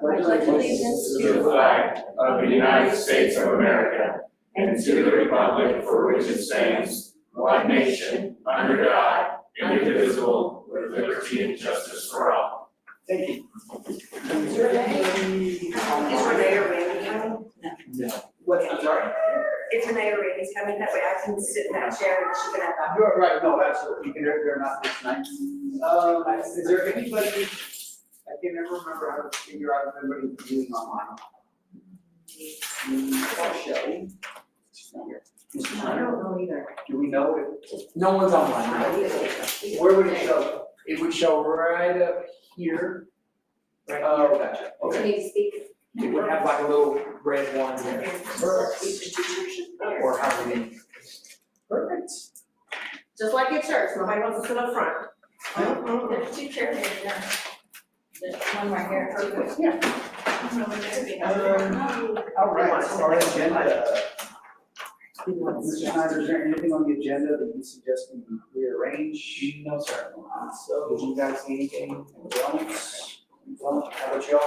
pledge allegiance to the flag of the United States of America and to the republic for which it stands, one nation, under God, indivisible, with liberty and justice for all. Thank you. Is Renee or Randy coming? No. What, I'm sorry? If Renee or Randy's coming, that way I can sit in that chair and she can have that. You're right, no, absolutely, they're not here tonight. Is there anybody, I can never remember how to figure out if anybody's viewing online. Shelley? She's not here. Mr. I Schneider, don't know either. do we know if, No one's online. where would it show? It would show right up here. Right Oh, here. gotcha, okay. Need to speak. It would have like a little red one there. Or how many? Perfect. Just like at church, nobody wants to sit up front. There's two chairs there. There's one right here. Yeah. All right, so our agenda. Mr. Schneider, is there anything on the agenda that you suggest we rearrange? No, sir. So, did you guys see anything else? Well, how about y'all?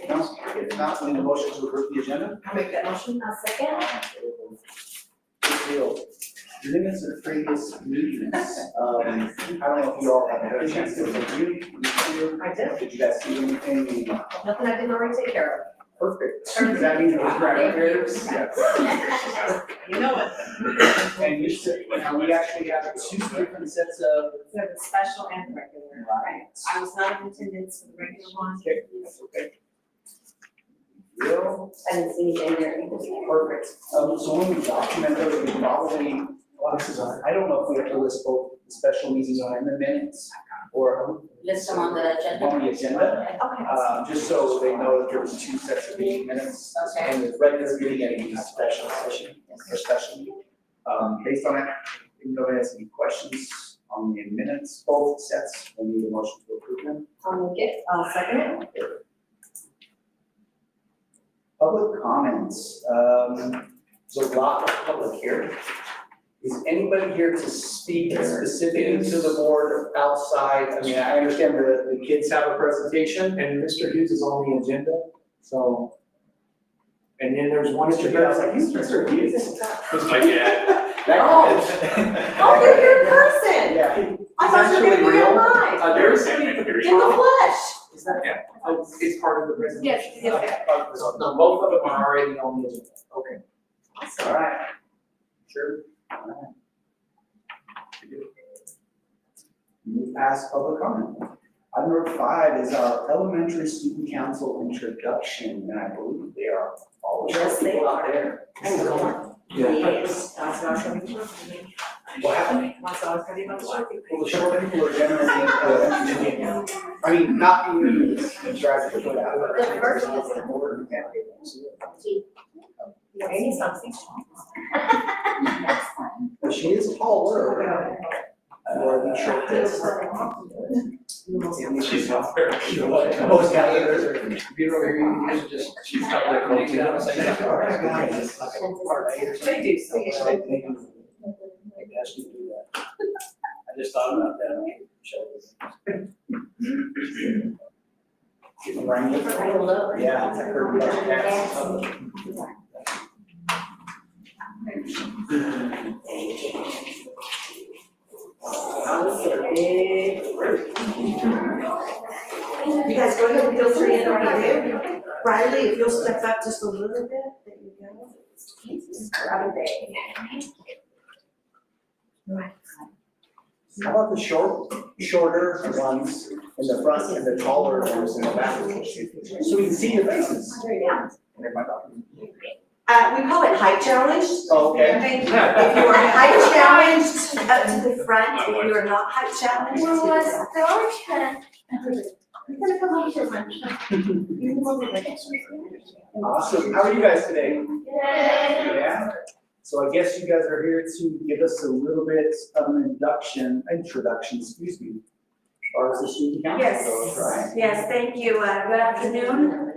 No? If not, we need a motion to approve the agenda. I'll make that motion. I'll second. Good deal. Minutes of previous meetings. I don't know if you all have had a chance to review. I did. Did you guys see anything? Nothing I didn't already take care Perfect. Does that mean we're graduates? Yes. of. You know it. And you said, now we actually have two different sets of. We have the special and regular. Right. I was not in attendance for the regular one. Okay, that's okay. Real. I didn't see anything there. Perfect. So when we document those, we probably, well, this is, I don't know if we have to list both the special meetings on the minutes or List them on the agenda. on the agenda. Okay. Just so they know that there was two sets of meeting minutes. Okay. And the regular meeting and the special session, or special meeting. Based on that, if nobody has any questions on the minutes, both sets, we'll need a motion to approve them. I'll make it. I'll second it. Public comments, there's a lot of public here. Is anybody here to speak specifically to the board outside? I mean, I understand the kids have a presentation. And Mr. Hughes is on the agenda, so. And then there's one. Mr. Hughes, I was like, who's Mr. Hughes? It's my dad. Oh, they're here in person. Yeah. I thought you were gonna be Actually real. online. There's In the flesh. Is that? Yeah. Oh, it's part of the presentation. Yes, Okay. So, no, both of them are already on the agenda. Okay. All right. Sure. All right. Move past public comment. Item number 5 is our elementary student council introduction, and I believe they are all the Yes, they people out are. there. Yes. That's what I was gonna be. What happened? That's what I was gonna be about the short people. Well, the short people are generally, I mean, not you, the driver, but The first is the board. Maybe something. But she is taller. Or the shortest. She's not very sure. Most guys are. Computer over here, you should just. She's not like connected on the same. They do, so you should. They do. Maybe I should do that. I just thought about that. Yeah, I heard about that. You guys go ahead and feel free to interview. Riley, if you'll step up just a little bit, there you go. Grab a bag. How about the shorter ones in the front and the taller ones in the back? So we can see your faces. We call it height challenge. Oh, okay. If you are height challenged, up to the front. If you are not height challenged. Awesome. How are you guys today? Yeah. So I guess you guys are here to give us a little bit of an introduction, excuse me, as far as the student council goes, right? Yes, thank you. Good afternoon.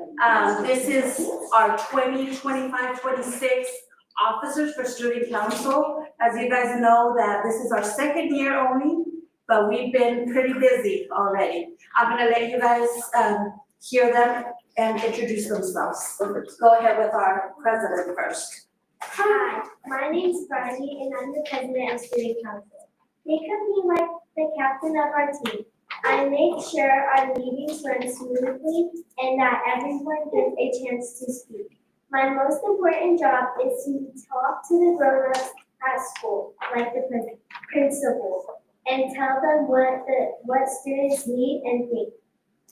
This is our 2025-26 Officers for Student Council. As you guys know, that this is our second year only, but we've been pretty busy already. I'm gonna let you guys, hear them and introduce themselves. Go ahead with our president first. Hi, my name's Barney and I'm the president of student council. Think of me like the captain of our team. I make sure our meetings run smoothly and that everyone gets a chance to speak. My most important job is to talk to the grown-ups at school, like the principal, and tell them what students need and think.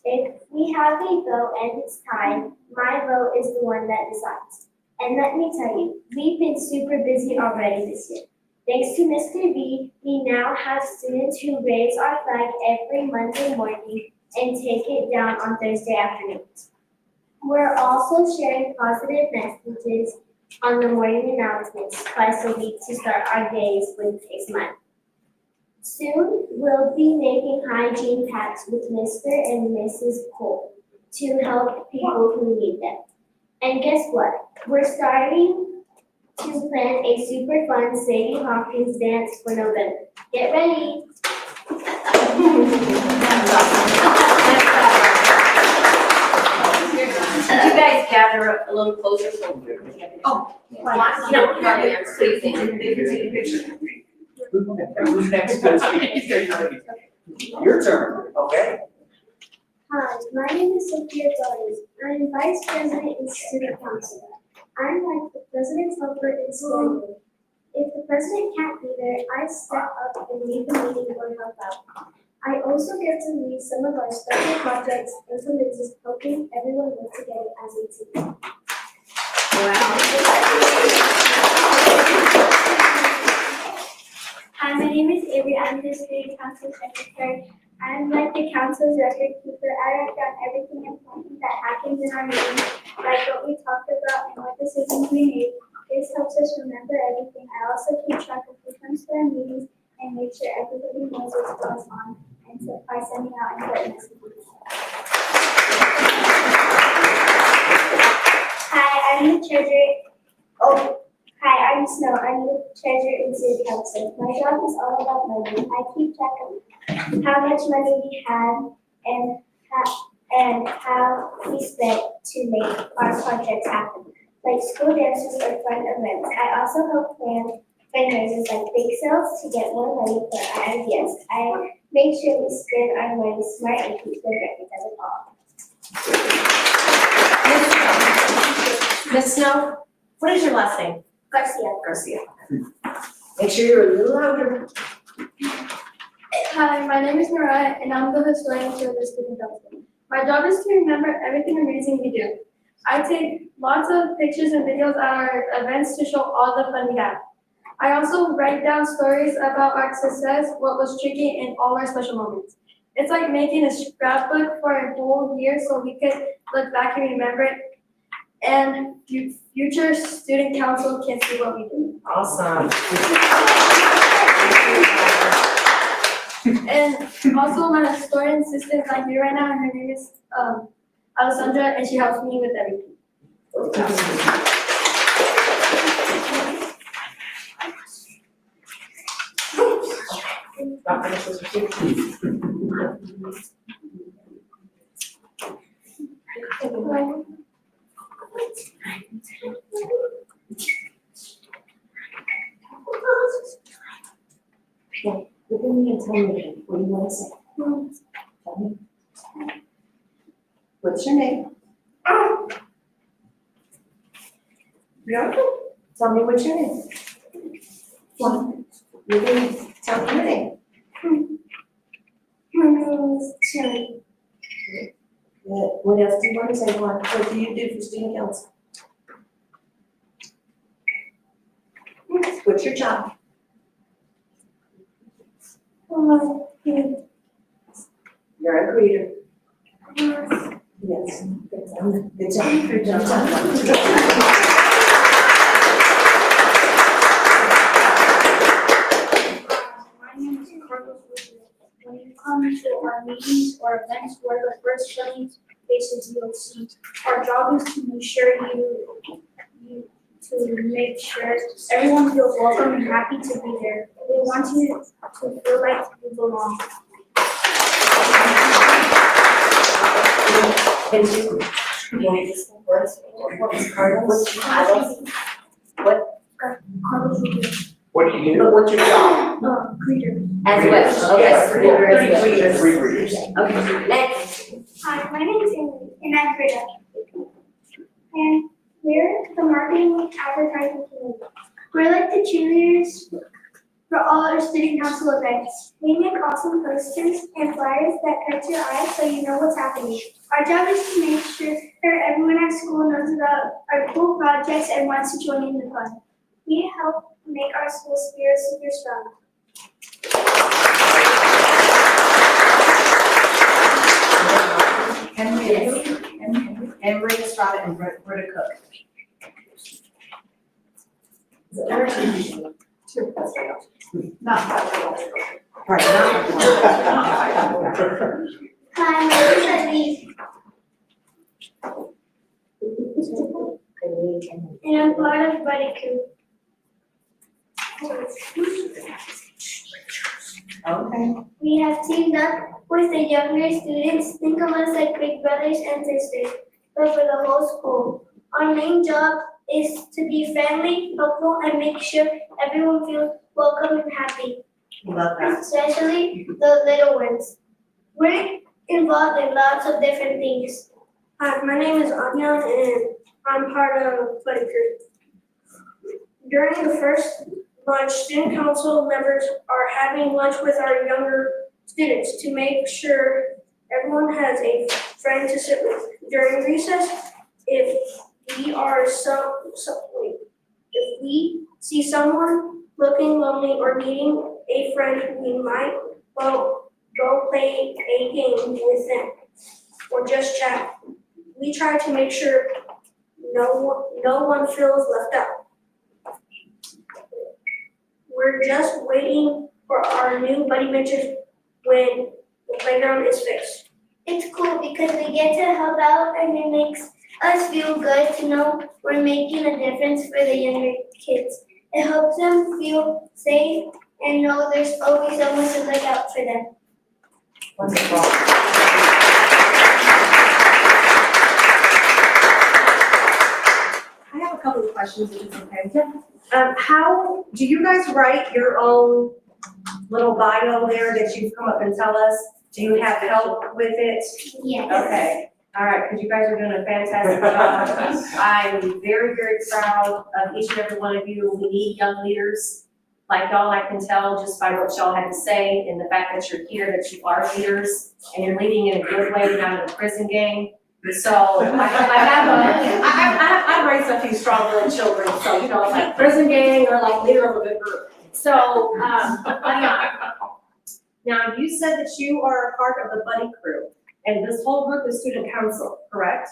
If we have a vote and it's tied, my vote is the one that decides. And let me tell you, we've been super busy already this year. Thanks to Mr. B, we now have students who raise our flag every Monday morning and take it down on Thursday afternoons. We're also sharing positive messages on the morning announcements twice a week to start our days with a smile. Soon, we'll be making hygiene packs with Mr. and Mrs. Cole to help people who need them. And guess what? We're starting to plan a super fun Sadie Hawkins dance for November. Get ready. Could you guys gather up a little closer so? Oh, No, please. Who's next to speak? Your turn, okay? Hi, my name is Sophia Daughters. I'm Vice President in Student Council. I'm like the President's helper in school. If the President can't be there, I step up and lead the meeting or help out. I also get to lead some of our special projects and committees, helping everyone work together as a team. Hi, my name is Avery. I'm the Student Council Secretary. I'm like the council's record keeper. I write down everything important that happens in our meetings, like what we talked about and what decisions we made. This helps us remember everything. I also keep track of who comes to our meetings and make sure everybody knows what's going on and so by sending out important messages. Hi, I'm the treasurer. Hi, I'm Snow. I'm the treasurer in City Council. My job is all about money. I keep track of how much money we have and how we spent to make our projects happen, like school dances or fun events. I also help plan fundraisers like bake sales to get more money for our ideas. I make sure we spend our money smart and keep the records as a fall. Miss Snow, what is your last name? Garcia. Make sure you're a little louder. Hi, my name is Mariah, and I'm the historian for the Student Council. My job is to remember everything amazing we do. I take lots of pictures and videos at our events to show all the fun we have. I also write down stories about our success, what was tricky, and all our special moments. It's like making a scrapbook for a whole year so we could look back and remember it, and future student council can see what we do. Awesome. And also my historian assistant is like here right now, and her name is Alessandra, and she helps me with everything. Not finished with you. Look at me and tell me, what do you want to say? Tell me. What's your name? Bianca? Tell me what's your name. One. Look at me, tell me your name. My name is Sherry. What else do you want to say? What do you do for student council? What's your job? You're a greeter. Yes. Good job. Good job. Good job. My name is Carlos Rubio. When you come to our meetings or events, we're the first friendly faces you'll see. Our job is to make sure everyone feels welcome and happy to be there. We want you to feel like you belong. And you want to say words? What was Carlos? What do you do? But what's your job? Greeter. As well, okay, reader as well. Three readers. Okay, next. Hi, my name is Emily, and I'm Greta. And we're the marketing advertising team. We're like the cheerleaders for all our student council events. We make awesome posters and flyers that catch your eye so you know what's happening. Our job is to make sure that everyone at school knows about our cool projects and wants to join in the fun. We help make our school spirit super strong. Emery Estrada and Britta Cook. Is it one or two? Two. That's right. Not five. Right, not five. Hi, my name is Elise, and I'm part of Buddy Crew. Okay. We have teamed up with the younger students, think of us like big brothers and sisters, but for the whole school. Our main job is to be friendly, helpful, and make sure everyone feels welcome and happy, Love that. especially the little ones. We're involved in lots of different things. Hi, my name is Anya, and I'm part of Buddy Crew. During the first lunch, student council members are having lunch with our younger students to make sure everyone has a friend to sit with. During recess, if we see someone looking lonely or needing a friend, we might, well, go play a game with them or just chat. We try to make sure no one feels left out. We're just waiting for our new buddy benches when the playground is fixed. It's cool because we get to help out and it makes us feel good to know we're making a difference for the younger kids. It helps them feel safe and know there's always someone to look out for them. Wonderful. I have a couple of questions, if it's okay. How, do you guys write your own little bio there that you've come up and tell us? Do you have help with it? Yes. Okay, all right, because you guys are doing a fantastic job. I'm very, very proud of each and every one of you. We need young leaders like y'all. I can tell just by what y'all had to say and the fact that you're here, that you are leaders and you're leading in a good way down in the prison gang. So I raised a few strong-willed children, so you know, like prison gang or like leader of a good group. So, now you said that you are a part of the Buddy Crew, and this whole group is student council, correct?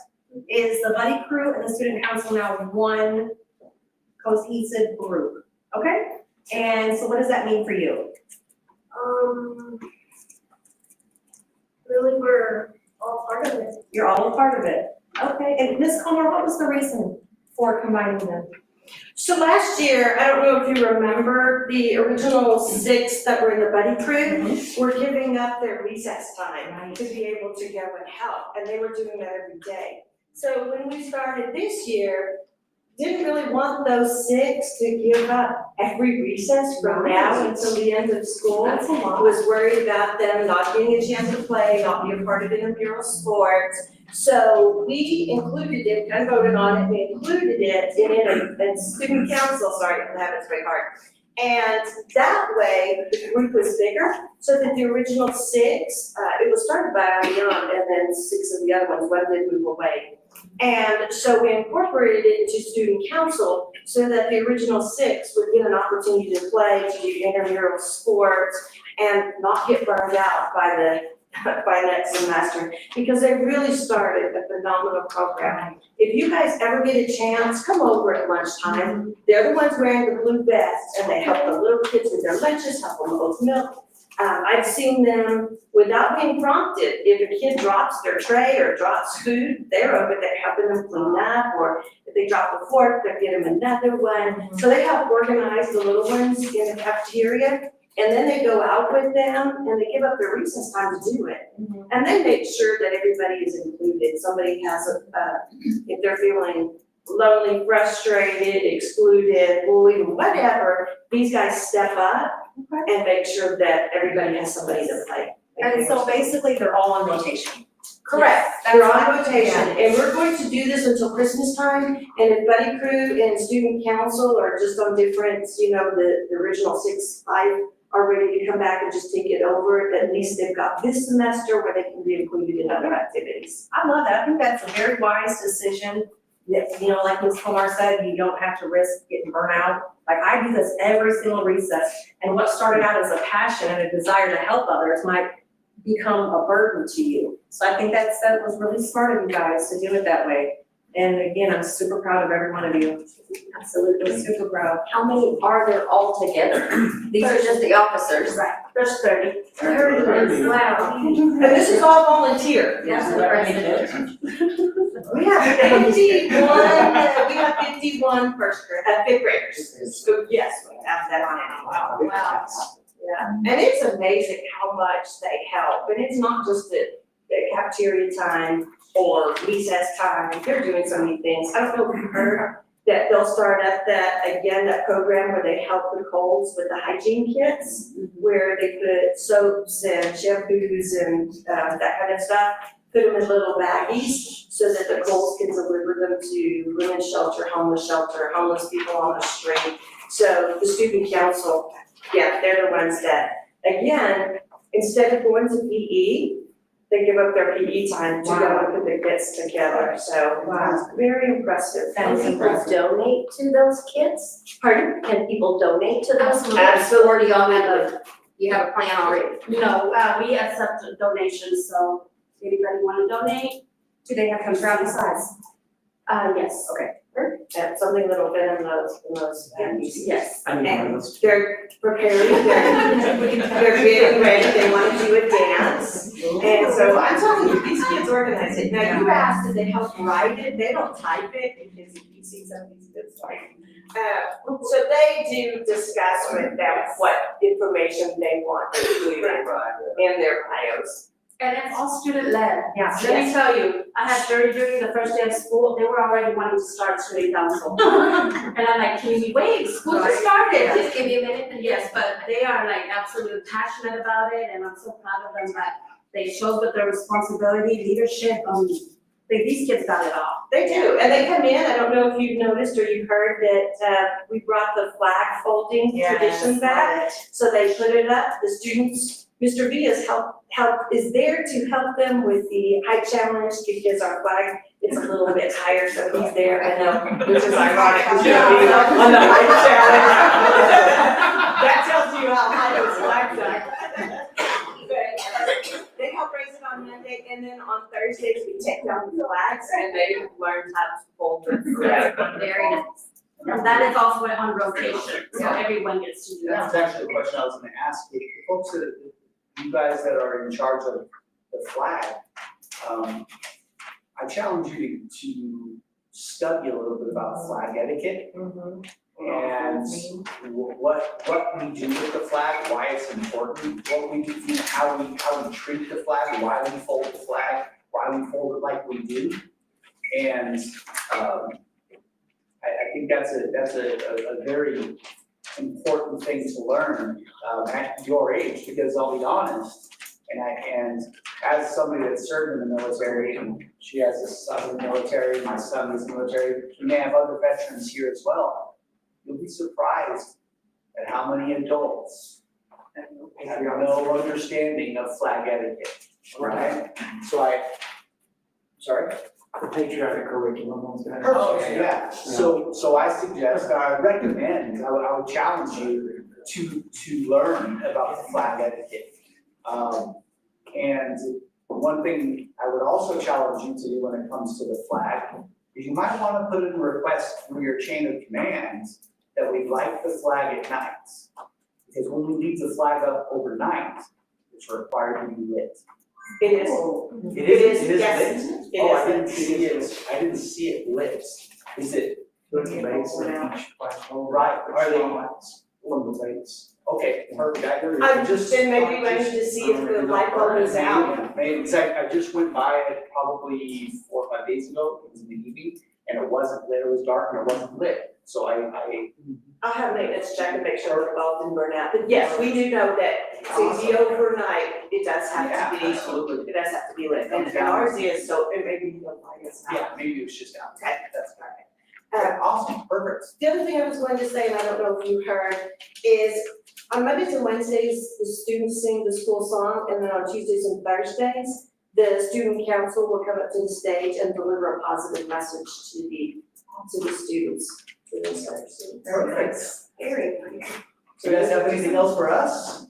Is the Buddy Crew and the student council now one cohesive group? Okay, and so what does that mean for you? Really, we're all part of it. You're all a part of it. Okay, and Ms. Comer, what was the reason for combining them? So last year, I don't know if you remember, the original 6 that were in the Buddy Crew were giving up their recess time to be able to go and help, and they were doing that every day. So when we started this year, didn't really want those 6 to give up every recess from now until the end of school. That's a lot. Was worried about them not getting a chance to play, not be a part of intramural sports. So we included it, and voted on it, we included it in student council, sorry, I'm having to make hard. And that way, the group was bigger, so that the original 6, it was started by Albion, and then 6 of the other ones, one did move away. And so we incorporated it into student council, so that the original 6 would get an opportunity to play, to do intramural sports, and not get burned out by next semester, because they really started a phenomenal program. If you guys ever get a chance, come over at lunchtime. They're the ones wearing the blue vest, and they help the little kids with their lunches, help them with milk. I've seen them without being prompted. If a kid drops their tray or drops food, they're over there helping them clean up, or if they drop a fork, they'll get them another one. So they help organize the little ones in the cafeteria, and then they go out with them, and they give up their recess time to do it. And they make sure that everybody is included. Somebody has if they're feeling lonely, frustrated, excluded, bullied, whatever, these guys step up and make sure that everybody has somebody to play. And so basically, they're all on rotation. Correct, Yes, they're that's on what- rotation, and we're going to do this until Christmas time, and if Buddy Crew and Student Council are just on different, the original 6-5 are ready to come back and just take it over, at least they've got this semester where they can be included in other activities. I love that. I think that's a very wise decision. That, like Ms. Kumar said, you don't have to risk getting burnt out. Like, I do this every single recess, and what started out as a passion and a desire to help others might become a burden to you. So I think that was really smart of you guys to do it that way. And again, I'm super proud of every one of you. Absolutely, super proud. How many are there altogether? These are just the officers. Right, there's 30. Wow. And this is all volunteer. That's the president. We have 51 fifth graders. So yes, we have that on it. Wow. Yeah, and it's amazing how much they help, and it's not just the cafeteria time or recess time, they're doing so many things. I don't know if you've heard that they'll start up that program where they help the Coles with the hygiene kits, where they put soaps and shampoos and that kind of stuff, put them in little baggies so that the Coles can deliver them to women's shelter, homeless people on the street. So the student council, yeah, they're the ones that, again, instead of going to PE, they give up their PE time to go and put their kits together, so, wow, very impressive. That is Can people impressive. donate to those kids? Pardon? Can people donate to those kids? Absolutely. Or do y'all you have a plan already? No, we accept donations, so anybody wanna donate? Do they have to come around the size? Yes. Okay. Yeah, something little bit in those baggies. Yes. I mean, And they're preparing, they're getting ready, they wanna do a dance. And so I'm telling you, these kids organize it. Now, you asked if they help write it, they don't type it because you see some of these kids like. So they do discuss with them what information they want included in their bios. And it's all student-led. Yeah. Let me tell you, I had during the first day of school, they were already wanting to start student council. And I'm like, can you wait, school just started, just give me a minute. And yes, but they are like absolutely passionate about it, and I'm so proud of them that they showed with their responsibility, leadership, these kids got it all. They do, and they come in, I don't know if you've noticed or you heard that, we brought the flag folding tradition back. So they put it up, the students, Mr. V is there to help them with the height challenge because our flag is a little bit higher, so he's there, I know, which is ironic, because you're on the height challenge. That tells you how high those flags are. But they help raise it on Monday, and then on Thursdays, we take down the flags, and they learn how to fold them. Very nice. And that is also on rotation, so everyone gets to do that. That's actually a question I was gonna ask, the folks that, you guys that are in charge of the flag, I challenge you to study a little bit about flag etiquette and what we do with the flag, why it's important, what we do, how we treat the flag, why we fold the flag, why we fold it like we do. And I think that's a very important thing to learn at your age, because I'll be honest, and as somebody that served in the military, and she has a son in the military, my son is in the military, we may have other veterans here as well. You'll be surprised at how many adults have no understanding of flag etiquette, right? Sorry? The patriotic curriculum was that. Oh, yeah, so I suggest, I recommend, I would challenge you to learn about the flag etiquette. And one thing I would also challenge you to do when it comes to the flag, is you might wanna put in a request through your chain of command that we'd like the flag at night. Because when we leave the flag up overnight, it's required to be lit. It is. It is yes. lit? Oh, I didn't see it lit. Is it, Put debates in each classroom. right, are they, One debates. okay, perfect. I've just been maybe waiting to see if the light bulb is out. Maybe, I just went by it probably 4 or 5 days ago, it was in the evening, and it wasn't lit, it was dark and it wasn't lit. So I'll have maintenance check and make sure the bulb didn't burn out, but yes, we do know that to be overnight, it does have to be, absolutely. it does have to be lit, and ours is, so it maybe you don't mind us now. Yeah, maybe it was just out. Okay. That's right. Awesome, perfect. The other thing I was going to say, and I don't know if you heard, is on Mondays and Wednesdays, the students sing the school song, and then on Tuesdays and Thursdays, the student council will come up to the stage and deliver a positive message to the students. Perfect. Very. So you guys have anything else for us?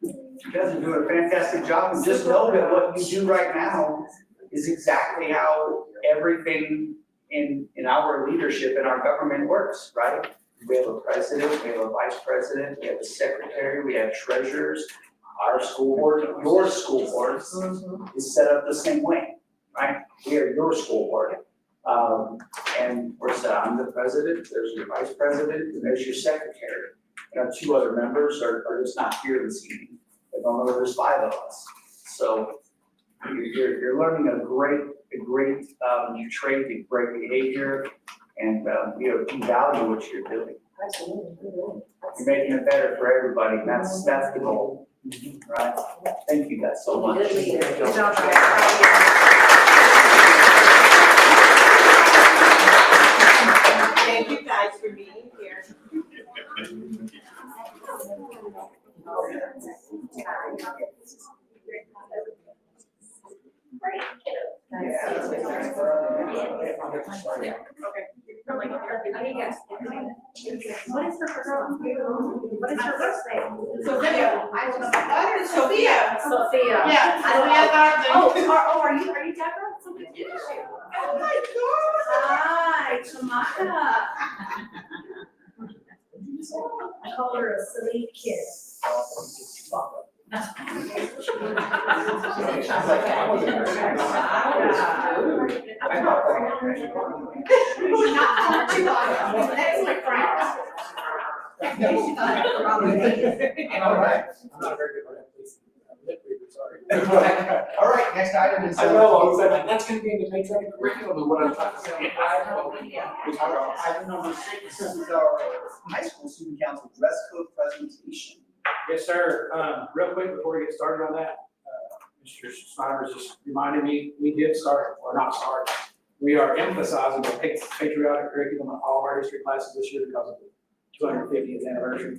You guys are doing a fantastic job, and just know that what you do right now is exactly how everything in our leadership in our government works, right? We have a president, we have a vice president, we have a secretary, we have treasurers. Our school board, your school board is set up the same way, right? We are your school board. And we're set, I'm the president, there's your vice president, and there's your secretary. And our 2 other members are just not here this evening. They don't know there's 5 of us. So you're learning a great trait, a great behavior, and we value what you're doing. You're making it better for everybody, and that's the goal, right? Thank you guys so much. Good job, Brian. Thank you guys for being here. What is her first name? What is her first name? Sophia. Sophia. Sophia. Yeah, Sophia Garden. Are you Deborah? So good to meet you. Oh my God. Hi, Tamaka. I call her a silly kid. Excellent, Frank. All right. I'm not very good at this. Lip reader, sorry. All right, next item is. I know, that's gonna be in the matrix curriculum of what I'm talking about. Item number 6 is our high school student council dress code presentation. Yes, sir. Real quick, before we get started on that, Mr. Snyder just reminded me, we did start, or not start, we are emphasizing the patriotic curriculum in all of our district classes this year because of the 250th anniversary.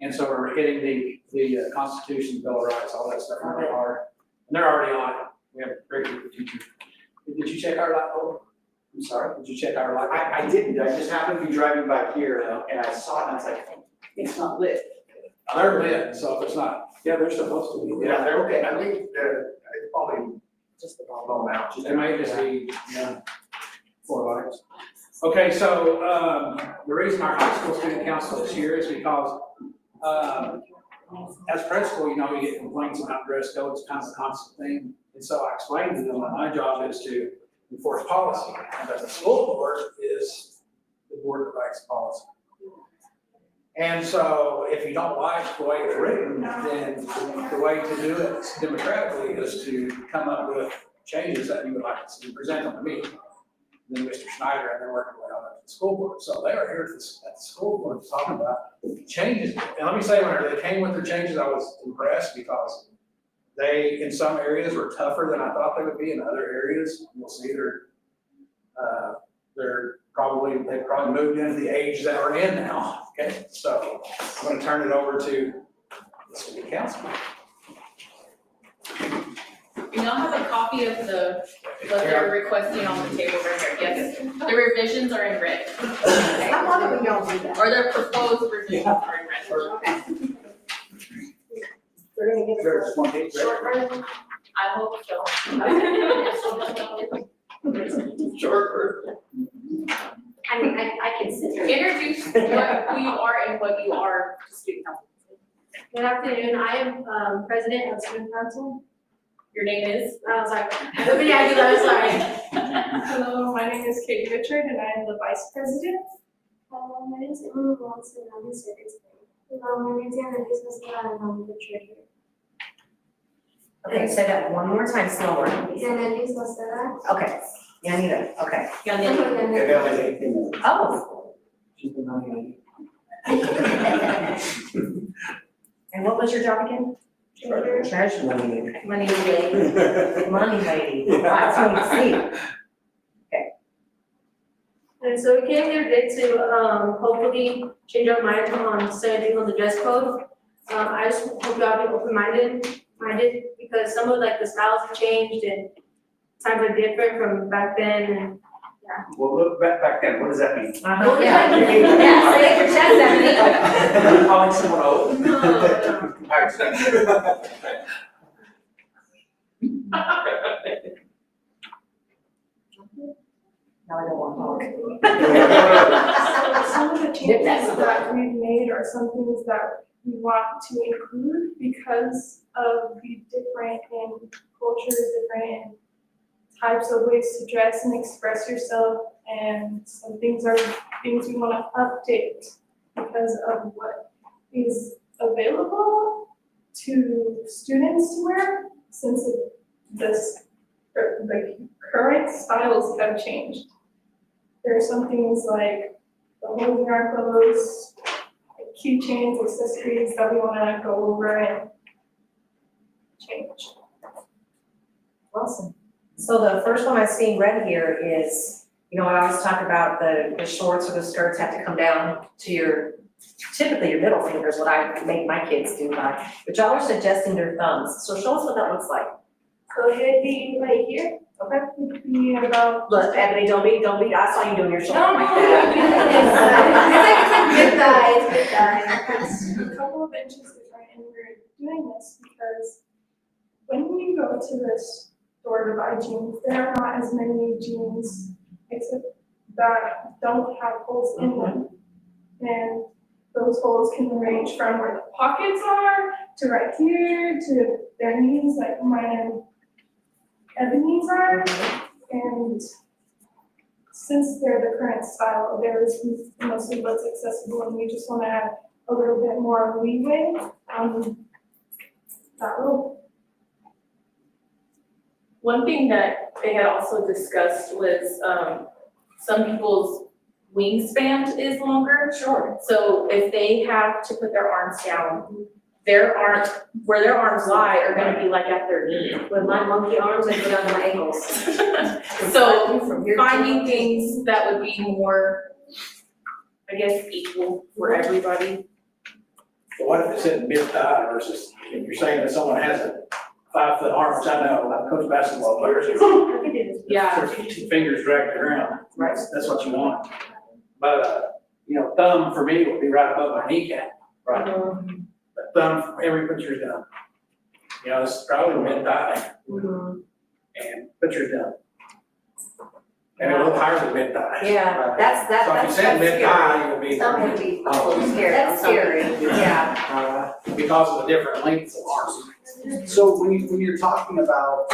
And so we're hitting the Constitution, Bill of Rights, all that stuff really hard. And they're already on it. We have a great group of teachers. Did you check our light bulb? I'm sorry, did you check our light bulb? I didn't, I just happened to be driving by here and I saw it and I was like, it's not lit. They're lit, so if it's not, yeah, they're supposed to be. Yeah, they're okay. I think it's probably just about blown out. They may just be, 4 lights. Okay, so, the reason our high school student council is here is because, as principal, you get complaints about dress code, it's kind of a constant thing. And so I explained to them that my job is to enforce policy, and that the school board is the board that writes policy. And so if you don't like the way it's written, then the way to do it democratically is to come up with changes that you would like to see, present them to me, then Mr. Schneider, and then work our way on it to the school board. So they are here at the school board talking about changes. And let me say, whenever they came with their changes, I was impressed because they, in some areas, were tougher than I thought they would be. In other areas, you'll see they probably moved into the age that we're in now. Okay, so I'm going to turn it over to the city council. You now have a copy of what they're requesting on the table right here, yes. The revisions are in red, How long have we all do that? or their proposed revisions are in red. Okay. We're gonna give Sure, it just one page, a short right? version. I hope so. Short version. I mean, I can sit here. Introduce who you are and what you are to student council. Good afternoon, I am president of student council. Your name is? Oh, sorry. Yeah, you guys, sorry. Hello, my name is Kate Richard and I am the vice president. Hello, my name is Emily Watson, I'm the secretary. Hello, my name is Annalise Mosqueda, and I'm the treasurer. Okay, say that one more time slower. Annalise Mosqueda. Okay, Yanita, okay. Oh, She's the nominee. and what was your job again? Treasurer. Treasurer. Money lady. Money lady. That's what you see. And so we came here today to, hopefully change our mind on setting on the dress code. I just hope y'all be open-minded, because some of like the styles have changed and times are different from back then and. Well, look back then, what does that mean? Uh-huh, yeah. Yeah, say your chest, Emily. Are you calling someone old? No, Now I don't want to talk. So some of the changes that we've made are some things that we want to include because of the different in cultures, different types of ways to dress and express yourself. And some things are things we want to update because of what is available to students to wear since the current styles have changed. There are some things like the holes in our clothes, keychains, accessories that we want to go over and change. Awesome. So the first one I see read here is, you know, I always talk about the shorts or the skirts have to come down to typically your middle finger is what I make my kids do by, but y'all are suggesting their thumbs. So show us what that looks like. So it'd be right here. Okay. It'd be about. Look, Ebony, don't be, I saw you doing your shoulder No, like no, that. it's good thighs. A couple of inches different, and we're doing this because when you go to this store to buy jeans, there are not as many jeans except that don't have holes in them. And those holes can range from where the pockets are to right here to their knees, like mine and Ebony's are. And since they're the current style, there's mostly what's accessible, and we just want to add a little bit more leeway on that little. One thing that they had also discussed was, some people's wingspan is longer. Sure. So if they have to put their arms down, where their arms lie are gonna be like at their knee. with my monkey arms and go down to my ankles. So From here to finding here. things that would be more, I guess, equal for everybody. But what if it's in mid-thigh versus, if you're saying that someone has a 5-foot arm, which I know, I've coached basketball players, I could do this. Yeah. their 2 fingers dragged around. Right. That's what you want. But, thumb for me would be right above my kneecap. Right. But thumb from every picture's done. It's probably mid-thigh and picture's done. And a little higher than mid-thigh. Yeah, that's So if you said scary. mid-thigh, it would be. Some would be a little scary. That's scary, yeah. Because of the different lengths of arms. So when you're talking about,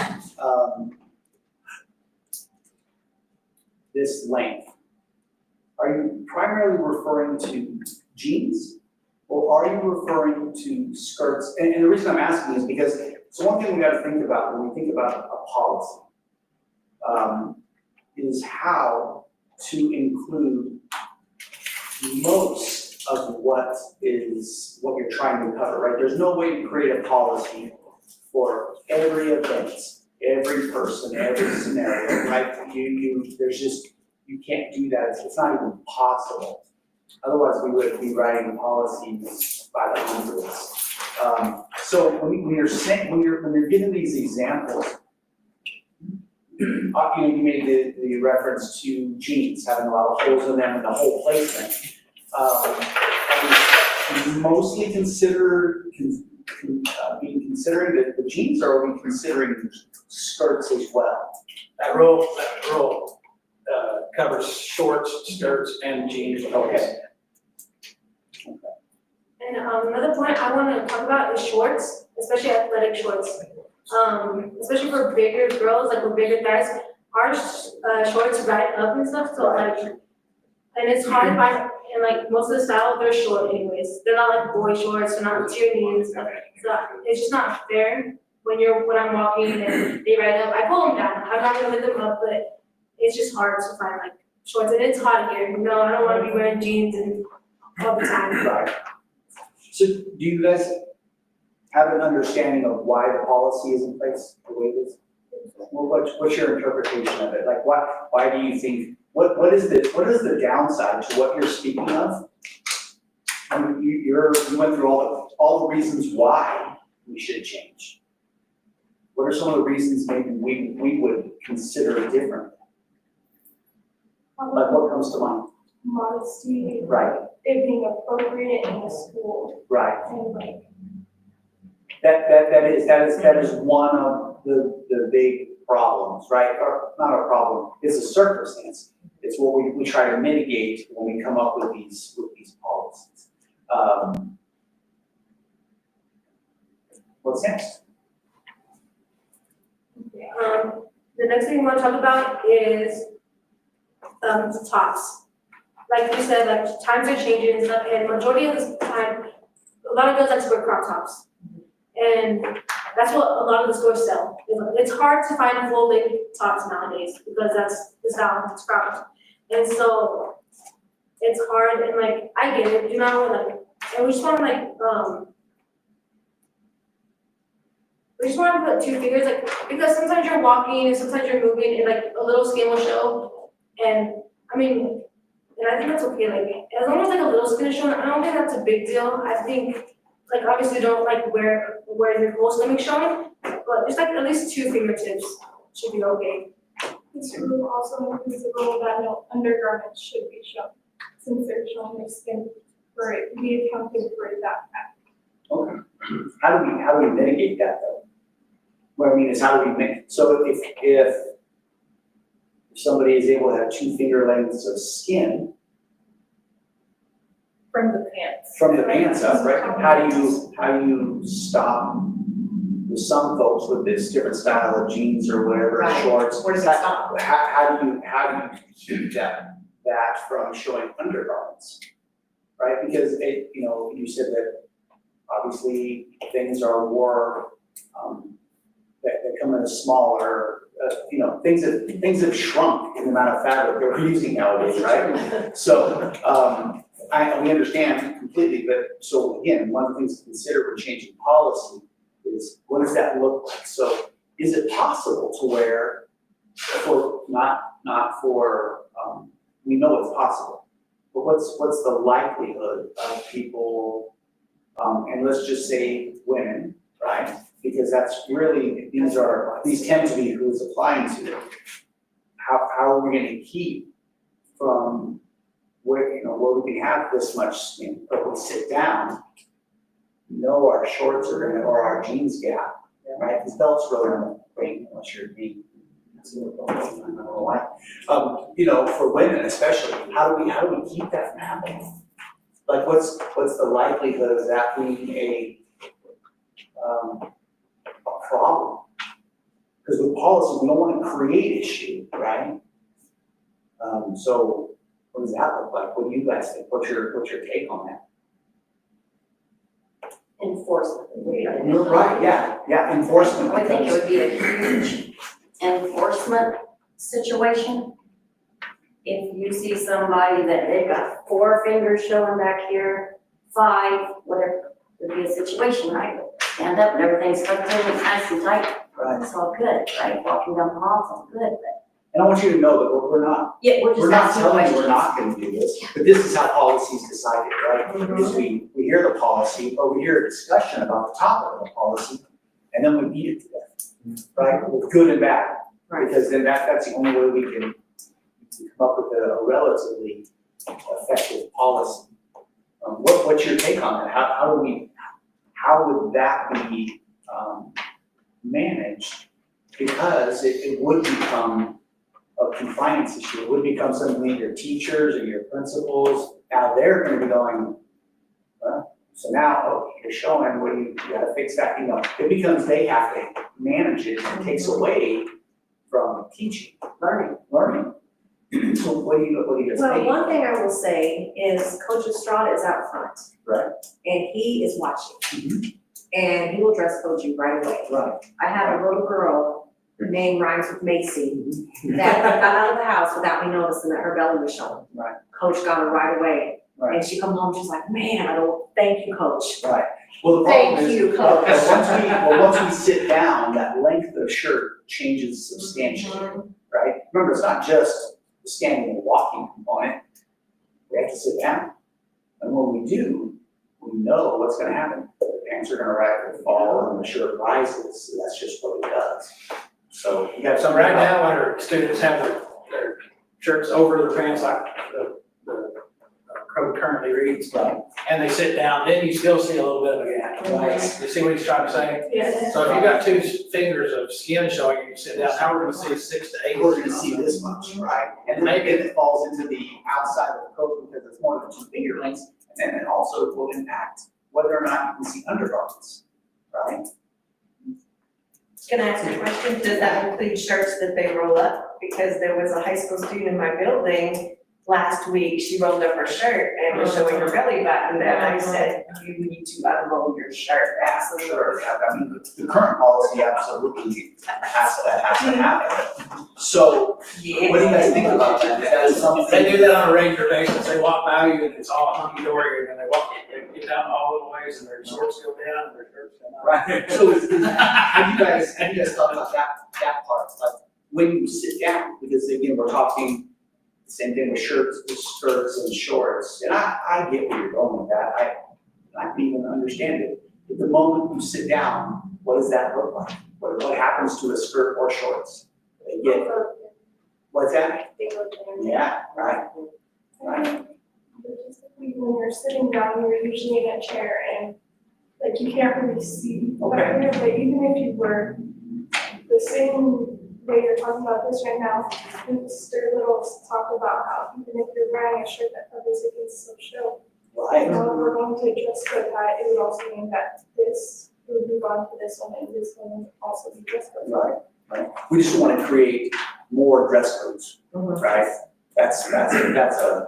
this length, are you primarily referring to jeans? Or are you referring to skirts? And the reason I'm asking is because it's one thing we gotta think about when we think about a policy. Is how to include most of what you're trying to cover, right? There's no way to create a policy for every event, every person, every scenario, right? You can't do that, it's not even possible. Otherwise, we would be writing policies by the hundreds. So when you're giving these examples, you made the reference to jeans having a lot of holes in them and the whole placement. Are we mostly considering the jeans, or are we considering skirts as well? That rule covers shorts, skirts, and jeans. Okay. And another point I want to talk about is shorts, especially athletic shorts. especially for bigger girls, like with bigger thighs, our shorts right up and stuff, so like, and it's hard to find, and like most of the style, they're short anyways. They're not like boy shorts, they're not to your knees and stuff. So it's just not fair when I'm walking and they ride up. I pull them down. I'm not gonna lift them up, but it's just hard to find like shorts, and it's hot here. No, I don't wanna be wearing jeans and all the time. Right. So do you guys have an understanding of why the policy is in place the way it is? Well, what's your interpretation of it? Like why do you think, what is the downside to what you're speaking of? I mean, you went through all the reasons why we should change. What are some of the reasons maybe we would consider different? Like what comes to mind? Modesty, Right, it being appropriate in the school, right. and like, That is one of the big problems, right? Or not a problem, it's a circumstance. It's what we try to mitigate when we come up with these policies. What's next? The next thing we wanna talk about is, the tops. Like you said, like times are changing and stuff, and majority of the time, a lot of girls like to wear crop tops. And that's what a lot of the stores sell. It's hard to find full length tops nowadays because that's the style, it's cropped. And so it's hard, and like, I get it, you know, like, and we just wanna like, we just wanna put two fingers, like, because sometimes you're walking and sometimes you're moving and like a little skin will show. And I mean, and I think that's okay, like, as long as like a little skin is showing, I don't think that's a big deal. I think, like, obviously don't like wear your whole stomach showing, but just like at least 2 fingertips should be okay. this rule also includes the rule that no undergarments should be shown, since they're showing their skin for it, we accounted for that fact. Okay. How do we mitigate that though? What I mean is how do we so if somebody is able to have 2 finger lengths of skin From the pants. from the pants up, right? How do you stop with some folks with this different style of jeans or whatever, Right. shorts? Where does it stop? How do you keep that from showing undergarments? Right, because you said that obviously things are more, that come in a smaller, things have shrunk in the amount of fabric that we're using nowadays, right? So, we understand completely, but so again, one of the things to consider when changing policy is what does that look like? So is it possible to wear not for, we know it's possible, but what's the likelihood of people, and let's just say women, right? Because that's really, these tend to be who's applying to them. How are we gonna keep from where we can have this much skin, but we sit down, our shorts are gonna, or our jeans gap, right? Because belts really aren't great unless you're being, I don't know why. For women especially, how do we keep that from happening? Like what's the likelihood of that being a problem? Because with policy, we don't want to create issue, right? So what does that look like? What do you guys think? What's your take on that? Enforcement. You're right, yeah, enforcement. I think it would be a huge enforcement situation. If you see somebody that they've got 4 fingers showing back here, 5, whatever, would be a situation, right? Stand up and everything's tucked in and nice and tight. Right. It's all good, right? Walking down the halls, all good, but And I want you to know that we're not, yeah, we're just we're not asking telling you questions. we're not gonna do this, but this is how policy's decided, right? Mhm. Because we hear the policy, or we hear a discussion about the topic of the policy, and then we beat it to death, right? With good and bad. Right. Because then that's the only way we can come up with a relatively effective policy. What's your take on that? How would that be managed? Because it would become a compliance issue. It would become something that your teachers or your principals, now they're gonna be going, well, So now, oh, you're showing what you gotta fix that, it becomes they have to manage it, and it takes away from teaching, learning. So what do you guys Well, think? one thing I will say is Coach Estrada is out front. Right. And he is watching. Mhm. And he will dress code you right away. Right. I have a little girl, her name rhymes with Macy, that got out of the house without me noticing that her belly was showing. Right. Coach got her right away. Right. And she come home, she's like, man, I don't, thank you, coach. Right. Well, the problem Thank is, you, Coach. once we sit down, that length of shirt changes substantially, right? Remember, it's not just the standing and walking component. We have to sit down. And when we do, we know what's gonna happen. The pants are gonna rise and fall and the shirt rises. That's just what it does. So you got So right now, when our students have their shirts over their pants like the code currently reads, Right. and they sit down, then you still see a little bit of a gap. Right. You see what he's trying to say? Yes. So if you got 2 fingers of skin showing, and you sit down, how are we gonna see 6 to 8? We're gonna see this much, right? And maybe it falls into the outside of the coat because it's more than 2 finger lengths. And then it also will impact whether or not you can see undergarments, right? Can I ask a question? Does that include shirts that they roll up? Because there was a high school student in my building last week, she rolled up her shirt and was showing her belly button, and I said, you need to unroll your shirt, absolutely. Sure, I mean, the current policy absolutely has to happen. So, what do you guys think about that? Is that something? They do that on a regular basis, they walk by you and it's all hunky-dory, and then they get down all the ways and their shorts go down and their shirts come up. Right, so have you guys thought about that part, like when you sit down, because again, we're talking same thing with shirts, with skirts and shorts, and I get where you're going with that, I can even understand it. But the moment you sit down, what does that look like? What happens to a skirt or shorts? They get, what's that? Yeah, right, right. Logistically, when you're sitting down, you're usually in a chair and like you can't really see. Okay. But even if you were the same way you're talking about this right now, Mr. Little talked about how even if you're wearing a shirt that covers it, it can still show. Right. And now we're going to address code that, it would also mean that this, we would move on to this one and this one would also be dress code. Right. We just want to create more dress codes, right? That's a,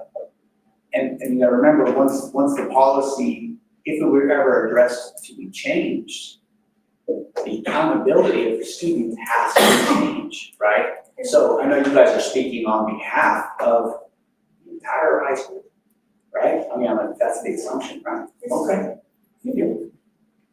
and you gotta remember, once the policy, if it were ever addressed to be changed, the accountability of the student has to change, right? So I know you guys are speaking on behalf of the entire high school, right? I mean, that's the assumption, right? Okay. You do.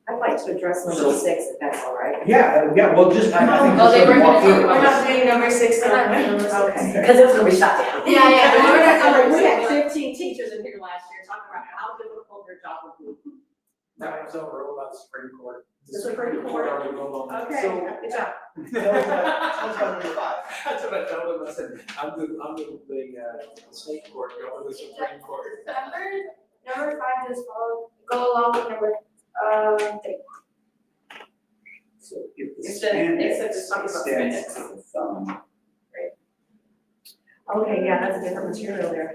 I'd like to address number 6, if that's all right. Yeah, well, just, I think. Oh, they just were walk gonna through it. We're not doing number 6 Okay, because it was gonna be shut down. Yeah, yeah, We had 15 teachers in here last year talking about how difficult their job would be. That was overruled by the Supreme Court. The Supreme Court. Already ruled on that. Okay, good job. Tell us about number 5. That's what I told him, I said, I'm the state court going to the Supreme Court. Number 5 just go along with number, 3. So if the Except it's talking about extends to the thumb. Okay, yeah, that's a different material there.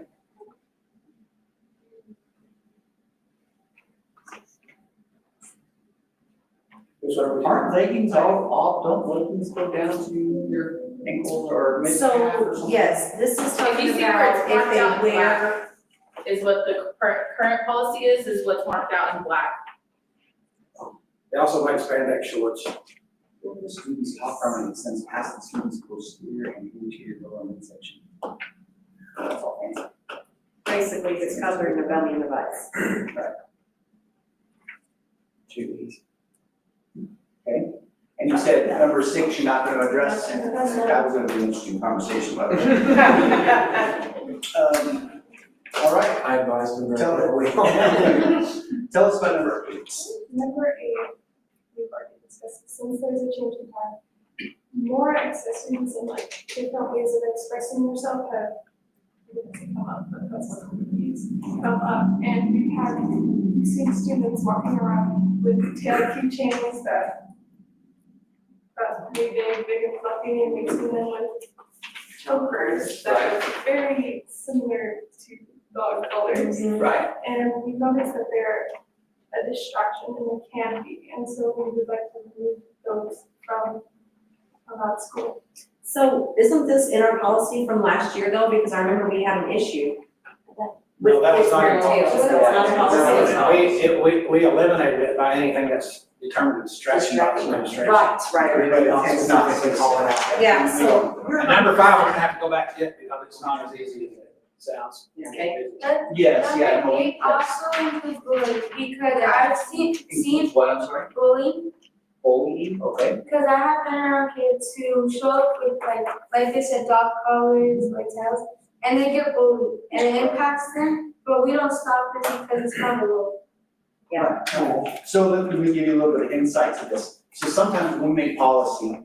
Aren't leggings all, don't leggings go down to your ankles or mid-calf or So, something? yes, this is If talking you see where about it's marked if out they in wear. black, is what the current policy is what's marked out in black. They also like spandex shorts. The student's top permanent extends past the student's posterior and anterior lower midsection. That's all fancy. Basically, it's covering the belly and the butts. Too easy. Okay, and you said number 6, you're not gonna address, that was gonna be an interesting conversation, by the way. All right, I advised them. tell us about number 8. Number 8, we've already discussed, since there's a change in time, more accessories and like different ways of expressing yourself have come up, but that's what we use, come up, and we've seen students walking around with tail keychains that really big and fluffy, and we've seen them with chokers that are very similar to dog colors. Right. And we noticed that they're a distraction and it can be, and so we would like to remove those from that school. So isn't this in our policy from last year though, because I remember we had an issue No, that was with not in tails, policy. so it's not a policy. We eliminated it by anything that's determined distraction by the administration. Right, right. Everybody else is not going to call it out. Yeah, so we're And not. number 5, we're gonna have to go back to it because it's not as easy as it sounds. Okay. Yes, yeah. no, It also includes bullying, because I've seen Includes what, I'm sorry? bullying, Bullying, okay. because I have been around kids who show up with like they said, dog collars, like tails, and they get bullied, and it impacts them, but we don't stop it because it's kind of low. So let me give you a little bit of insight to this. So sometimes when we make policy,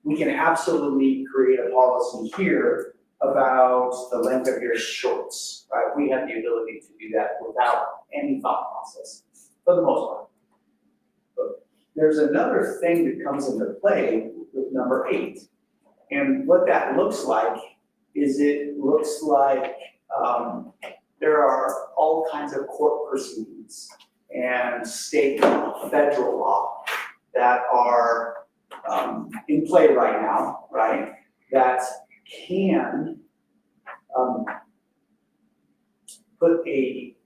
we can absolutely create a policy here about the length of your shorts, right? We have the ability to do that without any thought process, for the most part. But there's another thing that comes into play with number 8. And what that looks like is it looks like there are all kinds of court proceedings and state law, federal law that are in play right now, right? That can put a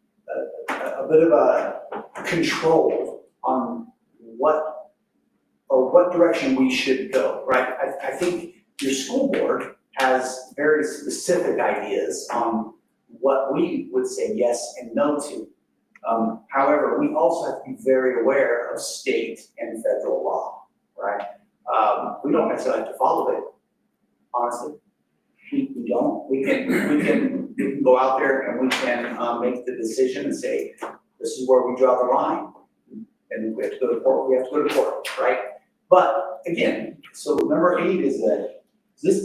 bit of a control on what direction we should go, right? I think your school board has very specific ideas on what we would say yes and no to. However, we also have to be very aware of state and federal law, right? We don't necessarily have to follow it, honestly. We don't. We can go out there and we can make the decision and say, this is where we draw the line. And if we have to go to court, we have to go to court, right? But again, so number 8 is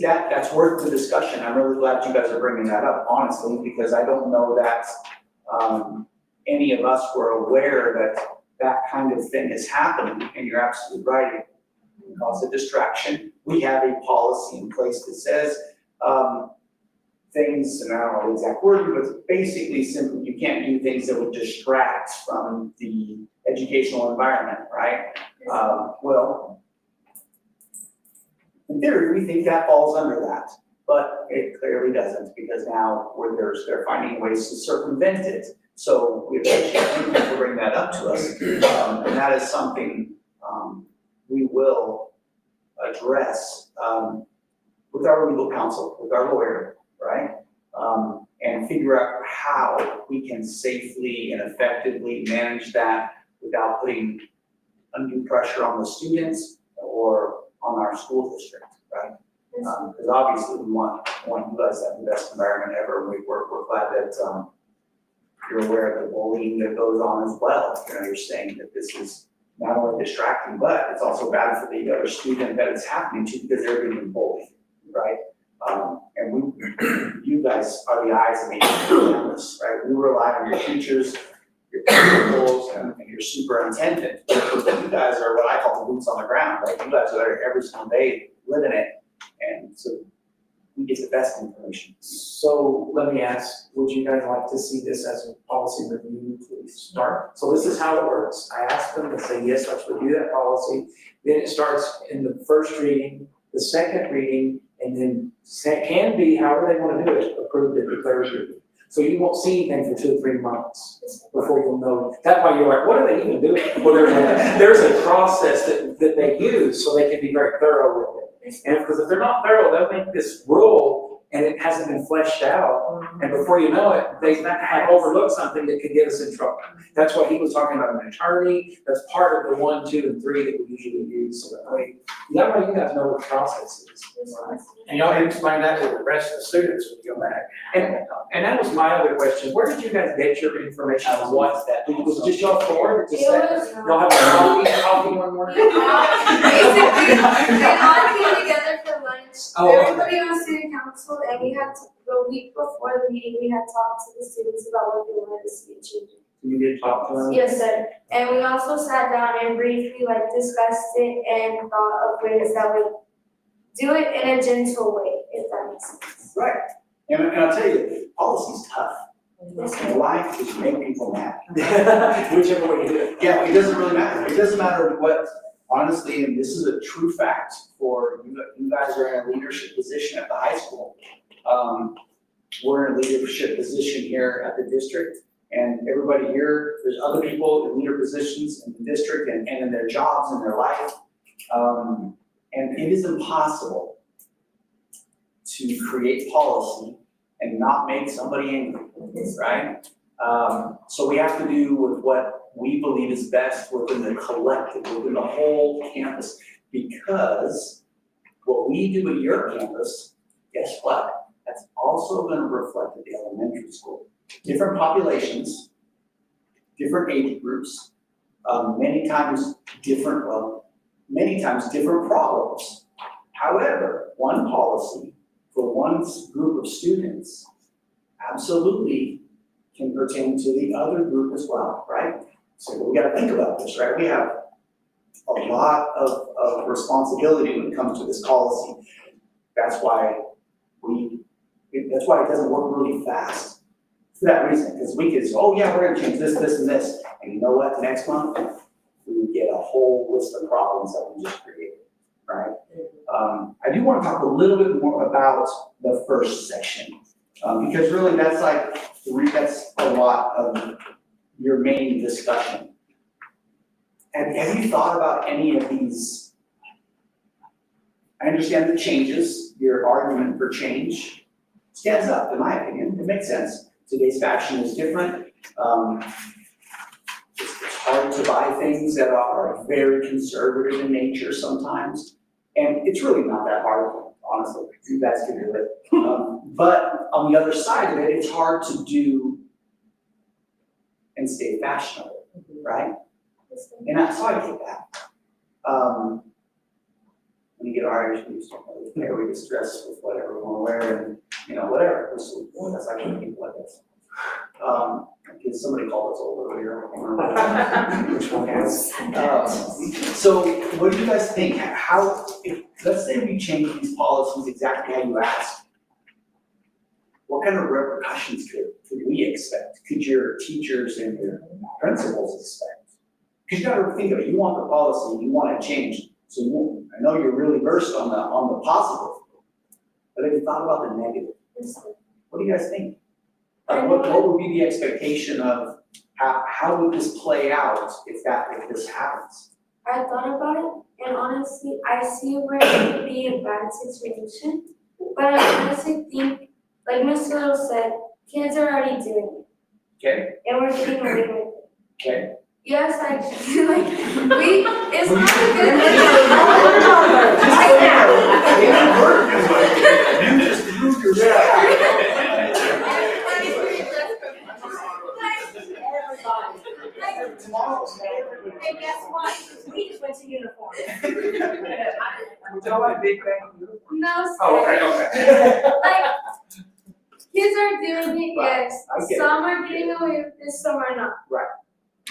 that's worth the discussion. I'm really glad you guys are bringing that up, honestly, because I don't know that any of us were aware that kind of thing is happening, and you're absolutely right. It can cause a distraction. We have a policy in place that says things, and I don't know the exact wording, but basically simply you can't do things that would distract from the educational environment, right? Well, in theory, we think that falls under that, but it clearly doesn't, because now they're finding ways to circumvent it. So we appreciate you to bring that up to us, and that is something we will address with our legal counsel, with our lawyer, right? And figure out how we can safely and effectively manage that without putting undue pressure on the students or on our school district, right? Because obviously we want you guys to have the best environment ever. We're glad that you're aware of the bullying that goes on as well. You know, you're saying that this is not only distracting, but it's also bad for the other student that it's happening to because they're being bullied, right? And you guys are the eyes and the ears on this, right? We rely on your teachers, your principals, and your superintendent. You guys are what I call the boots on the ground, right? You guys are there every single day living it, and so we get the best information. So let me ask, would you guys like to see this as a policy review, please start? So this is how it works. I ask them to say, yes, let's review that policy. Then it starts in the first reading, the second reading, and then can be, however they want to do it, approved at the third reading. So you won't see anything for 2 or 3 months before you'll know. That's why you're like, what are they even doing? Well, there's a process that they use so they can be very thorough with it. And because if they're not thorough, they'll make this rule and it hasn't been fleshed out. And before you know it, they have overlooked something that could get us in trouble. That's what he was talking about, an attorney. That's part of the 1, 2, and 3 that we usually use. So that way you guys know what the process is. And y'all can explain that to the rest of the students when you go back. And that was my other question. Where did you guys get your information on what that? Was it just y'all 4? It was- Y'all have a coffee one morning? Basically, they all came together for lunch. Oh, okay. Everybody on student council, and we had the week before the meeting, we had talked to the students about what they wanted to see changing. You did talk to them? Yes, sir. And we also sat down and briefly discussed it and thought of ways that would do it in a gentle way, if that makes sense. Right. And I'll tell you, policy's tough. Life is make people mad. Whichever way you do it. Yeah, it doesn't really matter. It doesn't matter what, honestly, and this is a true fact for you guys are in a leadership position at the high school. We're in a leadership position here at the district, and everybody here, there's other people in leader positions in the district and in their jobs and their life. And it is impossible to create policy and not make somebody angry, right? So we have to do with what we believe is best within the collective, within the whole campus, because what we do at your campus, guess what? That's also gonna reflect at the elementary school. Different populations, different age groups, many times different problems. However, one policy for one group of students absolutely can pertain to the other group as well, right? So we gotta think about this, right? We have a lot of responsibility when it comes to this policy. That's why it doesn't work really fast. For that reason, because we could say, oh yeah, we're gonna change this, this, and this. And you know what, next month, we would get a whole list of problems that we just created, right? I do wanna talk a little bit more about the first section. Because really that's that's a lot of your main discussion. And have you thought about any of these? I understand the changes, your argument for change stands up, in my opinion, it makes sense. Today's fashion is different. It's hard to buy things that are very conservative in nature sometimes. And it's really not that hard, honestly, you guys can do it. But on the other side of it, it's hard to do and stay fashionable, right? And so I get that. When you get Irish, we just don't really care, we just dress with whatever we wanna wear and, whatever. That's actually people like this. Because somebody called us old earlier. Which one has? So what do you guys think? Let's say we change these policies exactly how you asked. What kind of repercussions could we expect? Could your teachers and your principals expect? Because you gotta think of it, you want the policy, you want it changed. So I know you're really versed on the positive, but have you thought about the negative? What do you guys think? What would be the expectation of how would this play out if this happens? I thought about it, and honestly, I see where it could be a bad situation, but I honestly think, like Ms. Little said, kids are already doing it. Okay. And we're getting away with it. Okay. Yes, I do, it's not a good thing. You just proved yourself. And guess what? We just went to uniform. Would you like big bang? No, Oh, okay. Kids are doing it, yes. I get it. Some are getting away with this, some are not. Right.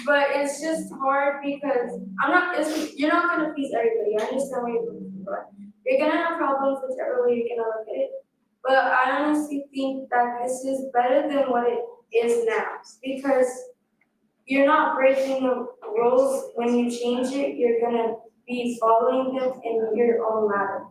But it's just hard because you're not gonna please everybody, I understand where you're coming from, but you're gonna have problems whichever way you're gonna look at it. But I honestly think that this is better than what it is now, because you're not breaking the rules when you change it, you're gonna be following them in your own manner,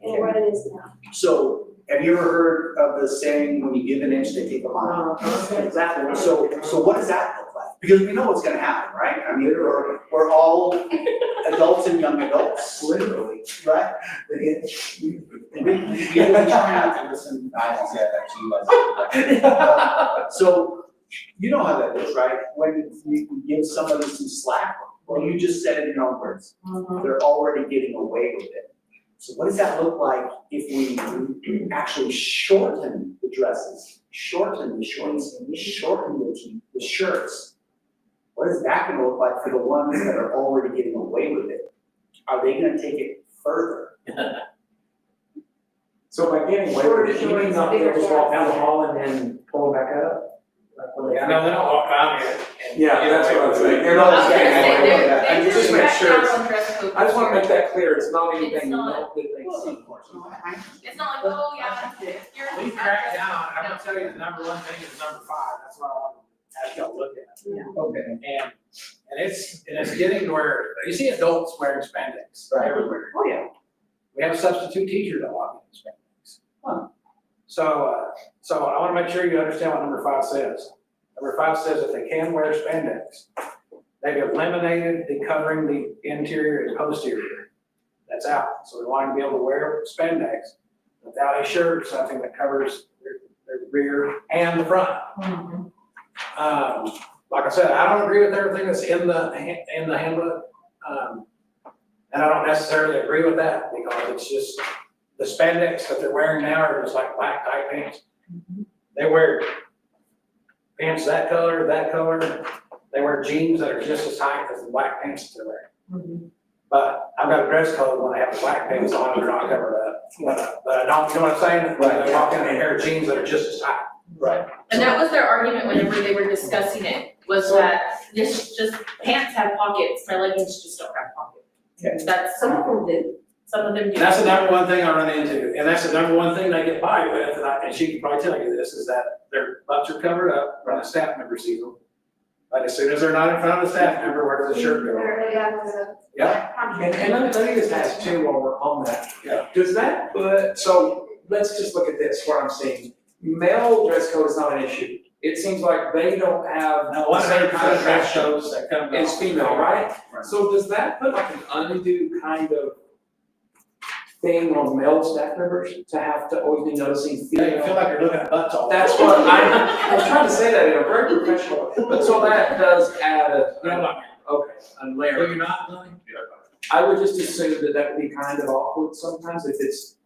in what it is now. So, have you ever heard of the saying, when you give an inch, they take a mile? Exactly. So what does that look like? Because we know what's gonna happen, right? I mean, we're all adults and young adults. Literally. Right? We try not to listen, I don't say that to you guys. So, you know how that is, right? When you give somebody some slack, or you just said it in your own words, they're already getting away with it. So what does that look like if we actually shorten the dresses, shorten the shorts, and shorten the shirts? What is that gonna look like for the ones that are already getting away with it? Are they gonna take it further? So by getting away with it, you mean not be able to just walk down the hall and then pull it back up? Yeah, no, they don't walk down here. Yeah, that's what I'm saying. They're I not was gonna getting say, away with that. I they just just make crack sure. down on dress code. I just wanna make that clear, it's not anything It's you not. don't think they see. It's not like, oh, yeah, you're. We crack down, I'm gonna tell you the number one thing is number 5, that's what I y'all look at. Okay. And it's getting to where, you see adults wearing spandex Right. everywhere. Oh, yeah. We have a substitute teacher that walks in spandex. Huh. So I wanna make sure you understand what number 5 says. Number 5 says that they can wear spandex. They've eliminated the covering the interior and posterior. That's out. So we want them to be able to wear spandex without a shirt, something that covers their rear and the front. Like I said, I don't agree with everything that's in the handbook. And I don't necessarily agree with that because it's just, the spandex that they're wearing now are just like black tight pants. They wear pants that color. They wear jeans that are just as tight as the black pants that they're wearing. But I've got a dress code when I have the black pants on, they're not covered up. But I don't, you know what I'm saying? Right. They walk in and wear jeans that are just as tight. Right. And that was their argument whenever they were discussing it, was that this just, pants have pockets, my leggings just don't have pockets. Okay. That's, Some of them do. some of them do. And that's the number one thing I run into, and that's the number one thing they get by with, and she can probably tell you this, is that their butts are covered up when a staff member sees them. But as soon as they're not in front of the staff member, where does the shirt go? Yeah. And let me just ask too, while we're on that. Yeah. Does that put, so let's just look at this, what I'm seeing. Male dress code is not an issue. It seems like they don't have. Now, 100% of dress codes that come. It's female, right? Right. So does that put like an undue kind of thing on male staff members to have to always be noticing Yeah, you female? feel like you're looking at butts all. That's what I was trying to say that in a very professional, but so that does add a layer. No, you're not, Lonnie? I would just assume that that would be kind of awkward sometimes if it's.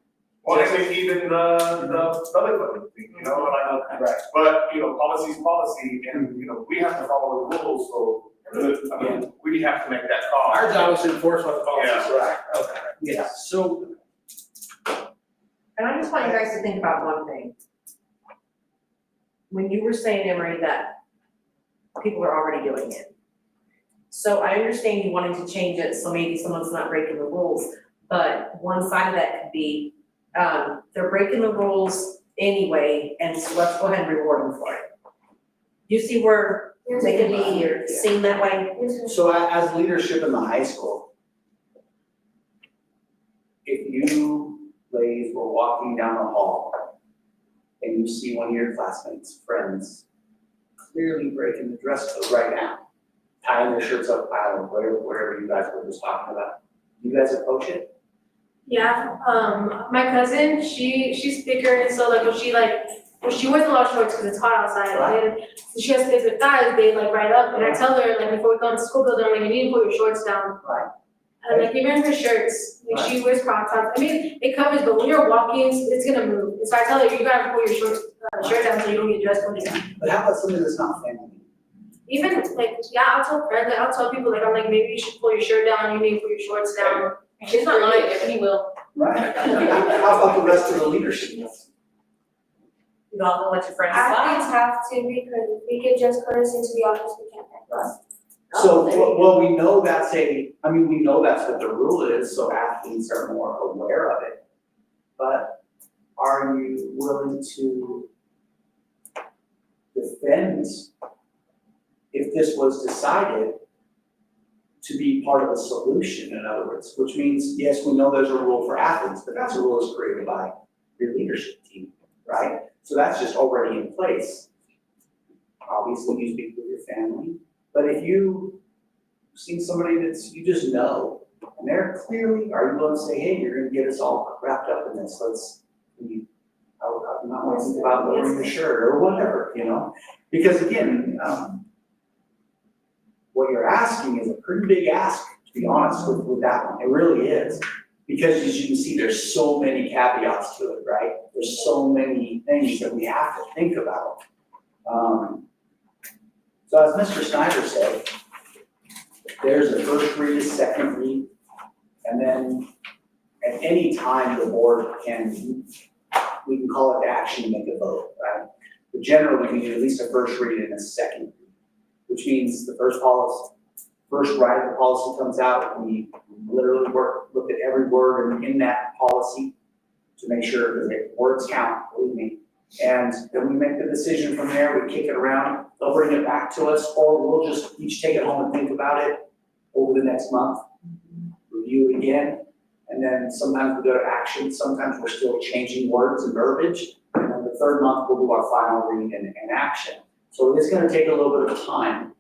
Well, I think even the belly button thing, you know, like, Right. but, you know, policy's policy, and, you know, we have to follow the rules, so, I mean, we have to make that call. Our job is to enforce what the policy Yeah. says. Right. Okay. Yeah. So. And I just want you guys to think about one thing. When you were saying, Emery, that people are already doing it. So I understand you wanted to change it, so maybe someone's not breaking the rules, but one side of that could be, they're breaking the rules anyway, and so let's go ahead and reward them for it. You see where they could be seen that way? So as leadership in the high school, if you ladies were walking down the hall and you see one of your classmates, friends, clearly breaking the dress code right now, tying their shirts up, piling, whatever you guys were just talking about, you guys approach it? Yeah, my cousin, she's bigger, and so like when she wears a lot of shorts because it's hot outside, Right. and she has bigger thighs, they like right up, and I tell her, like, before we go into school building, I'm like, you need to pull your shorts down. Right. And like, even her shirts, like, she wears crop tops, I mean, it covers, but when you're walking, it's gonna move, and so I tell her, you gotta pull your shirt down so you don't get dress code down. But how about something that's not family? Even, like, yeah, I'll tell friends, like, I'll tell people, like, I'm like, maybe you should pull your shirt down, you need to pull your shorts down. She's not lying, if he will. Right. How about the rest of the leadership? You don't let your friends Athletes slide. have to, because we could just put us into the office, we can't. So, there you well, we know we know that's what the rule is, so athletes are more aware of it. But are you willing to defend if this was decided to be part of the solution, in other words, which means, yes, we know there's a rule for athletes, but that's a rule that's created by your leadership team, right? So that's just already in place. Obviously, you speak with your family, but if you see somebody that's, you just know, and they're clearly, are you willing to say, hey, you're gonna get us all wrapped up in this, I'm not want to think about lowering your shirt or whatever, you know? Because again, what you're asking is a pretty big ask, to be honest with that one, it really is. Because as you can see, there's so many caveats to it, right? There's so many things that we have to think about. So as Mr. Snyder said, there's a first read, a second read, and then at any time the board we can call it to action and make a vote, right? But generally, we need at least a first read and a second read, which means the first write of the policy comes out, we literally look at every word in that policy to make sure that the words count, believe me. And then we make the decision from there, we kick it around. they'll bring it back to us, or we'll just each take it home and think about it over the next month, review it again, and then sometimes we go to action, sometimes we're still changing words and verbiage, and then the third month we'll do our final read and action. So it's gonna take a little bit of time.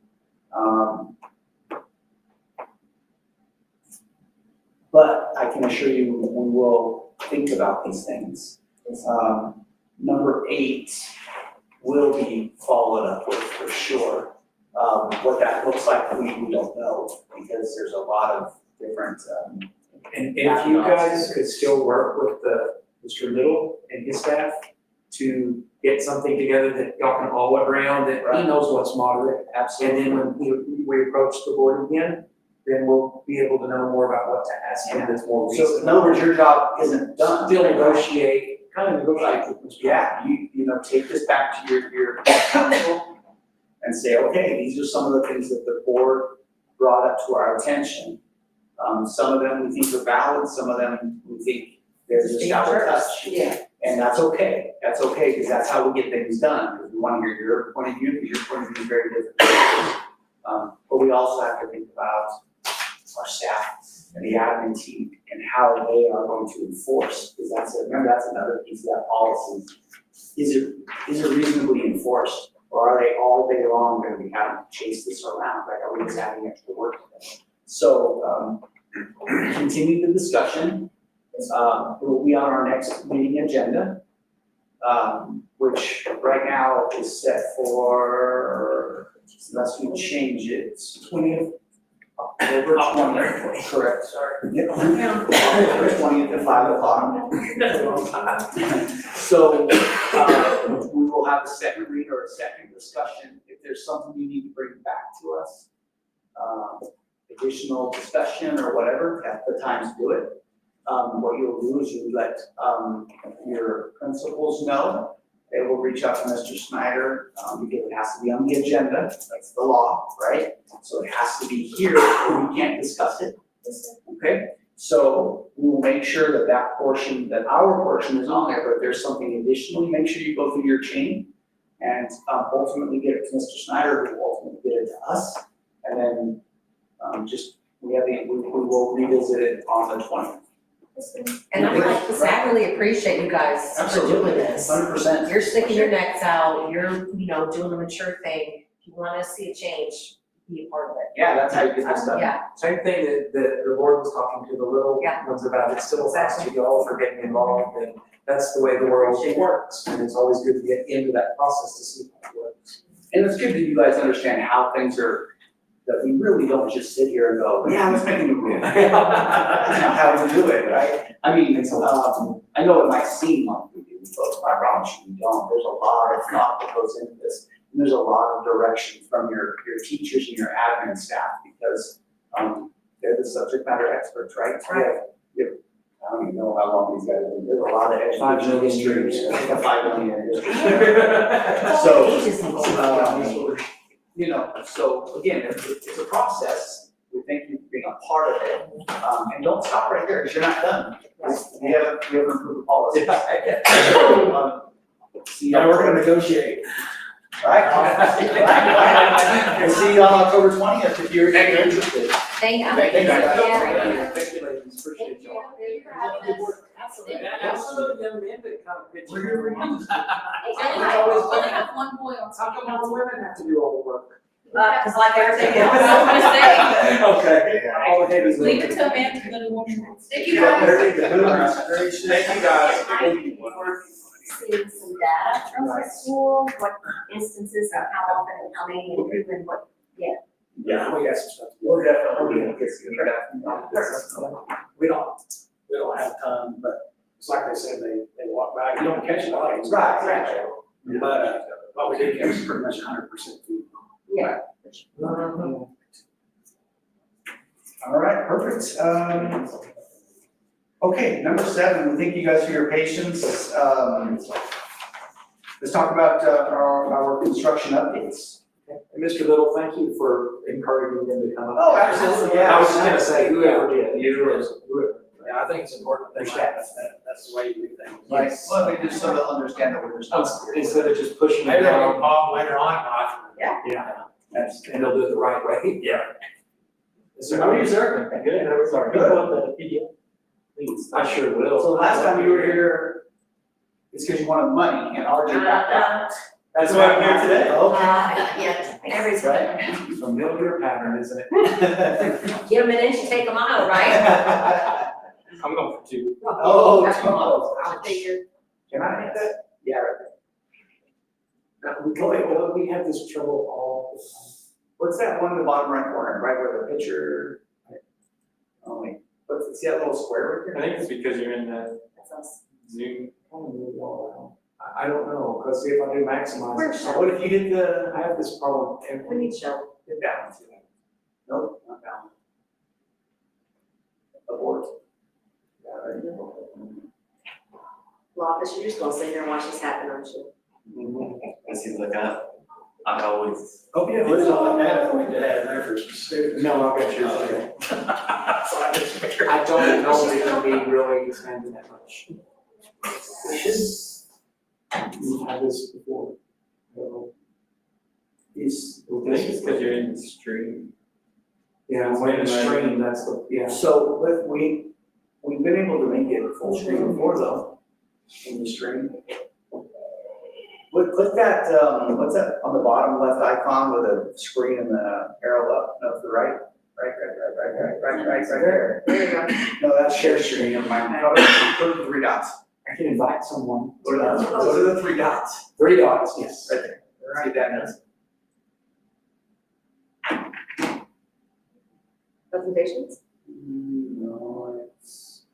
But I can assure you, we will think about these things. Number 8 will be followed up with for sure. What that looks like, we don't know, because there's a lot of different, And if you guys could still work with Mr. Little and his staff to get something together that y'all can all agree on, that he knows what's moderate. And then when we approach the board again, then we'll be able to know more about what to ask him that's more So reasonable. in other words, your job isn't done. Still negotiate, kind of negotiate with Mr. Yeah, you know, take this back to your council and say, okay, these are some of the things that the board brought up to our attention. Some of them we think are valid, some of them we think they're just out of touch. Yeah. And that's okay, because that's how we get things done, because we want to hear your point of view, because your point of view is very different. But we also have to think about our staff and the admin team and how they are going to enforce, because remember, that's another piece of that policy. Is it reasonably enforced, or are they all day long going to be having to chase this around, like, are we just adding extra work to them? So, continue the discussion. It will be on our next meeting agenda, which right now is set for, unless we change it, 20th, October 20th, correct, sorry. Yep. October 20th at 5 o'clock. So, we will have a second read or a second discussion. If there's something you need to bring back to us, additional discussion or whatever, at the time to do it. What you'll do is you let your principals know. They will reach out to Mr. Snyder, because it has to be on the agenda, that's the law, right? So it has to be here, or we can't discuss it, okay? So we will make sure that that portion, that our portion is on there, but if there's something additionally, make sure you go through your chain and ultimately get it to Mr. Snyder, who will ultimately get it to us, and then we will revisit it on the 20th. And I like to say, I really appreciate you guys for doing this. 100%. You're sticking your necks out, you're, doing the mature thing. If you wanna see a change, be a part of it. Yeah, that's how you get this done. Yeah, Same thing that the board was talking to the little Yeah. ones about, it's still thanks to y'all for getting involved, and that's the way the world works. And it's always good to get into that process to see how it works. And it's good that you guys understand how things are, that we really don't just sit here and go, yeah, let's make a new rule. That's not how we do it, right? I mean, I know it might seem like we do, but I promise you we don't. There's a lot of thought that goes into this. And there's a lot of direction from your teachers and your admin staff, because they're the subject matter experts, right? Right. I don't even know how long these guys have been. There's a lot of 5 educational million history. years. I think a 5 million year history. It's So, all ages and so again, it's a process. We thank you for being a part of it. And don't stop right there, because you're not done. We haven't improved the policy. Now we're gonna negotiate. Right? We'll see you on October 20th if you're interested. Thank you. Thank you, guys. Yeah. Thank you, ladies, appreciate y'all. Absolutely. Young men that kind of fit you. I only have one boy on How come all the women have to do all the work? Cause like everything else. Okay. All the ladies. Leave it to a man to go to woman. Thank you guys. Thank you, guys. Seeing some data from the school, what instances of how often and how many and who and what. Yeah. We got some stuff. We'll definitely get some data. We don't have time, but it's like they said, they walk by, you don't catch a lot of them. Right. But we did catch pretty much 100% food. Yeah. All right, perfect. Okay, number 7, thank you guys for your patience. Let's talk about our construction updates. And Mr. Little, thank you for encouraging them to come up. Oh, absolutely, yeah. I was just gonna say, whoever did, whoever. Yeah, I think it's important that that's the way you do things. Right, well, they just sort of understand that we're responsible. Instead of just pushing it Maybe they'll down. call later on, not. Yeah, and they'll do it the right way. Yeah. So How are you, sir? Good, how are you? Good. the PDF? Please. I sure will. So last time you were here, it's because you wanted money and RJ backed out. That's why I'm here today. Okay. Yeah, every time. Right? Familiar pattern, isn't it? Give them an inch, take a mile, right? I'm going for 2. Oh, That's come on. what I figured. Can I make that? Yeah, right there. We have this trouble all the time. What's that one in the bottom right corner, right where the picture? Oh, wait, see that little square right I there? think it's because you're in the That's us. Zoom. I don't move all around. I don't know, because if I do maximize. Where's it- What if you did the, I have this problem We every. need Shelley. hit down? Nope, not down. Abort. Yeah, right. Well, I you're just gonna sit here and watch this happen, aren't you? It seems like I always. Oh, yeah, what is all that? We did have there for stupid. No, I'll get yours later. I don't know if it can be really expanded that much. We've had this before. Is, I think it's because you're in the stream. Yeah, when it's stream, that's the, yeah. so we've been able to make it full screen before though, in the stream. Click that, what's that on the bottom left icon with a screen and the arrow up, no, to the right? Right there. There you go. No, that's share screen, never mind. Go to the 3 dots. I can invite someone. Go to the 3 dots. 3 dots, yes. Right there. See what that is? Presentations? No, it's.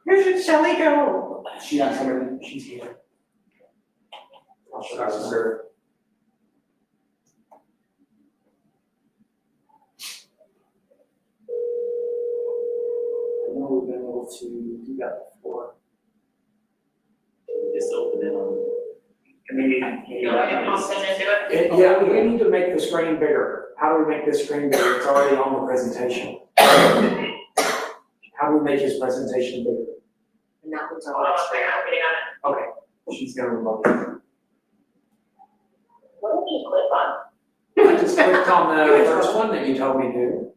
Where should Shelley go? She's not coming, she's here. I'll show her. I know we've been able to do that before. Just open it on. Yeah, we need to make the screen bigger. How do we make this screen bigger? It's already on the presentation. How do we make his presentation bigger? And that one's all extra. Okay, she's gonna remote it. What did you click on? I just clicked on the first one that you told me to.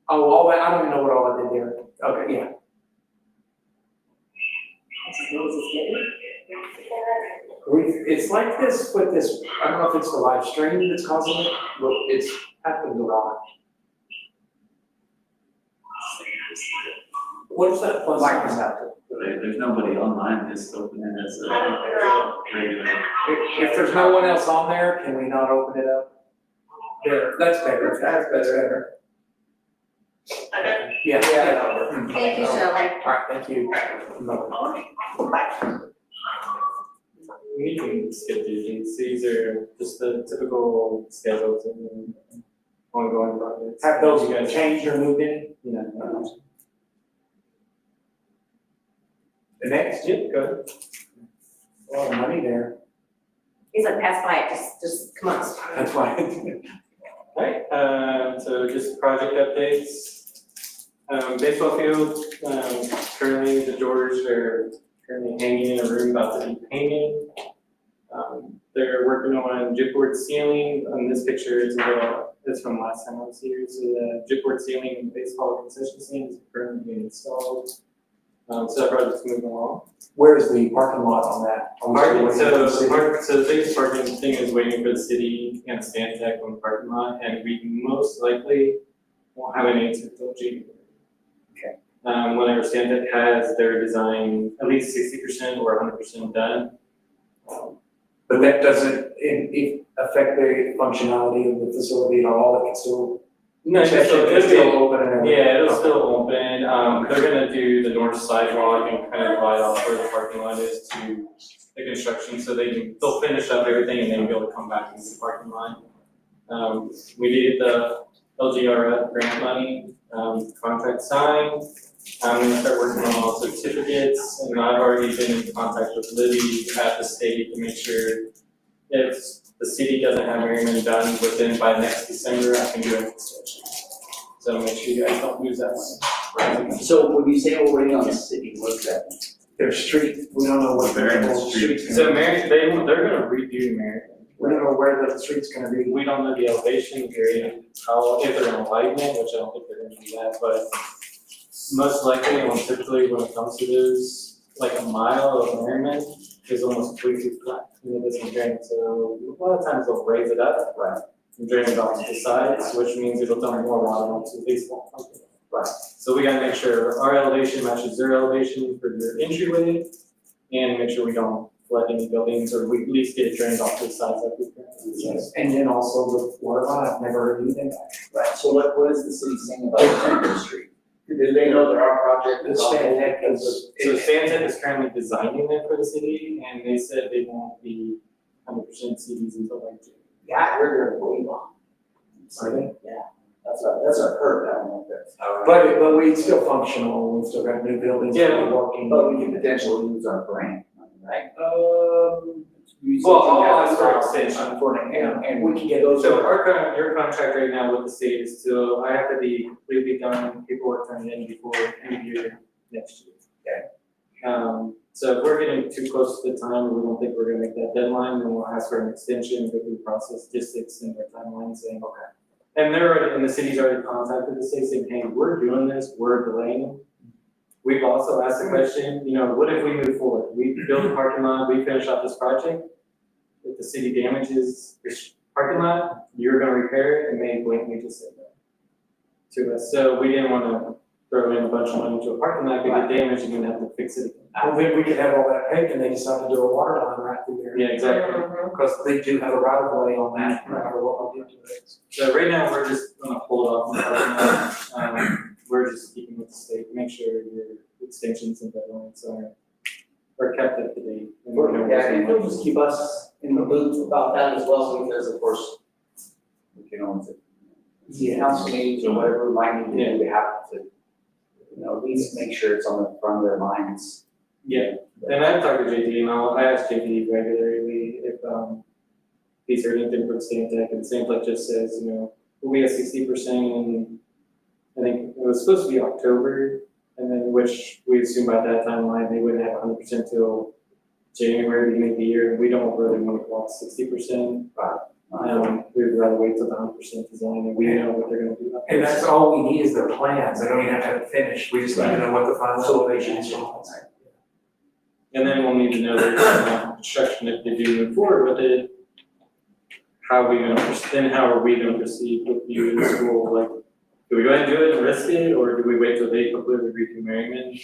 Oh, all that, I don't even know what all I did there. Okay, yeah. It's like this with this, I don't know if it's the live stream that's causing it, but it's happened a lot. What's that plus sign? There's nobody online, just open it as a regular. If there's no one else on there, can we not open it up? There, that's better. That's better. Yeah. Thank you, Shelley. All right, thank you. We can skip these things. These are just the typical schedules and ongoing projects. Have those You guys changed or moved in? Yeah. The next? Yep, go ahead. A lot of money there. He's like, pass by it, just come on. That's why. Alright, so just project updates. Baseball field, currently the doors are currently hanging in a room about to be painted. They're working on gypboard ceiling. On this picture, it's from last time I was here. So the gypboard ceiling in the baseball concession stand is currently being installed. So that project's moving along. Where is the parking lot on that? Are we still waiting for the city? So the biggest parking thing is waiting for the city and Stantec on the parking lot, and we most likely won't have an answer until January. Okay. Whenever Stantec has their design at least 60% or 100% done. But that doesn't affect the functionality of the facility at all? It can still, No, it's still open and everything? Yeah, it'll still open. They're gonna do the north sidewalk and kind of divide off where the parking lot is to the construction, so they'll finish up everything and then be able to come back into the parking lot. We did the LGRF grant money, contract signed. I'm gonna start working on all certificates, and I've already been in contact with Libby at the state to make sure if the city doesn't have Merriman done by next December, I can do an extension. So make sure you guys don't lose that money. So when you say we're waiting on the city, what's that? their street, we don't know what Marion the Street. street's So gonna be. Marion, they're gonna redo Marion. We don't know where the street's gonna be. We don't know the elevation grade, how, if they're gonna widen it, which I don't think they're gonna do that, but most likely, and typically when it comes to this, like a mile of Merriman is almost completely flat, and it doesn't drain, so a lot of times they'll raise it up. Right. And drain it off to the sides, which means it'll dump more water onto the baseball. Right. So we gotta make sure our elevation matches their elevation for their entryway, and make sure we don't flood any buildings, or we at least get it drained off to the sides like we currently do. Yes, and then also with water line, I've never heard anything. Right, so what is the city saying about Franklin Street? Do they know that our project The is span on head is, So Stantec is currently designing it for the city, and they said they won't be 100% CDs until like June. Yeah, I heard they're way long. are they? Yeah, that's a hurt, I don't know if that's. But we still functional, we've still got new buildings that Yeah. are working. But we can potentially use our grant money, right? Well, all is for extension. And we can get those. So your contract right now with the state is still, I have to be completely done, paperwork turned in before end of year next year. So if we're getting too close to the time, and we don't think we're gonna make that deadline, then we'll ask for an extension, go through the process, just extend their timeline, saying, okay. And they're already, and the city's already contacted the state saying, hey, we're doing this, we're delaying it. We've also asked the question, you know, what if we move forward? We build a parking lot, we finish off this project. If the city damages your parking lot, you're gonna repair it, and they blatantly just said that to us. So we didn't wanna throw in a bunch of money into a parking lot, get it damaged, and then have to fix it again. Well, then we could have all that paved and they decide to do a water line right through there. Yeah, exactly. Because they do have a right of way on that, no matter what we do to it. So right now, we're just gonna hold off on the parking lot. We're just keeping with the state, make sure your extensions and deadlines are kept up to date. And we know Yeah, what's and they'll just keep us in the loop about that as well, because of course, we can always, council meetings or whatever we might need to do, we have to, at least make sure it's on the front of their minds. Yeah, and I've talked to JD, and I ask JD regularly if he's heard anything from Stantec, and Stantec just says, you know, we have 60%, and I think it was supposed to be October, and then which we assume by that timeline, they wouldn't have 100% till January, beginning of the year, and we don't really want to block 60%. We'd rather wait till the 100% design, and we know what they're gonna do. And that's all we need is their plans, they don't even have to have it finished, we just need to know what the final elevation is. And then we'll need to know their construction if they do move forward with it. How are we gonna proceed with you in school? Like, do we go ahead and do it and risk it, or do we wait till they completely redo Merriman?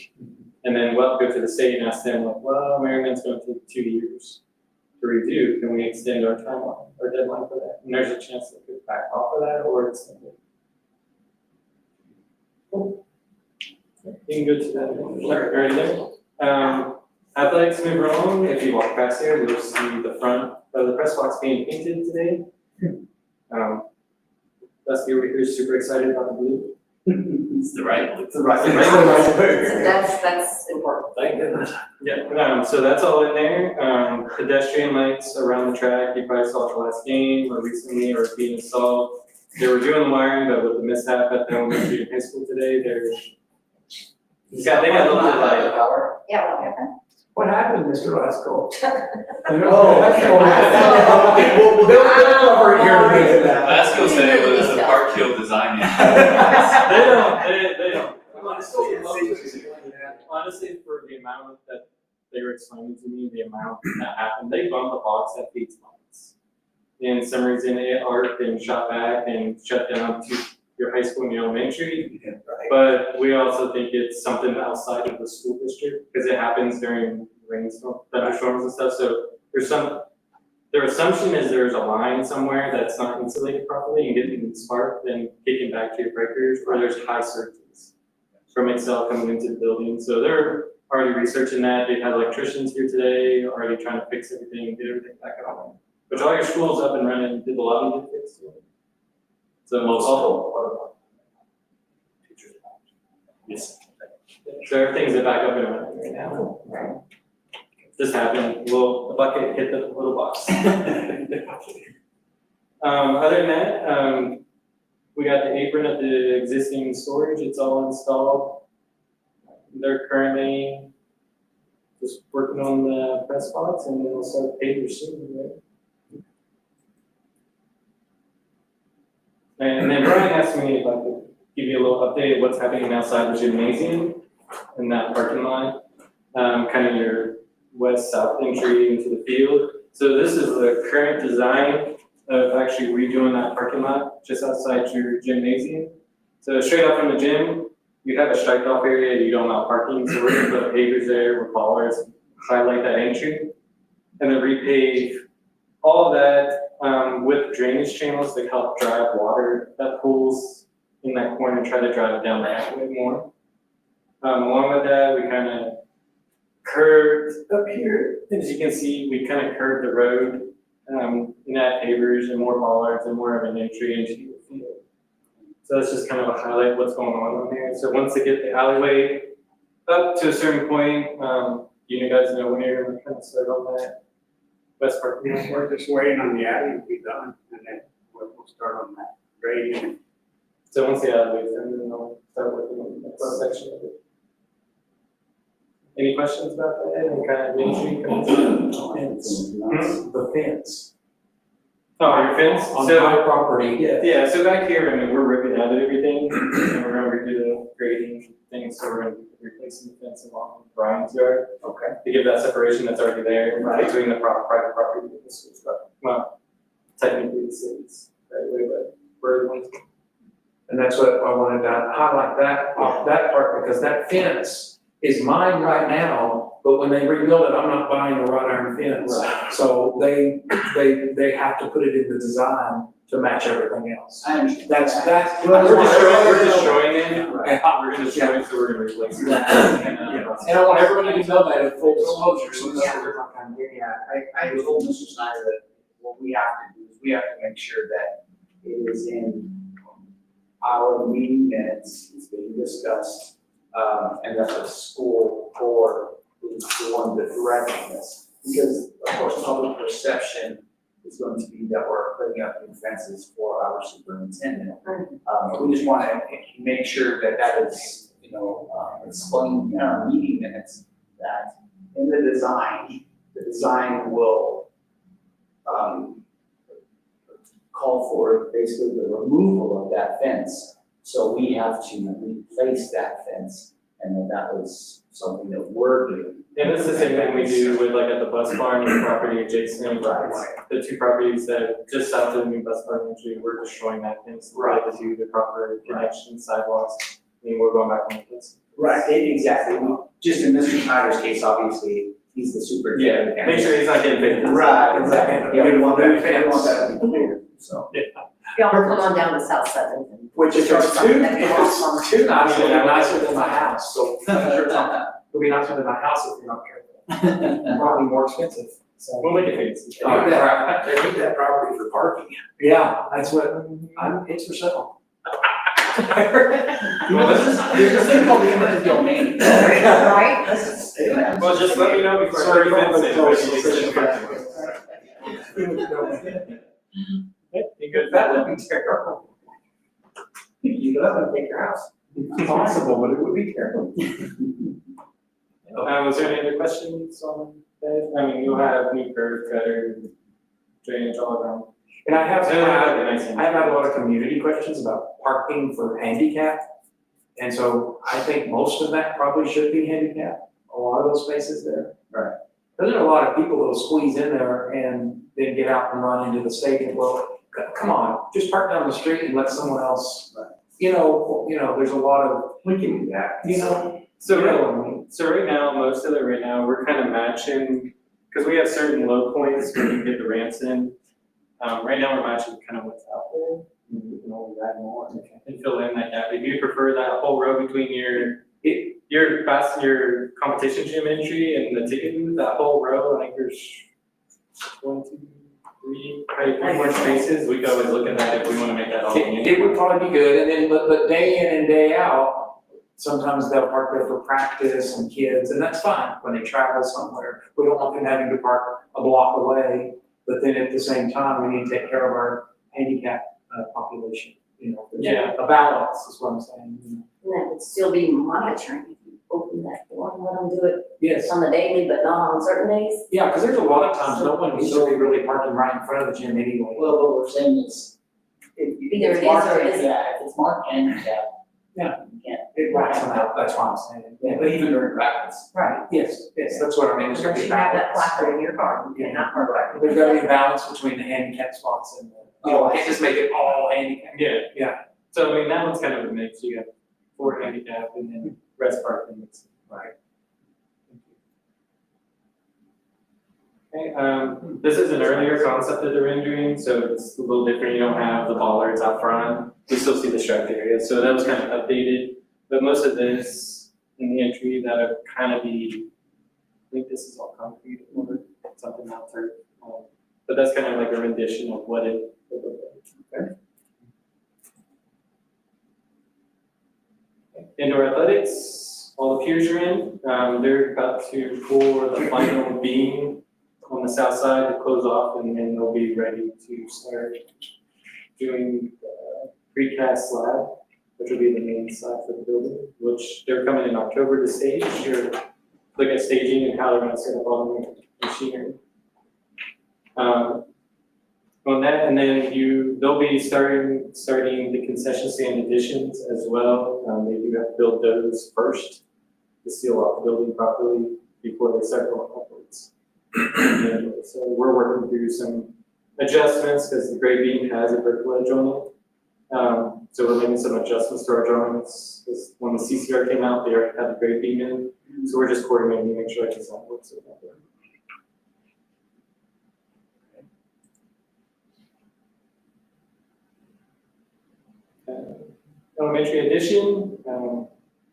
And then go to the state and ask them like, well, Merriman's gonna take 2 years to redo, can we extend our timeline, our deadline for that? And there's a chance they could back off of that or extend it. Cool. You can go to that, right there. Athletics move along, if you walk past here, you'll see the front of the press box being painted today. Dusty over here is super excited about the blue. It's the right. It's the right. So that's important. Thank goodness. Yeah, so that's all in there. Pedestrian lights around the track, you probably saw it the last game or recently or being installed. They were doing the wiring, but with the mishap at the elementary high school today, they got a little light. Yeah, what happened? What happened, Mr. Lesko? Oh, okay, well, they'll cover it here in a minute. Vasco said it was a Park Hill design. They don't. Honestly, for the amount that they were explaining to me, the amount that happened, they bumped the box that feeds lights. And some reason it arced and shot back and shut down to your high school and your elementary. But we also think it's something outside of the school district, because it happens during rainstorms, thunderstorms and stuff, so their assumption is there's a line somewhere that's not insulated properly and getting sparked and kicking back to your breakers, or there's high surges from Excel coming into the building, so they're already researching that. They've had electricians here today, already trying to fix everything and get everything back on. But all your schools up and running, did the lobby get fixed? So most all. Yes. So everything's back up and running right now. This happened, the bucket hit the little box. Other than that, we got the apron of the existing storage, it's all installed. They're currently just working on the press box and then we'll start paper soon, right? And then Brian asked me if I could give you a little update of what's happening outside the gymnasium in that parking lot. Kind of your west-south entry into the field. So this is the current design of actually redoing that parking lot just outside your gymnasium. So straight up from the gym, you have a striped off area, you don't allow parking, so we're gonna put pavers there with bollards, highlight that entry. And then repave all of that with drainage channels that help drive water that pools in that corner, try to drive it down that way more. Along with that, we kind of curved up here. As you can see, we kind of curved the road, and add pavers and more bollards and more of an entry into the field. So that's just kind of a highlight of what's going on there. So once they get the alleyway up to a certain point, you guys know when you're gonna kind of start on that west park. We're just waiting on the alley to be done, and then we'll start on that grading. So once the alleyway's done, then they'll start working on the next section of it. Any questions about that? Any kind of entry? The fence. Oh, your fence? On So- my property, yeah. Yeah, so back here, I mean, we're ripping out everything, and we're gonna redo the grading things, so we're gonna be replacing the fence along Brian's yard. Okay. To give that separation that's already there, between the private property and the school's property. Well, technically the city's, right, but we're the ones. And that's what I wanted to highlight that, off that part, because that fence is mine right now, but when they rebuild it, I'm not buying a wrought iron fence. So they have to put it in the design to match everything else. I understand. That's. We're destroying it, we're gonna destroy it, so we're gonna replace it. And I want everybody to know that in full disclosure, so this is what I'm kind of getting at. I told Mr. Snyder that what we have to do is we have to make sure that it is in our meeting minutes, it's being discussed, and that the school board is the one that's directing this. Because of course, public perception is going to be that we're putting up new fences for our superintendent. We just want to make sure that that is, explained in our meeting minutes, that in the design will call for basically the removal of that fence. So we have to replace that fence, and that was something that we're doing. And it's the same thing we do with like at the bus barn, the property adjacent, the two properties that are just south of the new bus barn, actually, we're destroying that fence. Right. To do the proper connection sidewalks, and we're going back on the fence. Right, exactly. Just in Mr. Snyder's case, obviously, he's the superintendent. Yeah, make sure he's not getting paid. Right, exactly. Yeah, we want that to be clear, so. Y'all come on down to South Seventh. Which if it's too nice, it'll be nicer than my house, so. It'll be nicer than my house if you're not careful. Probably more expensive, so. We'll make it fancy. They need that property for parking. Yeah, that's what, it's for sale. There's this thing called the eminent domain. Right? Well, just let me know before. Sorry, You good? That would be terrible. You let them take your house. It's possible, but it would be terrible. Was there any other questions on that? I mean, you'll have new curb, gutter, drainage all around. And I have Nice. had a lot of community questions about parking for handicap. And so I think most of that probably should be handicap, a lot of those spaces there. Right. There are a lot of people that'll squeeze in there and then get out and run into the stadium. Well, come on, just park down the street and let someone else, there's a lot of, We can do that. So right now, most of it right now, we're kind of matching, because we have certain low points where you can get the ramps in. Right now, we're matching kind of what's out there. We can always add more and fill in that gap. If you prefer that whole row between your competition gym entry and the ticket booth, that whole row, I think there's 1, 2, 3, probably 3 more spaces. We could always look at that if we want to make that all. it would probably be good. And then, but day in and day out, sometimes they'll park there for practice and kids, and that's fine when they travel somewhere. We don't want them having to park a block away, but then at the same time, we need to take care of our handicap population. Yeah. A balance is what I'm saying. And that would still be monitoring. open that door and let them do it Yes. on the daily, but not on certain days. Yeah, because there's a lot of times, no one is really parking right in front of the gym anyway. Well, what we're saying is, if Either it's it is marked, or it isn't. yeah, if it's marked handicap. Yeah. You can't. It blocks them out, that's what I'm saying. Yeah, but even during practice. Right. Yes, that's what I mean, there's gotta Unless be you have that balance. placard in your car, you cannot park right. There's gotta be a balance between the handicap spots and the, you can't just make it all handicap. Yeah. Yeah. So I mean, that one's kind of a mix, you got 4 handicap and then rest parking. Right. Okay, this is an earlier concept of the rendering, so it's a little different, you don't have the bollards out front, you still see the striped area, so that was kind of updated. But most of this in the entry, that'll kind of be, I think this is all concrete or something out there. But that's kind of like a rendition of what it would look like. Okay. Indoor athletics, all the piers are in, they're about to pour the final beam on the south side to close off, and then they'll be ready to start doing precast slab, which will be the main slab for the building, which they're coming in October to stage, or look at staging and how they're gonna set up all the machinery. On that, and then they'll be starting the concession stand additions as well. They do have to build those first to seal off the building properly before they start going upwards. So we're working through some adjustments because the grade beam has a brick ledge on it. So we're making some adjustments to our drawings. 'Cause when the CCR came out, they already had the grade beam in. So we're just coordinating to make sure our design works with that. Elementary addition,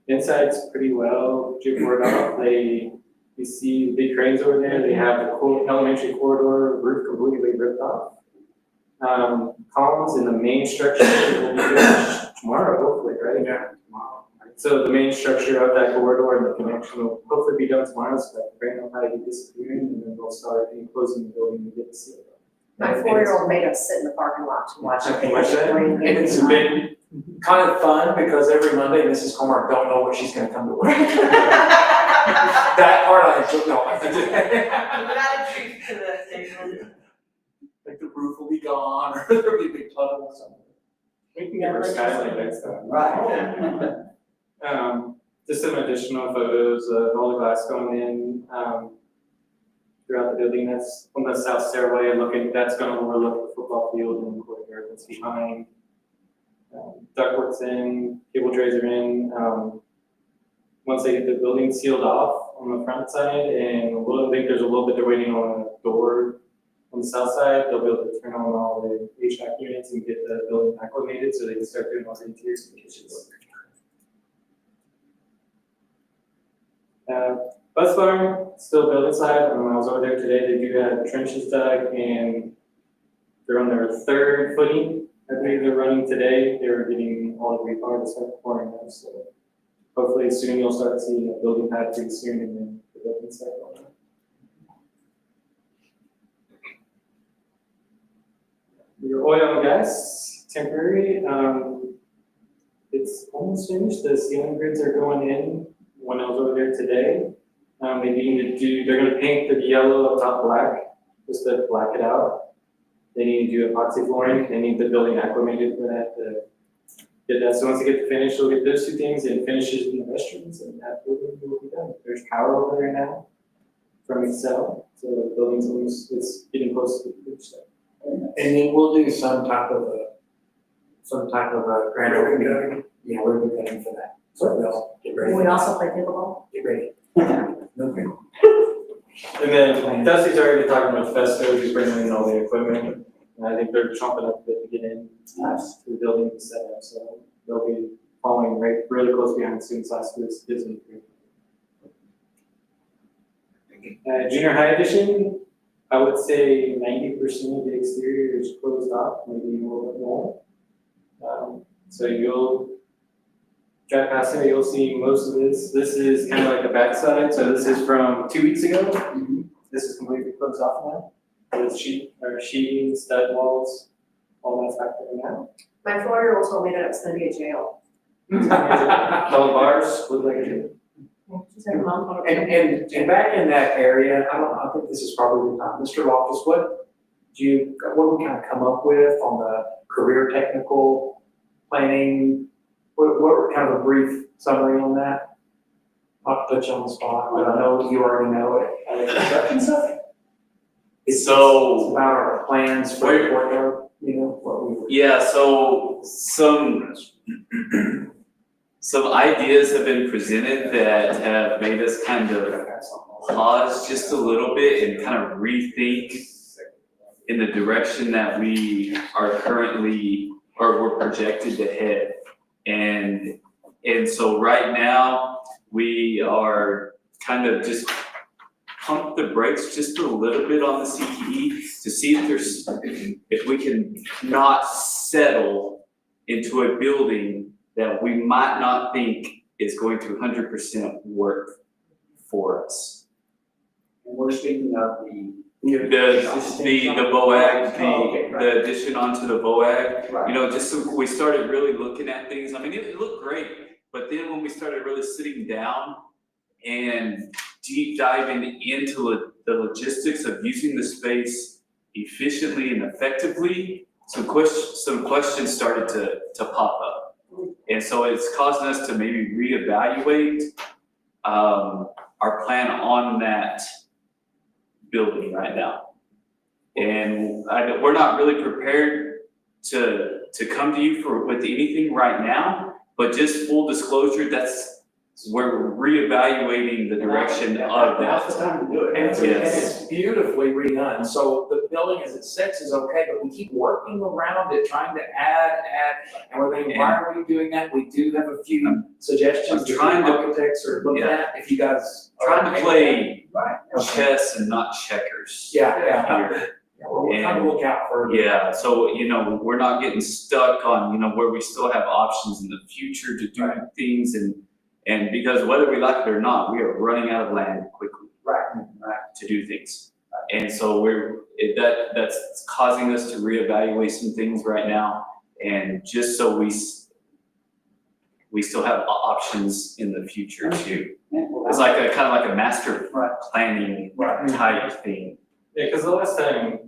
inside's pretty well jigboard off. You see the big cranes over there, they have the elementary corridor roof completely ripped off. Columns in the main structure will be finished tomorrow, hopefully, right? Yeah, tomorrow. So the main structure of that corridor and the connection will hopefully be done tomorrow, so that the crane will have to be disappearing, and then they'll start enclosing the building and get the seal. My 4-year-old made us sit in the parking lot to watch it. Watch that? It's been kind of fun because every Monday, Mrs. Comer don't know what she's gonna come to work. That part I enjoy, no, I did. Not a treat to the table. Like the roof will be gone, or there'll be a big puddle or something. We can give her a skylight next time. Right. Just some additional photos of all the glass going in, throughout the building. That's on the south stairway, and that's gonna overlook the football field and the courtyard that's behind. Ductwork's in, cable trays are in. Once they get the building sealed off on the front side, and I think there's a little bit they're waiting on a door on the south side, they'll be able to turn on all the HVAC units and get the building acclimated so they can start doing all the interiors and kitchens. Bus barn, still building side. I was over there today, they do have trenches dug and they're on their 3rd footing. I believe they're running today. They're getting all the rebar to start pouring them, so hopefully soon you'll start seeing a building pad pretty soon and then the building site going. Your oil and gas, temporary, it's almost finished. The ceiling grids are going in. When I was over there today, they need to they're gonna paint the yellow up top black, just to black it out. They need to do epoxy flooring. They need the building acclimated for that to get that. So once they get the finish, they'll get those 2 things and finishes in the restrooms, and that building will be done. There's power over there now from Excel, so the building's almost, it's getting close to the finish step. And then we'll do some type of a grand opening. Yeah, we're looking for that. So they'll get ready. We also play pickleball. Get ready. No big. And then Dusty's already talking with Festo, he's bringing in all the equipment. And I think they're chomping up a bit to get in to the building to set up, so they'll be following really close behind since last week's Disney. Junior high edition, I would say 90% of the exterior is closed off, maybe a little bit more. So you'll drive past there, you'll see most of this. This is kind of like the backside, so this is from 2 weeks ago. This is completely closed off now. With sheeting, stud walls, all that's back there now. My 4-year-old told me that it's gonna be a jail. All the bars look like a jail. She said her mom called her. And back in that area, I think this is probably the time, Mr. Loftus, what do we kind of come up with on the career technical planning? What were kind of a brief summary on that? Not to put you on the spot, but I know you already know it. Construction stuff? It's about our plans for the courtyard, you know, what we. Yeah, so some ideas have been presented that have made us kind of pause just a little bit and kind of rethink in the direction that we are currently, or we're projected to head. And so right now, we are kind of just pump the brakes just a little bit on the CTE to see if we can not settle into a building that we might not think is going to 100% work for us. And we're speaking of the The BOAG, Oh, okay, right. the addition onto the BOAG, Right. you know, just so we started really looking at things. I mean, it looked great, but then when we started really sitting down and deep diving into the logistics of using the space efficiently and effectively, some questions started to pop up. And so it's causing us to maybe reevaluate our plan on that building right now. And we're not really prepared to come to you with anything right now, but just full disclosure, we're reevaluating the direction of Now's the that. time to do it. And it's, Yes. and it's beautifully redone, so the building as it sits is okay, but we keep working around it, trying to add, and we're thinking, why are we doing that? We do have a few suggestions I'm that trying the to- architects are looking Yeah. at, if you guys. are Trying to okay with play that. Right. chess and not checkers. Yeah. Here. Yeah, we're trying to look out for. Yeah, so, you know, we're not getting stuck on, you know, where we still have options in the future to do things and because whether we like it or not, we are running out of land quickly. Right. To do things. And so that's causing us to reevaluate some things right now. And just so we still have options in the future too. It's like kind of like a master planning type thing. Yeah, because the last time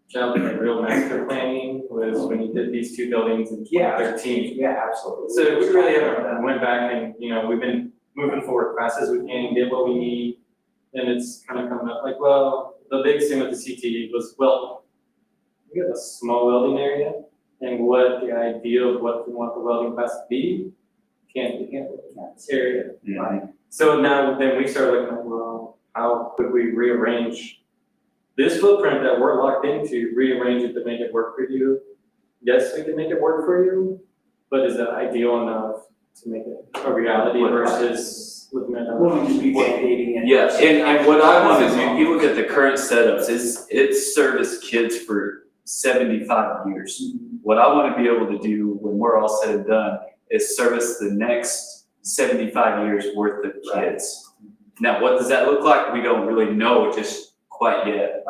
John did a real master planning was when he did these two buildings in 2013. Yeah, absolutely. So we really haven't went back and, you know, we've been moving forward fast as we can and get what we need. And it's kind of coming up like, well, the biggest thing with the CTE was, well, we have a small welding area and what the idea of what we want the welding class to be can't be handled in that area. Right. So now then we started looking at, well, how could we rearrange this footprint that we're locked into, rearrange it to make it work for you? Yes, we can make it work for you, but is that ideal enough to make it a reality versus looking at We'll just be mandating it. Yeah, and what I want to do, if you look at the current setups, it's serviced kids for 75 years. What I want to be able to do when we're all said and done is service the next 75 years worth of kids. Now, what does that look like? We don't really know just quite yet,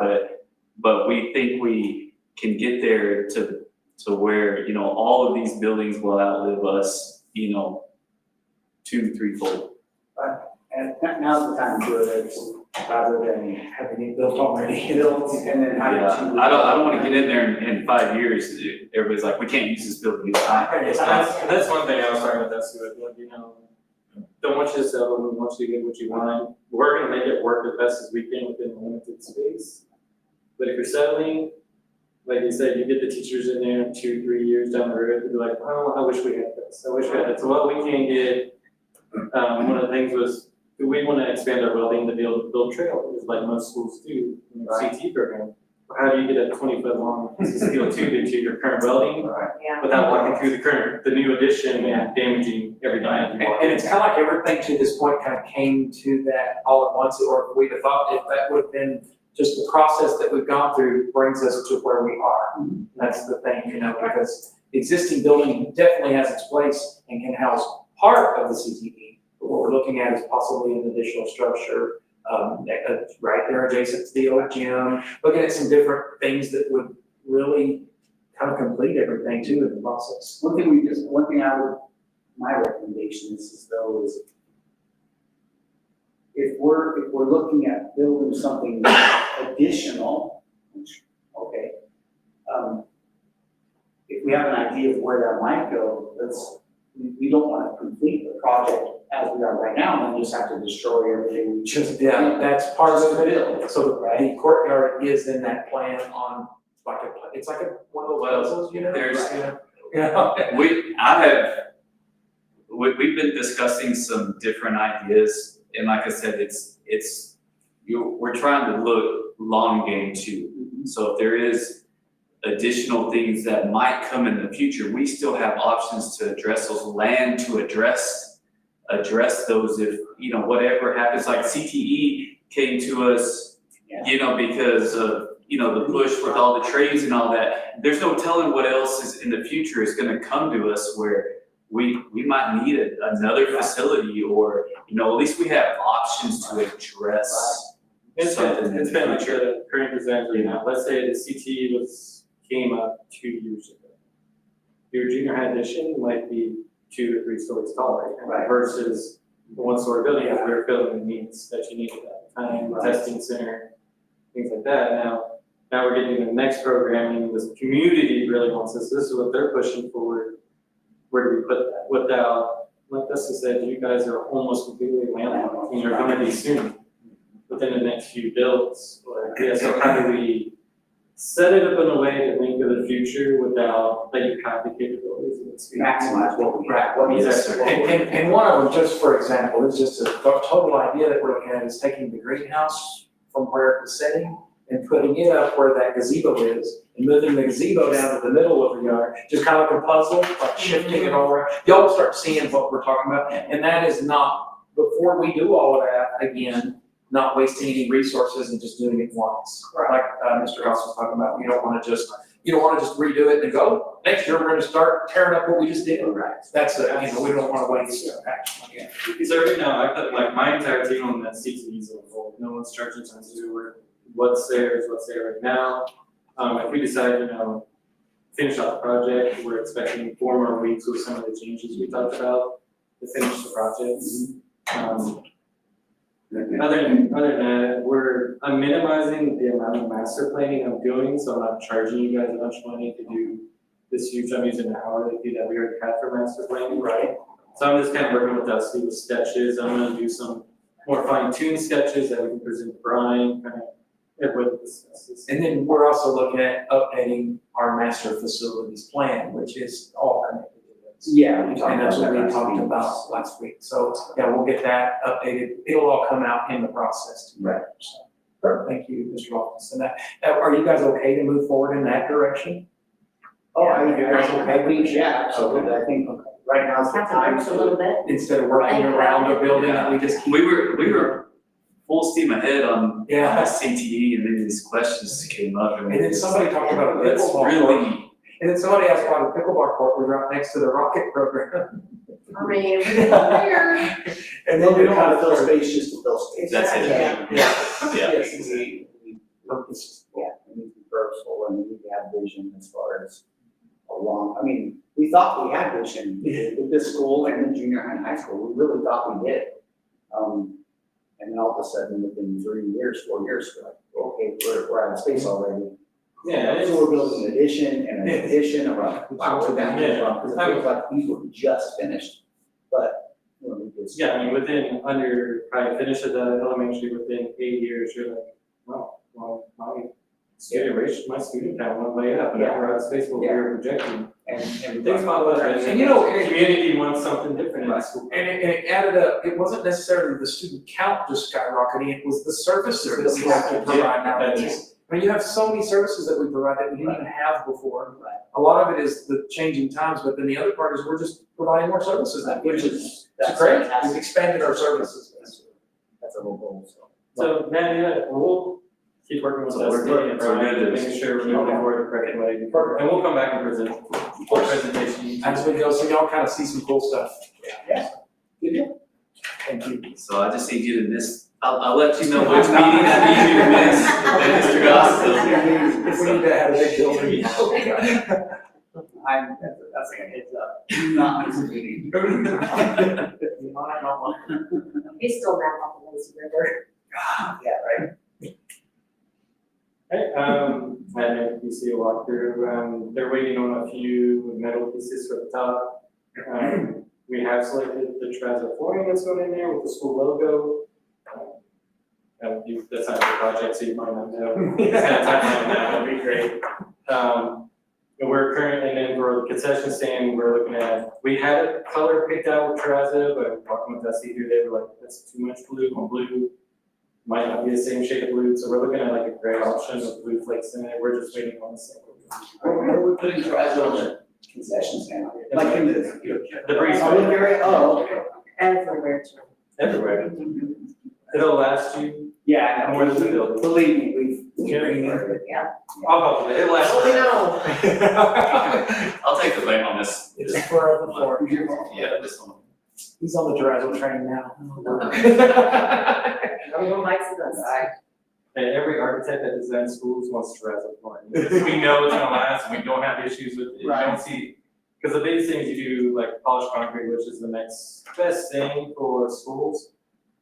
but we think we can get there to where, you know, all of these buildings will outlive us, you know, 2, 3-fold. And now's the time to do it, rather than having it built already, and then having to. I don't want to get in there in 5 years, everybody's like, we can't use this building. That's one thing I was talking about, that's good, like, you know, don't want you to settle, we want you to get what you want. We're gonna make it work as best as we can within limited space. But if you're settling, like you said, you get the teachers in there 2, 3 years down the road, they'll be like, oh, I wish we had this, I wish we had that. So what we can get, one of the things was, we want to expand our welding to be able to build trails, like most schools do in the CT program. How do you get a 20-foot long piece of steel tube into your current welding Yeah. without walking through the new addition and damaging every And time? it's kind of like everything to this point kind of came to that all at once, or we'd have thought if that would have been just the process that we've gone through brings us to where we are. That's the thing, you know, because the existing building definitely has its place and can house part of the CTE. But what we're looking at is possibly an additional structure, right there adjacent to the old gym, looking at some different things that would really kind of complete everything too in the process. One thing my recommendation is though is if we're looking at building something additional, which, okay, if we have an idea of where that might go, we don't want to complete the project as we are right now, and then just have to destroy everything we just. Yeah, that's part of it. Build. So the courtyard is in that plan on, it's like one of those puzzles, you know? there's- Yeah. We've been discussing some different ideas, and like I said, we're trying to look long game too. So if there is additional things that might come in the future, we still have options to address those, land to address those if, whatever happens, like CTE came to us, because of, the push with all the trades and all that. There's no telling what else is in the future is gonna come to us where we might need another facility, or, at least we have options to address something. It's been like the current example now, let's say the CTE came up 2 years ago. Your junior high addition might be 2 or 3 stories tall right now versus the 1-story building, if we're filling the needs that you needed at the time, testing center, things like that. Now we're getting the next programming, this community really wants this is what they're pushing forward. Where do we put that? Without, like Dustin said, you guys are almost completely landlocked, and you're gonna be soon, within the next few builds. So how do we set it up in a way to think of the future without that you have the capabilities and experience? Maximize what we have. And one of them, just for example, is just a total idea that we're looking at is taking the greenhouse from where it was sitting and putting it up where that gazebo is, and moving the gazebo down to the middle of the yard, just kind of like a puzzle, like shifting it all around. Y'all will start seeing what we're talking about, and that is not, before we do all of that, again, not wasting any resources and just doing it once. Like Mr. House was talking about, you don't wanna just redo it and go, next year we're gonna start tearing up what we just did. Right. That's we don't wanna waste action. Yeah. So right now, I put like my entire team on that CTE zone, no one's charging time to do what's there is what's there right now. If we decide, finish out the project, we're expecting 4 more weeks with some of the changes we talked about to finish the project. Other than that, I'm minimizing the amount of master planning I'm doing, so I'm not charging you guys a bunch of money to do this huge, I'm using an hourly fee that we already had for master planning. Right. So I'm just kind of working with Dusty with sketches. I'm gonna do some more fine-tuned sketches that we can present to Brian, kind of everybody discusses. And then we're also looking at updating our master facilities plan, which is all connected to this. Yeah, we talked And that's about what that we talked about last week. So, yeah, we'll get that updated. It'll all come out in the process. Right. So, perfect. Thank you, Mr. Loftus. And are you guys okay to move forward in that direction? Oh, I think, yeah, absolutely. I think right now is the time a little bit. Instead of working around a building that we just keep. We were full steam ahead on Yeah. CTE, and then these questions came up. And then somebody talked about a That's pickleball court. really, And then somebody asked why the pickleball court was right next to the rocket program. I mean, weird. And Well, then we don't want to fill space just to fill space. that's it. Yeah. Yeah. Yes, we purpose, we need to be purposeful and we need to have vision as far as we thought we had vision with this school and the junior high and high school, we really thought we did. And then all of a sudden, within 4 years, we're like, okay, we're out of space already. Yeah, So we're building an addition and an addition, and we're like, wow, we're down here, because it feels like these were just finished, but, we just. Yeah, I mean, probably finish at the elementary, within 8 years, you're like, well, my student count went way up, and now we're out of space what we were projecting. And Things pop up, and And the community wants something different in school. And it added up, it wasn't necessarily the student count just skyrocketing, it was the services that we have to provide nowadays. I mean, you have so many services that we provide that we didn't even have before. A lot of it is the changing times, but then the other part is we're just providing more services now, which is great. We've expanded our services. That's a whole goal, so. So, we'll keep working with us, making sure we're moving forward the correct way. And we'll come back and present full presentation. As we go, so y'all kind of see some cool stuff. Yeah. Good deal. Thank you. So I just need you to miss, I'll let you know which meeting I need you to miss, Mr. Goss. If we need to add a big building. That's like a heads up. Not miss a meeting. You might not want to. You still map on the lazy river. Yeah, right. Okay, I know you see a walkthrough, they're waiting on a few metal pieces for the top. We have selected the terrazzo flooring that's going in there with the school logo. That's not your project, so you might not know. It's gonna timeline now, that'd be great. And we're currently, and then for the concession stand, we're looking at, we had a color picked out with terrazzo, but walking with Dusty here, they were like, that's too much blue on blue. Might not be the same shade of blue, so we're looking at like a gray option with blue flakes in it, we're just waiting on the sample. Where are we putting terrazzo on the concession stand? Like in the. The breeze. Oh, the area, oh, okay. Everywhere too. Everywhere. It'll last you Yeah, I know. more than the building. Believe me, we've. Yeah. I'll help with it, it'll last. I'll take the blame on this. It's for the floor. Yeah, this one. He's on the terrazzo train now. Everyone likes it outside. And every architect that designs schools wants terrazzo flooring. We know it's gonna last, and we don't have issues with it, you don't see. Because the biggest thing is you do like polished concrete, which is the next best thing for schools.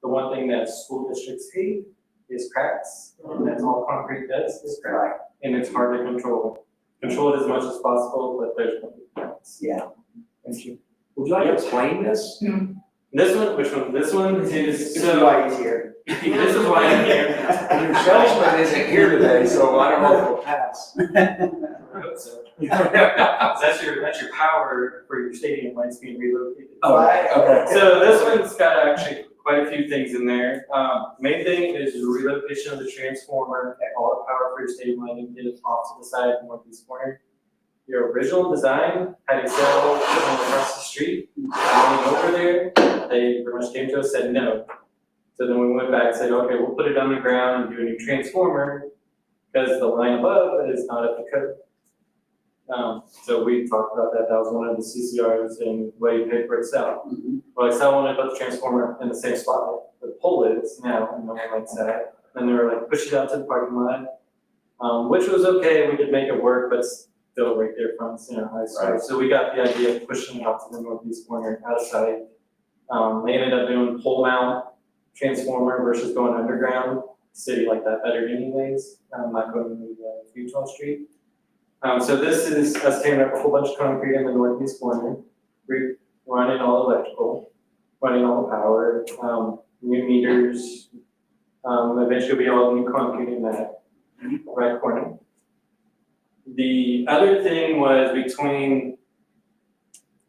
The one thing that school districts hate is cracks, and that's all concrete does, is crack. And it's hard to control. Control it as much as possible, but there's no cracks. Yeah. Thank you. Would you like to explain this? This one, which one? This one is, This is so, why he's here. this is why I'm here. Your salesman isn't here today, so I don't know if it'll pass. I hope so. That's your power for your stadium lights being relocated. Okay. So this one's got actually quite a few things in there. Main thing is the relocation of the transformer, all the power for your stadium lighting, get it off to the side northeast corner. Your original design had a cell across the street, going over there, they pretty much came to us, said no. So then we went back and said, okay, we'll put it underground and do a new transformer, because the line above is not up to code. So we talked about that, that was one of the CCRs and way you paid for Excel. Well, Excel wanted to put the transformer in the same spot that the pole is now, and no one likes that. And they were like, push it out to the parking lot, which was okay, we could make it work, but still right there from Center High School. Right. So we got the idea of pushing it out to the northeast corner outside. They ended up doing pole mount transformer versus going underground. City like that better anyways, not going to Utah Street. So this is us tearing up a whole bunch of concrete in the northeast corner, running all electrical, running all the power, new meters. Eventually we all new concrete in that right corner. The other thing was between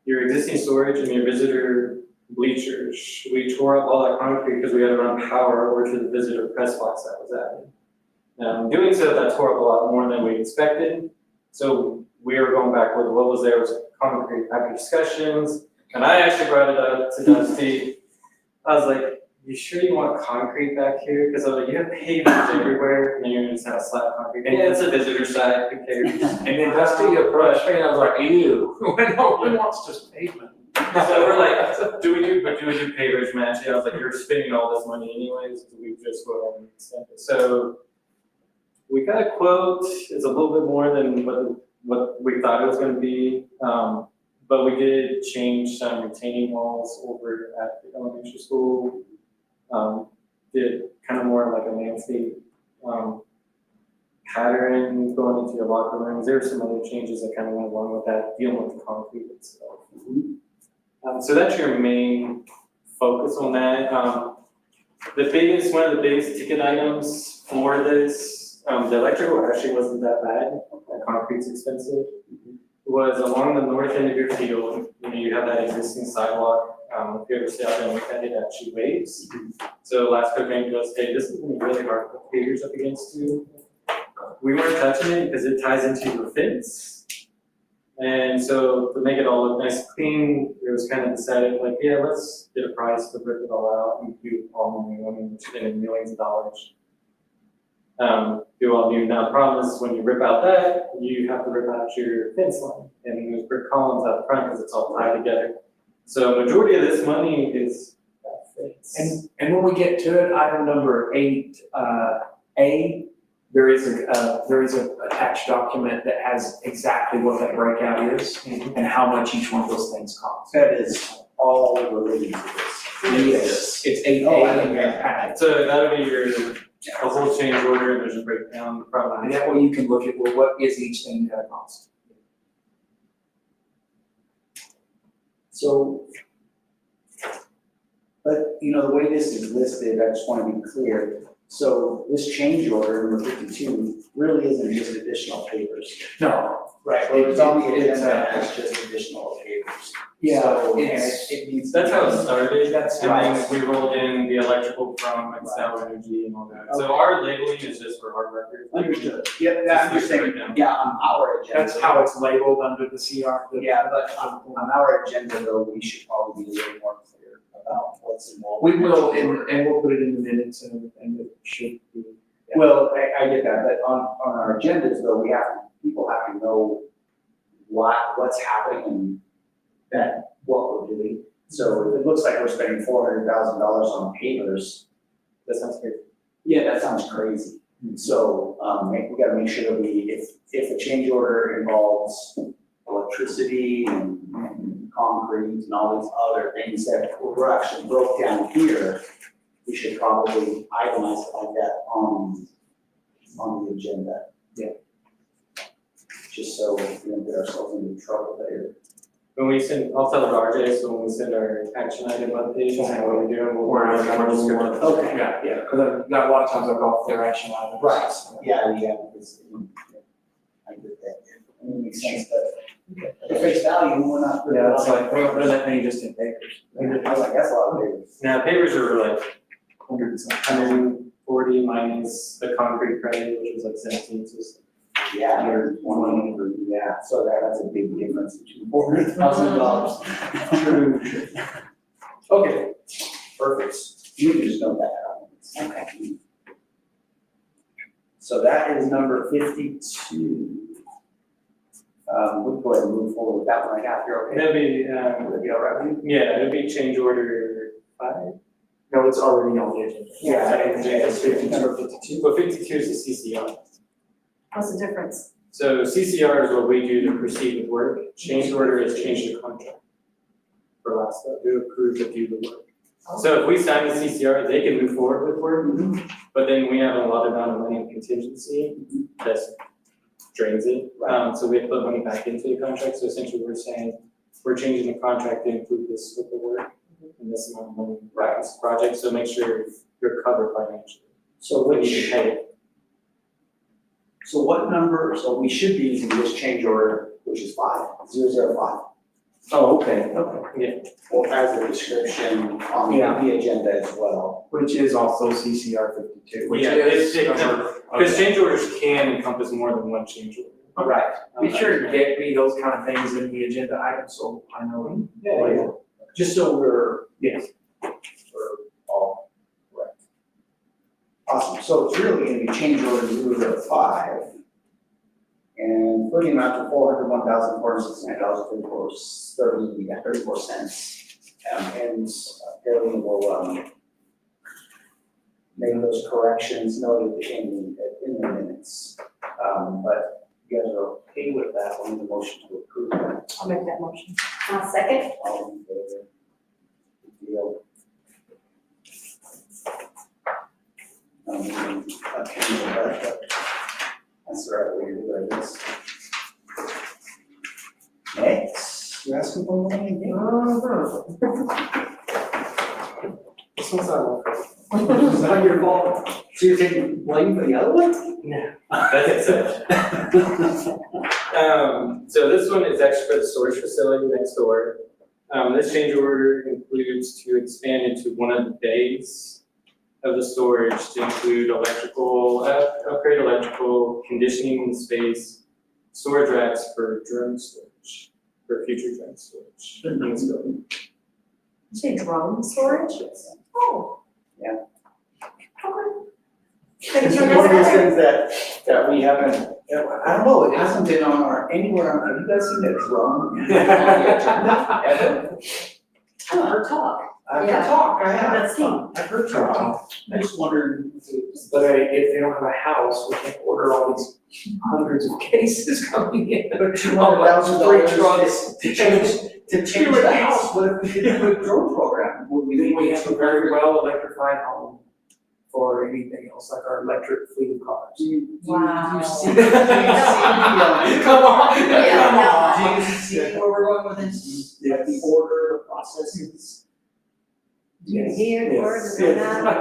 your existing storage and your visitor bleachers. We tore up all that concrete because we had to run power over to the visitor press box that was added. Doing so, that tore up a lot more than we expected. So we were going back with what was there was concrete after discussions. And I actually brought it up to Dusty. I was like, you sure you want concrete back here? Because I was like, you have pavers everywhere, and then you're gonna just have slab concrete. And yeah, it's a visitor side, who cares? And then Dusty approached me and I was like, ew, no one wants just pavement. So we're like, do we do pavers match? I was like, you're spending all this money anyways, do we just go ahead and extend it? So we got a quote, it's a little bit more than what we thought it was gonna be. But we did change some retaining walls over at the elementary school. Did kind of more like a landscape pattern going into your locker rooms. There were some other changes that kind of went along with that, dealing with the concrete itself. So that's your main focus on that. One of the biggest ticket items for this, the electrical actually wasn't that bad. The concrete's expensive. Was along the north end of your field, you have that existing sidewalk. If you ever stay out there and look at it, actually waves. So last command goes, hey, this is gonna be really hard to put pavers up against you. We weren't touching it because it ties into your fence. And so to make it all look nice and clean, it was kind of decided like, yeah, let's get a price to rip it all out and do all new, which spending millions of dollars. Do all new. Now the problem is when you rip out that, you have to rip out your fence line. And there's brick columns out front because it's all tied together. So majority of this money is that fence. And when we get to it, item number 8A, there is a attached document that has exactly what that breakout is and how much each one of those things cost. That is all related to this. Yes. It's 8A in your packet. So that'll be your, the whole change order, and there's a breakdown, And probably. that way you can look at, well, what is each thing gonna cost? So, but, you know, the way this is listed, I just wanna be clear. So this change order, number 52, really isn't just additional papers. No, right. So it's on the It's, agenda as just additional papers. Yeah, So, and it's- it needs. That's how it started, That's and right. then we rolled in the electrical from Excel Energy and all that. So our labeling is just for our records. Understood. Yep, that's Just understanding. breakdown. Yeah, on our agenda. That's how it's labeled under the CR. Yeah, but on our agenda though, we should probably be a little more clear about what's involved. We will, and we'll put it in the minutes and everything that should be. Well, I get that, but on our agendas though, people have to know what's happening and that, what we're doing. So if it looks like we're spending $400,000 on pavers, That sounds great. yeah, that sounds crazy. So, we gotta make sure that if a change order involves electricity and concrete and all these other things that were actually broke down here, we should probably itemize it like that on the agenda. Yeah. Just so we don't get ourselves into trouble there. When we send, I'll tell RJ, so when we send our action item updates and what we're doing, we'll. We're description. Okay. Yeah, yeah, because a lot of times I'll go off their action items. Right, yeah, because, I get that, it makes sense, but at face value, we're not. Yeah, it's like, what does that mean just in papers? I was like, that's a lot of papers. Now, papers are like Hundreds and something. 140 minus the concrete credit, which was like 17, so it's Yeah, 120, yeah, so that's a big difference between $400,000. True. Okay, perfect, you can just note that. Okay. So that is number 52. We'll go ahead and move forward with that one, I got, you're okay? That'd be, Would that be all right with you? yeah, it'd be change order 5. No, it's already on the agenda. Yeah, It's 52 or 52. But 52 is the CCR. What's the difference? So CCR is what we do to proceed with work. Change order is change the contract. For last step, to approve to do the work. So if we sign the CCR, they can move forward with work, but then we have a lot amount of money in contingency that drains it. So we have to put money back into the contract, so essentially we're saying, we're changing the contract to include this scope of work and this amount of money for this project, so make sure you're covered financially. So When which, you can pay it. so what number, so we should be using this change order, which is 005. Oh, okay. Or as a description on Yeah. the agenda as well. Which is also CCR 52, which Yeah, is. Because change orders can encompass more than one change order. Right. Be sure to get me those kind of things in the agenda items, so I know. Yeah. Just so we're, Yes. we're all correct. Awesome, so it's really gonna be change order 005. And for the amount of $401,469.34 and Darlene will, make those corrections noted in the minutes. But you guys are okay with that, on the motion to approve that. I'll make that motion. I'll second. All in favor? Good deal. That's the right way to do it, I guess. Next, you're asking for more money again? This one's not It's not your fault. So you're taking blame for the other one? That's it. So this one is actually for the storage facility next door. This change order includes to expand into one of the bays of the storage to include electrical, upgrade electrical, conditioning in the space, storage racks for drone storage, for future drone storage in this building. You say drone storage? Oh. Yeah. Okay. It's one of those things that we haven't, I don't know, it hasn't been on anywhere, have you guys seen that drone? Ever? I've heard talk. I've Yeah. heard talk, I haven't have, seen. I've heard talk. I just wondered. But if they don't have a house, we can't order all these hundreds of cases coming in. But $200,000 Free trucks. to change the house, what if we could do a drone program? Would we think we have a very well electrified home for anything else, like our electric fleet of cars? Wow. Do you see, Come on, Yeah, come on. do you see where we're going with this? Yes. The order, the processes? You Yes, hear yes, words yes. My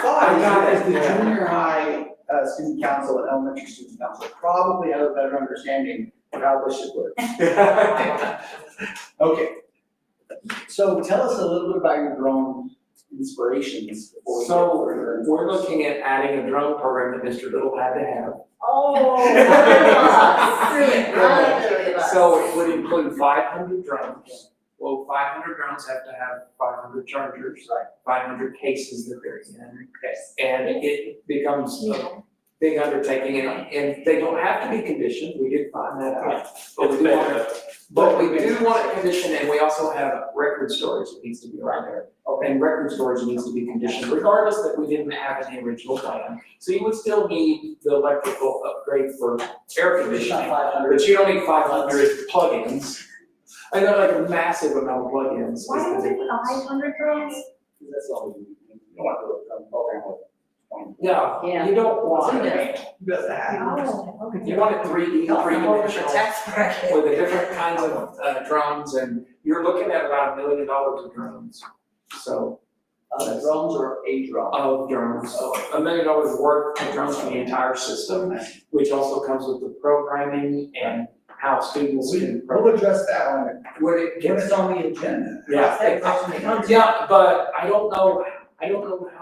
thought is that the Yeah. junior high student council and elementary student council probably have a better understanding of how this should work. Okay. So tell us a little bit about your drone inspirations before we get So, further. we're looking at adding a drone program that Mr. Little had to have. Oh, So it would include 500 drones. Well, 500 drones have to have 500 chargers, 500 cases that they're in. And it becomes a big undertaking, and they don't have to be conditioned, we did find that out. But we do want it conditioned, and we also have record storage that needs to be right there. And record storage needs to be conditioned, regardless that we didn't have in the original plan. So you would still need the electrical upgrade for air conditioning, but you don't need 500 plugins. I know, like a massive amount of plugins. Why is it 500 drones? That's all we need. You don't want to do a program with 20. Yeah, Yeah. you don't want What's in it. there? You got that. Oh, okay. You want it 3D, three-dimensional, bracket. with the different kinds of drones, and you're looking at about $1 million of drones. So, Drones or a drone? of drones, so $1 million worth of drones for the entire system, which also comes with the programming and how students can program. We'll address that when When it when gets, it's on the agenda. yeah, but I don't know how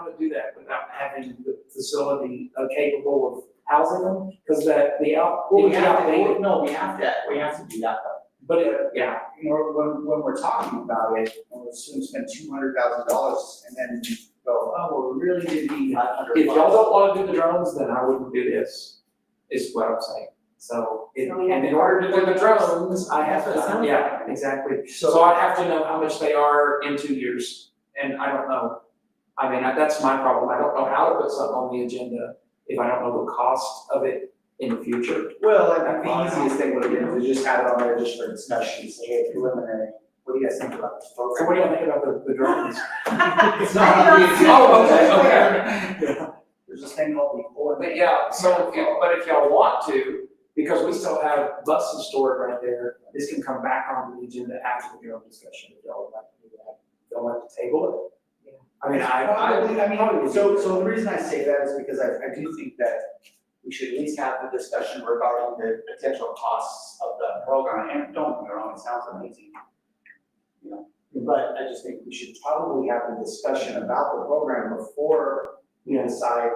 to do that without having the facility capable of housing them, because Well, we have to, no, we have to do that though. But yeah, You know, when we're talking about it, when we're soon spend $200,000 and then go, oh, well, we really did need 500. if y'all don't wanna do the drones, then I wouldn't do this, is what I'm saying. So, and in order to do the drones, I have to, yeah, exactly. So I'd have to know how much they are in 2 years, and I don't know. I mean, that's my problem, I don't know how to put something on the agenda if I don't know the cost of it in the future. Well, I think the easiest thing would be to just have it on there just for discussion, say, hey, preliminary, what do you guys think about this So program? what do you think about the drones? It's not on the agenda. Oh, okay. There's this thing called the order. But yeah, so if y'all want to, because we still have buses stored right there, this can come back onto the agenda after the drone discussion, if y'all would like to do that. Y'all like to table it? I mean, So the reason I say that is because I do think that we should at least have the discussion regarding the potential costs of the program, and don't get me wrong, it sounds amazing. You know, but I just think we should probably have a discussion about the program before we decide.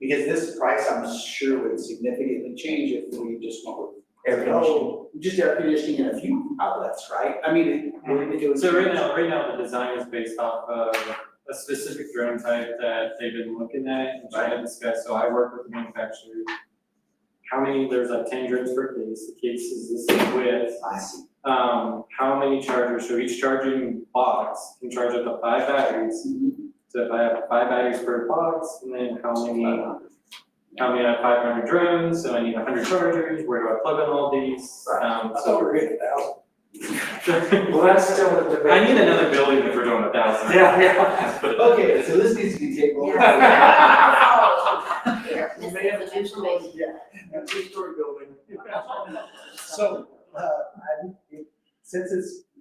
Because this price, I'm sure, would significantly change if we just went with air conditioning. Just air conditioning in a few outlets, right? I mean, it was. So right now, the design is based off of a specific drone type that they've been looking at and trying to discuss, so I work with the manufacturer. There's like 10 drones per case, the case is the same width. I see. How many chargers, so each charging box can charge up to 5 batteries. So if I have 5 batteries per box, and then how many I have 500 drones, so I need 100 chargers, where do I plug in all these? So we're good at Well, that's still a debate. I need another building if we're doing 1,000. Yeah. Okay, so this needs to be tabled. This is the information. Yeah. A two-story building. So, since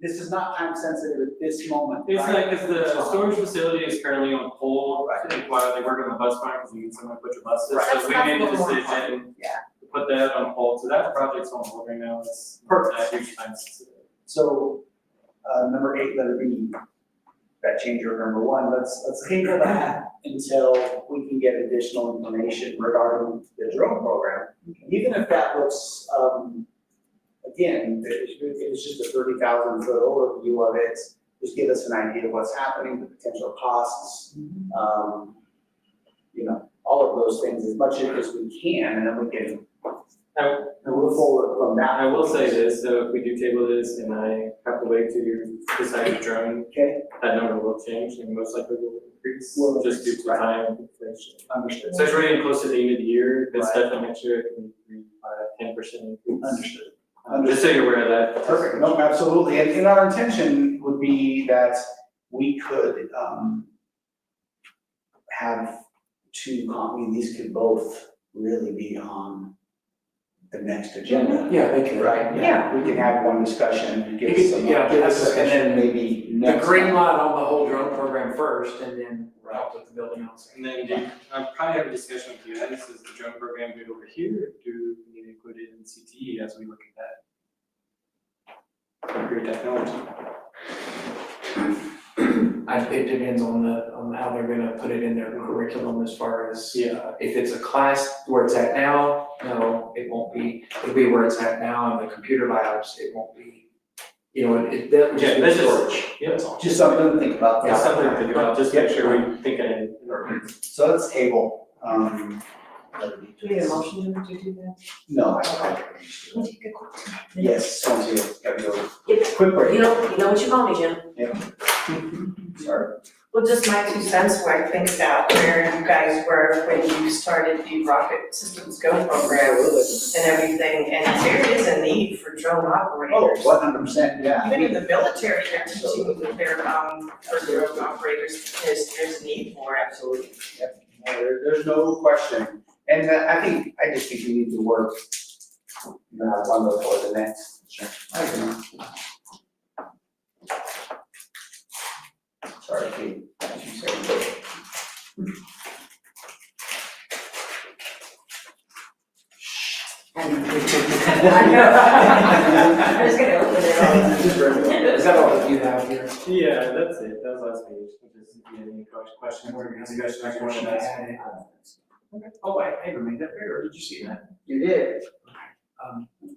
this is not time sensitive at this moment, It's right? like, cause the storage facility is currently on hold, like while they work on the bus barn, cause you need somewhere to put your buses, Right. so we made a That's what we want. decision. Yeah. To put that on hold, so that project's on hold right now, it's Perfect. not huge time sensitive. So, number 8, letter B, that change order number 1, let's table that until we can get additional information regarding the drone program. Even if that looks, again, it's just a 30,000 foot overview of it, just give us an idea of what's happening, the potential costs, you know, all of those things as much as we can, and then we can move forward from that. I will say this, so if we do table this and I have to wait to decide to drone, Okay, that number will change and most likely will increase, Will just due to right. time and inflation. understood. So it's really close to the end of the year, it's Right. definitely next year, it can be 10% increase. Understood. Just so you're aware of that. Perfect, no, absolutely, and our intention would be that we could, have these could both really be on the next agenda. Yeah, they can. Right, yeah, we can have one discussion, give us some, Yeah, give us and then discussion, maybe The next. green time. light on the whole drone program first, and then help with the building else. And then I'll probably have a discussion with you, guys, is the drone program good over here, or do we need to include it in CTE as we look at that? Great technology. It depends on how they're gonna put it in their curriculum as far as. Yeah. If it's a class where it's at now, no, it won't be, it'll be where it's at now, and the computer labs, it won't be. That would just Yeah, be that's storage. just, yeah, that's all. Just something to think about. It's something to think about, just make sure we think it in our. So let's table, Do we need a motion to do that? no, yes, sounds good, gotta go. Quick break. You know what you call me, Jim. Sorry. Well, just my 2 cents where I think about where you guys were when you started the Rocket Systems Go program and everything, and there is a need for drone Oh, operators. 100%, yeah. Even in the military, they're teaching with their, for drone operators, there's a need for it. Absolutely, yep. No, there's no question. And I just think we need to work, one before the next. Sure. I agree. Sorry, Kate, as you said. I know. I was gonna open it. Is that all that you have here? Yeah, that's it, that was last page, just if you have any questions or discussion, I want to ask. Oh, I made that bigger, did you see that? You did.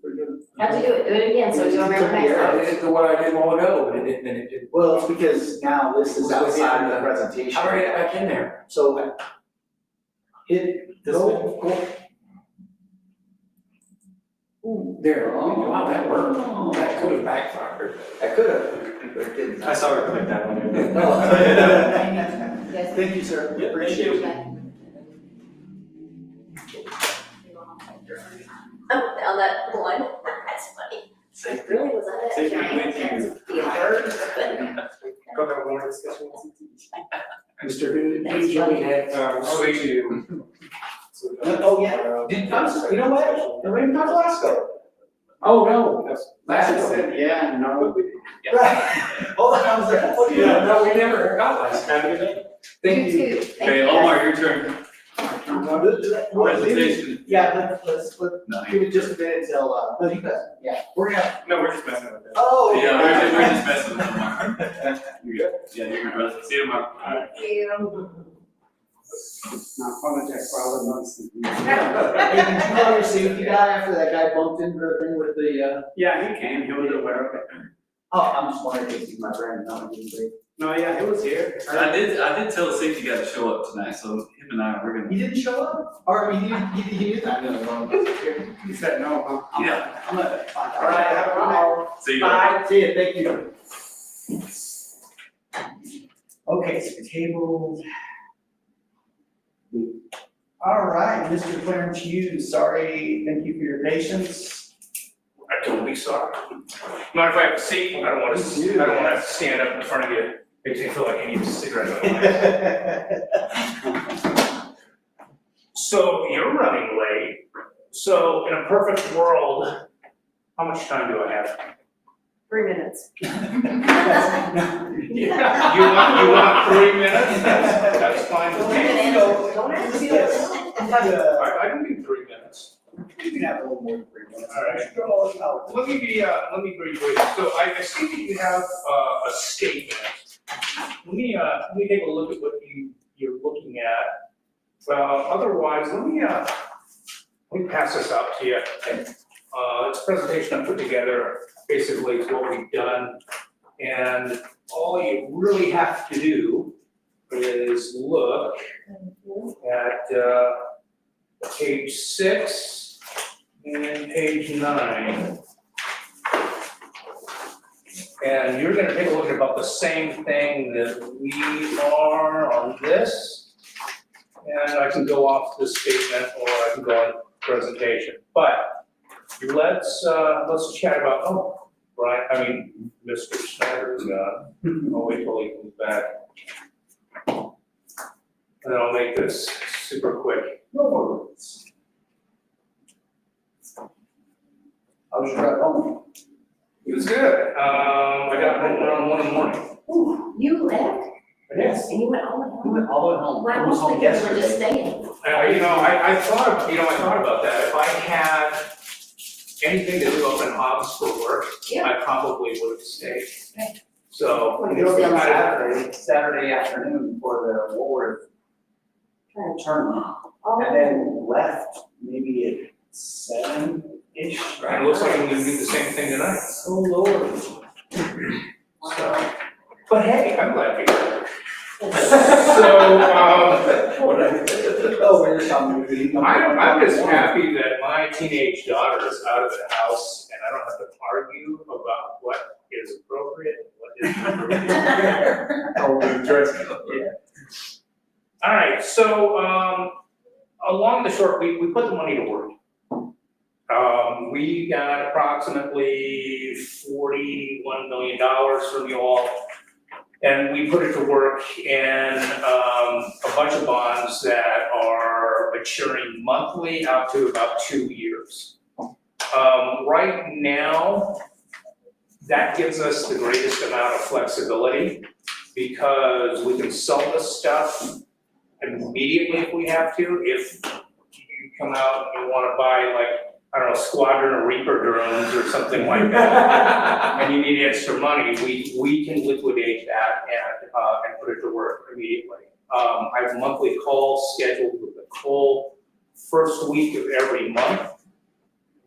Pretty good. How'd you do it? Do it again, so you remember next I time. did what I did a while ago, but it didn't. Well, it's because now this is outside the presentation. How do I get back in there? So, go. Ooh, there, wow, that worked. That could have backfired. I could have, but it didn't. I saw her click that one. No. Thank you, sir. Yeah, Appreciate it. On that one, that's funny. Really, was that Say a giant? thank The bird? Go have more discussion with CTE. Mr. Who's Johnny had? Switch to. Oh, yeah. You know what? They're in Glasgow. Oh, no. Last said, yeah, no. Right. Hold on, I was like, what are you doing? No, we never got last time. Have a good day. Thank you. You too. Thank Okay, you. Omar, your turn. Presentation. Yeah, let's give it just a minute till, no, you guys, yeah, we're gonna. No, we're just messing with it. Oh. Yeah, we're just messing with Omar. You're good. Yeah, you're good, brother. See you tomorrow. Thank you. Now, apologize for all the nonsense. Hey, did you call your safety guy after that guy bumped into the thing with the, Yeah, he came, he was aware of it. Oh, I'm just wondering if he's my friend, not me. No, yeah, he was here. I did tell the safety guy to show up tonight, so him and I, we're gonna. He didn't show up? Or, I mean, he did not know. He said no, huh? Yeah. I'm gonna find out. All right, have a good night. See you. Bye, see you, thank you. Okay, so tabled. All right, Mr. Clarence Hughes, sorry, thank you for your patience. I don't be sorry. Mind if I have a seat? I don't want to have to stand up in front of you. Makes me feel like I need a cigarette. So you're running late. So in a perfect world, how much time do I have? 3 minutes. You want 3 minutes? That's fine with me. Don't ask me. I can do 3 minutes. You can have a little more than 3 minutes. All right. Go. Let me brief you. So I see that you have a statement. Let me take a look at what you're looking at. Otherwise, let me pass this out to you. It's a presentation I put together, basically it's what we've done. And all you really have to do is look at page 6 and page 9. And you're gonna take a look at about the same thing that we are on this. And I can go off this statement or I can go on presentation. But let's chat about, Mr. Snyder's gone. I'll wait till he comes back. And then I'll make this super quick. No worries. How was your drive home? It was good. I got home around 1 in the morning. You left Yes. and you went all the way We home? went all the way home. Why I was most home people were just yesterday. staying? I thought about that. If I had anything to do up in Hobbs for work, Yeah. I probably would have stayed. Okay. So. We drove down Saturday afternoon for the Woolworth tournament. Oh. And then left maybe at 7-ish. And it looks like I'm gonna do the same thing tonight. Oh, Lord. So, but hey, I'm glad you're here. Oh, we're just talking. I'm just happy that my teenage daughter is out of the house and I don't have to argue about what is appropriate and what isn't appropriate. Oh, we're dressing up, yeah. All right, so, along the short, we put the money to work. We got approximately $41 million from you all. And we put it to work in, a bunch of bonds that are maturing monthly out to about 2 years. Right now, that gives us the greatest amount of flexibility because we can sell this stuff immediately if we have to. If you come out and you wanna buy like, I don't know, Squadron or Reaper drones or something like that, and you need extra money, we can liquidate that and put it to work immediately. I have monthly calls scheduled with Nicole first week of every month.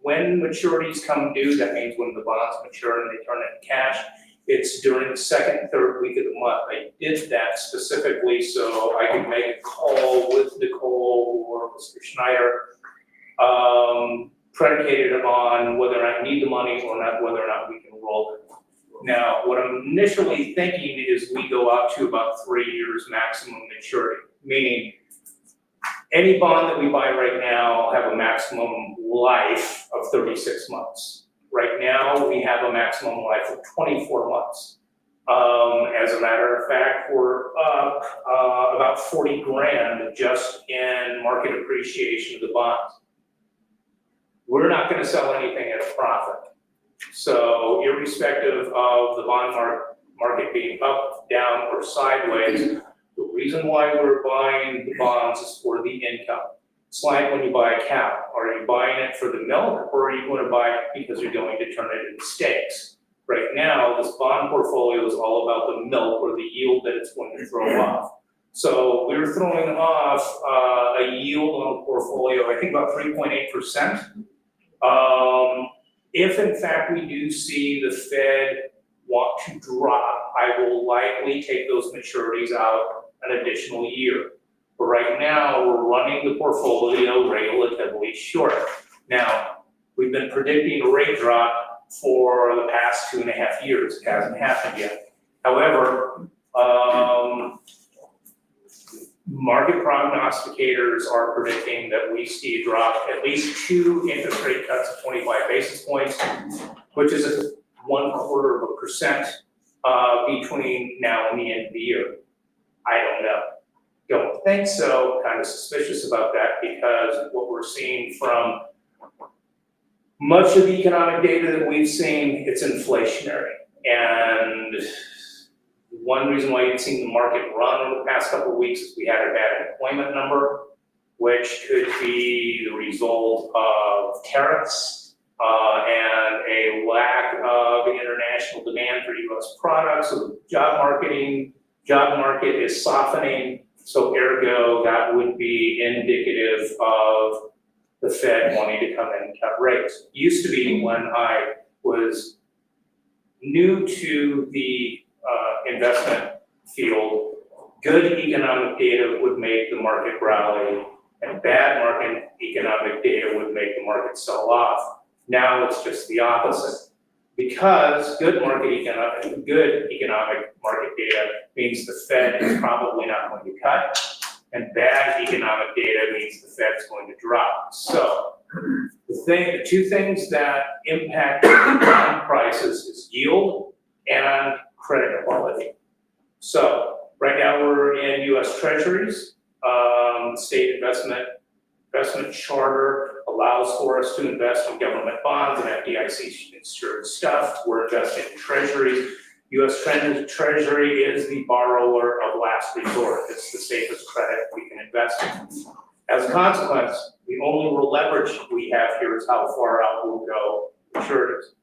When maturities come due, that means when the bonds mature and they turn into cash, it's during the second, third week of the month. I did that specifically so I could make a call with Nicole or Mr. Schneider, predicated on whether I need the money or not, whether or not we can roll it. Now, what I'm initially thinking is we go out to about 3 years maximum maturity, meaning any bond that we buy right now have a maximum life of 36 months. Right now, we have a maximum life of 24 months. As a matter of fact, we're up about 40 grand just in market appreciation of the bonds. We're not gonna sell anything at a profit. So irrespective of the bond market being up, down, or sideways, the reason why we're buying the bonds is for the income. It's like when you buy a cow, are you buying it for the milk or are you gonna buy it because you're going to turn it into steaks? Right now, this bond portfolio is all about the milk or the yield that it's going to throw off. So we're throwing off a yield on the portfolio, I think about 3.8%. If in fact we do see the Fed want to drop, I will likely take those maturities out an additional year. But right now, we're running the portfolio relatively short. Now, we've been predicting a rate drop for the past 2.5 years. It hasn't happened yet. However, market prognosticators are predicting that we see a drop, at least 2 interest rate cuts of 25 basis points, which is a 0.25% between now and the end of the year. I don't know. Don't think so, kind of suspicious about that because what we're seeing from much of the economic data that we've seen, it's inflationary. And one reason why you've seen the market run over the past couple of weeks is we had a bad employment number, which could be the result of tariffs and a lack of international demand for U.S. products. So the job market is softening. So ergo, that would be indicative of the Fed wanting to come in and cut rates. Used to be when I was new to the investment field, good economic data would make the market rally and bad market economic data would make the market sell off. Now it's just the opposite. Because good economic market data means the Fed is probably not going to cut, and bad economic data means the Fed's going to drop. So, the the two things that impact bond prices is yield and credit quality. So right now we're in US Treasuries. State investment charter allows for us to invest in government bonds and FDIC insured stuff. We're investing in treasuries. US Treasury is the borrower of last resort. It's the safest credit we can invest in. As a consequence, the only leverage we have here is how far out we'll go maturities.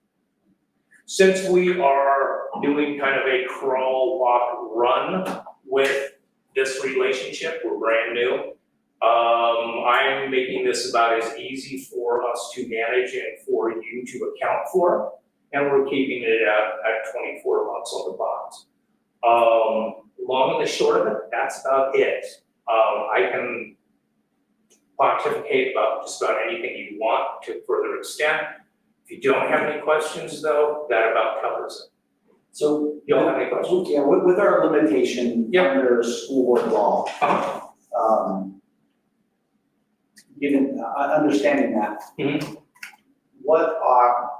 Since we are doing kind of a crawl, walk, run with this relationship, we're brand new. I'm making this about as easy for us to manage and for you to account for, and we're keeping it at 24 months on the bonds. Long and the short of it, that's about it. I can pontificate about just about anything you want to further extent. If you don't have any questions though, that about covers it. So, You don't have any questions? yeah, with our limitation under school board law, given, understanding that, what are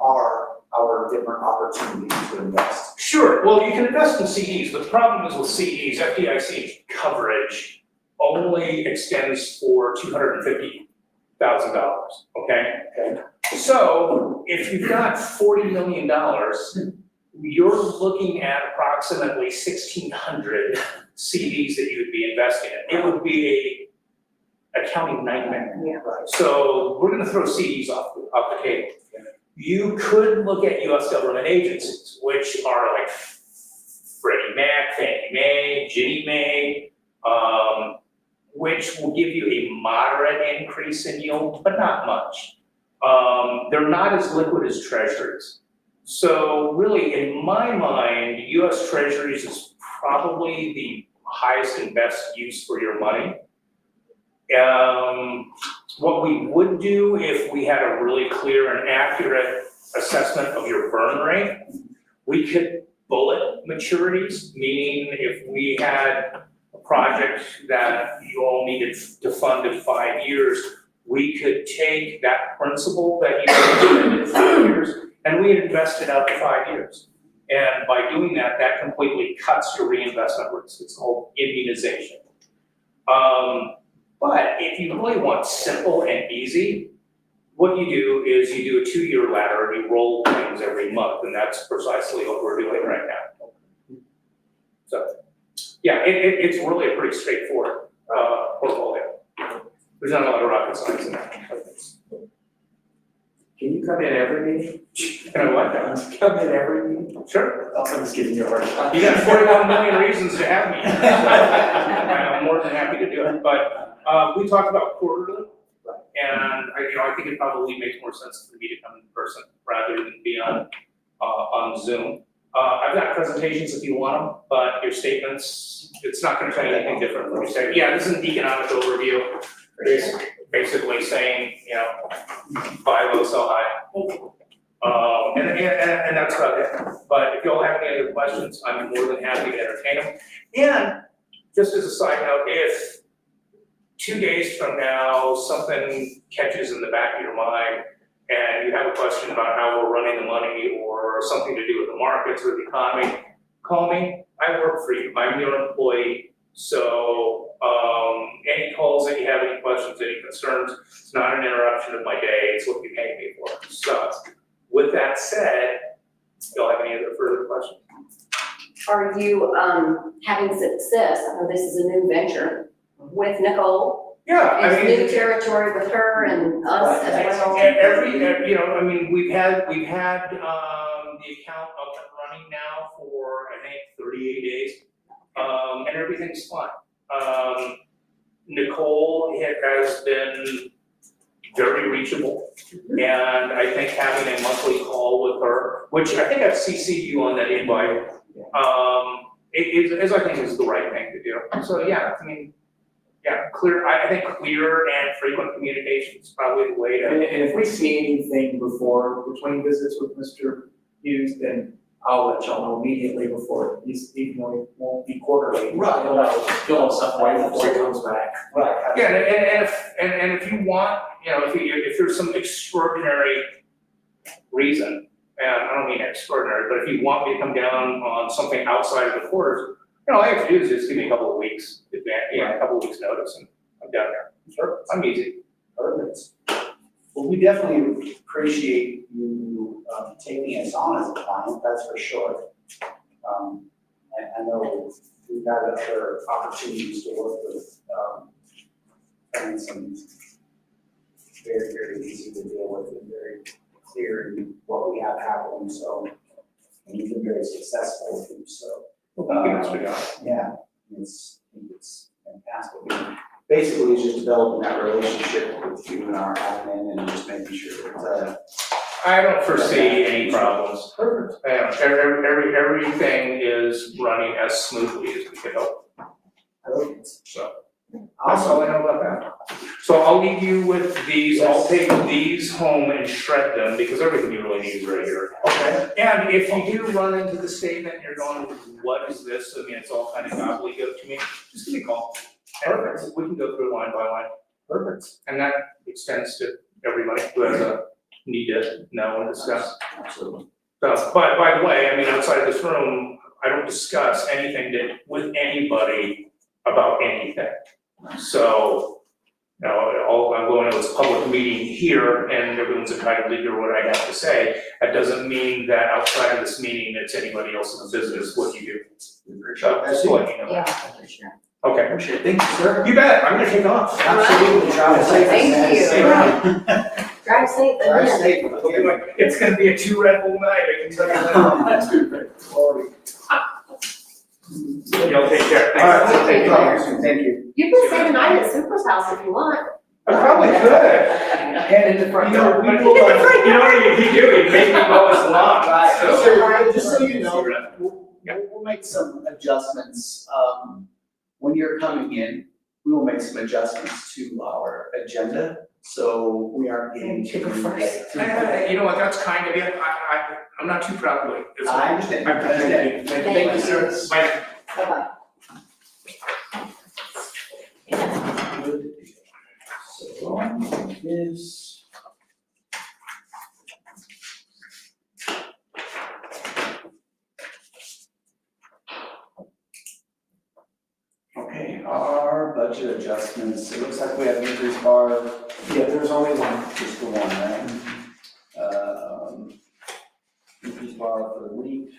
our different opportunities to invest? Sure, well, you can invest in CDs, but the problem is with CDs, FDIC coverage only extends for $250,000, okay? So if you've got $40 million, you're looking at approximately 1,600 CDs that you would be investing in. It would be a accounting nightmare. Yeah. So we're gonna throw CDs off the table. You could look at US government agencies, which are like Freddie Mac, Fannie Mae, Ginnie Mae, which will give you a moderate increase in yield, but not much. They're not as liquid as treasuries. So really, in my mind, US Treasuries is probably the highest and best use for your money. What we would do if we had a really clear and accurate assessment of your burn rate, we could bullet maturities, meaning if we had a project that you all needed to fund in 5 years, we could take that principal that you spend in 5 years and we invest it out to 5 years. And by doing that, that completely cuts your reinvestment risk. It's called immunization. But if you really want simple and easy, what you do is you do a 2-year ladder and you roll things every month, and that's precisely what we're doing right now. So, yeah, it's really a pretty straightforward portfolio. There's not a lot of rocket science in that. Can you come in every meeting? Can I what? Come in every meeting? Sure. I'm just giving you a hard time. You got 41 million reasons to have me. I'm more than happy to do it, but we talked about quarterly, and I think it probably makes more sense for me to come in person rather than be on Zoom. I've got presentations if you want them, but your statements, it's not gonna tell you anything different when you say, yeah, this is an economic overview. Basically saying, buy low, sell high. And that's about it. But if y'all have any other questions, I'm more than happy to entertain them. And just as a side note, if 2 days from now, something catches in the back of your mind and you have a question about how we're running the money or something to do with the markets or the economy, call me. I work for you. I'm your employee. So any calls that you have, any questions, any concerns, it's not an interruption of my day. It's what you pay me for. So with that said, y'all have any other further questions? Are you having success? I know this is a new venture with Nicole. Yeah, I mean. It's new territory with her and us as well. We've had the account up and running now for, I think, 38 days. And everything's fine. Nicole has been very reachable, and I think having a monthly call with her, which I think I've CC'd you on that invite, I think is the right thing to do. So yeah, I think clear and frequent communication is probably the way to. And if we see anything between visits with Mr. Hughes, then I'll let y'all know immediately before, even though it won't be quarterly. Right. You'll know something right before he comes back. Right. Yeah, and if you want, if there's some extraordinary reason, and I don't mean extraordinary, but if you want me to come down on something outside of the quarters, all I have to do is just give me a couple of weeks, a couple of weeks notice, and I'm down there. Sure. I'm easy. Perfect. Well, we definitely appreciate you taking us on as a client, that's for sure. I know we've had other opportunities to work with, and some very, very easy to deal with and very clear in what we have happening, so, and you've been very successful with them, so. Well, thank you, Mr. John. Yeah, it's fantastic. Basically, it's just developing that relationship with you and our admin and just making sure that, I don't foresee any problems. perfect. Everything is running as smoothly as we could hope, Perfect. so. That's all I know about that. So I'll leave you with these, I'll take these home and shred them, because everything you really need is right here. Okay. And if you do run into the statement and you're going, what is this? I mean, it's all kind of gobbledygook to me, just give me a call. Perfect. We can go through line by line. Perfect. And that extends to everybody who has a need to know and discuss. Absolutely. So, by the way, I mean, outside of this room, I don't discuss anything with anybody about anything. So, all I'm going to is a public meeting here and everyone's entitled to hear what I have to say. That doesn't mean that outside of this meeting, it's anybody else's business what you do. So, just to let you know. Yeah, for sure. Okay. Appreciate it. Thank you, sir. You bet, I'm gonna take off. Absolutely. Travel safe. Thank you. Safe. Drive safe and Drive then. safe. It's gonna be a 2 Red Bull night, I can tell you that. Y'all take care. All right, Thanks. take care. Thank you. You can stay the night at Super's house if you want. I probably could. And in the front door. You know what you do, you make me mow his lawn. Right, So- so just so you know, we'll make some adjustments, when you're coming in, we will make some adjustments to our agenda, so we aren't getting too. You know what, that's kind of it, I'm not too proud of it. It's- I understand. I understand. Thank you, sir. Bye. Bye-bye. Good. So, is. Okay, our budget adjustments, it looks like we have an increase bar, Yeah, there's only one. just the one, right? Increase bar for the week,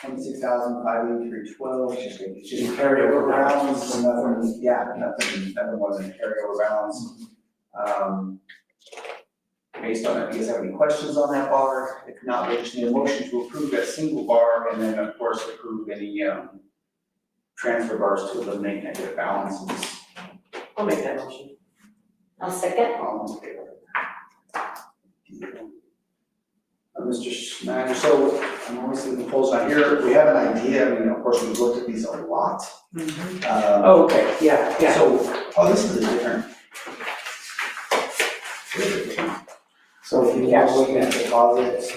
26,583.12, it's just carryover balance, and nothing more than carryover balance. Based on it, do you guys have any questions on that bar? If not, we just need a motion to approve that single bar, and then of course approve any, transfer bars to eliminate negative balances. I'll make that motion. I'll second. All in favor? Mr. Schneider, so I'm always looking close on here, we have an idea, I mean, of course, we've looked at these a lot. Oh, okay, yeah, yeah. So, this is a different. So if you want to look at deposits,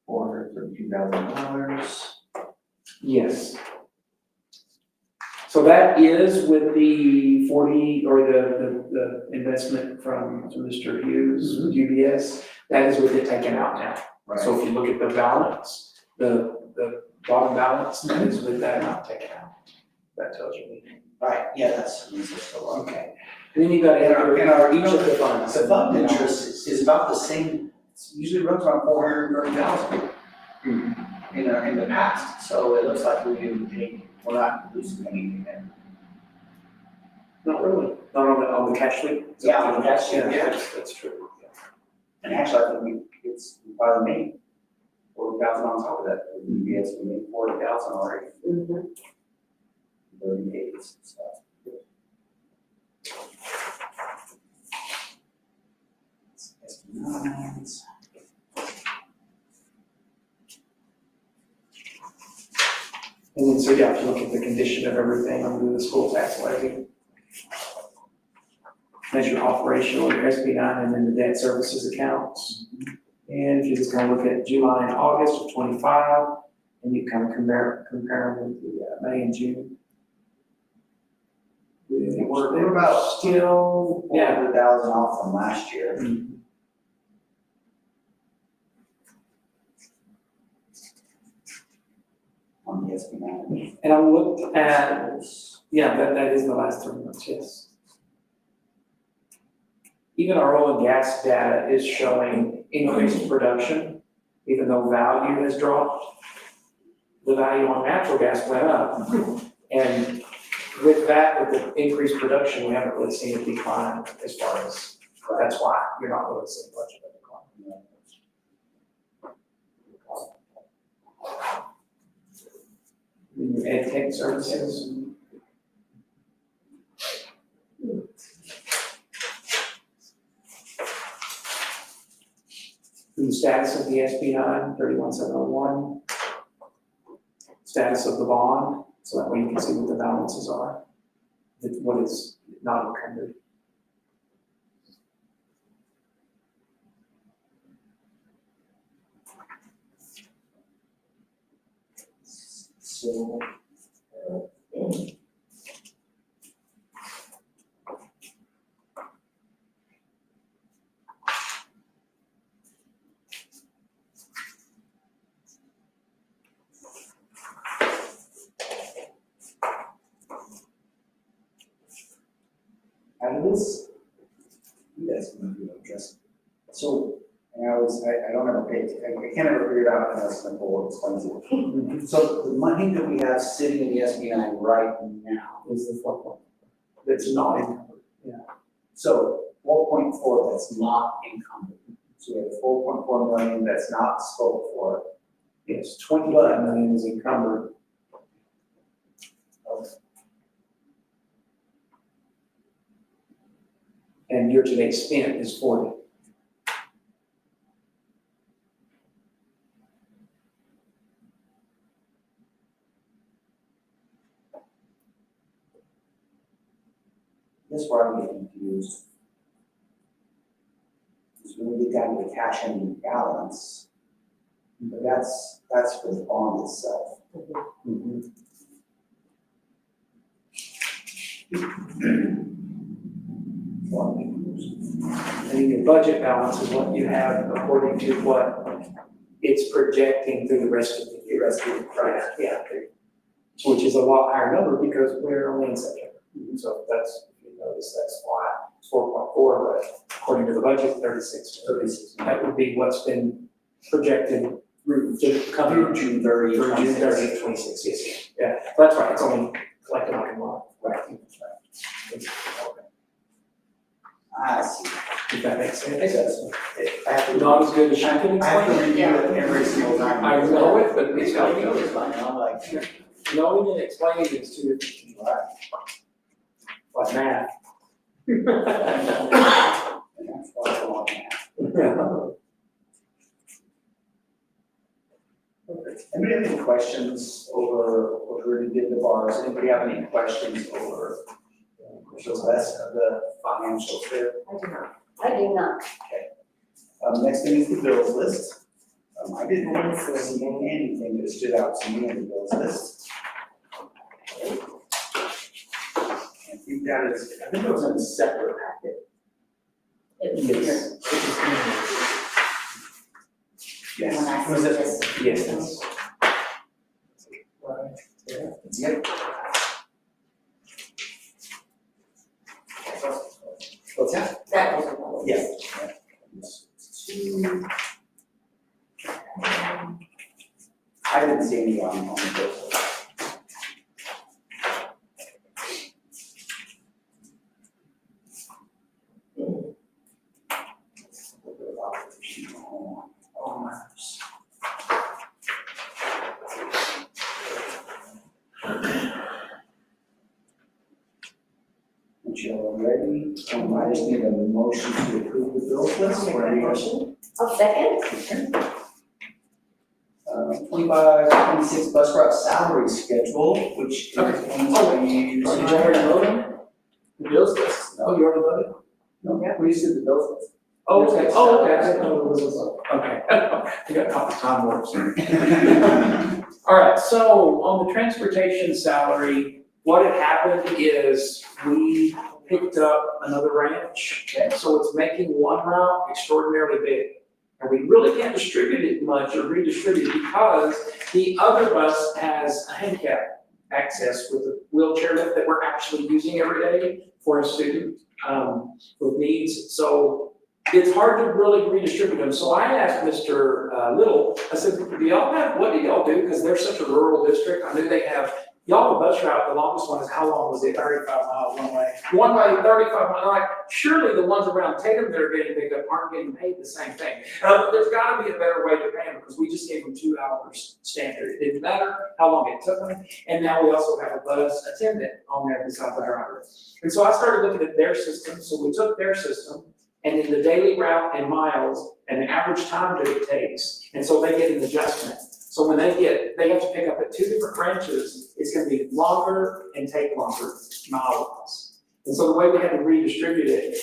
$432,000. yes. So that is with the 40, or the investment from Mr. Hughes, with UBS, that is with it taken out now. Right. So if you look at the balance, the bottom balance, that is with that amount taken out. That tells you. Right, yeah, that's still on. Okay. And then you got In our each of the funds. The fund interest is about the same, it's usually runs around 430,000 in the past, so it looks like we're not losing anything there. Not really, not on the cash sweep? Yeah, on the cash sweep, yeah. That's true. And actually, I think it's probably made 40,000 on top of that, yes, we made 40,000 already. 30 days, so. Nice. And then, so yeah, if you look at the condition of everything under the school tax levy. Measure operational, your SB9, and then the debt services accounts. And if you just kind of look at July and August of 25, and you kind of compare them with the May and June. We're about still, yeah. 400,000 off from last year. On the SB9. And I looked at, yeah, that is the last 3 months, yes. Even our oil and gas data is showing increased production, even though value has dropped. The value on natural gas went up. And with that, with the increased production, we haven't really seen a decline as far as, that's why you're not really seeing much of a decline. Your ed tech services. The status of the SB9, 31701. Status of the bond, so that way you can see what the balances are, what is not encumbered. So, out of this, you guys can do address. So, and I don't ever pay, I can't ever figure it out unless Nicole explains it. So the money that we have sitting in the SB9 right now, Is the 4.4. That's not encumbered. so 4.4 that's not encumbered. So we have 4.4 million that's not spoke for. Yes, 25 million is encumbered. And year-to-date spent is 40. That's where I'm getting confused. Is when we get down to the cash ending balance, but that's for the bond itself. And your budget balance is what you have according to what it's projecting through the rest of the year. Right, yeah. Which is a lot higher number because we're only in September. So that's, if you notice, that's why it's 4.4, but according to the budget, 36. That would be what's been projected through June 30, through June 30, 26, yes. Yeah, that's right, it's only collected on a month. Right. I see. If that makes sense. It does. I have to, Not as good as you can I have to explain it. review it every single time. I know it, but it's I not know it's fine, I'm like, knowing and explaining is two different things, like math. and that's why I want that. Anybody have any questions over what we already did the bars? Anybody have any questions over the rest of the financials there? I do not. Next thing is the bills list. I didn't really see anything that stood out to me in the bills list. I think that is, I think it was in a separate packet. Yes. Yes. When I Was see it? this. Yes. Yep. What's that? That was another. Yeah. I didn't see any on the bills list. Jill, ready? I just need a motion to approve the bills list. I'll make that motion. I'll second. 25-26 bus route salary schedule, which is going to be. Did you already vote on it? The bills list? No, you already voted? No, we just did the bills list. Oh, okay, I didn't know it was, okay. You got copy time warps. All right, so on the transportation salary, What had happened is we picked up another ranch, so it's making one route extraordinarily big. And we really can't distribute it much or redistribute because the other bus has a handicap access with a wheelchair lift that we're actually using every day for a student with needs. So it's hard to really redistribute them. So I asked Mr. Little, I said, what do y'all do? Because they're such a rural district. I knew they have, y'all have a bus route, the longest one is, how long was it? 35 miles one way. One way, 35 miles, like, surely the ones around Tatum that are getting picked up aren't getting paid the same thing. There's gotta be a better way to pay them, because we just gave them 2 hours standard. It didn't matter how long it took them, and now we also have a bus attendant on there beside the driver. And so I started looking at their system, so we took their system, and then the daily route and miles, and the average time that it takes, and so they get an adjustment. So when they have to pick up at 2 different branches, it's gonna be longer and take longer mile-wise. And so the way we had to redistribute it,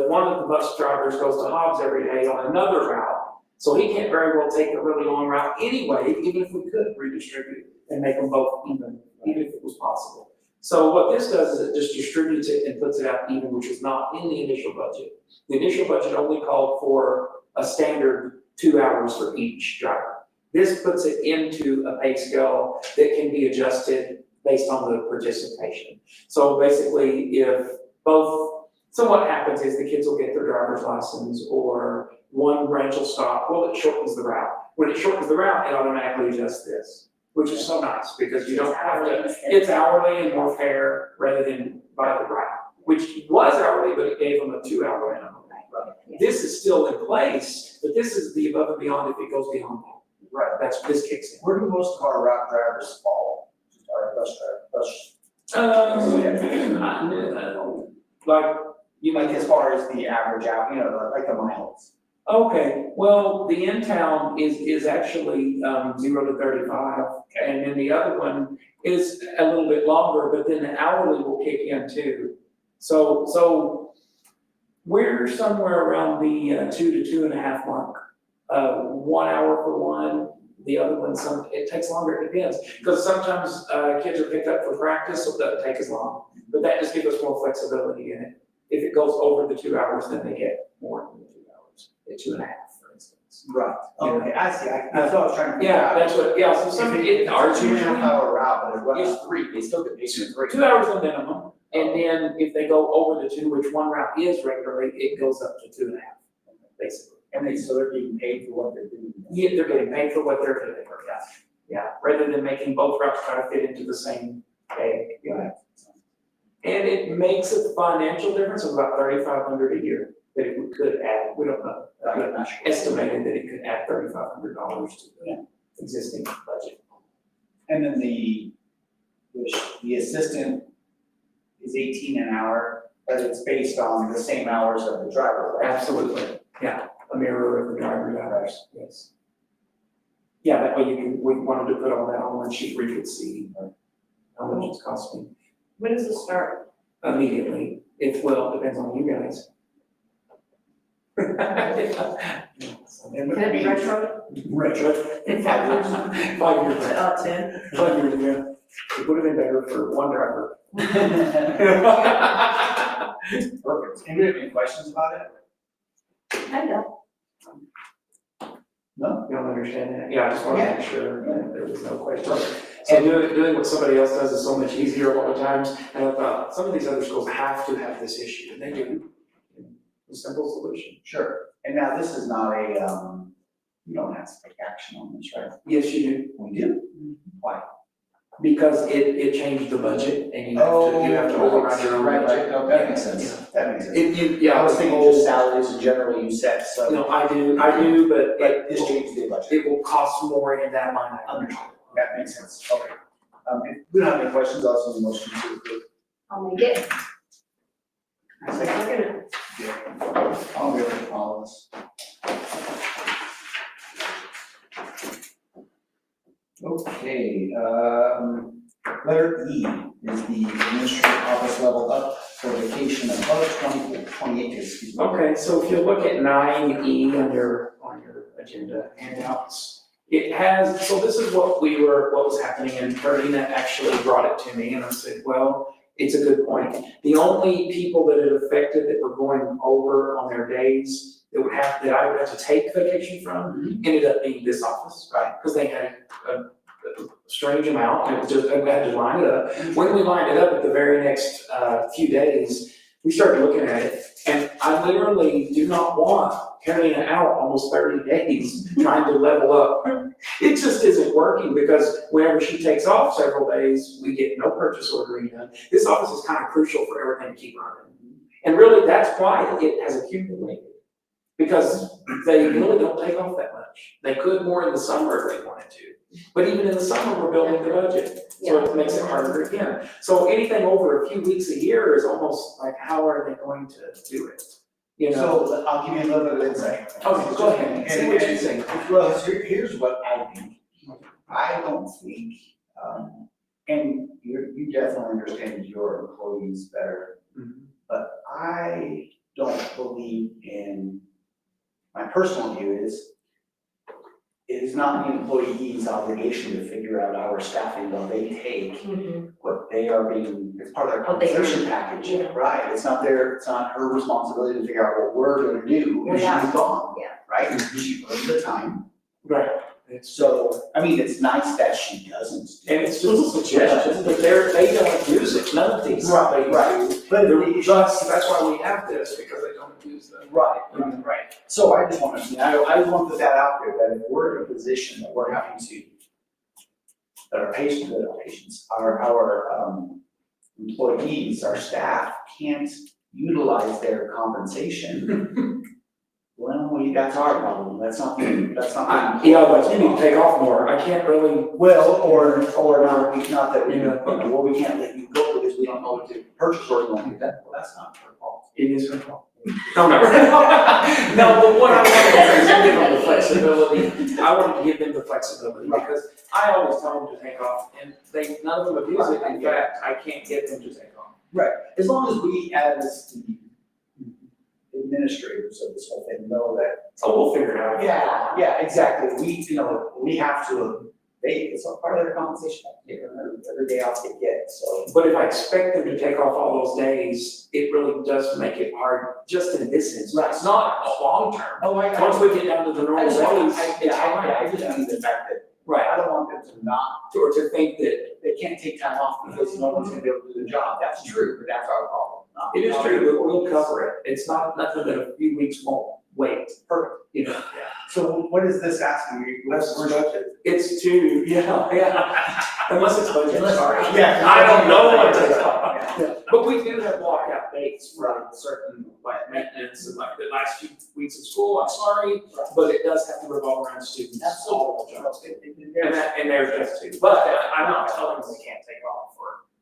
one of the bus drivers goes to Hobbs every day on another route, so he can't very well take a really long route anyway, even if we could redistribute and make them both even if it was possible. So what this does is it just distributes it and puts it out even, which is not in the initial budget. The initial budget only called for a standard 2 hours for each driver. This puts it into a pay scale that can be adjusted based on the participation. So basically, so what happens is the kids will get their driver's license, or one branch will stop, well, it shortens the route. When it shortens the route, it automatically adjusts this, which is so nice, because you don't have to, it's hourly and more fair rather than by the route, which was hourly, but it gave them a 2-hour minimum. This is still in place, but this is the above and beyond if it goes beyond that. Right, this kicks in. Where do most of our route drivers fall? Our bus Like as far as the average out, like the miles. Okay, well, the in-town is actually 0 to 35, and then the other one is a little bit longer, but then the hourly will kick in too. So we're somewhere around the 2 to 2.5 mark. 1 hour for one, the other one, it takes longer, it depends. Because sometimes kids are picked up for practice, so it doesn't take as long. But that just gives us more flexibility in it. If it goes over the 2 hours, then they get more than the 2 hours, at 2.5, for instance. Right, okay, I see, that's what I was trying to figure Yeah, out. that's what, yeah, so some, ours Two and a usually, half hour route, but it runs 3, they still get paid 3. 2 hours the minimum. And then if they go over the 2, which one route is regularly, it goes up to 2.5, basically. And so they're being paid for what they're doing. Yeah, they're getting paid for what they're doing, yeah, rather than making both routes try to fit into the same day. Yeah. And it makes a financial difference of about $3,500 a year that it could add, we don't know, estimated that it could add $3,500 to the existing budget. And then the assistant is 18 an hour, but it's based on the same hours of the driver, right? Absolutely, yeah, a mirror of the driver's hours, yes. Yeah, that way we wanted to put all that on one sheet where you could see how much it's costing. When does it start? Immediately, it depends on you guys. And Can it be retro? Retro. In 5 years? 5 years. 10. 5 years ago. It would have been better for one driver. Perfect. Anybody have any questions about it? I know. No? You don't understand that? Yeah, I just wanted to make sure that there was no question. So doing what somebody else does is so much easier a lot of times. And I thought, some of these other schools have to have this issue, and they do. A simple solution. Sure. And now this is not a, you don't have to take action on this, right? Yes, you do. We do? Why? Because it changed the budget, and you have to override your own budget. Oh, that makes sense. That makes sense. Yeah, I was thinking just salaries in general you set, so. No, I do, but But this changed the budget. it will cost more in that line item. That makes sense, okay. If we don't have any questions, I'll send a motion to approve. I'll make it. I'll be able to follow this. Okay, letter E is the administrative office level up for vacation above 28 days, excuse me. Okay, so if you look at 9E on your agenda handouts, It has, so this is what was happening, and Karina actually brought it to me, and I said, well, it's a good point. The only people that it affected that were going over on their days that I would have to take vacation from, ended up being this office. Right. Because they had a strange amount, and it was just, I had to line it up. When we lined it up at the very next few days, we started looking at it, and I literally do not want Karina out almost 30 days trying to level up. It just isn't working, because whenever she takes off several days, we get no purchase ordering done. This office is kind of crucial for everything to keep running. And really, that's why it has accumulated. Because they really don't take off that much. They could more in the summer if they wanted to. But even in the summer, we're building the budget, so it makes it harder again. So anything over a few weeks a year is almost like, how are they going to do it? You know? So I'll give you a little bit of insight. Okay, go ahead, say what you think. Well, here's what I think. I don't think, and you definitely understand your employees better, but I don't believe in, my personal view is, it is not the employee's obligation to figure out our staffing while they take what they are being, it's part of their What they earn. compensation package, right? It's not her responsibility to figure out what we're gonna do when she's Yeah. gone, Yeah. right? She put in the time. Right. So, I mean, it's nice that she doesn't. And it's just a suggestion, but they don't use it, none of these. Right, right. But That's why we have this, because they don't use them. right. So I just want to, I just want to put that out there, that if we're in a position that we're having to, that our patients, our employees, our staff can't utilize their compensation, well, that's our problem, that's not. Yeah, but you need to take off more, I can't really. Well, or not that, well, we can't let you go because we don't know what the purchase order will be, well, that's not her fault. It is her fault. No, but what I want to do is give them the flexibility. I want to give them the flexibility, because I always tell them to take off, and none of them abuse it. In fact, I can't get them to take off. Right, as long as we as the administrators of this whole thing know that. So we'll figure it out. Yeah, exactly, we have to, it's a part of their compensation, every day off they get, so. But if I expect them to take off all those days, it really does make it hard, just in this instance. Right. It's not a long term. Oh, I Once we get down to the normal days, it's I fine. just need the fact that, Right, I don't want them to not, or to think that, they can't take time off because no one's gonna be able to do the job, that's true, but that's our problem. not- it is true, but we'll cover it. It's not nothing that a few weeks won't wait. Perfect. Yeah. So what is this asking you? It's to, unless it's budget, sorry. Yeah. I don't know what to call Yeah. it. But we do have walkout dates from certain, like maintenance and like the last few weeks of school, I'm sorry, but it does have to revolve around students, all the jobs. And there's just two, but I'm not telling them they can't take off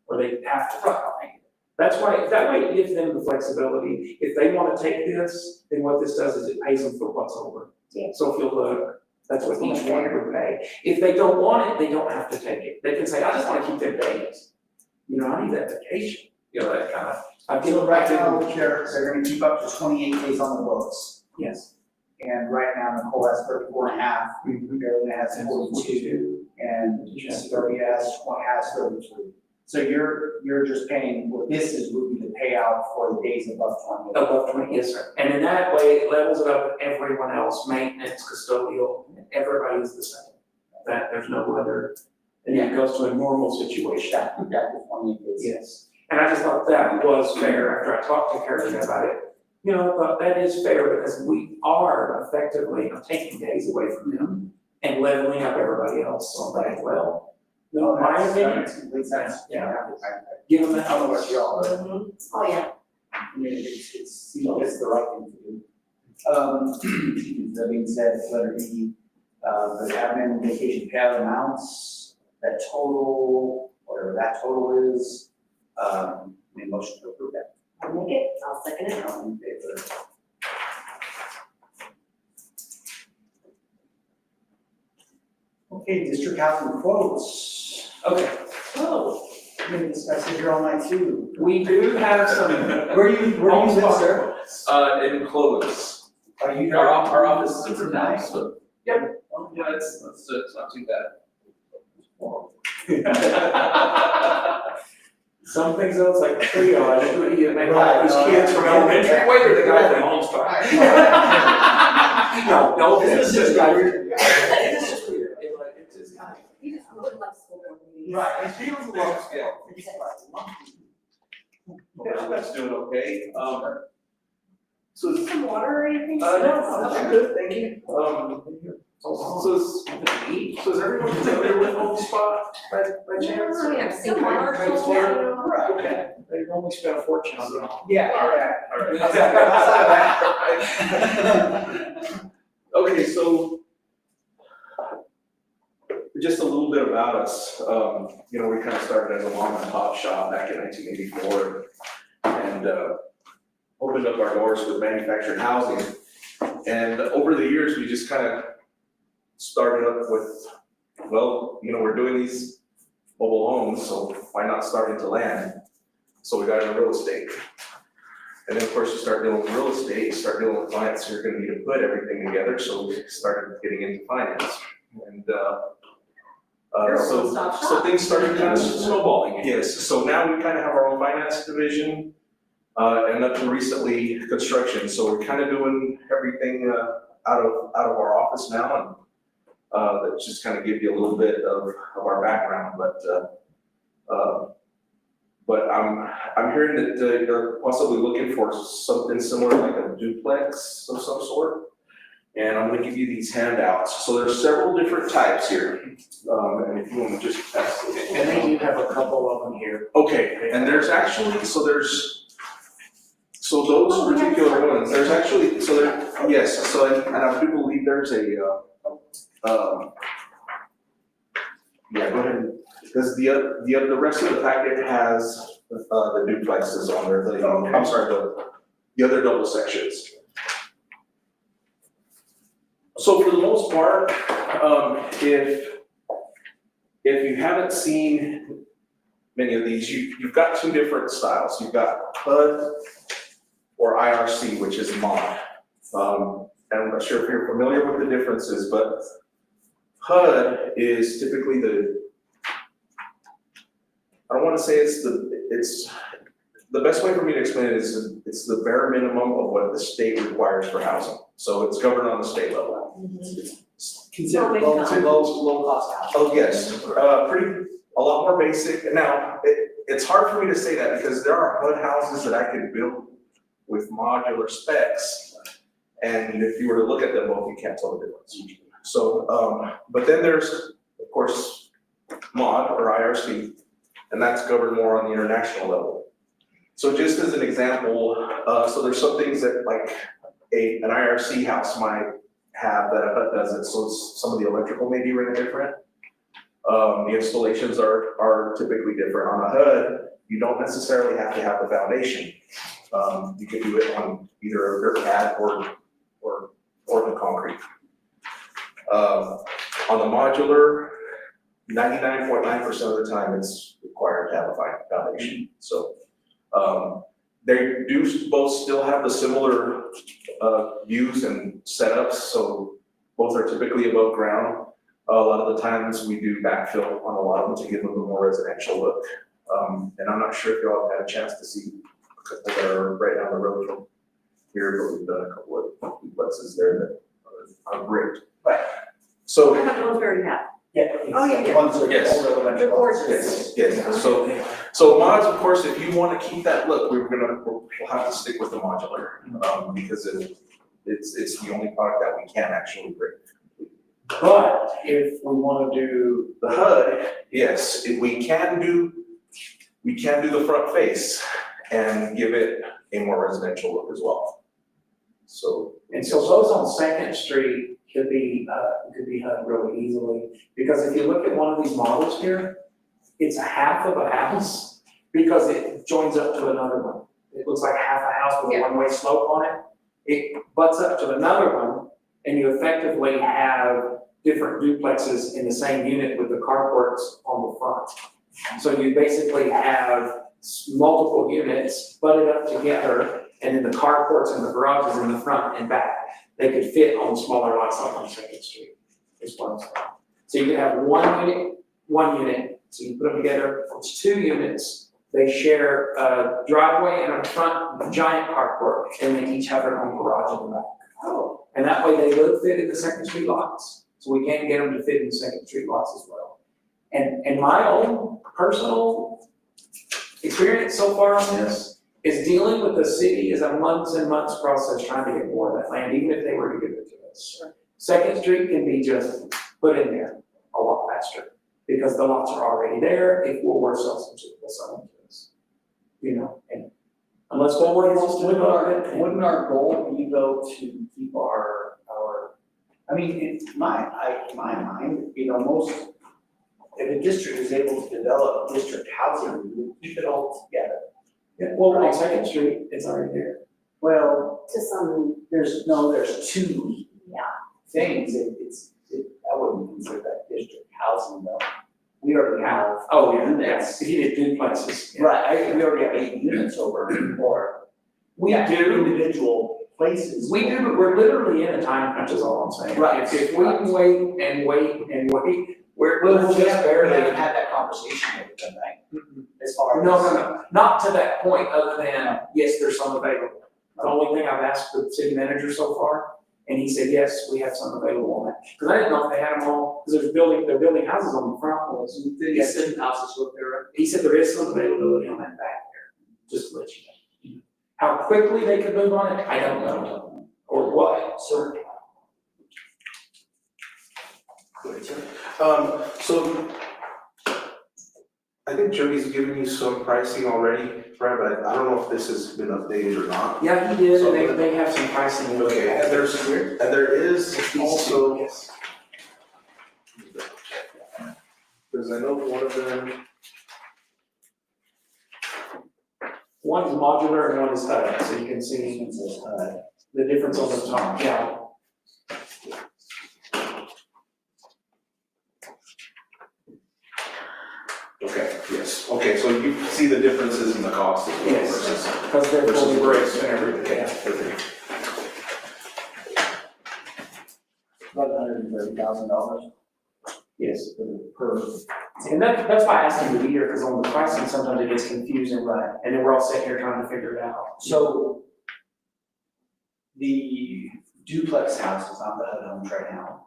or they have to take off. That's why, that way it gives them the flexibility. If they want to take this, then what this does is it pays them for what's over. Yeah. So if you'll look, that's what each one would pay. If they don't want it, they don't have to take it. They can say, I just want to keep them days. I need that vacation, that kind of. I've given So right now, they're gonna keep up to 28 days on the books. Yes. And right now, Nicole has 34 and a half, Marilyn has 42, and Jessica has 33. So you're just paying, what this would be the payout for the days above 20. Above 20, yes, sir. And in that way, it levels it up with everyone else, maintenance, custodial, everybody's the same. That there's no other, and it goes to a normal situation. That is 28 days. Yes. And I just thought that was fair after I talked to Carolyn about it. I thought that is fair because we are effectively taking days away from them and leveling up everybody else on that well. No, my opinion. That's complete sense. Yeah. Give them that. I don't know what y'all are. Oh, yeah. I mean, it's the right thing to do. That being said, letter E, the admin vacation payout amounts, that total, whatever that total is, need a motion to approve that. I'll make it, I'll second it. All in favor? Okay, district housing quotes. Okay. Oh, we're gonna discuss it here all night too. We do have some. Where do you live, sir? In Clovis. Are you? Our office is in Brownsville. Yeah, it's not too bad. Some things though, it's like triage, you make all these kids from Right. elementary, Wait, or the guy from Homestar. No, this is just like, it's just weird, it's just kind of. He just really loves school board meetings. Right, and he was a lot of skill. Yeah, that's doing okay. So, Some water or anything? no, I'm good, thank you. So is everyone familiar with HomeSpot by chance? Oh, yeah, see one. Right, okay. They've only spent a fortune on it. Yeah, Okay, so just a little bit about us. You know, we kind of started as a mom and pop shop back in 1984 and opened up our doors with manufactured housing. And over the years, we just kind of started up with, well, you know, we're doing these mobile homes, so why not start into land? So we got into real estate. And then, of course, you start dealing with real estate, you start dealing with clients who are gonna need to put everything together, so we started getting into finance. And, so things started kind of snowballing, yes. So now we kind of have our own finance division, and up to recently, construction. So we're kind of doing everything, out of our office now, and that just kind of give you a little bit of our background, but I'm hearing that you're possibly looking for something similar like a duplex of some sort. And I'm gonna give you these handouts. So there's several different types here. And if you want to just pass it. And then you have a couple of them here. Okay, and there's actually, so those particular ones, there's actually, so there, yes, so and I do believe there's a, yeah, go ahead, because the rest of the packet has the duplexes on there, I'm sorry, the other double sections. So for the most part, if you haven't seen many of these, you've got two different styles. You've got HUD or IRC, which is mod. And I'm not sure if you're familiar with the differences, but HUD is typically I don't want to say it's the best way for me to explain it is it's the bare minimum of what the state requires for housing. So it's governed on the state level. Consider low cost housing. Oh, yes, a lot more basic. Now, it's hard for me to say that because there are HUD houses that I could build with modular specs. And if you were to look at them both, you can't tell the difference. So, but then there's, of course, mod or IRC, and that's governed more on the international level. So just as an example, so there's some things that like an IRC house might have that a HUD doesn't. So some of the electrical may be really different. The installations are typically different. On a HUD, you don't necessarily have to have the foundation. You can do it on either a dirt pad or the concrete. On the modular, 99.9% of the time it's required to have a foundation. So they do both still have the similar views and setups. So both are typically above ground. A lot of the times we do backfill on a lot of them to give them a more residential look. And I'm not sure if y'all have had a chance to see a couple that are right down the road from here, but we've done a couple of duplexes there that are great. Right. So. I have the ones we already have. Yeah. Oh, yeah. Ones that are Yes. older than They're gorgeous. Yes, so mods, of course, if you want to keep that look, we'll have to stick with the modular, because it's the only product that we can actually bring. But if we want to do The HUD, yes, we can do the front face and give it a more residential look as well. So. And so those on Second Street could be HUD really easily, because if you look at one of these models here, it's a half of a house because it joins up to another one. It looks like half a house with a one-way slope on it. It butts up to another one, and you effectively have different duplexes in the same unit with the carports on the front. So you basically have multiple units butted up together, and then the carports and the garages in the front and back. they could fit on smaller lots like on Second Street, is what I'm saying. So you could have one unit, so you put them together, it's 2 units, they share a driveway and a front giant carport, and they each have their own garage in the back. Oh. And that way they would fit in the Second Street lots, so we can get them to fit in the Second Street lots as well. And my own personal experience so far on this is dealing with the city is a months and months process trying to get more of that land, even if they were to give it to us. Second Street can be just put in there a lot faster, because the lots are already there, if Woolworth sells them to us. You know, and unless Woolworth wants to develop it. Wouldn't our goal be though to keep our, I mean, in my mind, you know, if a district is able to develop district housing, we would keep it all together. Yeah, well, on Second Street, it's already there. Well, To some, there's 2 things, I wouldn't consider that district housing though. We already have. Oh, yeah, units. if you did duplexes. yeah. Right, we already have 8 units over, or We yeah, do, individual places. we do, but we're literally in a time crunch is all I'm saying. Right. If we can wait and wait and wait, we're Well, just we haven't barely. had that conversation with them, right? Mm-mm. As far as. No, not to that point, other than, yes, there's some available. The only thing I've asked the city manager so far, and he said, yes, we have some available on that. Because I didn't know if they had them all, because they're building houses on the front walls. He said houses look there. He said there is some availability on that back there, just to let you know. How quickly they could move on it, I don't know, or what. So. So I think Jody's given you some pricing already, right, but I don't know if this has been updated or not. Yeah, he did, and they have some pricing. Okay, and there is also, Yes. because I know one of them, One is modular and one is HUD, so you can see the difference on the top, yeah. okay, yes, okay, so you see the differences in the cost as well Yes, versus. because they're fully versus- braced and everything. Yeah, okay. $130,000. Yes, per, and that's why I asked him to be here, because on the pricing, sometimes it gets confusing, right? And then we're all sitting here trying to figure it out. So the duplex house is not the HUD homes right now.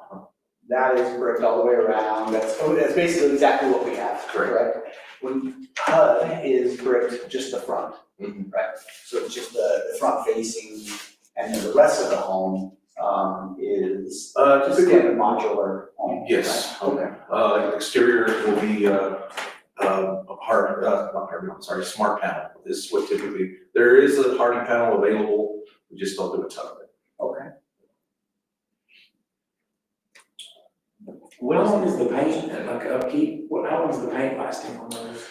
That is bricked all the way around, that's basically exactly what we have, correct? When HUD is bricked just the front, right? So it's just the front facing, and then the rest of the home is just Typically, a modular home. yes, right? Okay. exterior will be smart panel. This is what typically, there is a hardy panel available, we just don't do a ton of it. Okay. How long is the paint, like upkeep, how long is the paint lasting on those?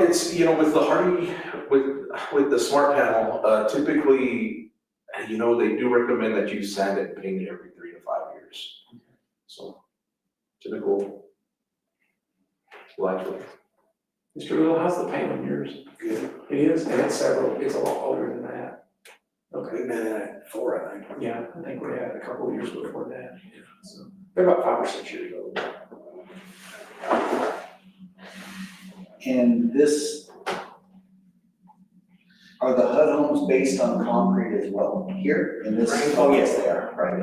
It's, with the hardy, with the smart panel, typically, they do recommend that you sand it and paint it every 3 to 5 years. So, typical life. Mr. Little, how's the paint on yours? Good. It is, and it's a lot older than that. Okay. We've been at 4, I think. Yeah, I think we had a couple of years before that, so, they're about 5 or 6 years old. And are the HUD homes based on concrete as well here in this? Oh, yes, they are, right.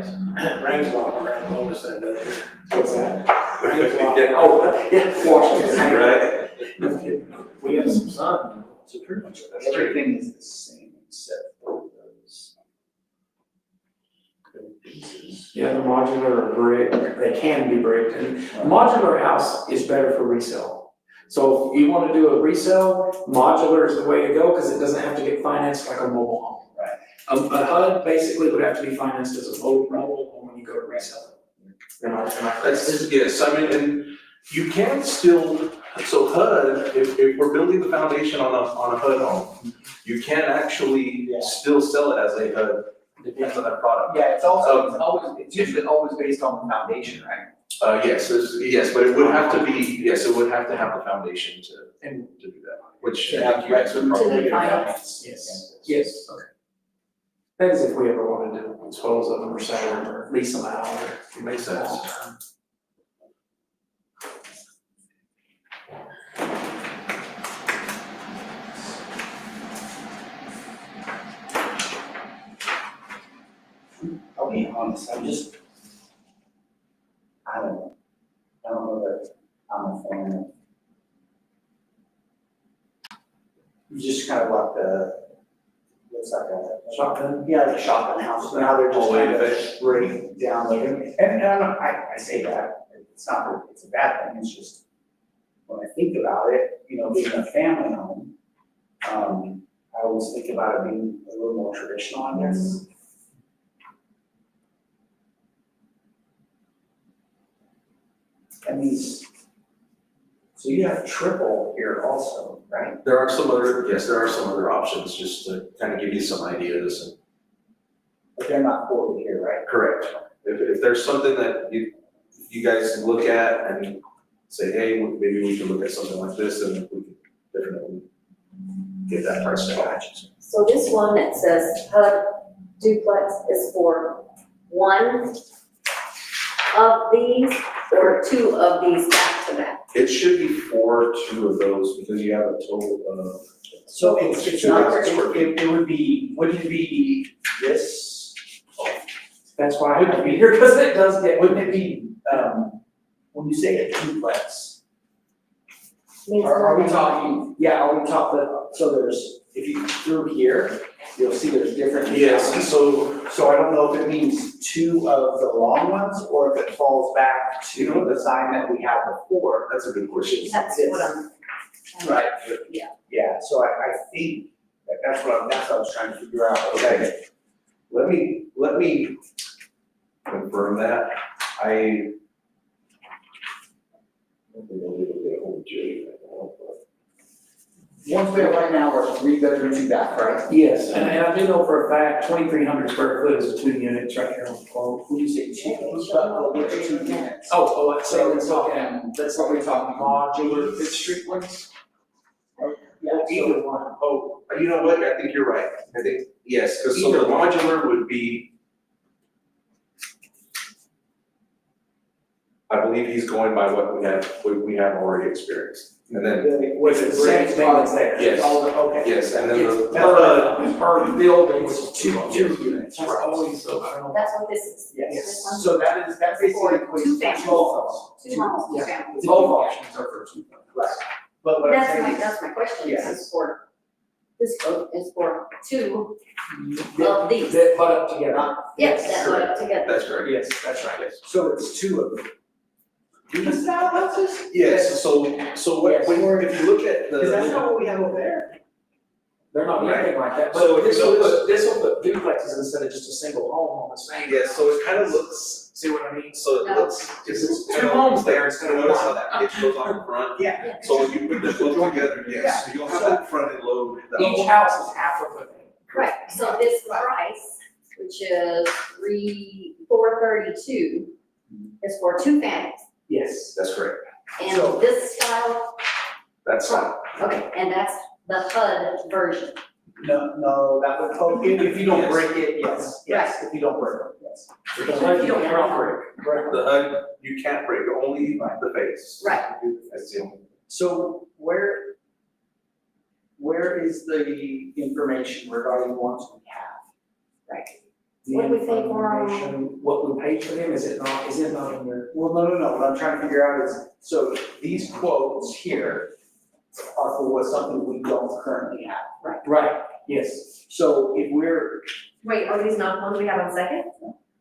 Rains a lot, rain bonus that does it. What's that? Oh, yeah, Washington. Right. No kidding. We have some sun, so pretty much. Everything is the same except for those pieces. Yeah, the modular or brick, they can be bricked, and modular house is better for resale. So if you wanna do a resale, modular is the way to go, cause it doesn't have to get financed like a mobile home. Right. A HUD basically would have to be financed as a mobile home when you go to resell it. Am I correct? Yes, I mean, and you can still, so HUD, if we're building the foundation on a HUD home, you can actually still sell it as a HUD, depends on that product. Yeah, it's usually always based on the foundation, right? Yes, but it would have to be, it would have to have the foundation to do that, which I think you guys would probably To the do. finance. Yes, okay. Depends if we ever wanted to dispose of them or sell them or lease them out or. Makes sense. long-term. I'll be honest, I don't know that I'm a fan of. You just kind of like looks like a shotgun, yeah, like a shotgun house, now they're just kind of breaking down like, and I say that, it's not that it's a bad thing, it's just, when I think about it, being a family home, I always think about it being a little more traditional, I guess. And so you have triple here also, right? There are some other options, just to kind of give you some ideas. But they're not quoted here, right? Correct. If there's something that you guys can look at and say, hey, maybe we can look at something like this, and we can definitely get that price tag. So this one that says HUD duplex is for one of these or two of these back to back? It should be for two of those, because you have a total of. So it's not, 2,000 square feet. wouldn't it be this? That's why I would be here, because it does get. Wouldn't it be, when you say a duplex, Means are we one. talking, are we talking, so there's, if you through here, you'll see there's different. Yes, So I don't know if it means two of the long ones, or if it falls back to the design that we had before. that's a good question. That's what I'm. Right. Yeah. Yeah, so I think that's what I was trying to figure out. Okay. Let me confirm that. I don't think I'll be able to get hold of Jay. Ones we have right now are 3 bedroom, 2 bath, right? Yes, and I do know for a fact, 2,300 square foot is 2 units right here on the quote. When you say two, which 2 units? So let's look at, that's what we're talking, modular Fifth Street ones? Yeah, Either one. Oh, you know what, I think you're right, I think, yes, because so the modular would be. I believe he's going by what we have already experienced, and then, With the same thing that's there. Yes. All the, okay. yes, and then the. Per building is two units. That's always, so I don't. That's what this is. Yes, so that's basically For equates two to families. both Two homes, two Yeah. families. Both options are for two. Right. But what I'm That's saying my, is, that's my question, Yeah. this is for two of these. That butt up together. Yes, that put up together. That's correct. Yes, that's right. Yes. so it's 2 of them. These style houses? Yes, so Yes. if you look at the. Because that's not what we have over there. They're not anything like that, So but if you this will put duplexes instead of just a single home on the same. Yes, so it kind of looks, See what I mean? so it No. looks, it's Two homes there instead of notice how one. that pitch goes on the front? Yeah. So when you put the both together, yes, so you'll have that front end load. Each house is half of it. Right, so this price, which is $432, is for two families. Yes. That's correct, And this style, that's, okay, and that's the HUD version. No, that would, if you don't break it, yes, if you don't break it, yes. Because like you can't break. the HUD, you can't break, only the face. Right. That's the only. So where is the information regarding ones we have? Right. The What do we pay for 'em? information, what we paid for them, is it not in your? Well, no, what I'm trying to figure out is, so these quotes here are for something we don't currently have. Right, yes. So if we're, Wait, are these not ones we have on second?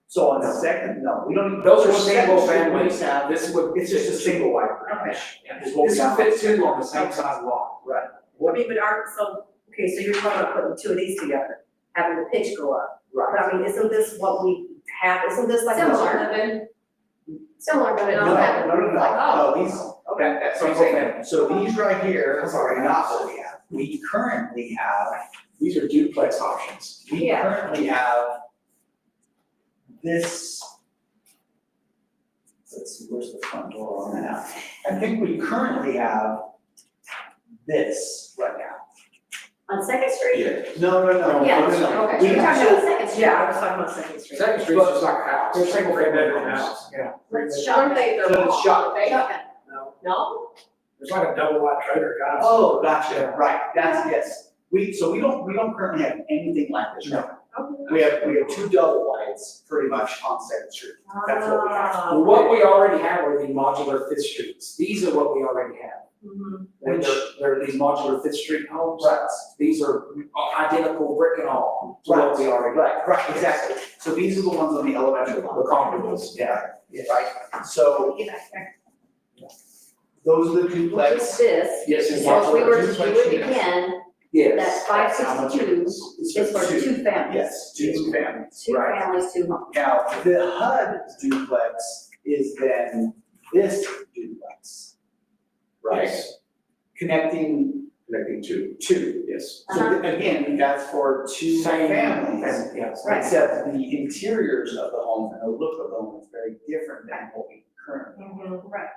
so on the second, no, we don't even. Those are so single second families. street we have, This would, it's just a single wide range. Okay. is what we This would have. fit two on the same size lot. Right. I mean, but okay, so you're talking about putting two of these together, having the pitch go up. Right. But I mean, isn't this what we have, isn't this like? Similar. Similar, but it No, don't have. no, these, okay, that's what I'm saying. Single So these right here are not what we have. We currently have, These are duplex options. we Yeah. currently have this. Let's see, where's the front door on that? I think we currently have this right now. On Second Street? Yeah. No. Yeah, no. okay, We you're talking have- about Second Street. Yeah, I was talking about Second Street. Second Street's just like a house. They're single family Bedroom homes. house, yeah. Let's Aren't they, So they're it's shot. No. No? It's like a double wide trailer kind of. Oh, gotcha, right, that's, yes. We don't currently have anything like this, no. We have two double wides pretty much on Second Street. That's what we have. Well, what we already have are the modular Fifth Streets. These are what we already have. They're these modular Fifth Street homes. Right. These are identical brick and all to what we already have. Right, exactly. So these are the ones on the elementary, The comparables, yeah. right? So those are the duplex. Just this, Yes, it's so if we were to do modular it duplex, again, yes. that's How much it 562 is. is for two families. Yes, two families. Two Right. families, two homes. Now, the HUD duplex is then this duplex, right? Yes. Connecting two. Yes. So again, that's for two Same families. Yes. Except the interiors of the home and the look of the home is very different than what we currently Right.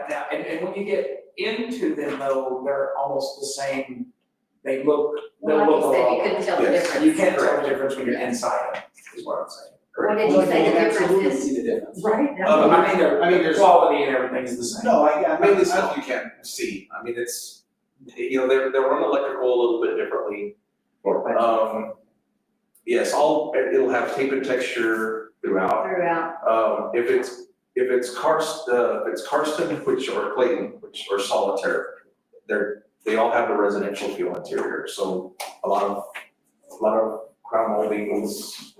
Now, and when you get into them though, they're almost the same. They look, Well, they'll like look you a said, lot. you couldn't tell the Yes, difference. You can't tell the difference when you're inside them, is what I'm saying. What did you say the difference Absolutely is? see the difference. Right. I mean, the there's- quality and everything is the same. No, I Mainly stuff you can't see, I mean, it's, you know, they're run electrical a little bit differently. Yes, it'll have tape and texture throughout. Throughout. If it's Karsten, which or Clayton, which or Solitaire, they all have the residential feel interior, so a lot of crown moldings,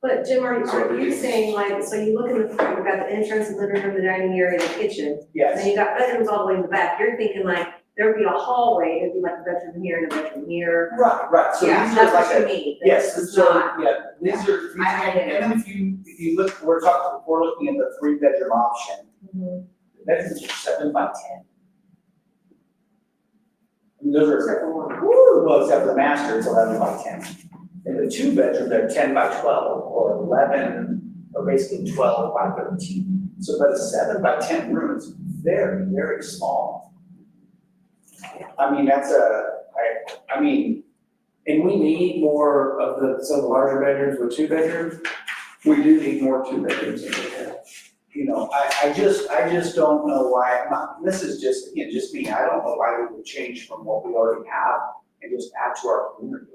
But Jim, are So you it's- saying like, so you look in the front, you've got the entrance, the living room, the dining area, the kitchen, Yes. then you got bedrooms all the way in the back, you're thinking like, there'd be a hallway, it'd be like a bedroom here and a bedroom here. Right, so these Yeah, are that's like what you a, mean. yes, It's so, not- yeah, these are, and then if you look, we're looking at the 3-bedroom option. Mhm. The bedrooms are 7 by 10. And those are, Except for one. well, except for the master, it's 11 by 10. And the 2-bedroom, they're 10 by 12, or 11, or basically 12 by 13. So, but a 7 by 10 room is very, very small. I mean, I mean, And we need more of some of the larger bedrooms with 2 bedrooms. We do need more 2 bedrooms in there. you know, I just don't know why, this is just, again, just me, I don't know why we would change from what we already have and just add to our community.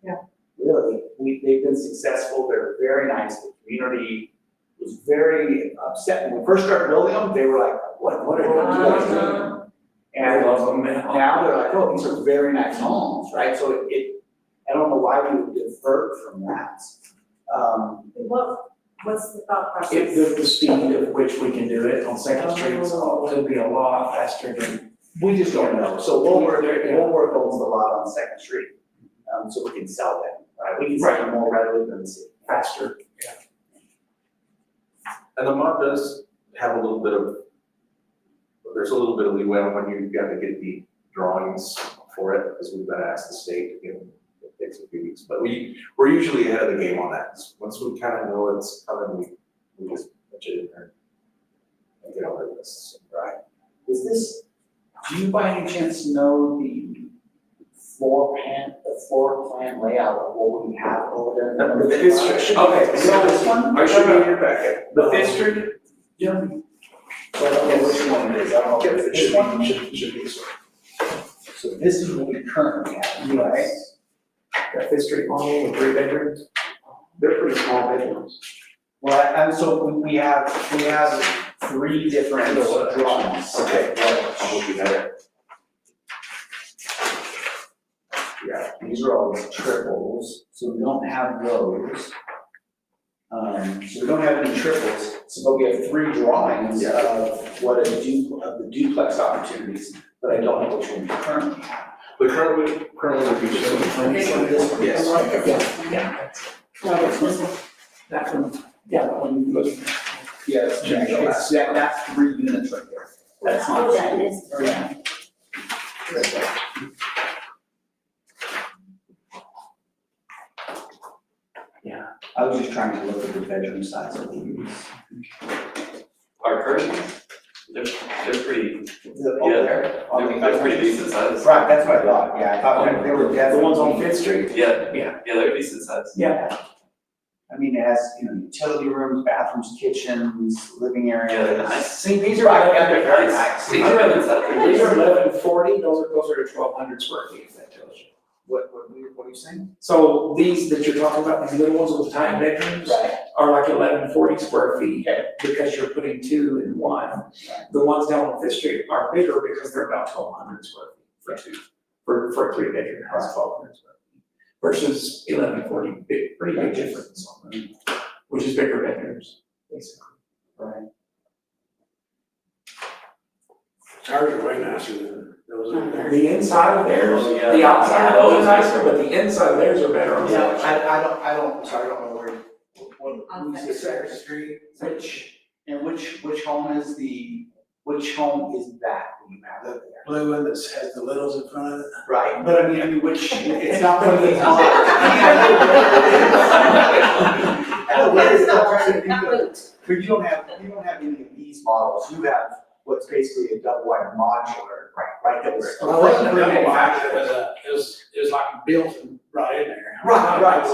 Yeah. Really, they've been successful, they're very nice, the community was very upset, when we first started building them, they were like, what are you doing? And now they're like, oh, these are very nice homes, right, so I don't know why we would divert from that. What's the thought process? If the speed of which we can do it on Second Street is it'll be a lot faster than. We just don't know, so we'll work owns a lot on Second Street, so we can sell them, right? We can sell them more readily than the city. Faster. and the mod does have a little bit of, there's a little bit of leeway on when you've got to get the drawings for it, because we've got to ask the state, you know, it takes a few weeks, but we're usually ahead of the game on that. Once we kind of know it's coming, we just put it in there and get over this, right? Is this, do you by any chance know the floor plan layout of what we have over there? The Fifth Street. Okay, so this one? I should be in your packet. The Fifth Street? Yeah. Well, okay, which one it is, I don't know. It This one? should be this one. So this is what we currently have, right? That Fifth Street model with 3 bedrooms, they're pretty small bedrooms. Well, and so we have 3 different drawings. Okay, well, I'm looking at it. Yeah, these are all triples, so we don't have those. So we don't have any triples, so but we have 3 drawings of what of the duplex opportunities, but I don't know which one we currently have. The currently would be So this one. Yes. Yeah. No, it's this one. That one, yeah, that one goes. Yes, that's 3 units right there. That's not. Oh, that is. Yeah. Yeah, I was just trying to look at the bedroom size of these. Our current, They're pretty, Over there. they're pretty decent size. Right, that's what I thought, yeah, I thought they were The definitely. ones on Fifth Street? Yeah, Yeah. yeah, they're decent size. Yeah. I mean, it has, utility rooms, bathrooms, kitchens, living areas. Yeah, they're nice. See, these are Right, like, yeah, they're very nice. These are inside. these are 1140, those are closer to 1,200 square feet, if that tells you. What are you saying? So these that you're talking about, these little ones with tiny bedrooms, Right. are like 1140 square feet, because you're putting two in one. The ones down on Fifth Street are bigger because they're about 1,200 square feet for two, for a three-bedroom house, 1,200 square feet. Versus 1140, pretty big difference on them, which is bigger bedrooms, basically. Right. Ours are way nicer than those in there. The inside of theirs, Oh, yeah. the outside of those are nicer, but the inside of theirs are better on Yeah, the I don't, sorry, I don't know where, On who's Fifth Second Street, which home is that you have over there? Blue one that has the littles in front of it. Right, but I mean, which, it's not one of these. I know, but it's not trying to think of, but you don't have any of these models, you have what's basically a double wide modular, right, that was. Well, it wasn't really manufactured, it was like built and brought in there. Right, no,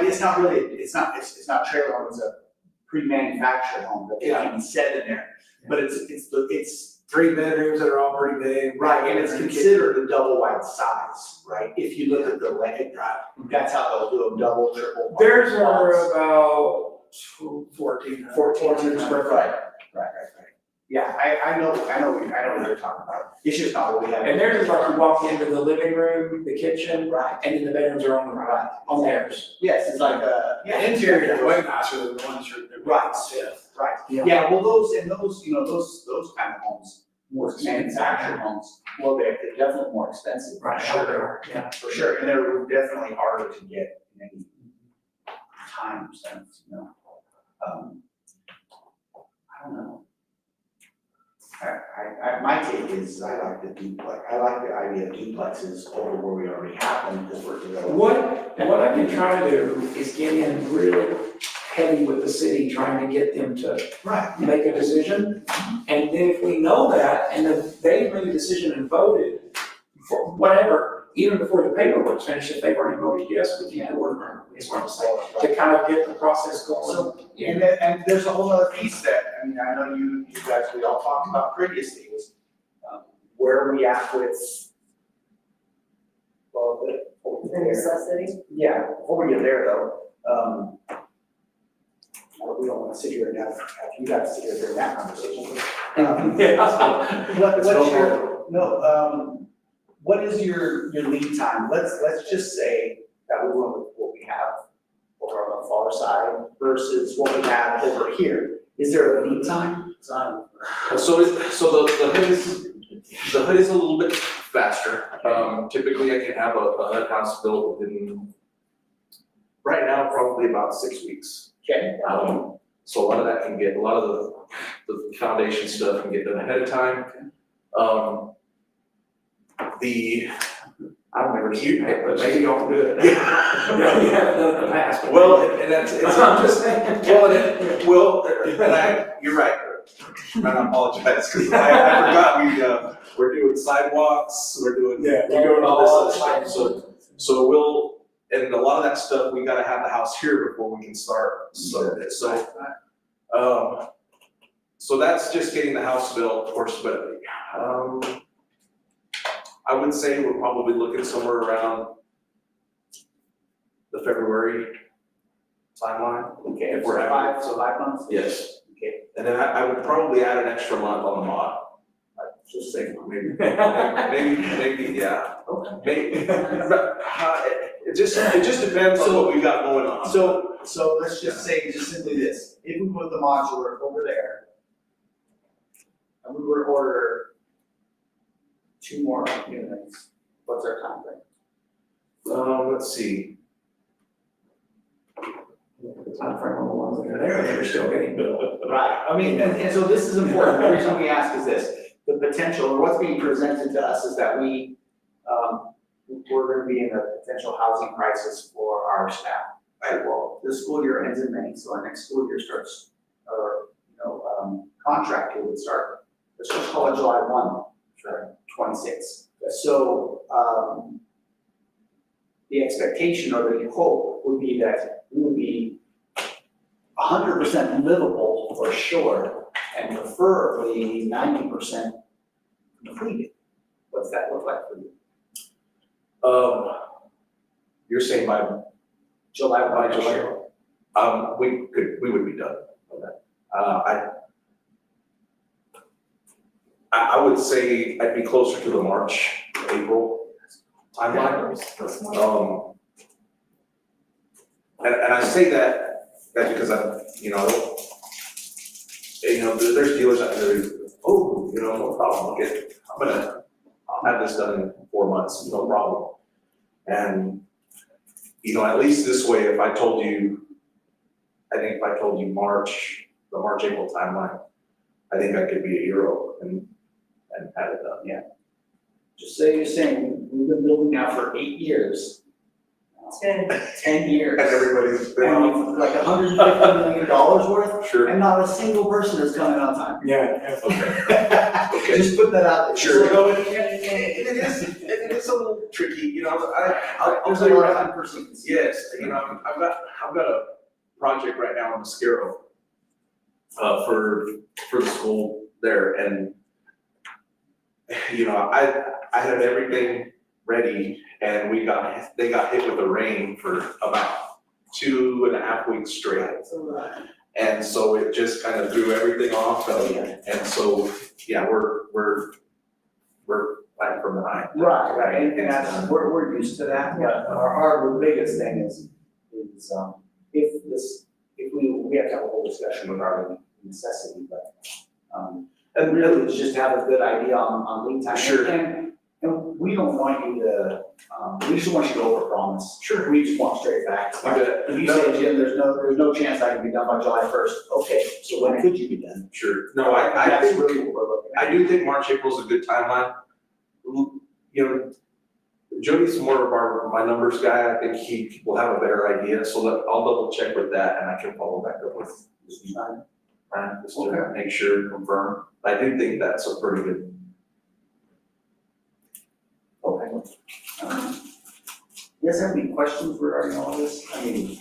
it's not really, it's not trailer home, it's a pre-manufactured home that can be set in there. But it's 3 bedrooms that are all pretty big. right, and it's considered a double wide size, right? If you look at the land, that's how they'll do them, double, triple. Theirs are about 14. 14 square foot. Right. Yeah, I know what you're talking about. It's just not what we have. And theirs is like you walk into the living room, the kitchen, Right. and then the bedrooms are on the right, on theirs. Yes, it's like The interior is way nicer than the ones you're. Right. Fifth. Right, yeah, well, those kind of homes, more manufactured homes, well, they're definitely more expensive. Right, sure, yeah. For sure, and they're definitely harder to get in any time sense, I don't know. My take is, I like the duplex, I like the idea of duplexes over where we already have them, because we're developing. What I can try to do is get in really heavy with the city, trying to get them to Right. make a decision. And then if we know that, and if they've made a decision and voted for whatever, even before the paperwork's finished, if they've already voted yes, we can order, is what I'm saying, to kind of get the process going. So, and there's a whole other piece that, I mean, I know you guys, we all talked about previously, was where are we at with, well, The necessity. yeah, before we get there though, we don't want to sit here and have you guys sit here during that conversation. What is your lead time? Let's just say that we went with what we have over on the far side versus what we have over here. Is there a lead time? So the hood is a little bit faster. Typically I can have a HUD house built within, right now, probably about 6 weeks. Okay. So a lot of that can get, a lot of the foundation stuff can get done ahead of time. I've never seen it, but maybe y'all do it. Yeah. The past. Well, and that's, I'm just saying. you're right, and I apologize, because I forgot, we're doing sidewalks, we're doing all this other stuff, so and a lot of that stuff, we gotta have the house here before we can start, so that's just getting the house built, of course, but, I would say we're probably looking somewhere around the February timeline. Okay, If we're having, so 5 months? yes, Okay. and then I would probably add an extra month on the mod. Just saying, maybe, yeah. Maybe, but, it just depends on what we got going on. So let's just say just simply this, if we put the modular over there, and we were to order 2 more units, what's our time frame? Let's see. The time frame on the ones that are there, they're still getting built. Right, I mean, and so this is important, the reason we ask is this, the potential, or what's being presented to us is that we're gonna be in a potential housing crisis for our staff. Right, well, this school year ends in May, so our next school year starts, or, contract year would start let's just call it July 1, 26. So, the expectation or the hope would be that we would be 100% livable for sure, and preferably 90% completed. What's that look like for you? You're saying by July 1 By this July. year? we would be done on that. I would say I'd be closer to the March, April timeline. And I say that because I'm, there's dealers out there who, no problem, I'll have this done in 4 months, no problem. And, at least this way, if I told you March, the March, April timeline, I think I could be a hero and have it done. Yeah. Just say you're saying, we've been building now for 8 years. 10 years. And everybody's been And on. we've like $150 million worth, Sure. and not a single person is coming on time. Yeah. Okay. Just put that out there. Sure, So- no, it is a little tricky, I'll There's tell a you lot right of now. unforeseen. Yes, I've got a project right now on Mascaro, for the school there, and, I had everything ready, and they got hit with the rain for about 2.5 weeks straight. And so it just kind of threw everything off, and so, yeah, we're planning from behind. Right, and that's, we're used to that, but our biggest thing is, if we have to have a whole discussion regarding necessity, but, and really, it's just have a good idea on lead time. Sure. And we don't want you to, we just want you to overpromise. Sure. We just want straight facts. You bet. If you say, Jim, there's no chance I can be done by July 1st, okay, so when could you be done? Sure, no, I That's think, really what we're looking at. I do think March, April's a good timeline. Jody's more of my numbers guy, I think he will have a better idea, so I'll double check with that, and I can follow back up with you, Ryan, just to make sure, confirm. I do think that's a pretty good. Okay. You guys have any questions regarding all this? I mean,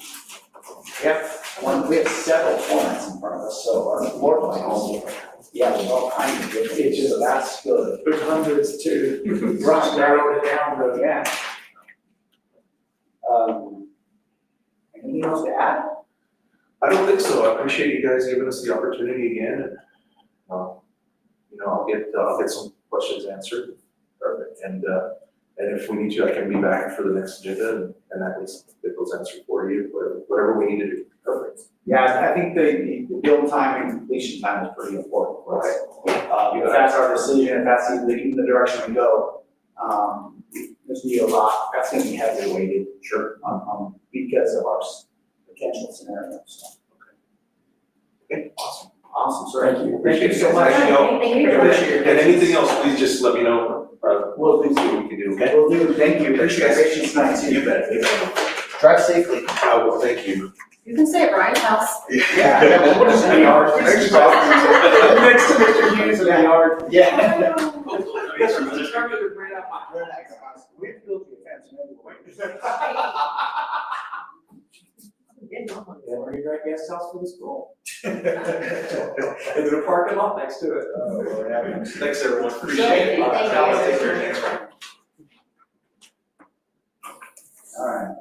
we have several formats in front of us, so our floor plans, there's all kinds of different. It's just- That's good. There's hundreds too. Right. Narrowed it down to. Yeah. Anything else to add? I don't think so, I appreciate you guys giving us the opportunity again, and, I'll get some questions answered. Perfect. And if we need to, I can be back for the next agenda and at least get those answered for you, whatever we need to do. Perfect. Yeah, I think the build time and completion time is pretty important for us. If that's our decision, if that's even the direction we go, there's gonna be a lot, that's gonna be heavily weighted, sure, because of our potential scenarios. Okay, awesome. Awesome, sir. Thank you. Appreciate so it. much. Thank you all. Thank you. Appreciate And it. anything else, please just let me know, We'll do. see what we can do, okay? Will do, thank you, appreciate your patience tonight too. You bet, you bet. Drive safely. I will, thank you. You can say it, Ryan's house. Yeah, what is the yard? Next to Mr. Hughes in the yard. Yeah. We have to build you a fence anyway. Yeah, we're in that guest house for the school. And then a parking lot next to it. Thanks, everyone, appreciate it. Thank you. I'll take care, thanks, Ryan. Alright.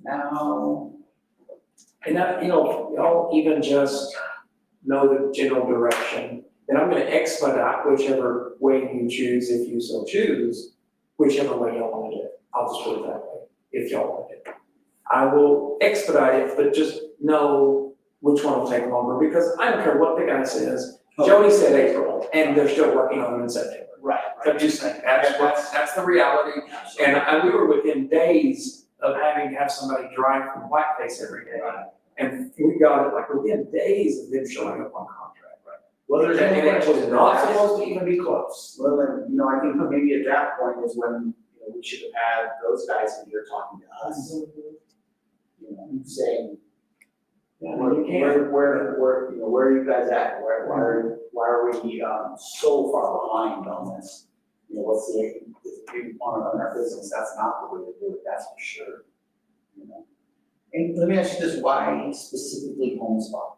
Now, And y'all even just know the general direction, then I'm gonna expedite whichever way you choose, if you so choose, whichever way y'all wanna do it. I'll just put it that way, if y'all want it. I will expedite it, but just know which one will take longer, because I don't care what the guy says. Jody said April, and they're still working on it in September. right, I'm just saying, that's the reality. And we were within days of having to have somebody drive from Whiteface every day. And we got it like within days of them showing up on contract. well, there's And any it question was not supposed to even be close. Well, then, I think maybe at that point is when, we should have had those guys in here talking to us. Saying, Yeah, where, you can't. where are you guys at? Why why are we, so far behind on this? You know, what's the, if we want to run our business, that's not the way to do it, that's for sure. You know? And let me ask you this, why specifically HomeSpot?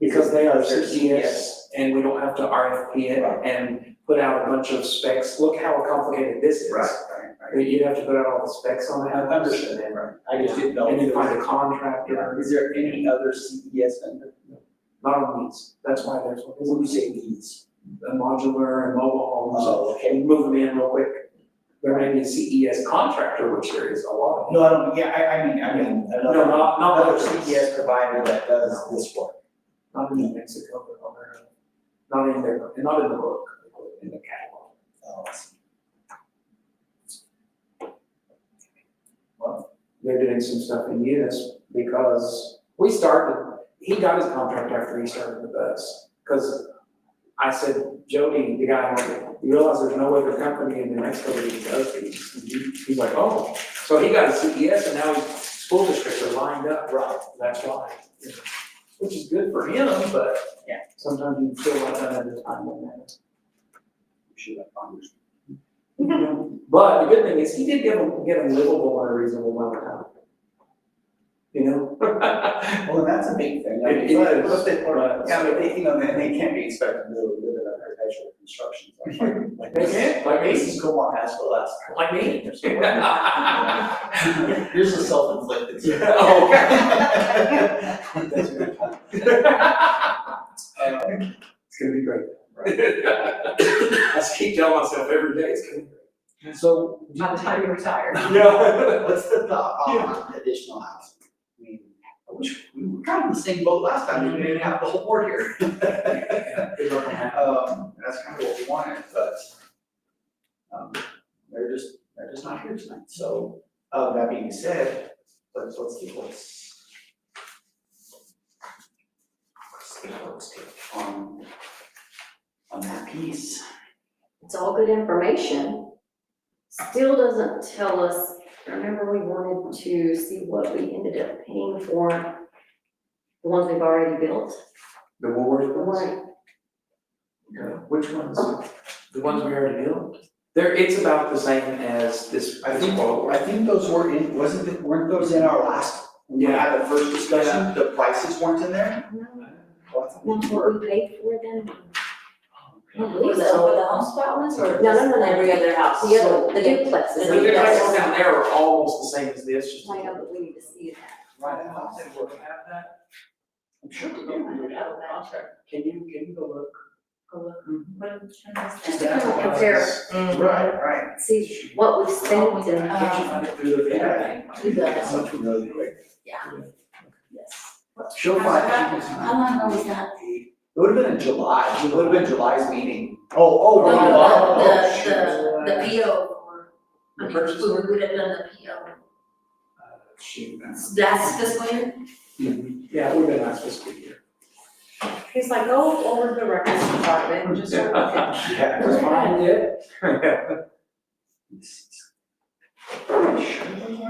Because they are CCS and we don't have to RFP it and put out a bunch of specs. Look how complicated this is. Right. You'd have to put out all the specs on that. I understand that, right? I just didn't know. And if then there was- find a contractor. Is there any other CES vendor? Not on these. That's why there's one. When you say these? A modular and mobile homes. Oh, okay. And move them in real quick. There may be a CES contractor, which there is a lot of. No, I don't, yeah, I mean, No, another, not another those. CES provider that does this work. Not in New Mexico, but on their own. Not in their, not in the book, in the catalog. Oh, I see. They're doing some stuff in Eunice because he got his contract after he started with us. Cause I said, Jody, the guy, you realize there's no other company in New Mexico that does these? And he's like, oh, so he got a CES and now his school districts are lined up, right, that's why. Which is good for him, but yeah, sometimes you feel like that at the time when that. Should have Congress. But the good thing is, he did get them livable in a reasonable amount of time. You know? Well, and that's a big thing. I mean, It is. but they, you know, they can't be expected to live in a perpetual construction. Like They can't, like me. This is Comal Haskell, that's. Like me. Here's a self-inflicted. Oh, That's a good time. It's gonna be great. I just keep telling myself every day it's gonna be great. So. By the time you retire. Yeah. What's the thought on additional housing? I mean, I wish we were kind of in the same boat last time, we didn't have the whole board here. That's kind of what we wanted, but, they're just not here tonight, so, that being said, let's take on that piece. It's all good information. Still doesn't tell us, remember we wanted to see what we ended up paying for the ones we've already built? The Woolworth ones? Right. Yeah, which ones? The ones we already built? It's about the same as this. I think those were in, weren't those in our last, when we had the first discussion, the prices weren't in there? Oh, I thought That's what we paid for then? Was it for the HomeSpot ones or? No. Every other house? The other, the duplexes. The duplexes down there are almost the same as this, just. I know, but we need to see that. Right, I thought they were gonna have that. I'm sure we did, we would have a contract. Can you go look? Just to kind of compare, Right. see what we spent and. Can't you find it through the? Yeah. We got it. That's something really quick. Yes. She'll find. How long ago was that? It would have been in July, it would have been July's meeting. Oh, The PO for, The purchase we order? would have done the PO. Shoot. Last fiscal year? Yeah, we've been last fiscal year. He's like, go over to the records department and just look at it. Yeah. That's fine, yeah.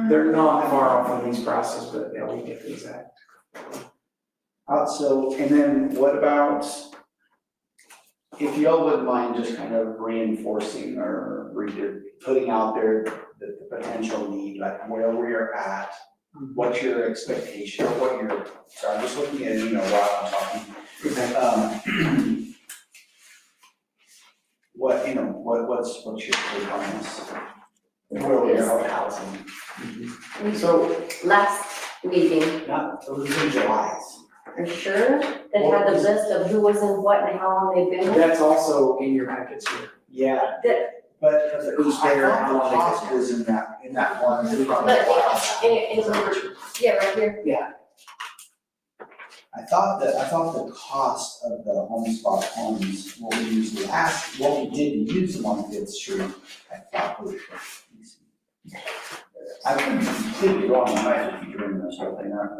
They're not far off on these prices, but yeah, we get the exact. So, and then what about, if y'all wouldn't mind just kind of reinforcing or putting out there the potential need, like where we're at, what's your expectation, or sorry, I'm just looking at, while I'm talking. What's your take on this? Where we are with housing? So last meeting, Not, it was in July. are you sure that had the list of who was in what and how long they've been? That's also in your packets here. Yeah, That- but the Who's there, I how thought long the they cost was in that one. But yeah, right here. I thought the cost of the HomeSpot homes, what we did to use them on Fifth Street, I thought was. I could be completely wrong, I might be doing this whole thing up.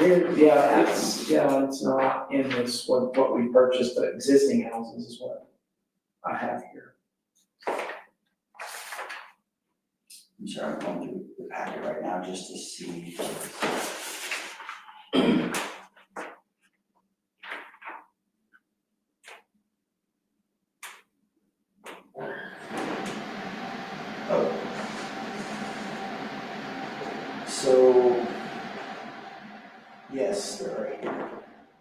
Yeah, it's not in this, what we purchased, the existing houses is what I have here. I'm sorry, I'm going through the packet right now just to see. So, yes, they're right here.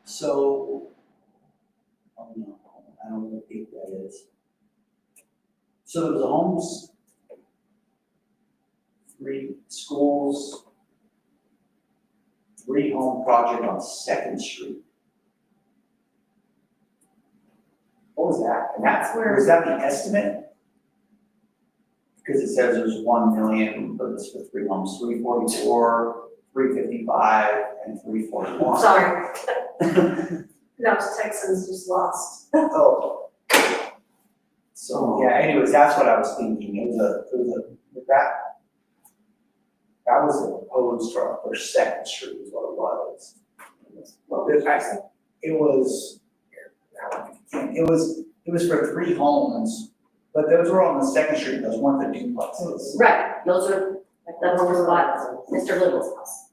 So, oh no, I don't know what date that is. So there was a homes, 3 schools, 3 home project on Second Street. What was that? And That's where- was that the estimate? Because it says there's 1 million, but it's for 3 homes, 344, 355, and 341. Sorry. That was Texans just lost. Oh. So, yeah, anyways, that's what I was thinking, that was the proposed for Second Street is what it was. Well, it was for 3 homes, but those were on the Second Street, those weren't the duplexes. Right, those are, that one was what, Mr. Little's house.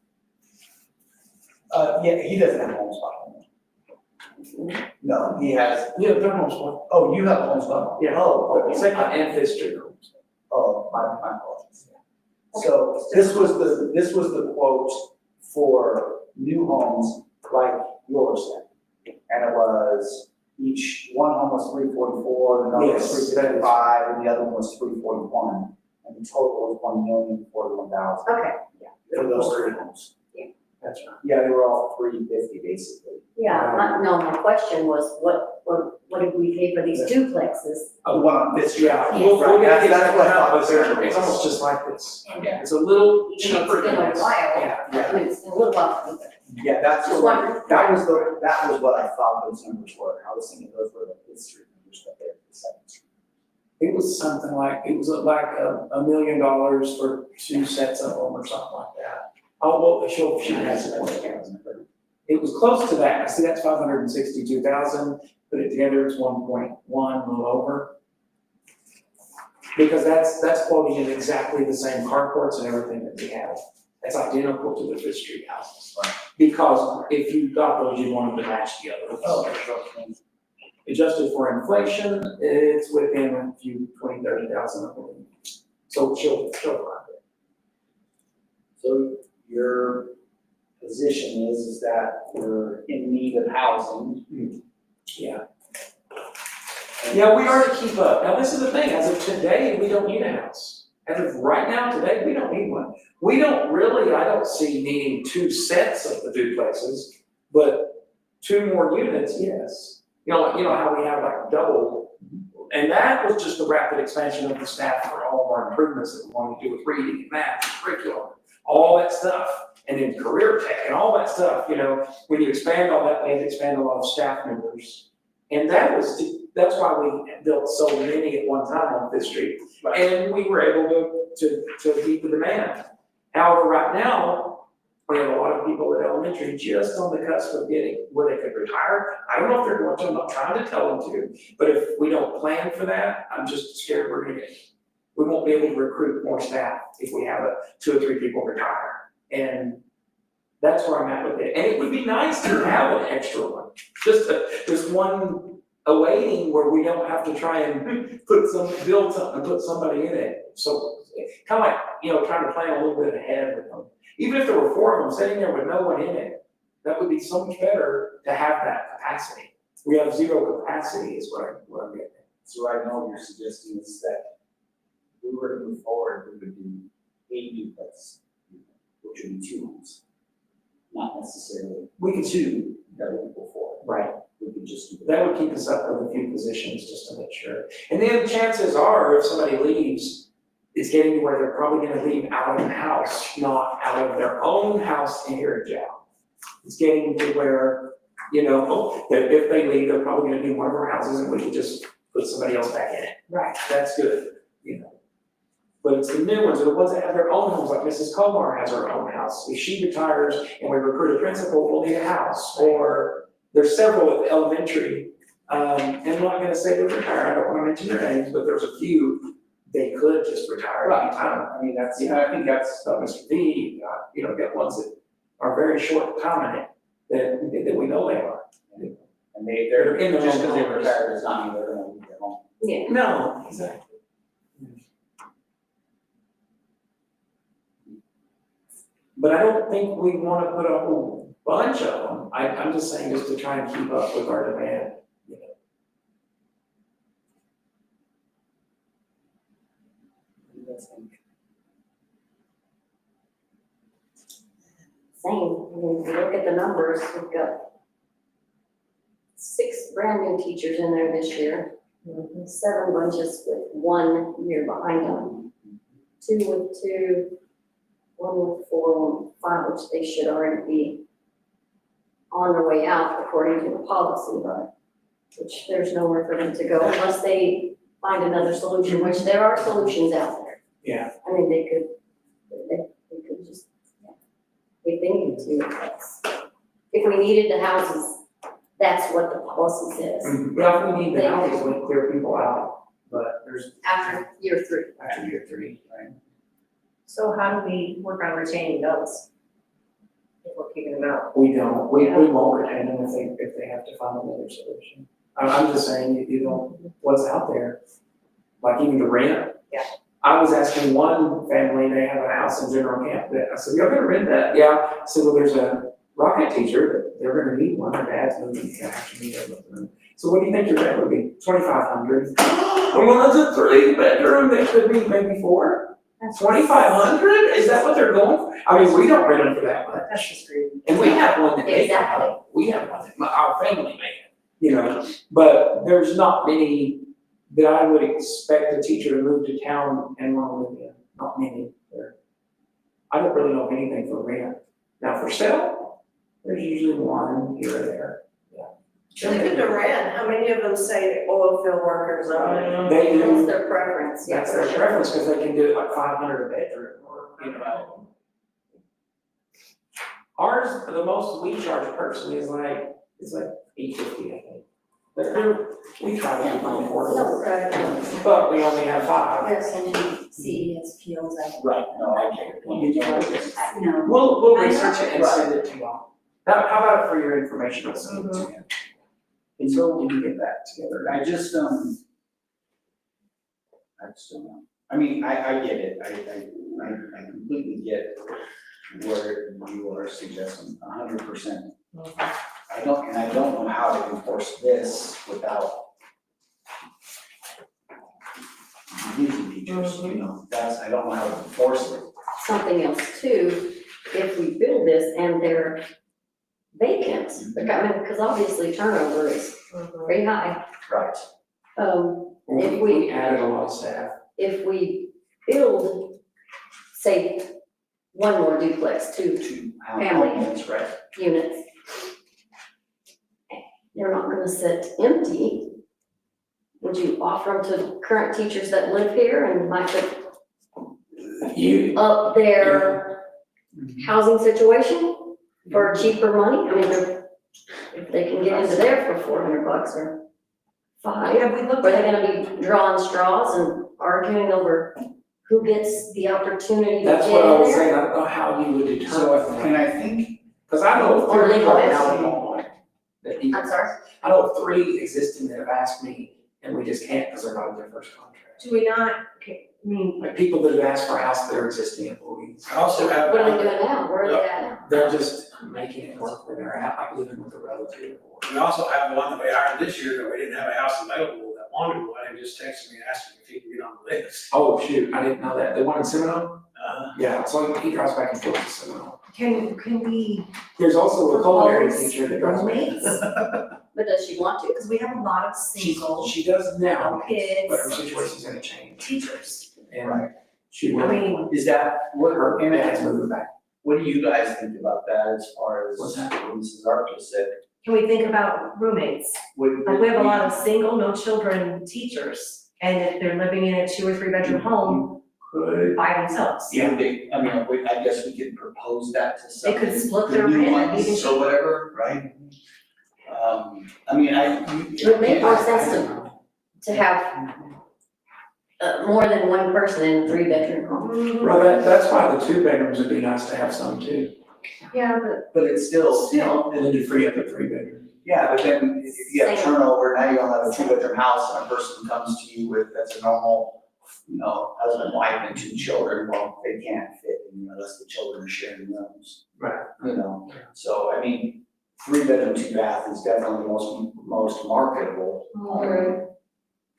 Yeah, he doesn't have homes bottom. No, he has, Yeah, they're almost one. oh, you have homes bottom? Yeah. Oh, okay. Second and Fifth Street. Oh, my apologies. So this was the quote for new homes like yours then. And it was each, one home was 344, another was Yes. 355, and the other one was 341. And the total was 1,041,000 Okay, for those 3 homes. That's right. Yeah, they were all 350 basically. yeah, my question was, what did we pay for these duplexes? The one on Fifth Street. Yeah, Yes. we'll get That's that what I one thought out, was but there. it's almost just like this. Yeah. It's a little It's cheaper been than a this. while. Yeah. I mean, it's been a little while. Yeah, that's Just what, wondering. that was what I thought those numbers were. I was thinking those were the Fifth Street numbers, but they're the Second Street. It was something like, it was like $1 million for 2 sets of them or something like that. Oh, well, she has it. It was close to that. I see that's 562,000, put it together, it's 1.1, a little over. Because that's quoting in exactly the same carports and everything that we have. It's identical to the Fifth Street houses. Because if you got those, you wanted to match the others. Adjusted for inflation, it's within a few, 20, 30,000, I believe. So she'll find it. So your position is that we're in need of housing. Yeah. Yeah, we are to keep up. Now, this is the thing, as of today, we don't need a house. As of right now, today, we don't need one. We don't really, I don't see needing 2 sets of the duplexes, but 2 more units, yes. You know how we have like double, and that was just a rapid expansion of the staff for all of our improvements that we want to do with reading and math, and curriculum, all that stuff. And then career tech and all that stuff, when you expand all that, we had to expand a lot of staff members. And that's why we built so many at one time on Fifth Street. And we were able to meet the demand. However, right now, we have a lot of people at elementary just on the cusp of getting where they could retire. I don't know if they're going to, I'm not trying to tell them to, but if we don't plan for that, I'm just scared we won't be able to recruit more staff if we have 2 or 3 people retire. And that's where I'm at with it. And it would be nice to have an extra one. Just one awaiting where we don't have to try and build something and put somebody in it. So kind of like, trying to plan a little bit ahead with them. Even if there were 4 of them sitting there with no one in it, that would be so much better to have that capacity. We have 0 capacity is what I'm getting at. So right now, what you're suggesting is that if we were to move forward, we would do 8 duplex, which would be 2 homes. Not necessarily. We could 2 that would go forward. Right. We could just do That would keep us up with a few positions just to make sure. And then chances are, if somebody leaves, it's getting to where they're probably gonna leave out of the house, not out of their own house and here at jail. It's getting to where, that if they leave, they're probably gonna be in one of our houses and we could just put somebody else back in it. Right. That's good, But it's the new ones, or the ones that have their own homes, like Mrs. Komar has her own house. If she retires and we recruit a principal, we'll need a house. Or there's several at the elementary, and I'm not gonna say they're retired, I don't wanna mention their names, but there's a few, they could just retire anytime. I mean, I think that's, Mr. V, get ones that are very short time in it, that we know they are. and they're in their just own because they homes. retired, it's not mean they're gonna leave their home. Yeah. No, exactly. But I don't think we wanna put a whole bunch of them. I'm just saying just to try and keep up with our demand, you know. What do you guys think? Same, I mean, if you look at the numbers, we've got 6 brand new teachers in there this year. 7 bunches with 1 year behind them. 2 with 2, 1 with 4, 1 with 5, which they should already be on their way out according to the policy, but which there's nowhere for them to go unless they find another solution, which there are solutions out there. Yeah. I mean, they could just, if they needed to, if we needed the houses, that's what the policy says. Well, if we need the houses, we clear people out, but there's After year 3. after year 3, right? So how do we work on retaining those? If we're kicking them out? We don't, we won't retain them if they have to find another solution. I'm just saying, you know, what's out there, like even the rent. Yeah. I was asking one family, they have a house in General Camp, that I said, y'all gonna rent that? Yeah, I said, well, there's a rocket teacher, that they're gonna need one, their dad's moving, yeah, actually, they're looking. So what do you think your rent would be? 2,500. Well, that's a 3-bedroom, they could be maybe 4. 2,500? Is that what they're going for? I mean, we don't rent them for that much. That's just crazy. And we have one that they Exactly. have, we have one that our family may have, you know, but there's not many that I would expect a teacher to move to town and want to live in, not many there. I don't really know of anything for rent. Now for sale, there's usually one here or there, yeah. Even to rent, how many of them say oil field workers only? They That's do, their preference, yeah. that's their preference, because they can do it like 500 a bedroom, or, you know. Ours, the most we charge personally is like $850, I think. We try to keep them affordable, but we only have 5. There's so many CES appeals out Right, no, I get it. Did you guys just- there. No. We'll research it and send it to y'all. How about it for your information, I'll send it to you. And so we can get that together. I just don't know. I mean, I get it, I completely get where you are suggesting, 100%. I don't know how to enforce this without using teachers, you know, I don't know how to enforce it. Something else too, if we build this and they're vacant, because obviously turnover is very high. Right. If we added a lot of staff. If we build, say, 1 more duplex, 2 family That's right. units, they're not gonna sit empty. Would you offer them to current teachers that live here and might up their housing situation for cheaper money? I mean, if they can get into there for $400 or $5, are they gonna be drawing straws and arguing over who gets the opportunity to get in there? That's what I was saying, I don't know how you would determine. So, and I think, Because I know Or 3 legal right now entity. that don't want it. That you- I'm sorry? I know 3 existing that have asked me, and we just can't because they're not in their first contract. Do we not, okay, I mean, Like people that have asked for a house, they're existing employees. I also have. What are they doing now? Where are they at now? They're just making it work where they're at, like living with a relative or. We also have one that we hired this year that we didn't have a house available that wanted one, and just texted me and asked me if he could get on the list. Oh, shoot, I didn't know that. The one in Seminole? Yeah, so he drives back and forth to Seminole. can we There's also a culinary propose teacher that drives back. roommates? But does she want to? Because we have a lot of single She does now, kids, but her situation's gonna change. teachers. And she I will. mean, is that, what, Her dad's moving back. what do you guys think about that as far as What's that? what Mrs. Arca said? can we think about roommates? Like, we have a lot of single, no children teachers, and if they're living in a 2 or 3 bedroom home Could. by themselves. Yeah, I guess we could propose that to some. They could split the their new rent, ones even- or whatever, right? It would make more sense to have more than 1 person in a 3-bedroom home. Well, that's why the 2 bedrooms would be nice to have some too. Yeah, But it's still, And then you free up the 3 bedroom. yeah, but then if you have Same. turnover, now you're gonna have a 2-bedroom house and a person comes to you with, that's a normal husband, wife, and 2 children, well, they can't fit, unless the children are sharing rooms. Right. So, I mean, 3-bedroom, 2-bath is definitely the most marketable.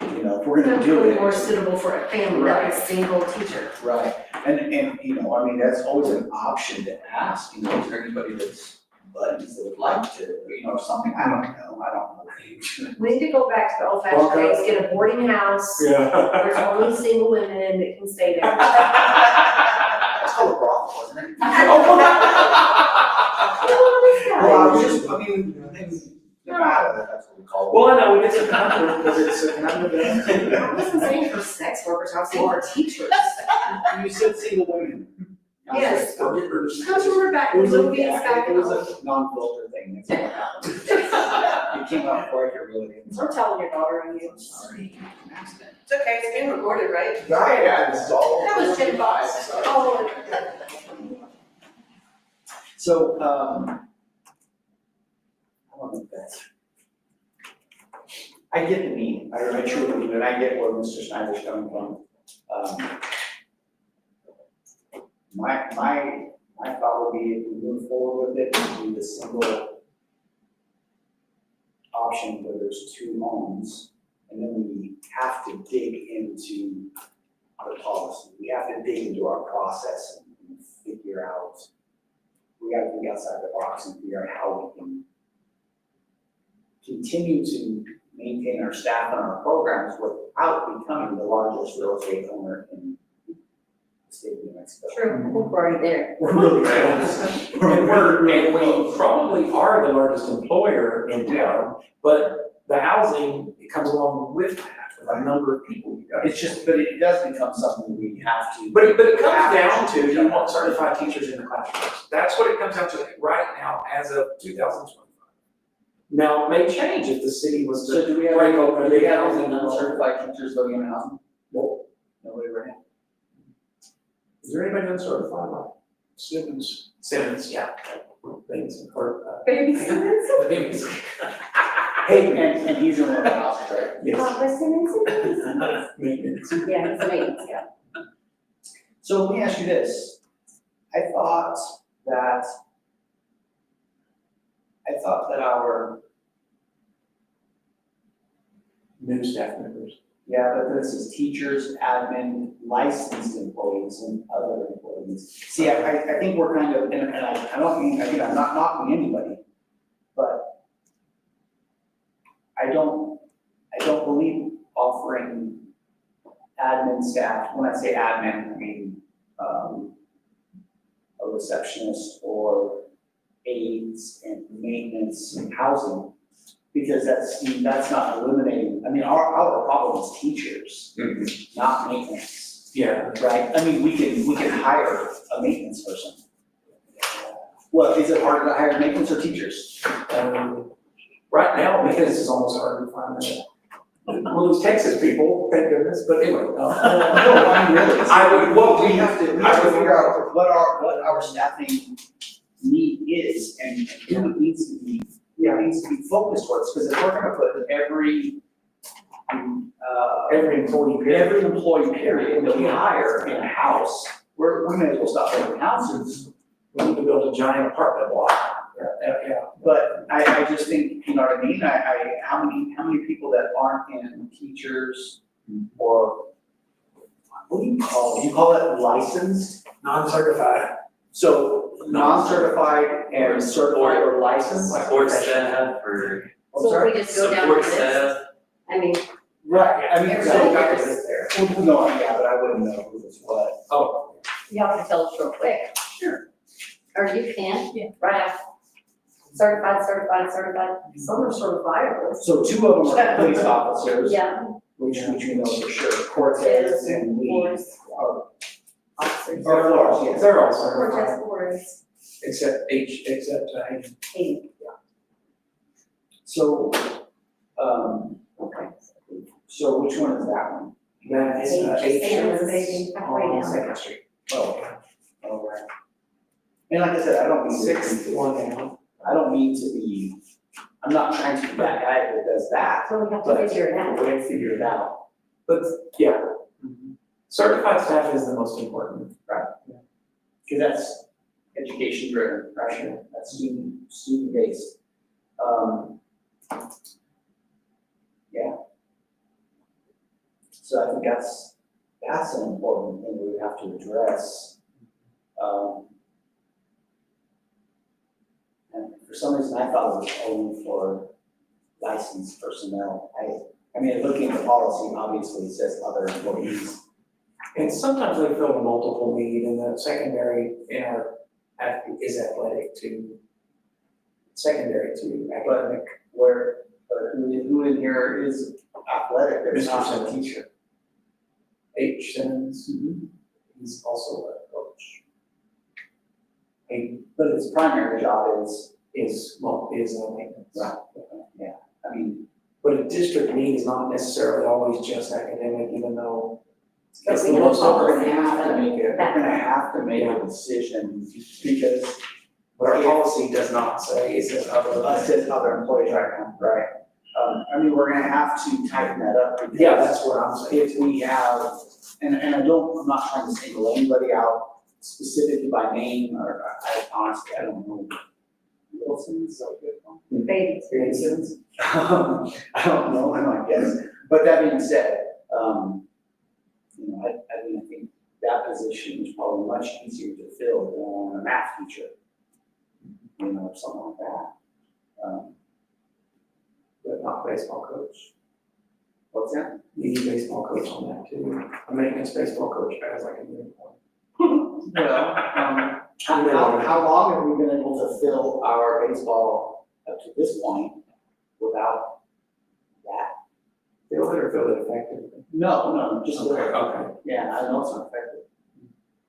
If we're gonna do Definitely it. more suitable for a family, not a single teacher. Right, and that's always an option to ask, is there anybody that's buddies that would like to, or something, I don't know. We need to go back to the old fashioned days, get a boarding house, there's only single women that can stay there. That's called a brothel, wasn't it? In Nevada, that's what we call it. Well, I know, it's a conundrum, because it's a conundrum. I wasn't saying for sex workers, I was saying for teachers. You said single women. Yes. It Don't you remember back in the movies, back in the. was a non-filter thing, that's what happened. It came out before I could really. Don't tell your daughter and you. Sorry, an accident. It's okay, it's being recorded, right? Yeah, this is all. That was Jen Fox. Oh. So, I don't know if that's. I get the need, I truly do, and I get where Mr. Snyder's coming from. My thought would be if we move forward with it, we do the single option where there's 2 homes, and then we have to dig into our policy. We have to dig into our process and figure out, we gotta think outside the box and figure out how we can continue to maintain our staff and our programs without becoming the largest real estate owner in the state of New Mexico. True, we're already there. We're really close. And we probably are the largest employer in town, but the housing, it comes along with that, with a number of people. It's just, but it does become something we have to. But it comes down to, you want certified teachers in the classrooms. That's what it comes down to right now, as of 2025. Now, it may change if the city was So to do we have, break open a do we big have housing. any uncertified teachers living in housing? Nope. Nobody right now. Is there anybody uncertified, like Simmons. Simmons, yeah, things, or, Baby Simmons? babies. Hey, and he's in one of the houses, right? Yes. Papa Simmons? Maintenance. Yeah, he's amazing, yeah. So let me ask you this. I thought that our, New staff members. but this is teachers, admin, licensed employees, and other employees. See, I think we're kind of, and I don't mean, again, I'm not knocking anybody, but I don't believe offering admin staff, when I say admin, I mean, a receptionist or aides and maintenance and housing, because that's not eliminating, I mean, our problem is teachers, not maintenance, Yeah. right? I mean, we can hire a maintenance person. Well, is it harder to hire maintenance or teachers? Right now, because it's almost hard to find that. Well, those Texas people, thank goodness, but anyway. No, I mean, really. We have to figure out what our staffing need is and who it needs to be, needs to be focused towards, because if we're gonna put every employee period that we hire in a house, we may as well stop building houses. We need to build a giant apartment block. Yeah. But I just think, you know what I mean, how many people that aren't in teachers or, what do you call it? You call it licensed? Non-certified. So non-certified and certified or licensed? Support staff or So if we just go down support the list, staff. I mean, Right, I mean, so, Everybody is there. Well, no, yeah, but I wouldn't know who was what. Oh, y'all can tell us real quick. Sure. Or you can, right after. Certified. Some are certifiable. So 2 of them are police officers. Yeah. Which we know for sure, Cortez and Lee. Forest Or officers. Flores, yes. they're all Cortez certified, Forest. except Eight. So, Okay. so which one is that one? that is Simmons. on Second Street. Oh, right. And like I said, I don't mean to. Sixth one down. I don't mean to be, I'm not trying to be that guy that does that, So we have but to figure it out. we're gonna figure it out. But, yeah. Certified staff is the most important. Because that's education driven, right? That's student based. Yeah. So I think that's an important thing we would have to address. And for some reason, I thought it was only for licensed personnel. I mean, looking at the policy, obviously it says other employees. And sometimes they fill a multiple need, and the secondary in our, is athletic to, secondary to academic. Who in here is athletic, there's Mr. not a Simmons. teacher? H. Simmons, he's also a coach. But his primary job is, Is maintenance. right, yeah, I mean, But a district need is not necessarily always just academic, even though that's the we most have we're gonna policy have to make it, that- we're gonna have to make a decision because but our policy does not say, it says other. it says other employees right now, right? I mean, we're gonna have to tighten that up. because Yeah, that's what I'm saying. If we have, and I'm not trying to single anybody out specifically by name, or I honestly, I don't know. Wilson's so good one. Babies. Wilson's. I don't know, I guess, but that being said, I mean, I think that position is probably much easier to fill than a math teacher. Or something like that. But not baseball coach. What's that? You need a baseball coach on that too. A maintenance baseball coach has like a uniform. Well, how long have we been able to fill our baseball up to this point without that? Fill it or fill it effectively? No, just Okay, okay. yeah, I know it's not effective.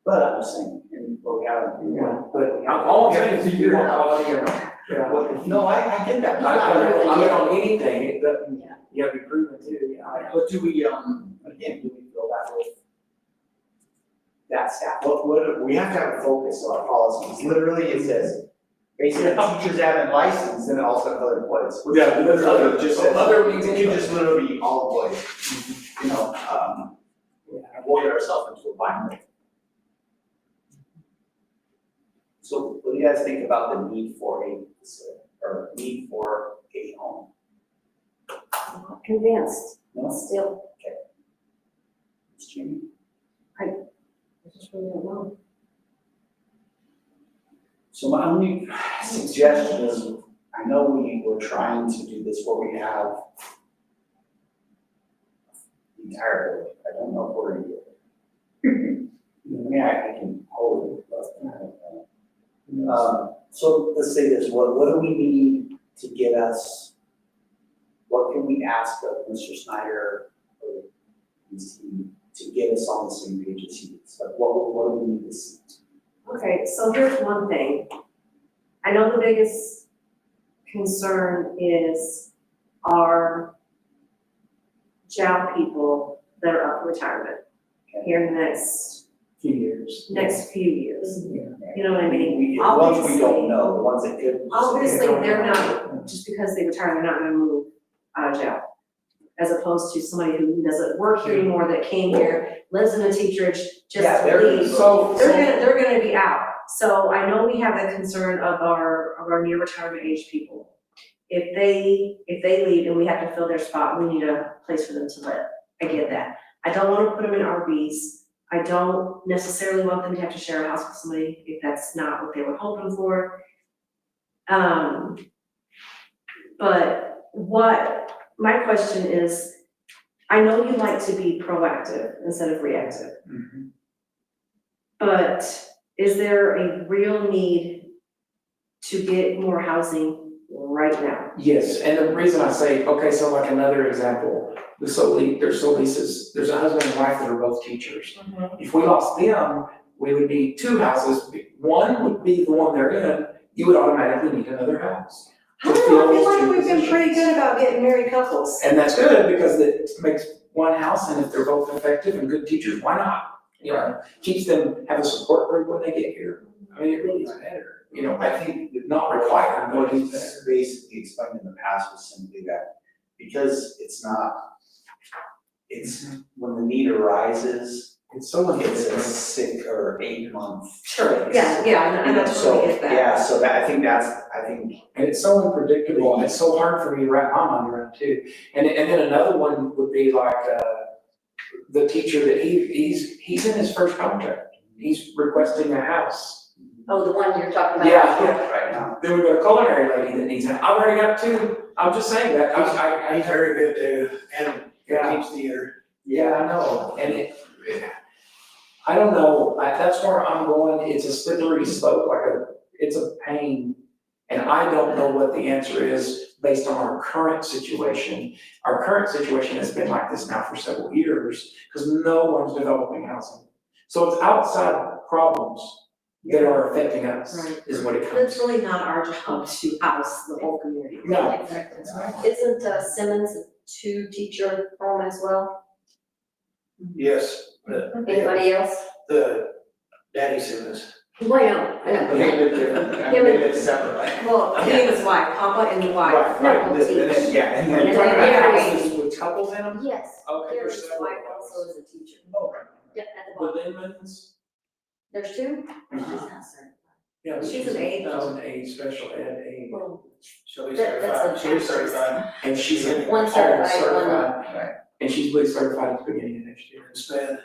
But I'm just saying, and we haven't. Yeah, but all I'm saying is you want quality or not. Yeah. No, I get that. I mean, on anything, it doesn't, you have to be proven too, But do we, again, do we fill that with that staff? What, we have to have a focus on our policies. Literally, it says, basically, teachers haven't licensed, and also other employees. Yeah, literally, It just so says, other means it anyway. can just literally be all employees. We'll get ourselves into a bind. So what do you guys think about the need for a facility, or need for a home? Not convinced, No? still, Ms. Jamie? I just really don't know. So my only suggestion is, I know we were trying to do this where we have the entire building, I don't know if we're gonna do it. I mean, I can hold it, but I don't know. So let's say this, what do we need to get us, what can we ask of Mr. Snyder or his team to get us on the same page as he is? Like, what do we need to see? Okay, so here's one thing. I know the biggest concern is our JAL people that are up for retirement here in the Few years. next few years. Yeah. You know what I mean? The ones we Obviously- don't know, the ones that could. Obviously, they're not, just because they retire, they're not gonna move out of jail. As opposed to somebody who doesn't work here anymore, that came here, lives in a teacherage, Yeah, just they're- leave. So, They're gonna be out. So I know we have the concern of our near retirement age people. If they leave and we have to fill their spot, we need a place for them to live. I get that. I don't wanna put them in RVs. I don't necessarily want them to have to share a house with somebody if that's not what they were hoping for. But my question is, I know you like to be proactive instead of reactive. But is there a real need to get more housing right now? Yes, and the reason I say, okay, so like another example, there's Solis's, there's a husband and wife that are both teachers. If we lost them, we would need two houses. One would be the one they're in, you would automatically need another house. I don't know, I feel like we've been pretty good about getting married couples. And that's good because it makes one house, and if they're both effective and good teachers, why not? You know, keeps them, have a support group when they get here. I mean, it really is better, you know, I think that not required, what but he's it's better. basically explained in the past was simply that because it's when the need arises, It's so it's a unpredictable. 6 or 8 month. Sure, yeah, I know, So, totally get that. yeah, so that, I think, And it's so unpredictable, and it's so hard for me to wrap my mind around too. And then another one would be like, the teacher that he's in his first contract. He's requesting a house. Oh, the one you're talking about? Yeah. right now. Then we've got a culinary lady that needs it. I've already got 2. I'm just saying that. He's very good too, and Yeah. keeps theater. Yeah, I know, and I don't know, that's where I'm going, it's a slippery slope, it's a pain. And I don't know what the answer is based on our current situation. Our current situation has been like this now for several years, because no one's developing housing. So it's outside problems that are affecting us, Right. is what it But comes it's really not our job to house the whole community. to. No, Isn't Simmons a 2-teacher home as well? Yes, Anybody else? the Daddy Simmons. Well, I know. They live separately. Well, he and his wife, Papa and the wife. Right, right, yeah, and then. And then Mary. houses with couples in them? Yes. Okay, Gary's there's several. wife also is a teacher. Oh, right. Yeah, at the The bottom. Linmans? There's 2? Yeah, She's an aide. 2008 special ed aide. Well, She'll be That's certified, a- she'll be certified. And she's all One certified, certified. Right. And she's really certified at the beginning of next year. Instead.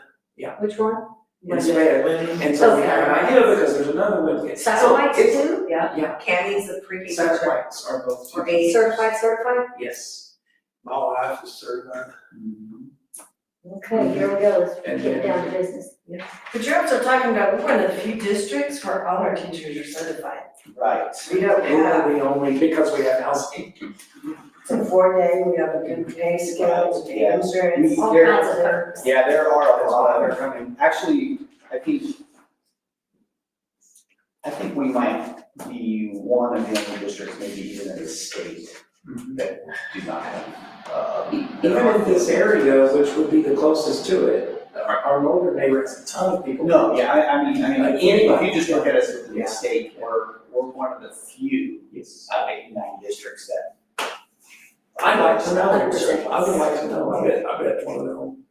which one? In sped. And so we have an idea because there's another one. Satellites it's- too? Yeah. Yeah, Candy's the pre-K teacher. satellites are both. Or aide. Certified? Yes. My wife is certified. Okay, here we go, let's And get then- down to business. But you're also talking about, we're one of the few districts where all our teachers are certified. Right. We don't have, We only, because we have housing. it's a 4-day, we have a good pay scale, we pay Yeah. insurance. All There- kinds of perks. Yeah, there are a That's lot why of, they're coming. actually, I think we might be one of the only districts, maybe even in the state, that do not have, Even in this area, which would be the closest to it, our northern neighbor has a ton of people. No, yeah, I mean, Like if you anybody. just look at us within Yeah. the state, we're one of the few Yes. out of 89 districts that. I'd like to know, 100%. I would like to know, I bet one of them.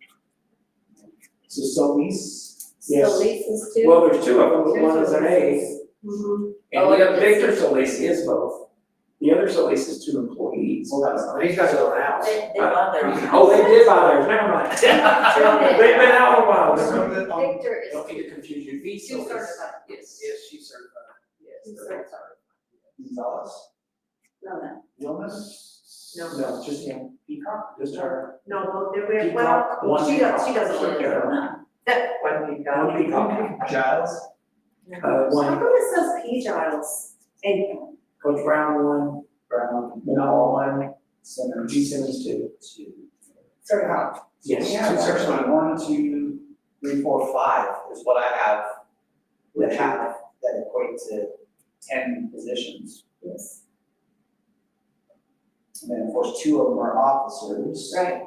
So Solis? So Yes. Lisa's too? Well, there's 2 of them, but one is an A. Mhm. And Oh, we have yeah. Victor Solis, he is both. The other Solis is 2 employees. He's got his own house. They love their house. Oh, they did buy theirs, never mind. They've been out a while. Victor is Don't need to confuse you. V 2 Solis. certified. Yes. Yes, she's certified. Two certified. Gonzalez? No, no. Jonas? No, just him. Peacock, just her. No, both, they're, Peacock, well, one she doesn't work Peacock. there. That one peacock. One Peacock. Giles? How One, come it says P. Giles? And Coach Brown, one, Brown? Manal, one, Simmons? G Simmons, 2. certified. Yes. Yeah, two actually, certified. 1, 2, 3, 4, 5 is what I have that equate to 10 positions. Yes. And then, of course, 2 of them are officers. Right.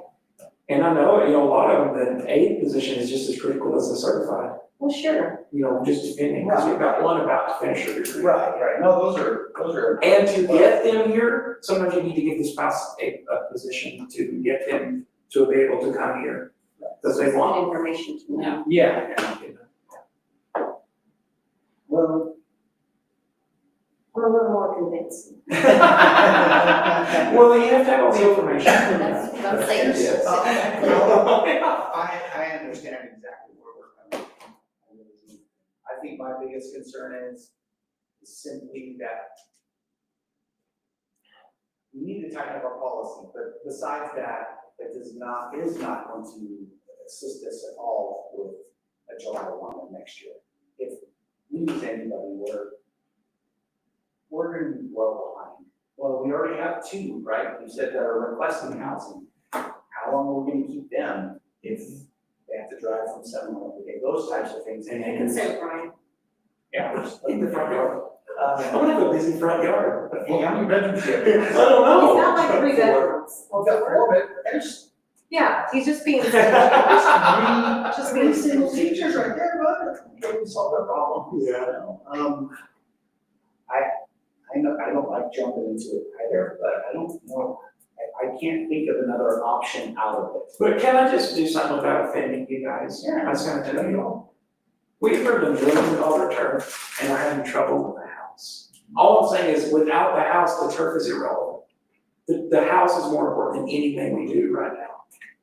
And I know, a lot of them, the aide position is just as critical as the certified, Well, sure. just depending, because we've got one about to finish her degree. Right, no, those are. And to get them here, sometimes you need to give the spouse a position to get them to be able to come here. Because they want. Information to know. Yeah. Well. I'm a little more convinced. Well, you have to have all the information. That's what I'm saying. Yes. I understand exactly where we're coming from. I really do. I think my biggest concern is simply that we need to tighten up our policy, but besides that, it is not going to assist us at all with a July 1 of next year. If we lose anybody, we're going to be well behind. Well, we already have 2, right? You said that are requesting housing. How long are we going to keep them if they have to drive from Seminole? Okay, those types of things. I can say Brian. Yeah, in the front yard. I want to have a busy front yard. Hey, how many bedrooms do you have? I don't know. He's not like 3 bedrooms. Well, got 4, but there's Yeah, he's just being. just being single teachers right there, but we solve that problem. Yeah. I know, I don't like jumping into it either, but I don't know, I can't think of another option out of it. But can I just do something without offending you guys? Yeah. I was gonna tell you all. We've lived in building all the turf and we're having trouble with the house. All I'm saying is without the house, the turf is irrelevant. The house is more important than anything we do right now.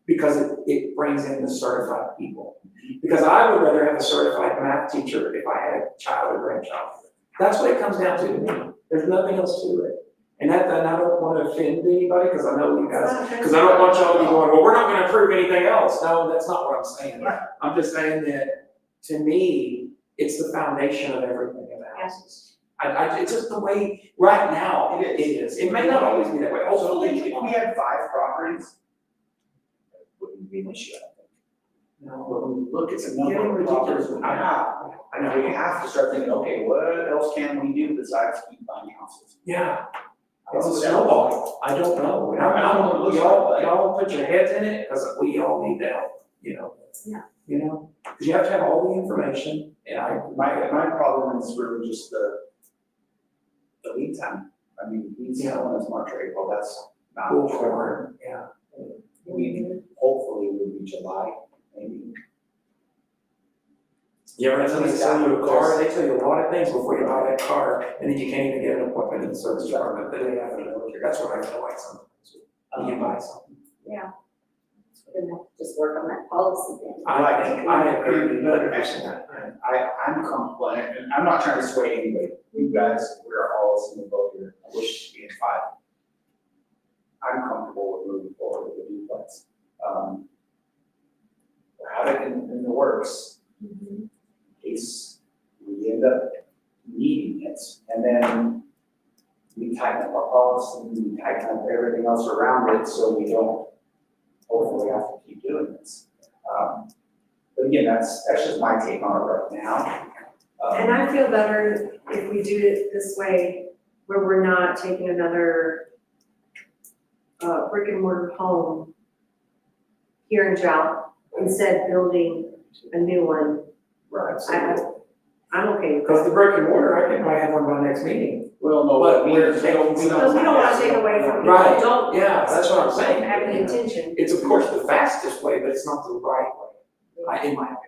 Because it brings in the certified people. Because I would rather have a certified math teacher if I had a child or grandchild. That's what it comes down to me. There's nothing else to it. And I don't wanna offend anybody, because I know you guys, because I don't want y'all to be going, well, we're not gonna approve anything else. No, that's not what I'm saying. I'm just saying that, to me, it's the foundation of everything in the houses. It's just the way, right now, it is. It may not always be that way. So Hopefully, if we had 5 properties, it wouldn't be an issue, I think. no, But when we look at the It's number getting of properties we ridiculous. have, I know we have to start thinking, okay, what else can we do besides keep buying houses? yeah, I it's don't a know what that snowball. I don't know. And I don't know what it looks like, y'all put your heads in it, because we all need help, you know? Yeah. You know, because you have to have all the information, and My problem is really just the lead time. I mean, lead time is March or April, that's not cool short. corn, yeah. Hopefully it would be July, maybe. You ever have somebody sell you a car, they tell you a lot of things before you buy that car, and then you can't even get an appointment in the service department the day after the military. That's what I feel like sometimes, when you buy something. Yeah. We're gonna have to just work on that policy then. I agree, 100%. I'm comfortable, and I'm not trying to sway anybody. You guys, we're all in the boat here. I wish to be in 5. I'm comfortable with moving forward with the duplex. We'll have it in the works, in case we end up needing it. And then we tighten up our policy, we tighten up everything else around it, so we don't hopefully have to keep doing this. But again, that's just my take on it right now. And I feel better if we do it this way, where we're not taking another brick and mortar home here in Jowl, instead building a new one. Right. I'm okay with Because that. the brick and mortar, I can probably have one by next meeting. Well, no, But but we're we taking- don't. Because we don't wanna take away from people Right. who don't. Yeah, that's what I'm saying. Have the intention. It's of course the fastest way, but it's not the right way, in my opinion.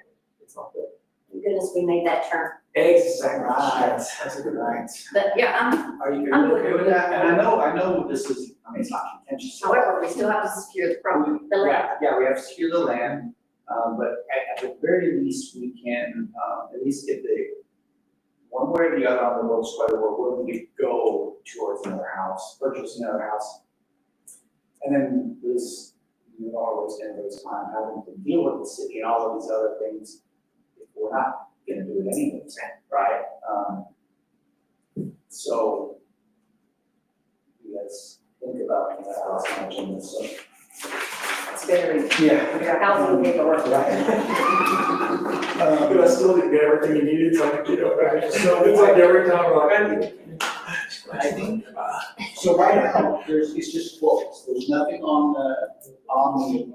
It's not the. Thank goodness we made that turn. Exactly. Right. That's a good one. Right. But yeah, Are you I'm okay with that? And I know this is, I mean, it's not contentious. however, we still have to secure the property, the land. Yeah, we have to secure the land, but at the very least, we can, at least get one way or the other on the books, whether we're willing to go towards another house, purchase another house. And then this, always end this time having to deal with the city and all of these other things, if we're not gonna do it anyways, right? So, you guys think about that house on the agenda, so. It's very, Yeah. housing paperwork. But I still didn't get everything you needed, so I could get over. So It's like every time, we're like, I think, so right now, it's just quotes, there's nothing on the,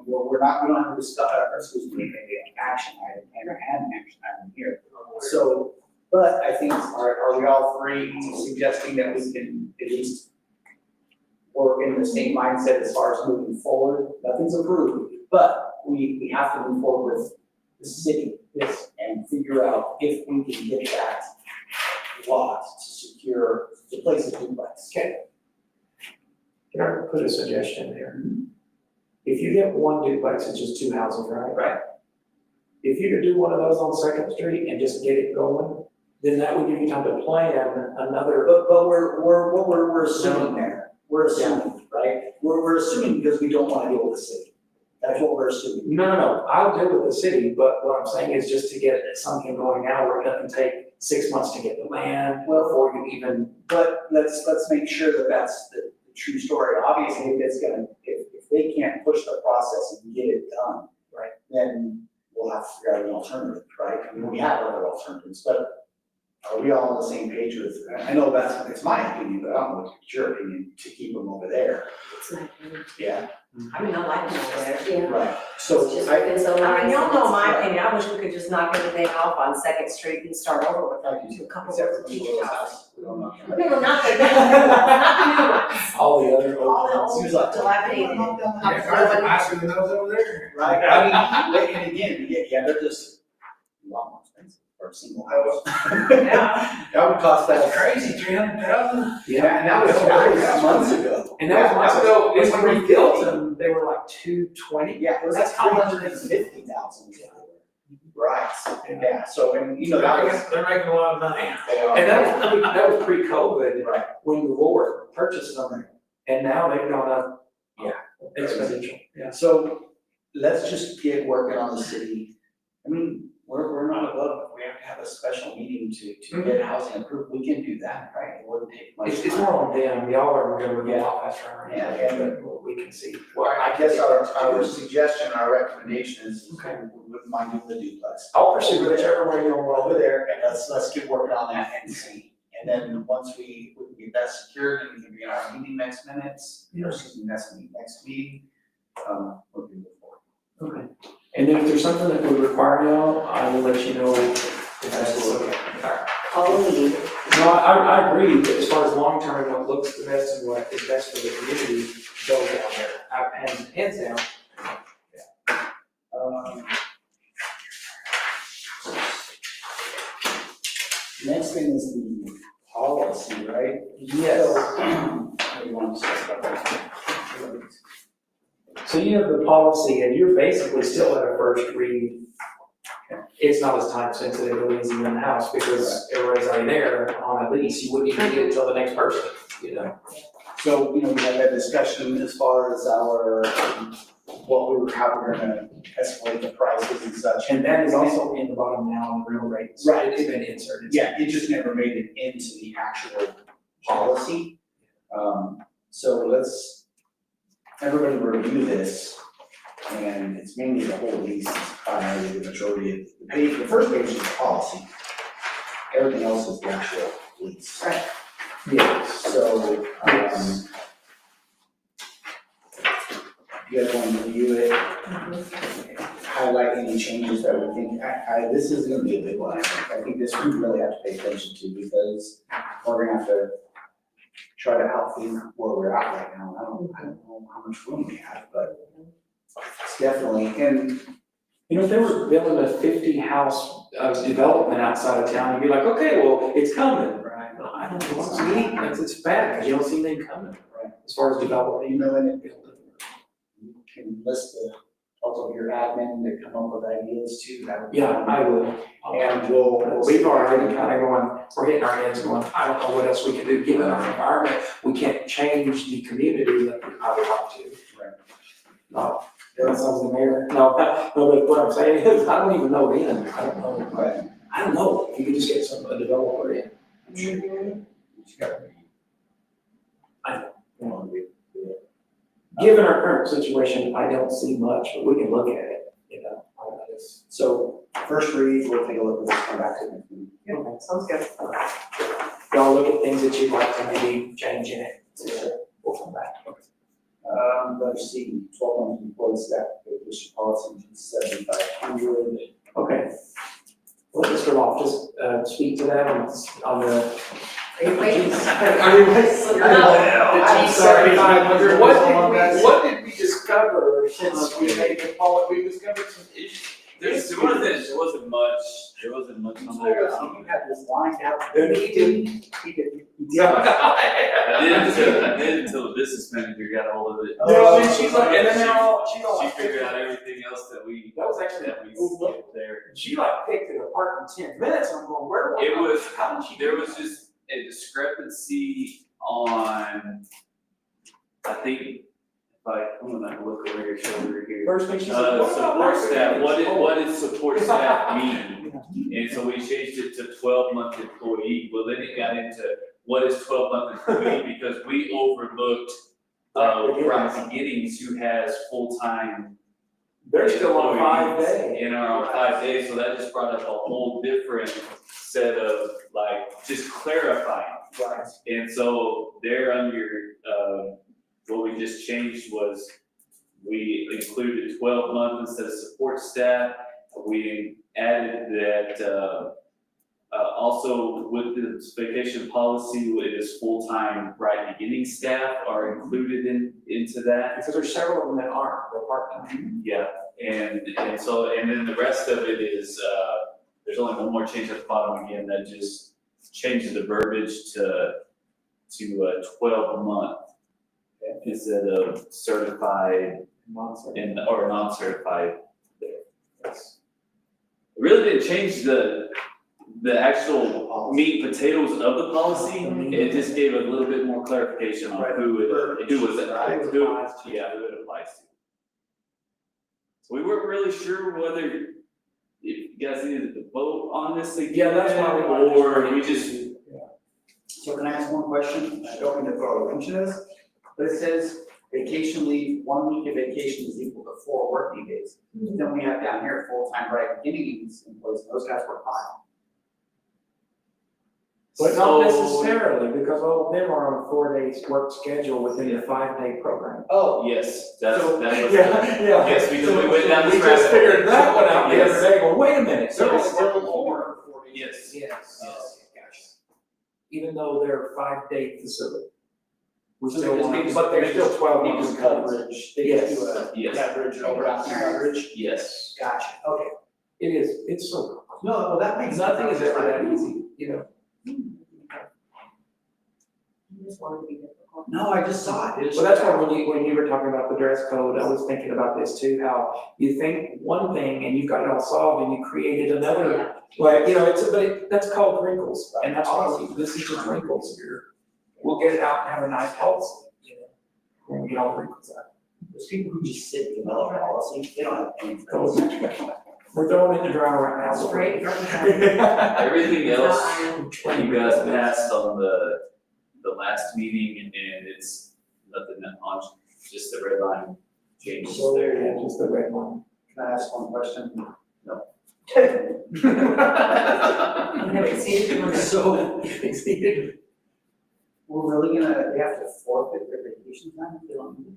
well, we don't have to discuss, an action item, and an action item here. So, but I think, are we all three suggesting that we can at least work in the same mindset as far as moving forward? Nothing's approved, but we have to move forward with the city, and figure out if we can get that lot to place a duplex. Okay. Can I put a suggestion there? If you get one duplex, it's just 2 houses, right? Right. If you could do one of those on Second Street and just get it going, then that would give you time to plan another. But we're assuming there, we're assuming, right? We're assuming because we don't wanna deal with the city. That's what we're assuming. No, I'll deal with the city, but what I'm saying is just to get something going now, where it doesn't take 6 months to get the land, before you even. But let's make sure that that's the true story. Obviously, if they can't push the process and get it done, right, then we'll have to figure out an alternative, right? I mean, we have other alternatives, but are we all on the same page with, I know it's my opinion, but I don't know what's your opinion, to keep them over there? It's my opinion. Yeah, I mean, I like it over there. Yeah. right, so It's just I, been so I nice. mean, y'all know my Right. opinion, I wish we could just knock everything off on Second Street and start over with like a couple except of for teacher Little's houses. house, we don't know. No, not the new ones, All the other all the old Seems old like- dilapidated. Yeah, cars are nicer than those over there. Right, I mean, and again, yeah, they're just a lot more expensive for a single house. Yeah. That would cost That's that, crazy, 300,000. yeah, and that was months ago. And that was months Yeah, ago, it's and when we built them, they were like 220. Yeah, it was That's like how much 350,000. Right, yeah, so, and you know, that was. They're making a lot of money. And that was pre-COVID, Right. when the Lord purchased them, and now they've gone up, exponential, yeah. So let's just get working on the city. I mean, we're not above, if we have to have a special meeting to get housing approved, we can do that, right? It wouldn't take much It's time. more on them, y'all are gonna get a lot faster, Yeah, but we can see. Well, I guess our suggestion, our recommendation is, Okay. we wouldn't mind doing the duplex. I'll pursue whichever way you want. Over there, and let's get working on that and see. And then once we can get that secured, and we can be in our meeting next minutes, or excuse me, next meeting, we'll be moving forward. Okay. And then if there's something that would require y'all, I will let you know if that's okay. Only. No, I agree, that as far as long-term, what looks the best and what is best for the community, go down there, hands down. Next thing is the policy, right? Yes. So, how do you want to discuss about that? So you have the policy, and you're basically still at a first read. It's not as time sensitive as in the house, because everybody's already there on a lease, you wouldn't even get it till the next person, you know? So, you know, we had that discussion as far as our, how we're gonna escalate the prices and such. And that is also in the bottom now on the real rates. Right. It's been inserted. Yeah, it just never made it into the actual policy. So let's, everybody review this, and it's mainly the whole lease, is primarily the majority of the page, the first page is the policy. Everything else is the actual lease. Right. Yes. So, you guys want to review it? Highlight any changes that we think, this is gonna be a big one, I think. I think this we really have to pay attention to, because we're gonna have to try to outthink where we're at right now. I don't know how much room we have, but it's definitely, and You know, if they were building a 50-house development outside of town, you'd be like, okay, well, it's coming. right, No, I don't know, it's neat, it's bad, because you don't see anything coming, right. as far as development. You know, and it, you can list also your admin to come up with ideas too, that would be. Yeah, I will. And we'll. We've already kind of going, we're hitting our heads going, I don't know what else we can do, given our environment. We can't change the community that we probably want to. Right. No, that sounds the mayor. No, but what I'm saying is, I don't even know then. I don't know. Right. I don't know if you could just get a developer in. Given our current situation, I don't see much, but we can look at it, you know, all of this. So, first read, we'll take a look at this, come back to it. Okay, sounds good. Y'all look at things that you'd like to maybe change in it, so we'll come back. Let's see, 12 months employee staff, vacation policy, 7,500. Okay. Well, Mr. Loftus, speak to that on the. Are you waiting? I'm sorry, 500. What did we discover since we made the policy? We discovered some issues. There wasn't much on there. You had this lined out. He did. I did until the business manager got hold of it. No, she's like, and then they're all, She figured out everything else that we skipped there. She like picked it apart in 10 minutes, I'm going, where? It was, How did she? there was just a discrepancy on, I think, I'm gonna look over your shoulder here. First thing she said, what about Support staff, marketing? what did support staff mean? And so we changed it to 12-month employee. Well, then it got into what is 12-month employee, because we overlooked Rocky Giddings, who has full-time They're still on 5 days. And are on 5 days, so that just brought up a whole different set of, like, just clarifying. Right. And so there under, what we just changed was, we included 12 months instead of support staff. We added that, also with this vacation policy, it is full-time right beginning staff are included into that. Because there's several of them that aren't, they're part-time. Yeah, and then the rest of it is, there's only one more change at the bottom again, that just changes the verbiage to 12 month instead of certified or non-certified there. Yes. It really didn't change the actual meat and potatoes of the policy, it just gave a little bit more clarification on who it applies to. So we weren't really sure whether if you guys needed to vote on this again. Yeah, that's why we wanted to or we just. So can I ask one question? I don't mean to throw a wrench in this, but it says vacation leave, 1 week of vacation is equal to 4 working days. Then we have down here full-time right beginnings employees, those guys work 5. But not necessarily, because all of them are on a 4 day work schedule within the 5 day program. Oh. Yes, that was. Yeah. Yes, we went down this We just rabbit hole. figured that one out the Yes. other day, well, wait a minute, So so it's it's still still 4. Yes. Yes, Gotcha. even though they're a 5 day facility. We So still they just want, need- but they're they still just 12 need months coverage, they Yes. do a Yes. coverage, overlapping coverage. Yes. Gotcha, okay. It is, it's so, No, well, that makes. nothing is ever that easy, you know? You just wanted to be difficult. No, I just saw it. Well, that's why when you were talking about the dress code, I was thinking about this too, how you think one thing and you've got it all solved and you created another. Like, you know, that's called wrinkles, and that's why this is just wrinkles here. We'll get it out and have a nice policy, you know, when we get all the wrinkles out. There's people who just sit and develop policy, they don't have anything. We're throwing it in the dryer right now. Straight from the. Everything else It's not iron. you guys passed on the last meeting, and it's nothing on, just the red line changes So there. Yeah, just the red one. Can I ask one question? No. You have exceeded your. So, exceeded. We're really gonna, they have to forfeit their vacation time if they don't need it?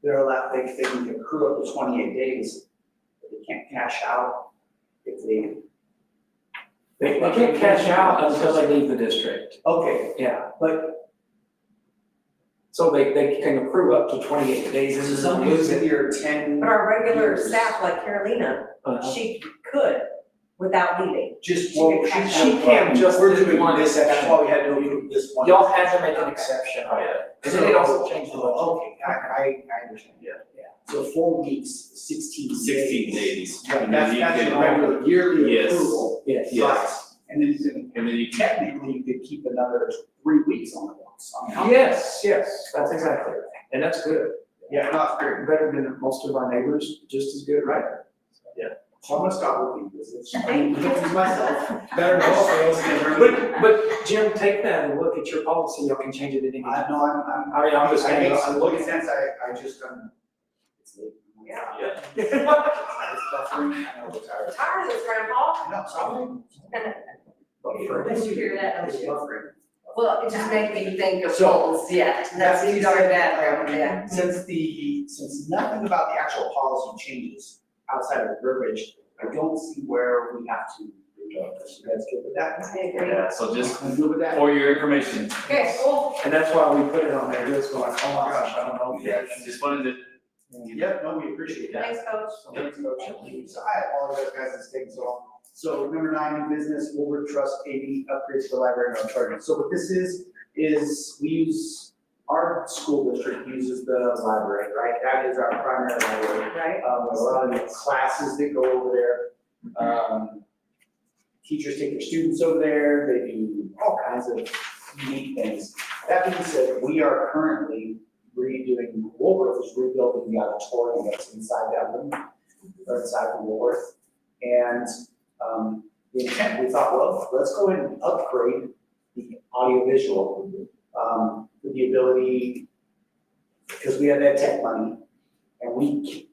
They're allowed, they can accrue up to 28 days, but they can't cash out if they. They can't cash out until they leave the district. Okay, Yeah, but so they can accrue up to 28 days and then some lose use it. your 10. But our regular years. staff, like Carolina, Uh, she could without leaving. Just, She well, could cash she out. Can't just we're do doing one this, that's exception. why we had to do this one. Y'all had to make an exception, Oh, yeah. and then it also changed the law. Oh, okay, I understand. Yeah. So 4 weeks, 16 days. 16 days. Right, And that's, then you that's can- your regular yearly Yes. approval. Yes. Yes. And then you can, And then you can, technically, you could keep another 3 weeks on the books. Yes, that's exactly right, and that's good. Yeah, no, it's great. Better than most of our neighbors, just as good, right? So I'm gonna stop looking at this. I'm looking at myself. Better than all sales. But Jim, take that and look at your policy, y'all can change it at any I time. know, I mean, I'm just I saying. make some looking sense, I just done. It's late. Yeah. yeah. It's buffering, I know, it's tired. Tired of this, Grandpa? I know, sorry. Did you hear that? It's buffering. Well, it just made me think of So, goals, yeah, that's being too darn said, bad, yeah. Since nothing about the actual policy changes outside of verbiage, I don't see where we have to go. You guys good with that? I agree. Yeah, so just I'm good with that? for your information, Okay, cool. And that's why we put it on there, just going, oh my gosh, I don't know. yeah, just wanted to. Yep, no, we appreciate that. Thanks, Coach. Thanks, Coach. So I apologize, guys, it's taking so long. So number 9, new business, Woolworth Trust AV upgrades to the library and charging. So what this is we use, our school district uses the library, right? That is our primary library. Right. There's a lot of the classes that go over there. Teachers take their students over there, they do all kinds of neat things. That being said, we are currently redoing, Woolworth is rebuilding the auditorium that's inside that room, or inside the Woolworth. And the intent, we thought, well, let's go ahead and upgrade the audiovisual, with the ability, because we have that tech money, and we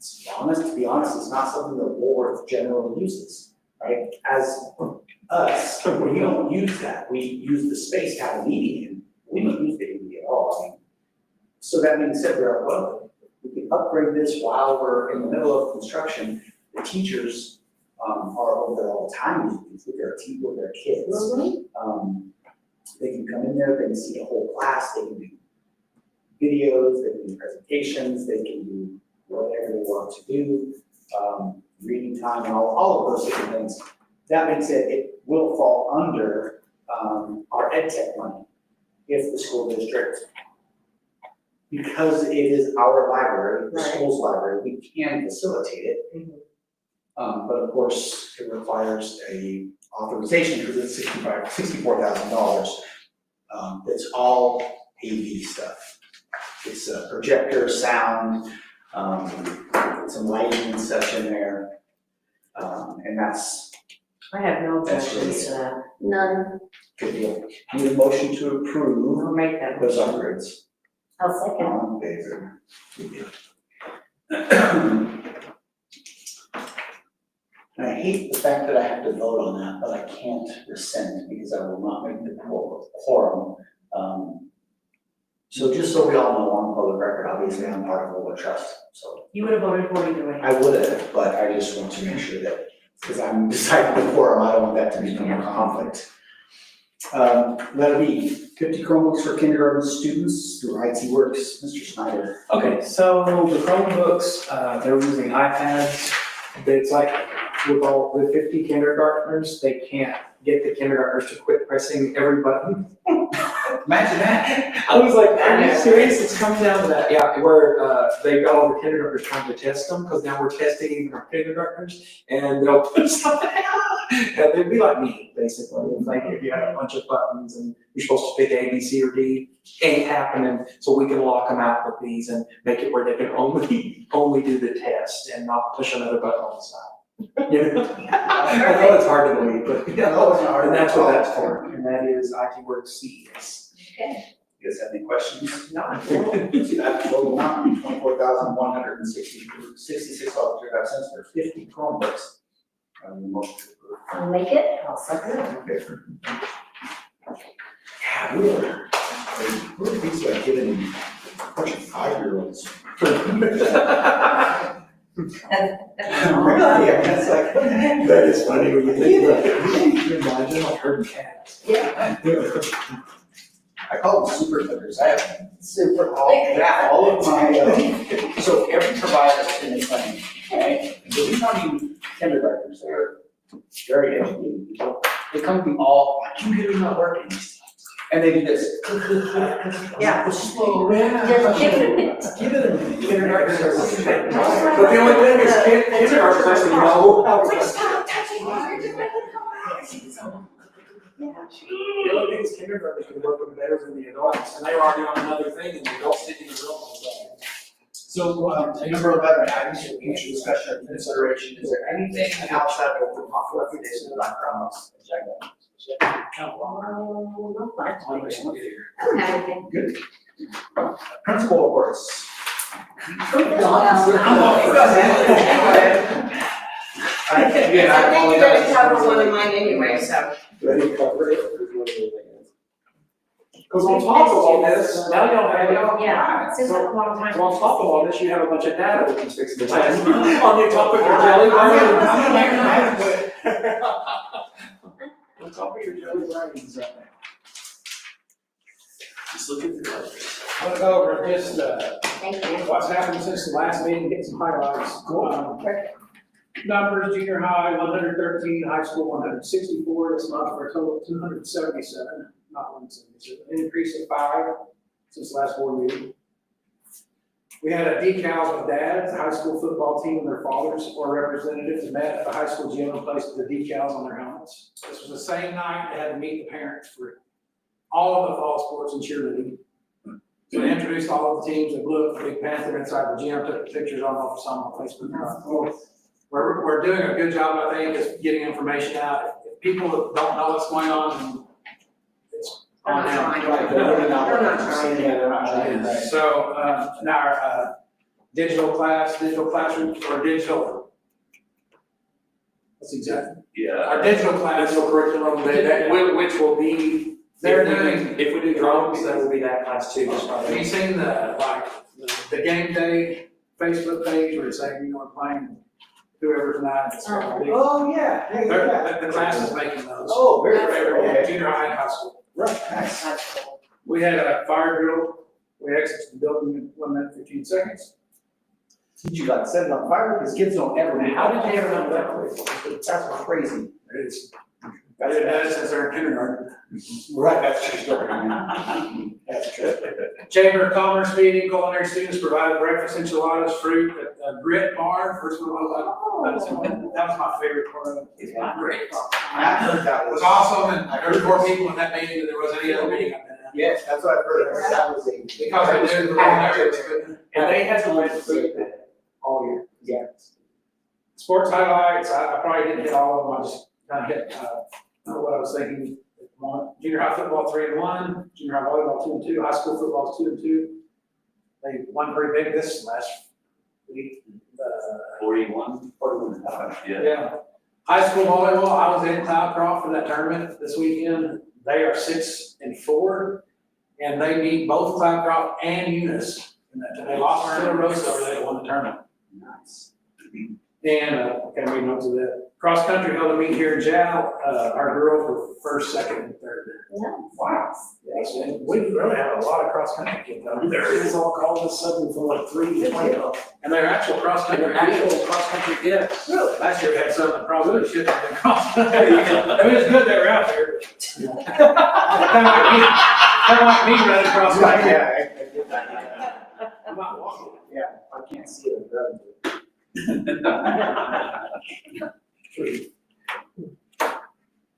to be honest, it's not something that Woolworth generally uses, right? As us, we don't use that, we use the space to have a meeting in, we don't use the AV at all. I mean, so that being said, we're, well, we can upgrade this while we're in the middle of construction. The teachers are over there all the time with their kids. They can come in there, they can see the whole class, they can do videos, they can do presentations, they can do whatever they want to do, reading time, and all of those different things. That being said, it will fall under our ed tech money if the school district, because it is our library, the school's library, we can facilitate it. But of course, it requires a authorization because it's $64,000. It's all AV stuff. It's a projector, sound, some lighting and such in there. And that's I have no That's really objections to that. None. good deal. Need a motion to approve I'll make that those motion. upgrades. I'll second. All in favor? Good deal. And I hate the fact that I have to vote on that, but I can't rescind because I will not make the quorum. So just so we all know on public record, obviously I'm part of Woolworth Trust, so You would have voted for either way. I would have, but I just want to make sure that, because I'm deciding the quorum, I don't want that to become a conflict. Letter B, 50 Chromebooks for kindergarten students through IT Works, Mr. Snyder. Okay, so the Chromebooks, they're using iPads. It's like with 50 kindergartners, they can't get the kindergartners to quit pressing every button. Imagine that. I was like, are you serious? It's coming down to that, yeah, where they got all the kindergartners trying to test them, because now we're testing even our kindergartners, and they'll put something out. And they'd be like me, basically. It's like if you had a bunch of buttons and you're supposed to pick A, B, C, or D, ain't happening, so we can lock them out with these and make it where they can only do the test and not push another button on the side. You know? I know it's hard to believe, but yeah, No, it's not hard. and that's what that's for, and that is IT Works CES. You guys have any questions? No. See that total amount, $24,166.35 for 50 Chromebooks. Motion to approve. I'll make it, I'll second it. All in favor? Yeah, we're these like giving a bunch of 5-year-olds. Yeah, that's like, That is funny when you think about it. Can you imagine like herding cats? Yeah. I call them super clickers. I have all of my, so every provider in the clinic, right? So these aren't even kindergartners, they're very educated people. They come to me all, my computer's not working. And they do this. Yeah. Slow Just give it a minute. Give it a minute. Kindergartners are. But the only thing is, kindergartners actually know how to. Stop touching me, you're just making The only thing is kindergartners can work with better than the adults, and they were already on another thing, and the adults didn't even realize that. So, a number of other items for future discussion and consideration, is there anything outside of the popular days of the background agenda? Good. Principal reports. I think you're gonna cover one of mine anyway, so. Ready to cover it? Because on top of all this, now y'all have, Yeah, seems like a long time. so on top of all this, you have a bunch of data that keeps fixing the time. On your top of your jelly beans. On top of your jelly beans right now. Just look at the colors. I'm gonna go over just, Thank you. what's happened since the last meeting, get some highlights. Numbers, junior high, 113, high school, 164, this month for a total of 277, not 177, an increase of 5 since the last board meeting. We had a decals with dads, the high school football team and their fathers or representatives met at the high school gym and placed the decals on their helmets. This was the same night they had to meet the parents for all of the fall sports and cheerleading. So they introduced all of the teams, they blew up the Big Panther inside the gym, took the pictures on Facebook. We're doing a good job, I think, just getting information out. If people don't know what's going on, it's on them. Right, they're not trying. So, now, digital class, digital classroom, or digital. What's exactly? Yeah. Our digital class. Digital curriculum, which will be, They're if we do drones, that will be that class too, just Have probably. you seen the game day Facebook page where it's saying, you know, we're playing whoever's not, it's gonna be. Oh, yeah, yeah, yeah. The class is making those. Oh, very, Everywhere, junior high and high school. Right, nice. That's cool. We had a fire drill, we exited the building in 1 minute, 15 seconds. Teacher got set on fire because kids don't ever. How did they ever know that quick? That's crazy. It's, I did that since they're in kindergarten. Right, that's true story. That's true. Chamber of Commerce meeting, culinary students provided breakfast enchiladas, fruit, a grit bar, first one that was my favorite part of it. It's not great. I heard that It was awesome, and there were more people in that meeting than there was any other meeting I've been at. Yes, that's what I've heard. That was a. Because I did the wrong areas, but And they had to rent food all year. Yeah. sports highlights, I probably didn't hit all of them, I just kind of hit, I don't know what I was thinking. Junior high football 3-1, junior high volleyball 2-2, high school football 2-2. They won pretty big this last week. 41. Yeah. Yeah. High school volleyball, I was in Cloudcroft for that tournament this weekend. They are 6-4, and they beat both Cloudcroft and Eunice. And they lost to Rosa, or they won the tournament. Nice. And, okay, we know to that. Cross country held a meet here in Jal, our girls were first, second, and third. Wow. Yes, and we really have a lot of cross country kids out there. It's all called a sudden from like 3 to 20. And they're actual cross country. They're actual cross country kids. Really? Last year we had some that probably shouldn't have been cross country. I mean, it's good they were out there. Kind of like me running cross country. Yeah. I'm not walking. Yeah, I can't see it.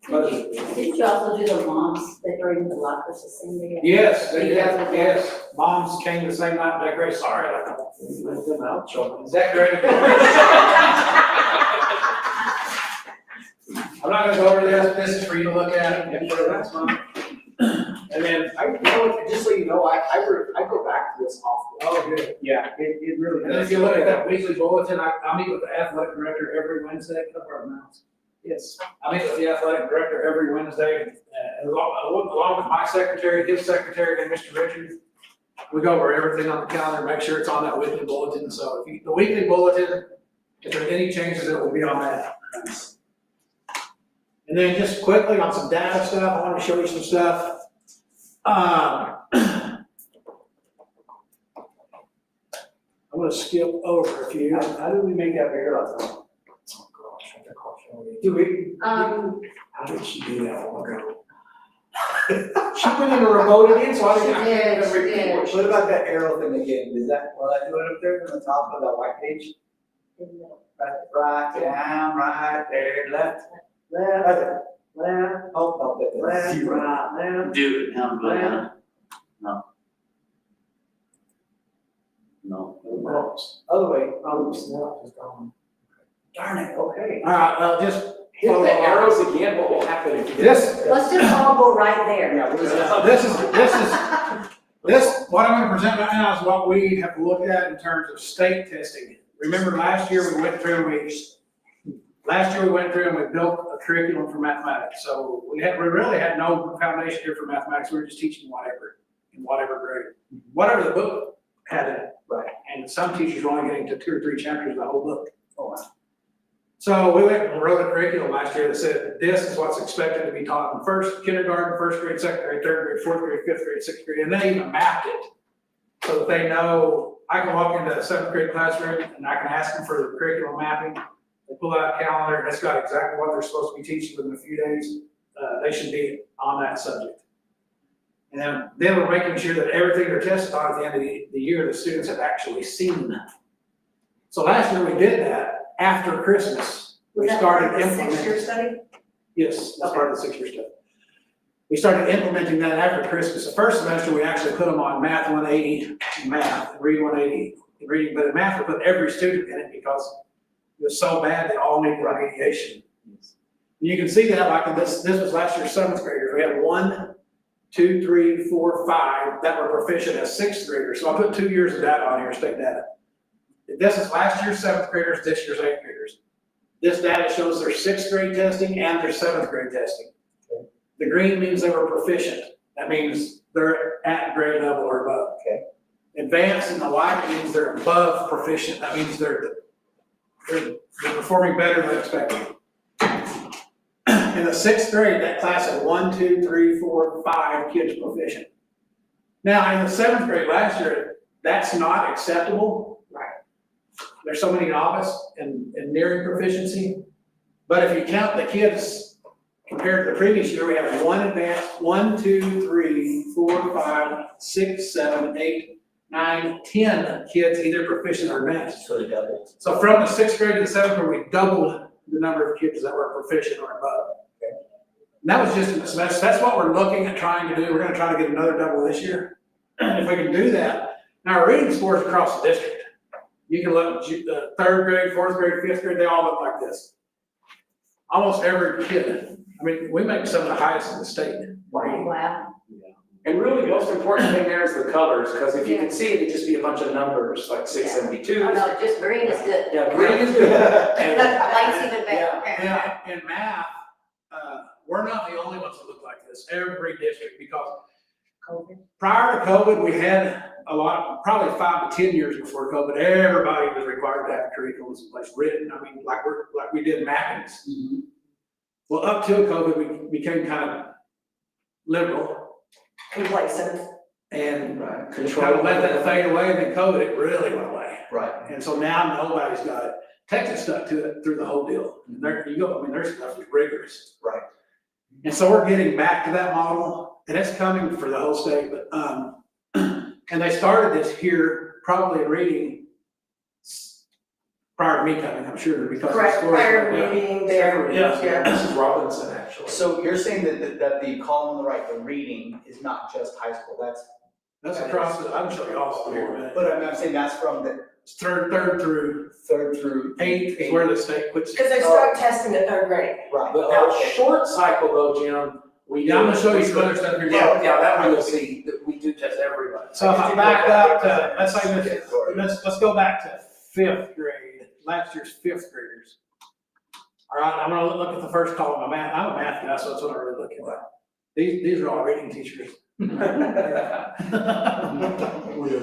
Didn't you also do the moms that bring the lockers the same day? Yes, they did, yes. Moms came the same night, decorated, sorry, I don't know. Let them out, children. Decorated. I'm not gonna go over this, this is for you to look at and for the next month. And then, Just so you know, I go back to this often. oh, good. Yeah, it really And does. if you look at that weekly bulletin, I meet with the athletic director every Wednesday, cover our mouths. Yes, I meet with the athletic director every Wednesday, along with my secretary, his secretary, and Mr. Richards. We go over everything on the calendar, make sure it's on that weekly bulletin, so the weekly bulletin, if there are any changes, it will be on that. And then just quickly on some data stuff, I want to show you some stuff. I'm gonna skip over a few. How did we make that bigger last time? Oh gosh, I think I'll show you. Do we? How did she do that long ago? She put in a remote again, so I didn't have to repeat what she. What about that arrow thing again? Will I do it up there on the top of that white page? Right down, right there, left, right there, left, oh, no, left, right, left. Do it now, go down. No. Other way. Oops, no, it's gone. Darn it, okay. All right, well, just. Hit the arrows again, what will happen if you? This, Let's just all go right there. Yeah, what is this, what I'm gonna present right now is what we have looked at in terms of state testing. Remember last year we went through and we built a curriculum for mathematics. So we really had no foundation here for mathematics. We were just teaching whatever, in whatever grade. Whatever the book had in it. Right. And some teachers were only getting to 2 or 3 chapters of the whole book. Oh, wow. So we went and wrote a curriculum last year that said, this is what's expected to be taught in first kindergarten, first grade, second grade, third grade, fourth grade, fifth grade, sixth grade, and they even mapped it. So that they know, I can walk into a 7th grade classroom and I can ask them for the curriculum mapping. They pull out a calendar and it's got exactly what they're supposed to be teaching within a few days. They should be on that subject. And then we're making sure that everything they're tested on at the end of the year, the students have actually seen. So last year we did that. After Christmas, we started implementing. 6-year study? Yes, that's part of the 6-year study. We started implementing that after Christmas. The first semester, we actually put them on Math 180, math, Read 180, reading, but in math, we put every student in it because it was so bad, they all needed remediation. And you can see that, like in this was last year's 7th graders. We had 1, 2, 3, 4, 5 that were proficient as 6th graders. So I put 2 years of data on here, state data. This is last year's seventh graders, this year's eighth graders. This data shows their sixth grade testing and their seventh grade testing. The green means they were proficient. That means they're at grade level or above. Okay. Advanced in the white means they're above proficient. That means they're performing better than expected. In the sixth grade, that class had 1, 2, 3, 4, 5 kids proficient. Now, in the seventh grade last year, that's not acceptable. Right. There's so many novice and nearing proficiency. But if you count the kids compared to the previous year, we have 1 advanced, 1, 2, 3, 4, 5, 6, 7, 8, 9, 10 kids either proficient or advanced. So they doubled. So from the sixth grade to the seventh grade, we doubled the number of kids that were proficient or above. Okay. And that was just in the semester. That's what we're looking at trying to do. We're gonna try to get another double this year. If we can do that, now our reading scores across the district. You can look at third grade, fourth grade, fifth grade, they all look like this. Almost every kid. I mean, we make some of the highest in the state. Wow. And really, the most important thing there is the colors, because if you can see it, it'd just be a bunch of numbers, like 672. Oh, no, just green is good. Yeah, green is good. And- Light's even better. Yeah, in math, we're not the only ones that look like this, every district, because prior to COVID, we had a lot, probably 5 to 10 years before COVID, everybody was required to have curriculums in place written, I mean, like we did mappings. Well, up till COVID, we became kind of liberal Complacent. and Right. kind of let that fade away, and then COVID, it really went away. Right. And so now nobody's got it. Texas stuck to it through the whole deal. And there you go, I mean, their stuff is rigorous. Right. And so we're getting back to that model, and it's coming for the whole state, but, and they started this here, probably in reading prior to me coming, I'm sure, because. of Correct, scores. prior Yeah. reading there, Yeah. yeah. This is Robinson, actually. So you're saying that the column on the right, the reading, is not just high school, That's across, I can show you all here, but but I'm saying that's from the it's third through third through. eighth is where the state puts. Because they start testing at third grade. Right. But now, short cycle though, Jim, we. Yeah, I'm gonna show you some other stuff here. Yeah, that one you'll see, that we do test everybody. So if I back up to, let's say this, let's go back to fifth grade, last year's fifth graders. All right, I'm gonna look at the first column of math, I'm a math guy, so that's what I really look at. These are all reading teachers. We did a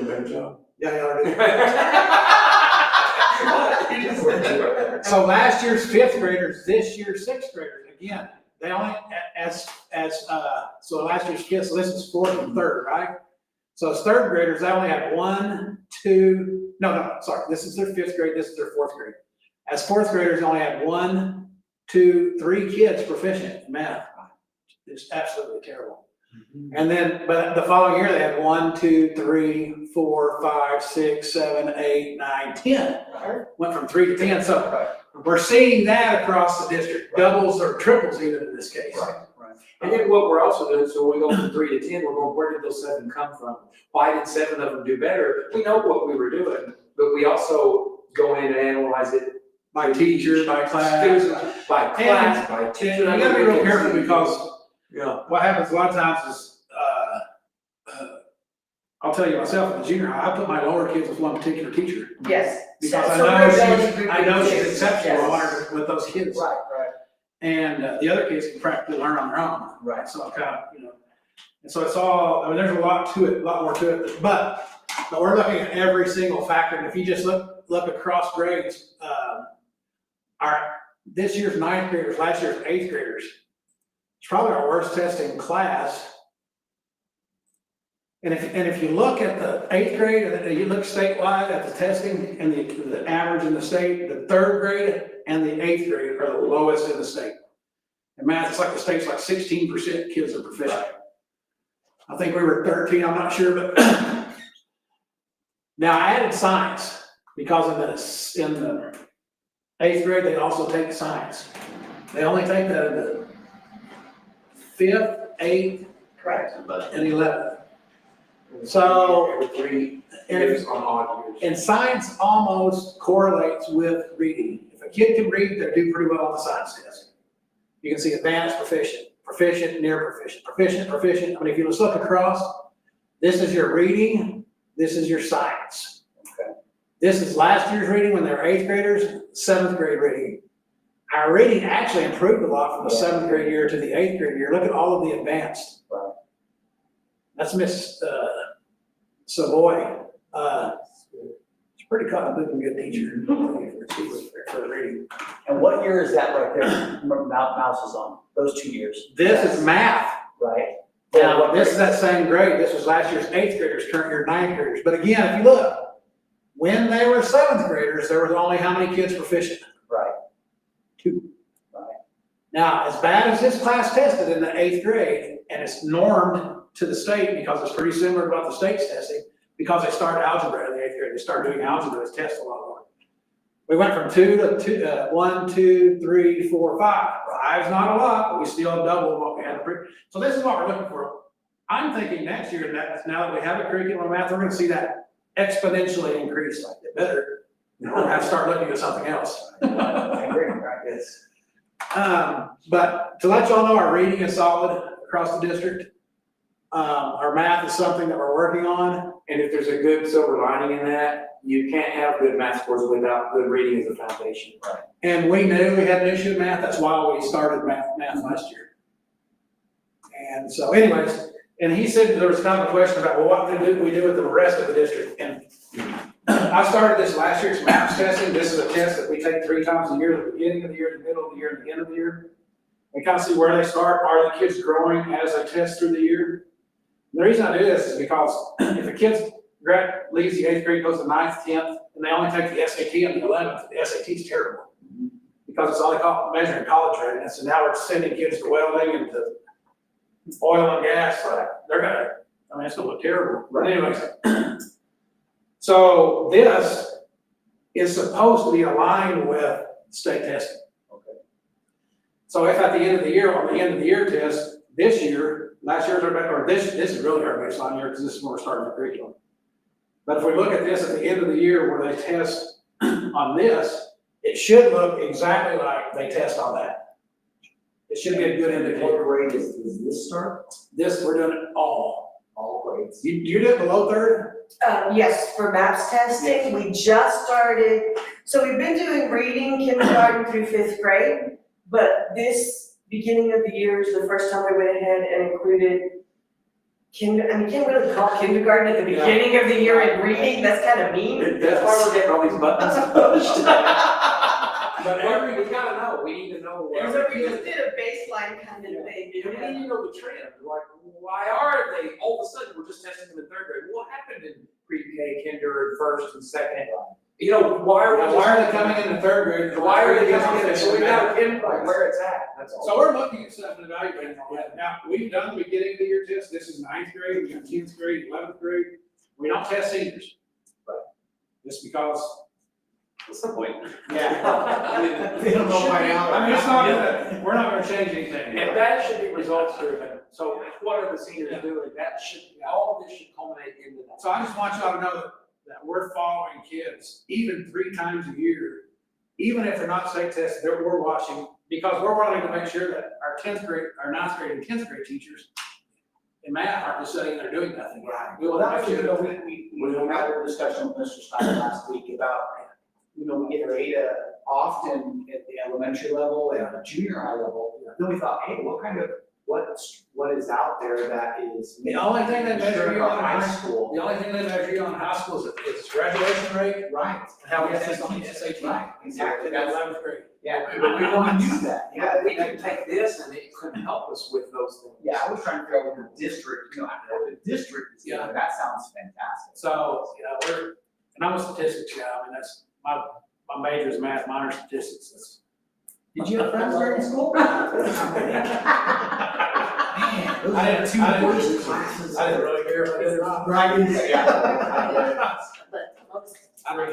better job. Yeah, they are. So last year's fifth graders, this year's sixth graders, again, they only, so last year's fifth, so this is fourth and third, right? So as third graders, they only had 1, 2, sorry, this is their fifth grade, this is their fourth grade. As fourth graders, they only had 1, 2, 3 kids proficient in math. It's absolutely terrible. And then, but the following year, they had 1, 2, 3, 4, 5, 6, 7, 8, 9, 10. Went from 3 to 10, so we're seeing that across the district, doubles or triples even in this case. Right. And then what we're also doing, so when we go from 3 to 10, we're going, where did those 7 come from? Why did 7 of them do better? We know what we were doing, but we also go in and analyze it. By teacher, by class. Students, by class, by And teacher. you gotta be real careful because Yeah. what happens a lot of times is, I'll tell you myself, in the junior high, I put my lower kids with one particular teacher. Yes. Because So I know she's yes. exceptional, I want her with those kids. Right. And the other kids can practically learn on their own. Right. So kind of, and so it's all, I mean, there's a lot to it, a lot more to it, but we're looking at every single factor, and if you just look across grades, this year's ninth graders, last year's eighth graders, it's probably our worst testing class. And if you look at the eighth grade, and you look statewide at the testing and the average in the state, the third grade and the eighth grade are the lowest in the state. In math, it's like the state's like 16% kids are proficient. I think we were 13, I'm not sure, but now I added science because in the eighth grade, they also take science. They only take that in the 5th, 8th, and 11th. So, Every 3 and years on odd years. and science almost correlates with reading. If a kid can read, they do pretty well on the science test. You can see advanced, proficient, near proficient, proficient. I mean, if you just look across, this is your reading, this is your science. Okay. This is last year's reading when they were 8th graders, 7th grade reading. Our reading actually improved a lot from the 7th grade year to the 8th grade year. Look at all of the advanced. Right. That's Miss Savoy. She's pretty confident and good teacher for reading. And what year is that right there? Mouse is on, those 2 years. This is math. Right? Now, this is that same grade. This was last year's 8th graders, current year 9th graders. But again, if you look, when they were 7th graders, there was only how many kids proficient? Right. 2. Right. Now, as bad as this class tested in the 8th grade, and it's normed to the state because it's pretty similar to what the state's testing, because they started algebra in the 8th grade, they started doing algebra as tests a lot more. We went from 2 to 1, 2, 3, 4, 5. 5's not a lot, but we still doubled what we had. So this is what we're looking for. I'm thinking next year, that now that we have a curriculum of math, we're gonna see that exponentially increase. Like it better, we're gonna have to start looking at something else. I agree, right, yes. But to let y'all know, our reading is solid across the district. Our math is something that we're working on. And if there's a good silver lining in that, you can't have good math scores without good reading as a foundation. Right. And we knew we had an issue with math, that's why we started math last year. And so anyways, and he said there was kind of a question about, well, what do we do with the rest of the district? And I started this last year's MAPS testing. This is a test that we take 3 times a year, at the beginning of the year, the middle of the year, and the end of the year. We kind of see where they start. Are the kids growing as they test through the year? And the reason I do this is because if a kid leaves the 8th grade, goes to 9th, 10th, and they only take the SAT and the 11th, the SAT is terrible. Because it's all they call measuring college readiness, and now we're sending kids to welding and to oil and gas, they're gonna, I mean, it's gonna look terrible. But anyways, so this is supposed to be aligned with state testing. Okay. So if at the end of the year, on the end of the year test, this year, last year's our, or this is really our baseline year, because this is when we're starting the curriculum. But if we look at this at the end of the year where they test on this, it should look exactly like they test on that. It should be a good indicator. What grade does this start? This, we're doing it all. All grades. You did below 3rd? Yes, for MAPS testing, we just started, so we've been doing reading kindergarten through 5th grade, but this beginning of the year is the first time we went ahead and included can't really call kindergarten at the beginning of the year in reading, that's kind of mean. That's why we're getting all these buttons pushed. But we gotta know, we need to know. We just did a baseline kind of thing. And we need to know the trend, like, why are they, all of a sudden, we're just testing them in 3rd grade? What happened in pre-K, kinder, and 1st and 2nd? You know, why are they coming in the 3rd grade? Why are they coming in? So we gotta pinpoint where it's at, that's all. So we're looking at stuff and evaluating all that. Now, we've done the beginning of the year test, this is 9th grade, we got 10th grade, 11th grade. We don't test seniors. Right. Just because. What's the point? Yeah. They don't know by now. I mean, it's not gonna, we're not gonna change anything. And that should be results driven. So what are the seniors doing? That should, all of this should culminate into that. So I just want y'all to know that we're following kids even 3 times a year. Even if they're not state tested, we're watching, because we're wanting to make sure that our 10th grade, our 9th grade and 10th grade teachers in math aren't just sitting there doing nothing. Right. We Well, want that to was, make sure. we had a discussion with Mr. Stein last week about, we get our data often at the elementary level and the junior high level. Then we thought, hey, what is out there that is. The only thing they measure you on high school. The only thing they measure you on high school is its graduation rate. Right. And how we test on the SAT. Right, exactly. In 11th grade. Yeah, but we want to use that. Yeah, we can take this and it could help us with those things. Yeah, I was trying to figure out what the district, what the district is doing. Yeah. That sounds fantastic. So, and I'm a statistics guy, I mean, that's, my major is math, minor statistics. Did you have friends there in school? I didn't really care if I did or not. Right. I mean,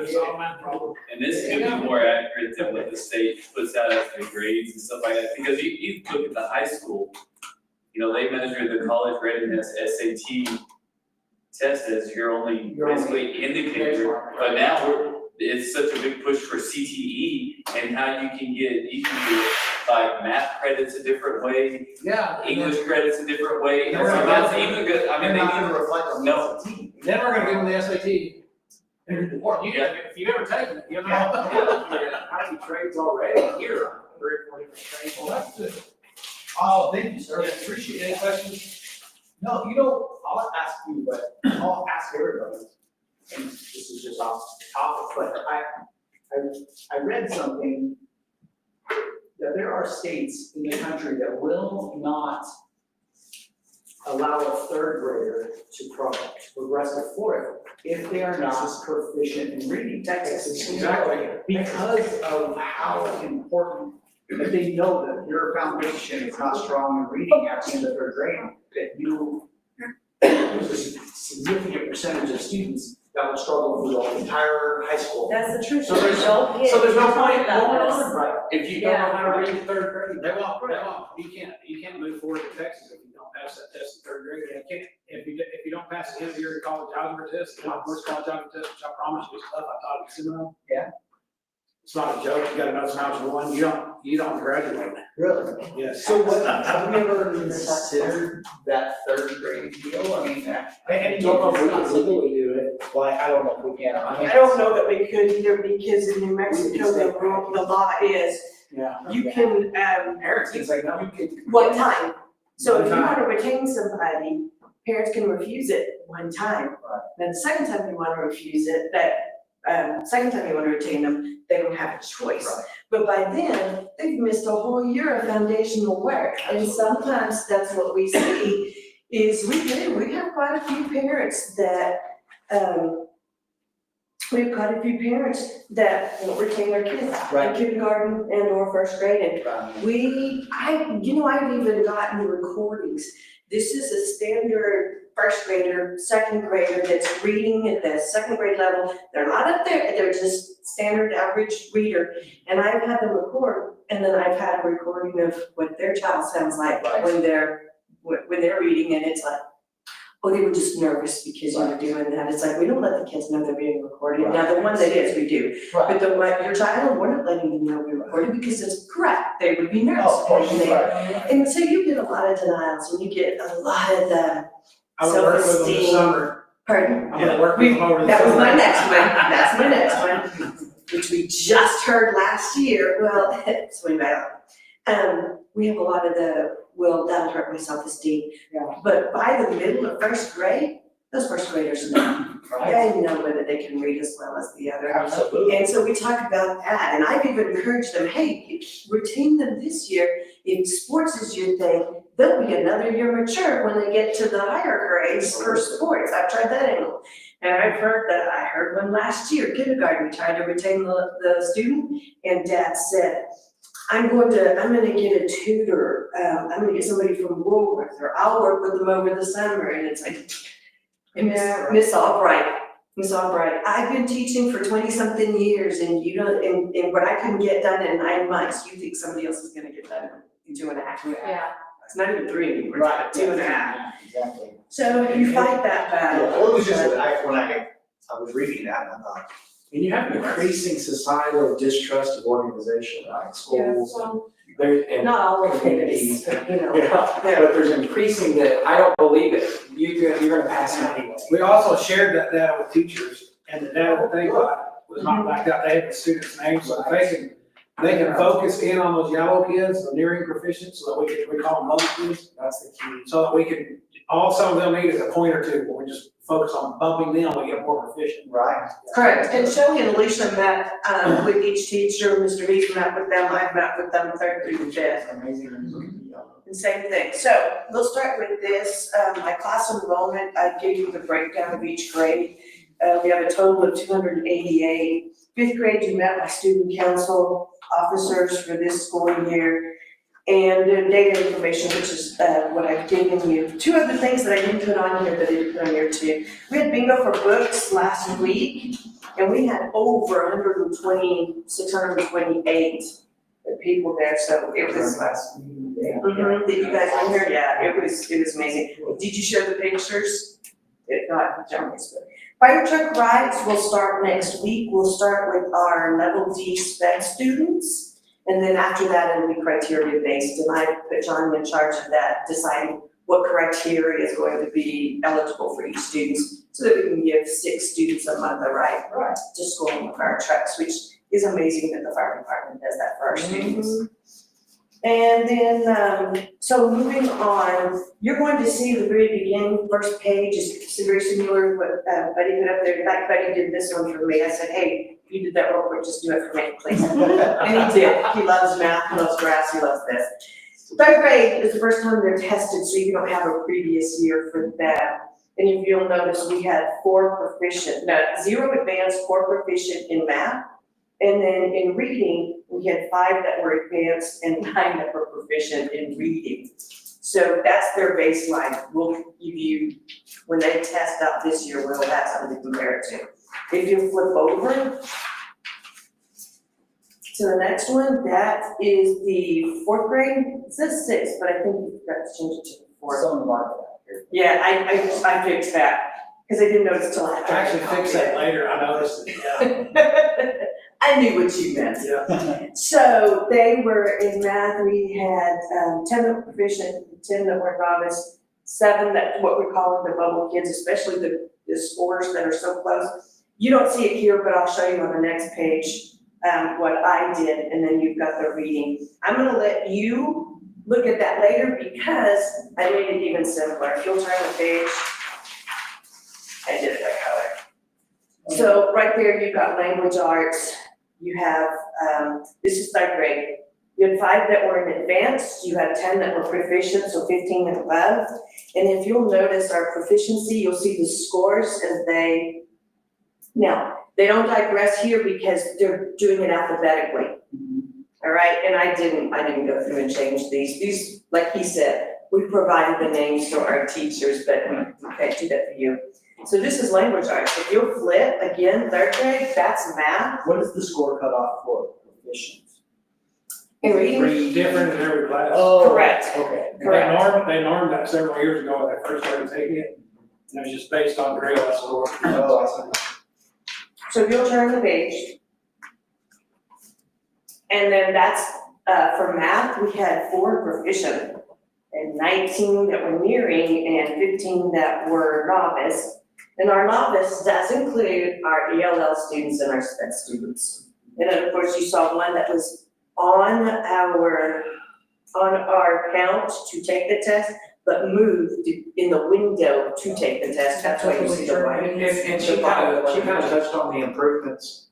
it's all math problem. And this could be more accurate than what the state puts out as the grades and stuff like that, because you look at the high school, they measure the college readiness SAT test as your only basically indicator, but now it's such a big push for CTE and how you can get like math credits a different way, Yeah. English credits a different way, and so They're that's not- even good, I mean, They're not they gonna need, reflect on no. the team. Then we're gonna give them the SAT. Or you, if you've ever taken it, you know. How many trades already here? 3 or 4 different trades. Well, that's good. Oh, thank you, sir. Yeah, appreciate it. Any questions? No, I'll ask you, but I'll ask everybody. And this is just off topic, but I read something that there are states in the country that will not allow a third grader to progress to fourth if they are not proficient in reading. Texas, exactly. Because of how important, that they know that your foundation is not strong in reading at the end of third grade, there's a significant percentage of students that will struggle through the entire high school. That's the truth. So there's Don't get- So there's no point in about going this. on, right? If you don't know how to read in third grade. They won't. You can't move forward to Texas if you don't pass that test in third grade. You can't, if you don't pass the end of your college algebra test, my first college algebra test, which I promise you is tough, I taught it at seminary. Yeah. It's not a joke, you gotta know some algebra 1, you don't graduate. Really? Yes. So what, have you ever considered that third grade deal? I mean, And don't know if we can legally do it. well, I don't know if we can. I don't know that we could either because in New Mexico, the law is Yeah. you can, Parents can say no. one time. So if you One want time. to retain somebody, parents can refuse it one time. Right. Then the second time you want to refuse it, second time you want to retain them, they don't have a choice. Right. But by then, they've missed a whole year of foundational work. And sometimes that's what we see is we have quite a few parents that, won't retain their kids Right. in kindergarten and or first grade. And I've even gotten recordings. This is a standard first grader, second grader that's reading at the second grade level. They're not up there, they're just standard average reader. And I've had them record, and then I've had a recording of what their child sounds like when they're reading, and it's like, oh, they were just nervous because you were doing that. It's like, we don't let the kids know they're being recorded. Now, the one that is, we do. Right. But your child, we're not letting them know we're recorded because it's correct. They would be nervous. Oh, of course, And they- right. And so you get a lot of denials, and you get a lot of the I would work with them this self-esteem. summer. Pardon? I'm gonna work with them over the That was summer. my next one, that's my next one, which we just heard last year, well, it's way back. We have a lot of that'll hurt my self-esteem. Yeah. But by the middle of first grade, those first graders know, they know whether they can read as well as the other. Absolutely. And so we talk about that, and I've even encouraged them, hey, retain them this year. If sports is your thing, they'll be another year mature when they get to the higher grades for sports. I've tried that angle. And I heard one last year, kindergarten, we tried to retain the student, and dad said, I'm gonna get a tutor, I'm gonna get somebody from Woolworth, or I'll work with them over the summer, and it's like, Miss Albright, I've been teaching for 20-something years, and you don't, and what I can get done in 9 months, you think somebody else is gonna get done in 2.5. Yeah. It's not even 3 anymore, Right. it's 2.5. Yeah, exactly. So you fight that battle. Well, it was just that when I was reading that, and I thought, And you have an increasing societal distrust of organization, like schools and there, and Not all of it communities. is, you know. Yeah, but there's increasing that, I don't believe it, you're gonna pass it anyway. We also shared that data with teachers, and the data that they got was not backed up, they had the students' names, so they can focus in on those yellow kids, the nearing proficient, so that we call them mother kids. That's the key. So that we can, all some of them need is a point or two, where we just focus on bumping them, we get more proficient. right. Correct, and Shelley and Alicia met, with each teacher, Mr. Reese met with them, I've met with them third through the fifth. Amazing. And same thing, so we'll start with this, my class enrollment, I gave you the breakdown of each grade. We have a total of 288. Fifth grade, you met my student council officers for this school year. And then data information, which is what I've given you. 2 other things that I didn't put on here, but I did put on here too. We had bingo for books last week, and we had over 628 people there, so it was. Did you guys on here? Yeah, it was amazing. Did you share the pictures? If not, don't miss it. Fire truck rides will start next week. We'll start with our level D sped students. And then after that, it'll be criteria based, and I put John in charge of that, deciding what criteria is going to be eligible for each student, so that we can give 6 students a month a ride to school in the fire trucks, which is amazing that the fire department does that for our students. And then, so moving on, you're going to see the very beginning, first page is very similar to what Buddy put up there. In fact, Buddy did this one for me. I said, hey, you did that real quick, just do it for me, please. And he did. He loves math, he loves graphs, he loves this. 3rd grade is the first time they're tested, so you don't have a previous year for that. And if you'll notice, we had 4 proficient, 0 advanced, 4 proficient in math. And then in reading, we had 5 that were advanced and 9 that were proficient in reading. So that's their baseline. We'll give you, when they test out this year, we'll have something to compare it to. If you flip over to the next one, that is the 4th grade. It says 6th, but I think we've got to change it to the 4th. Someone marked that here. Yeah, I fixed that, because I didn't notice till after. I actually fixed that later, I noticed it, yeah. I knew what you meant. Yeah. So they were in math, we had 10 that were proficient, 10 that were novice, 7 that, what we're calling the bubble kids, especially the scores that are so close. You don't see it here, but I'll show you on the next page what I did, and then you've got the reading. I'm gonna let you look at that later because I made it even simpler. If you'll turn the page, I did it by color. So right there, you've got language arts. You have, this is 3rd grade. You had 5 that were in advanced, you had 10 that were proficient, so 15 and above. And if you'll notice our proficiency, you'll see the scores as now, they don't digress here because they're doing it alphabetically. All right, and I didn't go through and change these. These, like he said, we provided the names to our teachers, but we can't do that for you. So this is language arts. If you'll flip, again, 3rd grade, that's math. What is the score cutoff for proficient? In reading? Different in every class. Oh, Correct. okay. They normed that several years ago when I first started taking it, and it was just based on grade level. Oh, I see. So if you'll turn the page. And then that's, for math, we had 4 proficient and 19 that were nearing and 15 that were novice. And our novice does include our ELL students and our SPED students. And then of course you saw one that was on our count to take the test, but moved in the window to take the test. That's why you see the white. And she kind of touched on the improvements.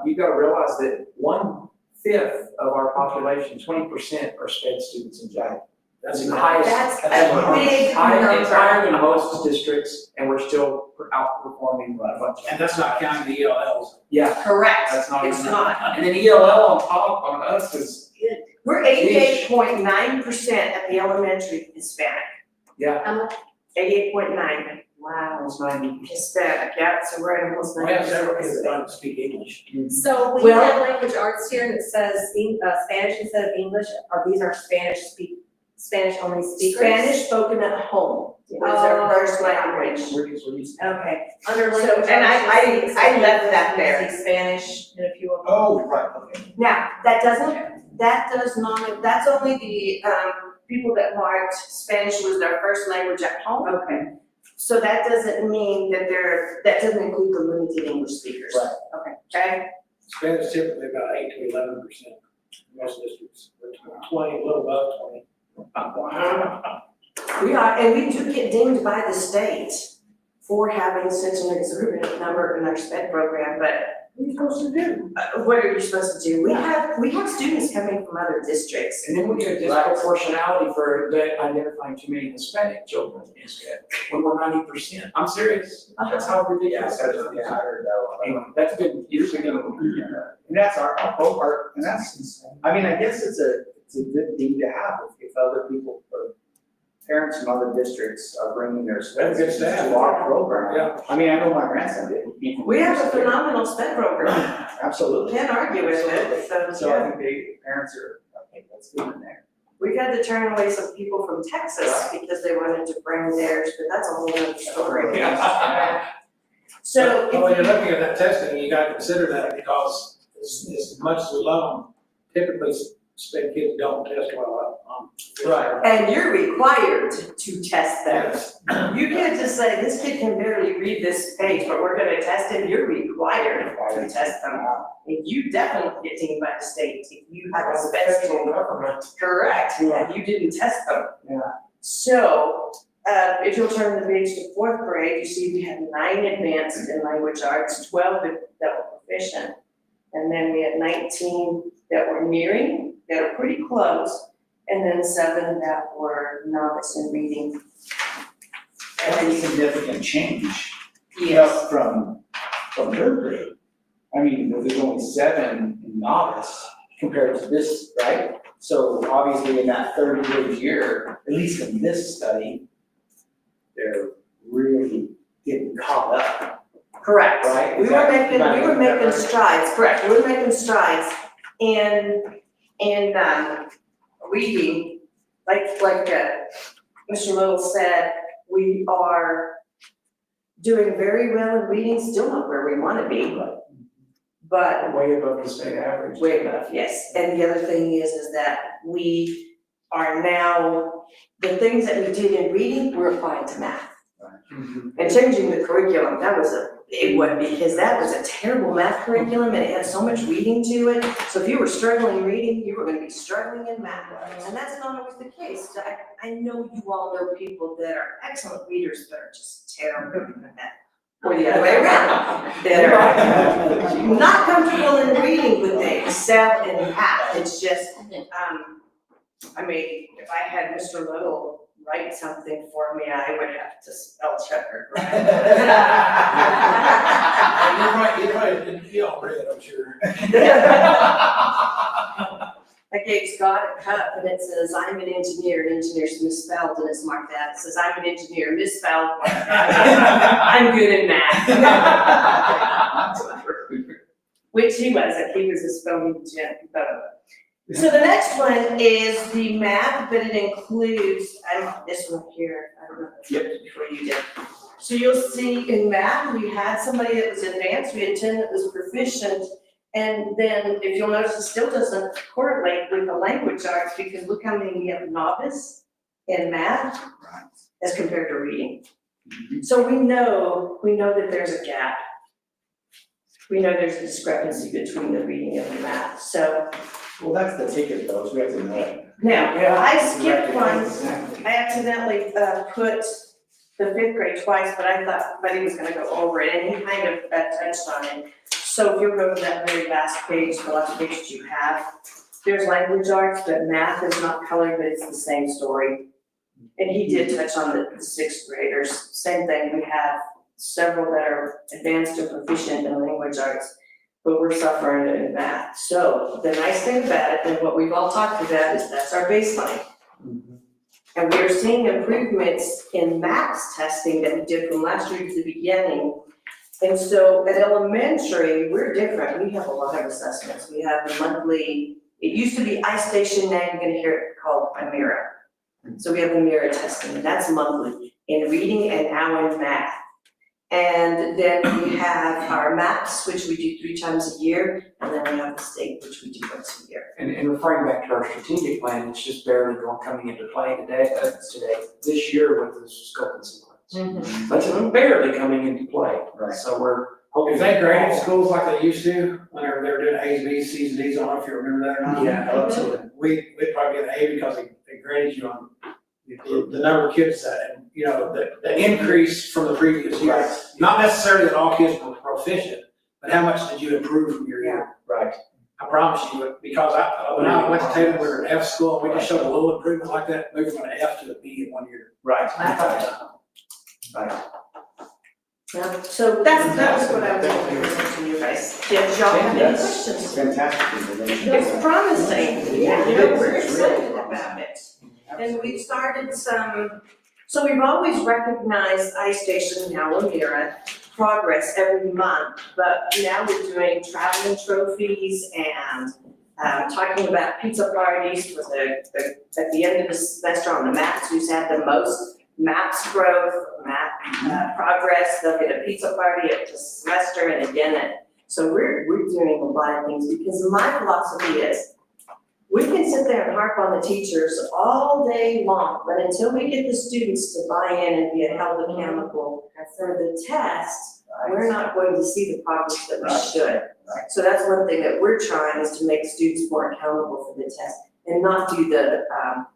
You've got to realize that 1/5 of our population, 20% are SPED students in JAG. That's the highest. That's a big It's number. higher than most districts, and we're still outperforming a bunch. And that's not counting the ELLs. Yeah, Correct, that's not. it's not. And then ELL on top on us is, We're 88.9% at the elementary Hispanic. yeah, 88.9 Wow. almost 90. Hispanic, yeah, so we're at almost 90%. We have several kids that don't speak English. So when you Well- have language arts here and it says Spanish instead of English, are these our Spanish only speakers? Spanish spoken at home is our first language. We're used to. Okay, under So, language arts. and I you see left that there. you see Spanish and a few of them. Oh, right, okay. Now, that does not, that's only the, people that marked Spanish was their first language at home. Okay. So that doesn't mean that that doesn't include the limited English speakers. Right. Okay? Spanish typically about 8 to 11%, most districts, or 20, a little above 20. We are, and we do get dinged by the state for having such an exorbitant number in our SPED program, but What are you supposed to do? what are you supposed to do? We have students coming from other districts. And then we get a disproportionality for identifying too many Hispanic children instead, when we're 90%. I'm serious, that's how ridiculous that is. I heard that one. Anyway, that's been years ago. And that's our whole part, and that's insane. I mean, I guess it's a good thing to have if other people, or parents from other districts are bringing their That's good students staff. to our program. Yeah. I mean, I know my grandson did. We have a phenomenal SPED program. Absolutely. Can't argue with it, So yeah. I think parents are, okay, let's do it there. We've had to turn away some people from Texas because they wanted to bring theirs, but that's a whole other story. So, But when you're looking at that testing, you gotta consider that because as much as we love them, typically sped kids don't test well on. Right. And you're required to test them. You can't just say, this kid can barely read this page, but we're gonna test him. You're required to test them. And you definitely get deemed by the state if you have a sped student. Correct, and you didn't test them. Yeah. So, if you'll turn the page to fourth grade, you see we had 9 advanced in language arts, 12 that were proficient. And then we had 19 that were nearing, that are pretty close, and then 7 that were novice in reading. That's a significant change. Yes. From third grade. I mean, there's only 7 in novice compared to this, right? So obviously in that third grade year, at least in this study, they're really getting caught up, Correct. right? We Is were that- making strides, correct, we were making strides in reading, like Mr. Little said, we are doing very well in reading, still not where we wanna be, but Way above the state average. way above, yes. And the other thing is that we are now, the things that we did in reading, we're applying to math. And changing the curriculum, that was a big one, because that was a terrible math curriculum, and it had so much reading to it. So if you were struggling reading, you were gonna be struggling in math, and that's not always the case. I know you all know people that are excellent readers, but are just terrible at math. Or the other way around, that are not comfortable in reading, but they excel in math. It's just, I mean, if I had Mr. Little write something for me, I would have to spell check her. You might didn't feel read, I'm sure. I gave Scott a cup and it says, I'm an engineer, and engineer's misspelled, and it's marked that. It says, I'm an engineer, misspelled. I'm good in math. Which he wasn't, he was a spelling gem. So the next one is the math, but it includes, this one here, I don't know if it's before you did. So you'll see in math, we had somebody that was advanced, we had 10 that was proficient. And then if you'll notice, it still doesn't correlate with the language arts, because look how many we have novice in math as compared to reading. So we know that there's a gap. We know there's a discrepancy between the reading and the math, so. Well, that's the ticket though, so we have to know it. Now, I skipped one, Exactly. I accidentally put the 5th grade twice, but I thought Buddy was gonna go over it, and he kind of touched on it. So if you'll go to that very last page, the last page that you have, there's language arts, but math is not colored, but it's the same story. And he did touch on the 6th graders, same thing, we have several that are advanced or proficient in language arts, but we're suffering in math. So the nice thing about it, and what we've all talked about, is that's our baseline. And we are seeing improvements in maths testing that we did from last year to the beginning. And so at elementary, we're different. We have a lot of assessments. We have the monthly, it used to be iStation, now you're gonna hear it called Amira. So we have the Amira testing, and that's monthly in reading and now in math. And then we have our maps, which we do 3 times a year, and then we have the state, which we do once a year. And referring back to our strategic plan, it's just barely coming into play today, this year with the scope and sequence. But it's barely coming into play. Right. So we're hoping. If they graded schools like they used to, whenever they were doing A's, B's, C's, and D's, I don't know if you remember that or not. Yeah, absolutely. We'd probably get an A because they graded you on the number of kids that, and, you know, the increase from the previous year. Not necessarily that all kids were proficient, but how much did you improve from your year? Right. I promise you, because when I went to Taylor, we were an F school, and we just showed a little improvement like that, moving from an F to a B in 1 year. Right. Right. Yeah, so that was what I was going to present to you guys. Did y'all have any That's questions? fantastic information. It's promising, yeah, you know, we're excited about it. And we've started so we've always recognized iStation, now Amira, progress every month, but now we're doing traveling trophies and talking about pizza parties for at the end of the semester on the maps, who's had the most maps growth, map progress, they'll get a pizza party at the semester and again so we're doing a lot of things, because my philosophy is, We can sit there and harp on the teachers all day long, but until we get the students to buy in and be held accountable for the test, we're not going to see the progress that we should. So that's one thing that we're trying is to make students more accountable for the test and not do the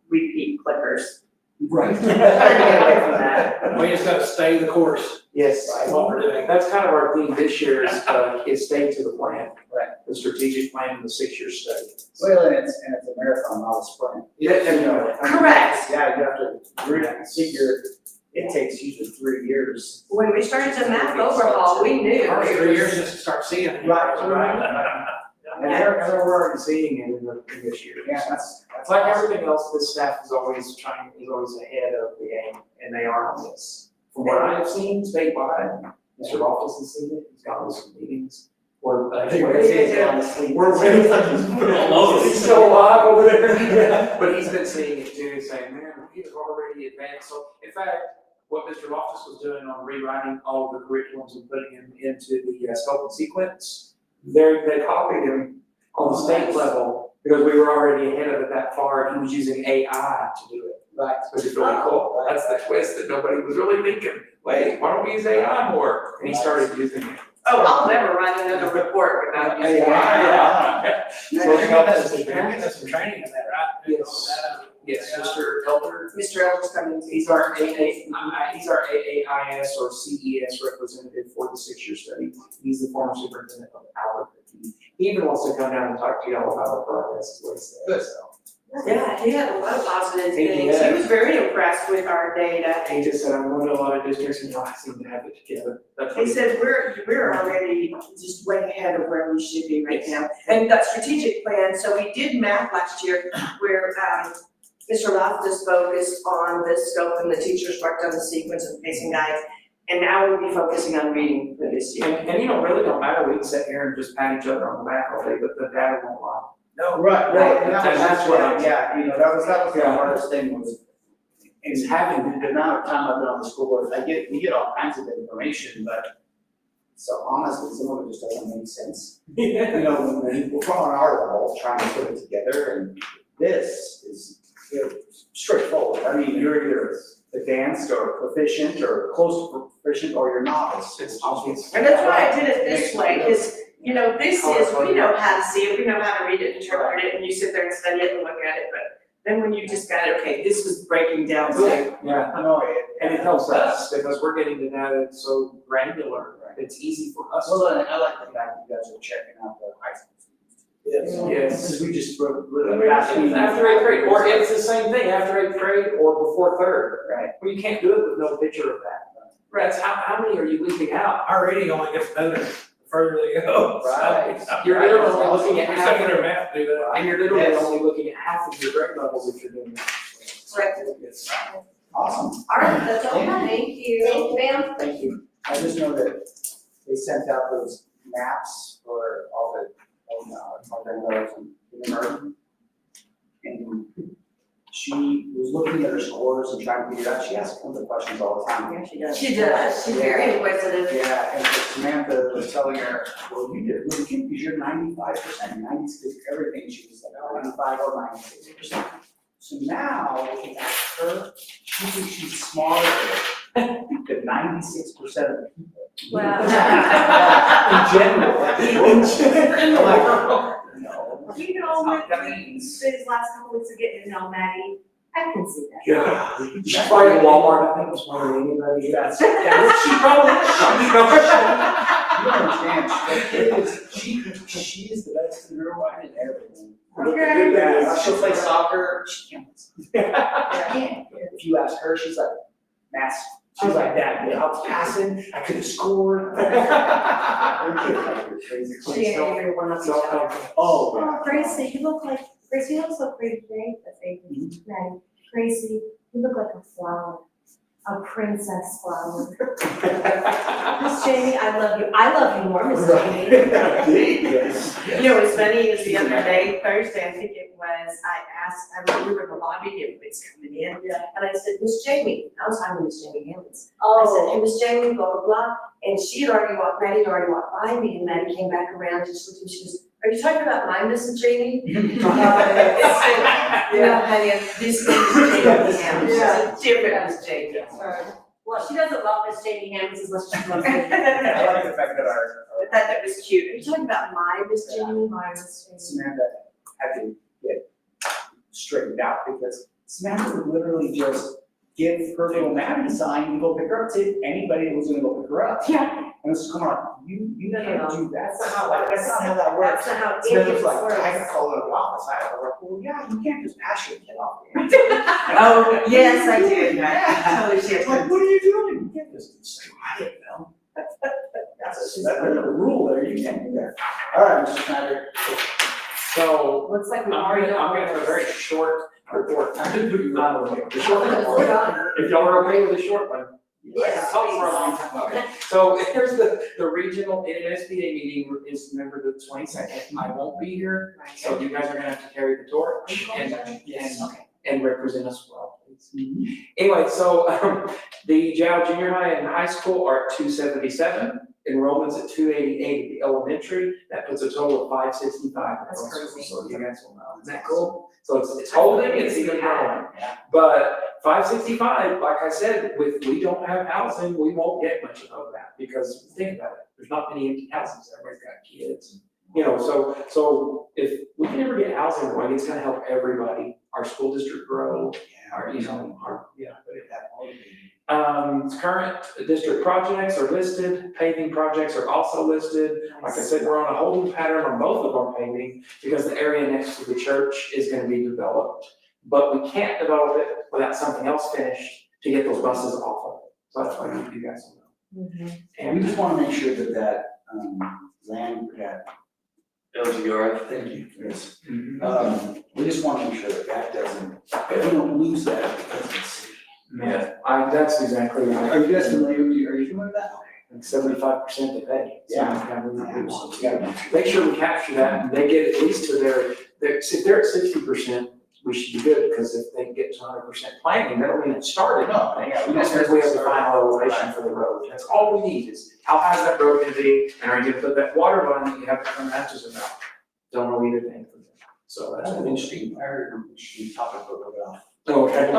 repeat clickers. Right. Try to get away from that. We just gotta stay the course. Yes, That's what we're doing. that's kind of our theme this year is stay to the plan. Right. The strategic plan and the 6-year study. Well, and it's a marathon, not a sprint. Yeah, You know, I mean, Correct. Yeah, you have to figure, it takes usually 3 years. When we started the math overhaul, we knew. First 3 years just to start seeing it. Right. And we're already seeing it in this year. Yeah, that's It's like everything else, this staff is always ahead of the game, and they are on this. From what I have seen statewide, Mr. Office has seen it, he's gone to some meetings, or, I think we're on the sleep. we're waiting for he's still alive over there. But he's been seeing it too, saying, man, he's already advanced. So in fact, what Mr. Loftus was doing on rewriting all of the curriculums and putting them into the scope and sequence, they copied him on the state level because we were already ahead of it that far. He was using AI to do it. Right. Which is really cool. That's the twist that nobody was really thinking. Wait, why don't we use AI more? And he started using it. Oh, I'll never write another report without using AI. Yeah. So we got some training in that, right? Yes. Yes, Mr. Elder. Mr. Elder's coming to. He's our he's our AAIS or CES representative for the 6-year study. He's the former superintendent of Albuquerque. He even wants to come down and talk to y'all about our progress, is what he said, so. Yeah, he had a lot of positive He things. did. He was very impressed with our data. He just said, I'm going to a lot of districts and y'all seem to have it together. That's what He said, we're already just way ahead of where we should be right now. And that strategic plan, so we did math last year where, Mr. Loftus focused on the scope and the teachers worked on the sequence and pacing guides. And now we'll be focusing on reading for this year. And you know, really don't matter, we can sit here and just pat each other on the back all day, but the data won't lie. No, right, and that's what yeah, you know, that was the hardest thing is having the amount of time I've been on the school board, we get all kinds of information, but so honestly, some of it just doesn't make sense. You know, when we're on our level, trying to put it together, and this is straightforward. I mean, you're either advanced or proficient or close to proficient or you're novice. It's obvious. And that's why I did it this way, is, you know, this is, we know how to see it, we know how to read it, interpret it, and you sit there and study it and look at it, but then when you just got it, okay, this was breaking down. Yeah, and it helps us because we're getting the data so granular, it's easy for us. Well, and I like the fact that you guys are checking out the high school students. Yes. Because we just wrote. After 8th grade, or it's the same thing, after 8th grade or before 3rd. Right. Well, you can't do it with no picture of that. That's how many are you leaving out? Our reading only gets better the further they go. Right. You're literally only looking at We half stuck of in our your, math, do that. and you're literally Yes. only looking at half of your grade levels if you're doing that. Correct. Yes. Awesome. All right, that's all, thank you. Thank you, ma'am. Thank you. I just know that they sent out those maps for all the, granddaughters and kindergarten. And she was looking at her scores and trying to figure it out. She asks tons of questions all the time. Yeah, she does. She does, she's very inquisitive. Yeah, and Samantha was telling her, well, you did really good because you're 95%, 96, everything. She was like, oh, 95 or 96%. So now, if you ask her, she thinks she's smarter than 96% of the people. Wow. In general. In general. No. You know, That with means. these last couple weeks of getting to know Maddie, I can see that. Yeah. She's probably at Walmart, I think, smarter than anybody. That's. She probably You don't understand, she is the best in her way in everything. Okay. Yeah, she'll play soccer, she can't. If you ask her, she's like, mass, she's like that, I was passing, I could have scored. She ain't even one of each other. Oh, Oh, Gracie, you look like, Gracie, you look so pretty today, that's Avery, Maddie. Gracie, you look like a flower, a princess flower. Miss Jamie, I love you more, Miss Jamie. Yes. You know, what's funny is the other day, Thursday, I think it was, we were in the lobby, everybody's coming in. Yeah. And I said, Miss Jamie, I was talking to Miss Jamie Hammonds. I Oh. said, hey, Miss Jamie, blah, blah, blah. And she had already walked, Maddie had already walked by me, and Maddie came back around, just looked at me, she goes, Are you talking about my Mrs. Jamie? Yeah. No, honey, this is Jamie Ham. Yeah. It's a different Miss Jamie. Well, she doesn't love Miss Jamie Hammonds as much as she loves me. I like the fact that our I thought that was cute. Are you talking about my Miss Jamie? My Miss Jamie. Samantha had to get straightened out because Samantha would literally just give her little Maddie sign and go pick her up to anybody that was gonna go pick her up. Yeah. And it's come on, you never do that. That's not how it works. That's not how that works. That's not how Samantha it was like, works. I gotta call out of the office. I was like, well, yeah, you can't just pass your kid off. Oh, yes, I did. I totally did. Like, what are you doing? You can't just say, I didn't know. That's a rule there, you can't do that. All right, Mr. Snyder. So, Looks like I'm we already gonna, know. I'm gonna have a very short report. I'm gonna do the short We're report. done. If y'all are okay with the short one. Yes, Talk for a long time. Okay. So here's the regional NSBA meeting is November the 22nd. I won't be here, so you guys are gonna have to carry the torch and represent us well, please. Anyway, so the Jow Junior High and High School are at 277, enrollment's at 288 at the elementary. That puts a total of 565. That's crazy. So you guys will know. Isn't that cool? So it's holding, it's even growing. Yeah. But 565, like I said, we don't have housing, we won't get much of that, because think about it, there's not many empty houses, everybody's got kids. You know, so if we can ever get housing going, it's gonna help everybody, our school district grow, our, you know, our, yeah. Current district projects are listed, paving projects are also listed. Like I said, we're on a holding pattern on both of our paving, because the area next to the church is gonna be developed. But we can't develop it without something else finished to get those buses off of it. So that's why you guys will know. And we just wanna make sure that land, LGR. thank you, yes. We just wanna make sure that doesn't, that we don't lose that because it's. Yeah, that's exactly right. Are you guys familiar, are you familiar with that? Like 75% they pay. So Yeah. we gotta make sure we capture that, and they get at least to if they're at 60%, we should be good, because if they get to 100% planning, that'll mean it started. No, yeah, we That's just. because we have the final elevation for the road. That's all we need is, how high is that road gonna be, and are you gonna put that water line that you have to turn matches about? Don't know either thing for them. So That's that's an interesting, topic for about. Okay.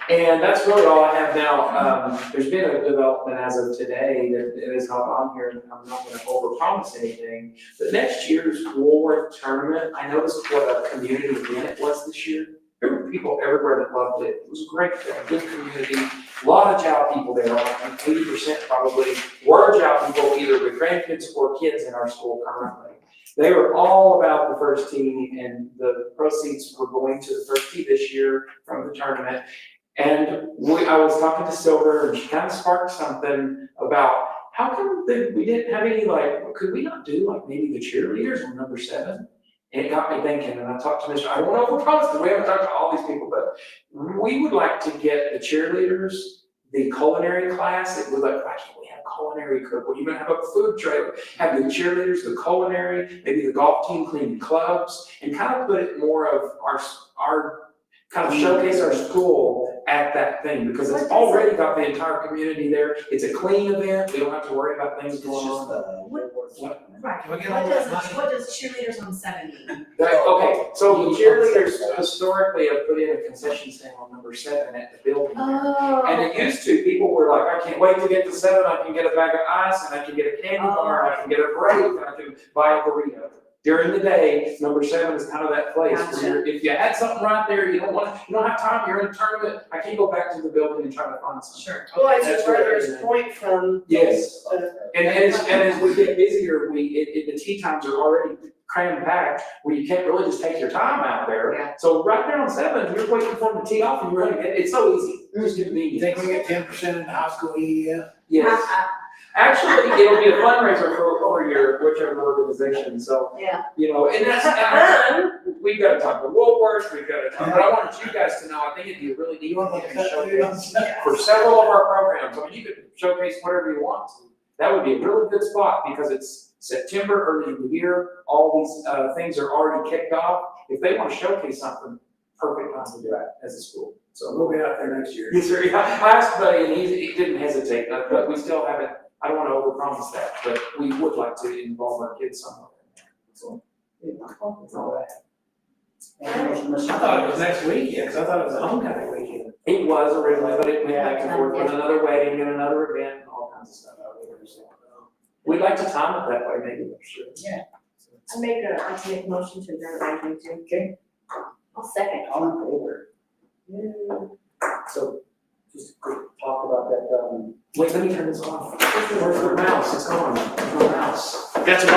And that's really all I have now. There's been a development as of today that is not on here, and I'm not gonna overpromise anything. But next year's Woolworth tournament, I noticed what a community event it was this year. There were people everywhere that loved it. It was a great thing, good community. A lot of Jow people there, like 80% probably were Jow people, either with grandkids or kids in our school currently. They were all about the first tee, and the proceeds were going to the first tee this year from the tournament. And I was talking to Silver, and she kind of sparked something about how come we didn't have any, like, could we not do like maybe the cheerleaders on number 7? And it got me thinking, and I talked to Mr. I don't want to overpromise, because we haven't talked to all these people, but we would like to get the cheerleaders, the culinary class. It was like, why can't we have culinary cook? We're even have a food trailer, have the cheerleaders, the culinary, maybe the golf team clean clubs, and kind of put it more of our kind of showcase our school at that thing, because it's already got the entire community there. It's a clean event. We don't have to worry about things going on. Right, Can we get what all does, that money? what does cheerleaders on 7 mean? Okay, so the cheerleaders historically have put in a concession stand on number 7 at the building. Oh. And it used to, people were like, I can't wait to get to 7, I can get a bag of ice, and I can get a candy bar, and I can get a grape, and I can buy a burrito. During the day, number 7 is kind of that place where if you had something right there, you don't have time, you're in a tournament, I can't go back to the building and try to find something. Sure. Well, it's That's a where it furthest is. point from. Yes. And as we get busier, the tee times are already crammed packed, where you can't really just take your time out there. Yeah. So right there on 7, you're waiting for them to tee off, and you're gonna it's so easy, just You convenient. think we get 10% in the high school EEF? Yes. Actually, it'll be a fundraiser for your whichever organization, so. Yeah. You know, and that's, we've got to talk to Woolworths, we've got to talk, but I wanted you guys to know, I think it'd be a really neat thing to showcase for several of our programs. I mean, you could showcase whatever you want. That would be a really good spot, because it's September, early in the year, all these things are already kicked off. If they want to showcase something, perfect time to do that as a school. So We'll be out there next year. yes, sir. I asked Buddy, and he didn't hesitate, but we still haven't, I don't want to overpromise that, but we would like to involve our kids somewhere. So, that's all I have. And I thought it was next weekend, because I thought it was a homecoming weekend. It was originally, but it went back and forth with another wedding and another event and all kinds of stuff out there, so. We'd like to time it that way, maybe next year. I'd like to make a motion to adjourn at 9:22. Okay, I'll second. all in favor? So, just a quick talk about that, Wait, let me turn this off. Where's the mouse? It's gone. Where's my mouse? That's what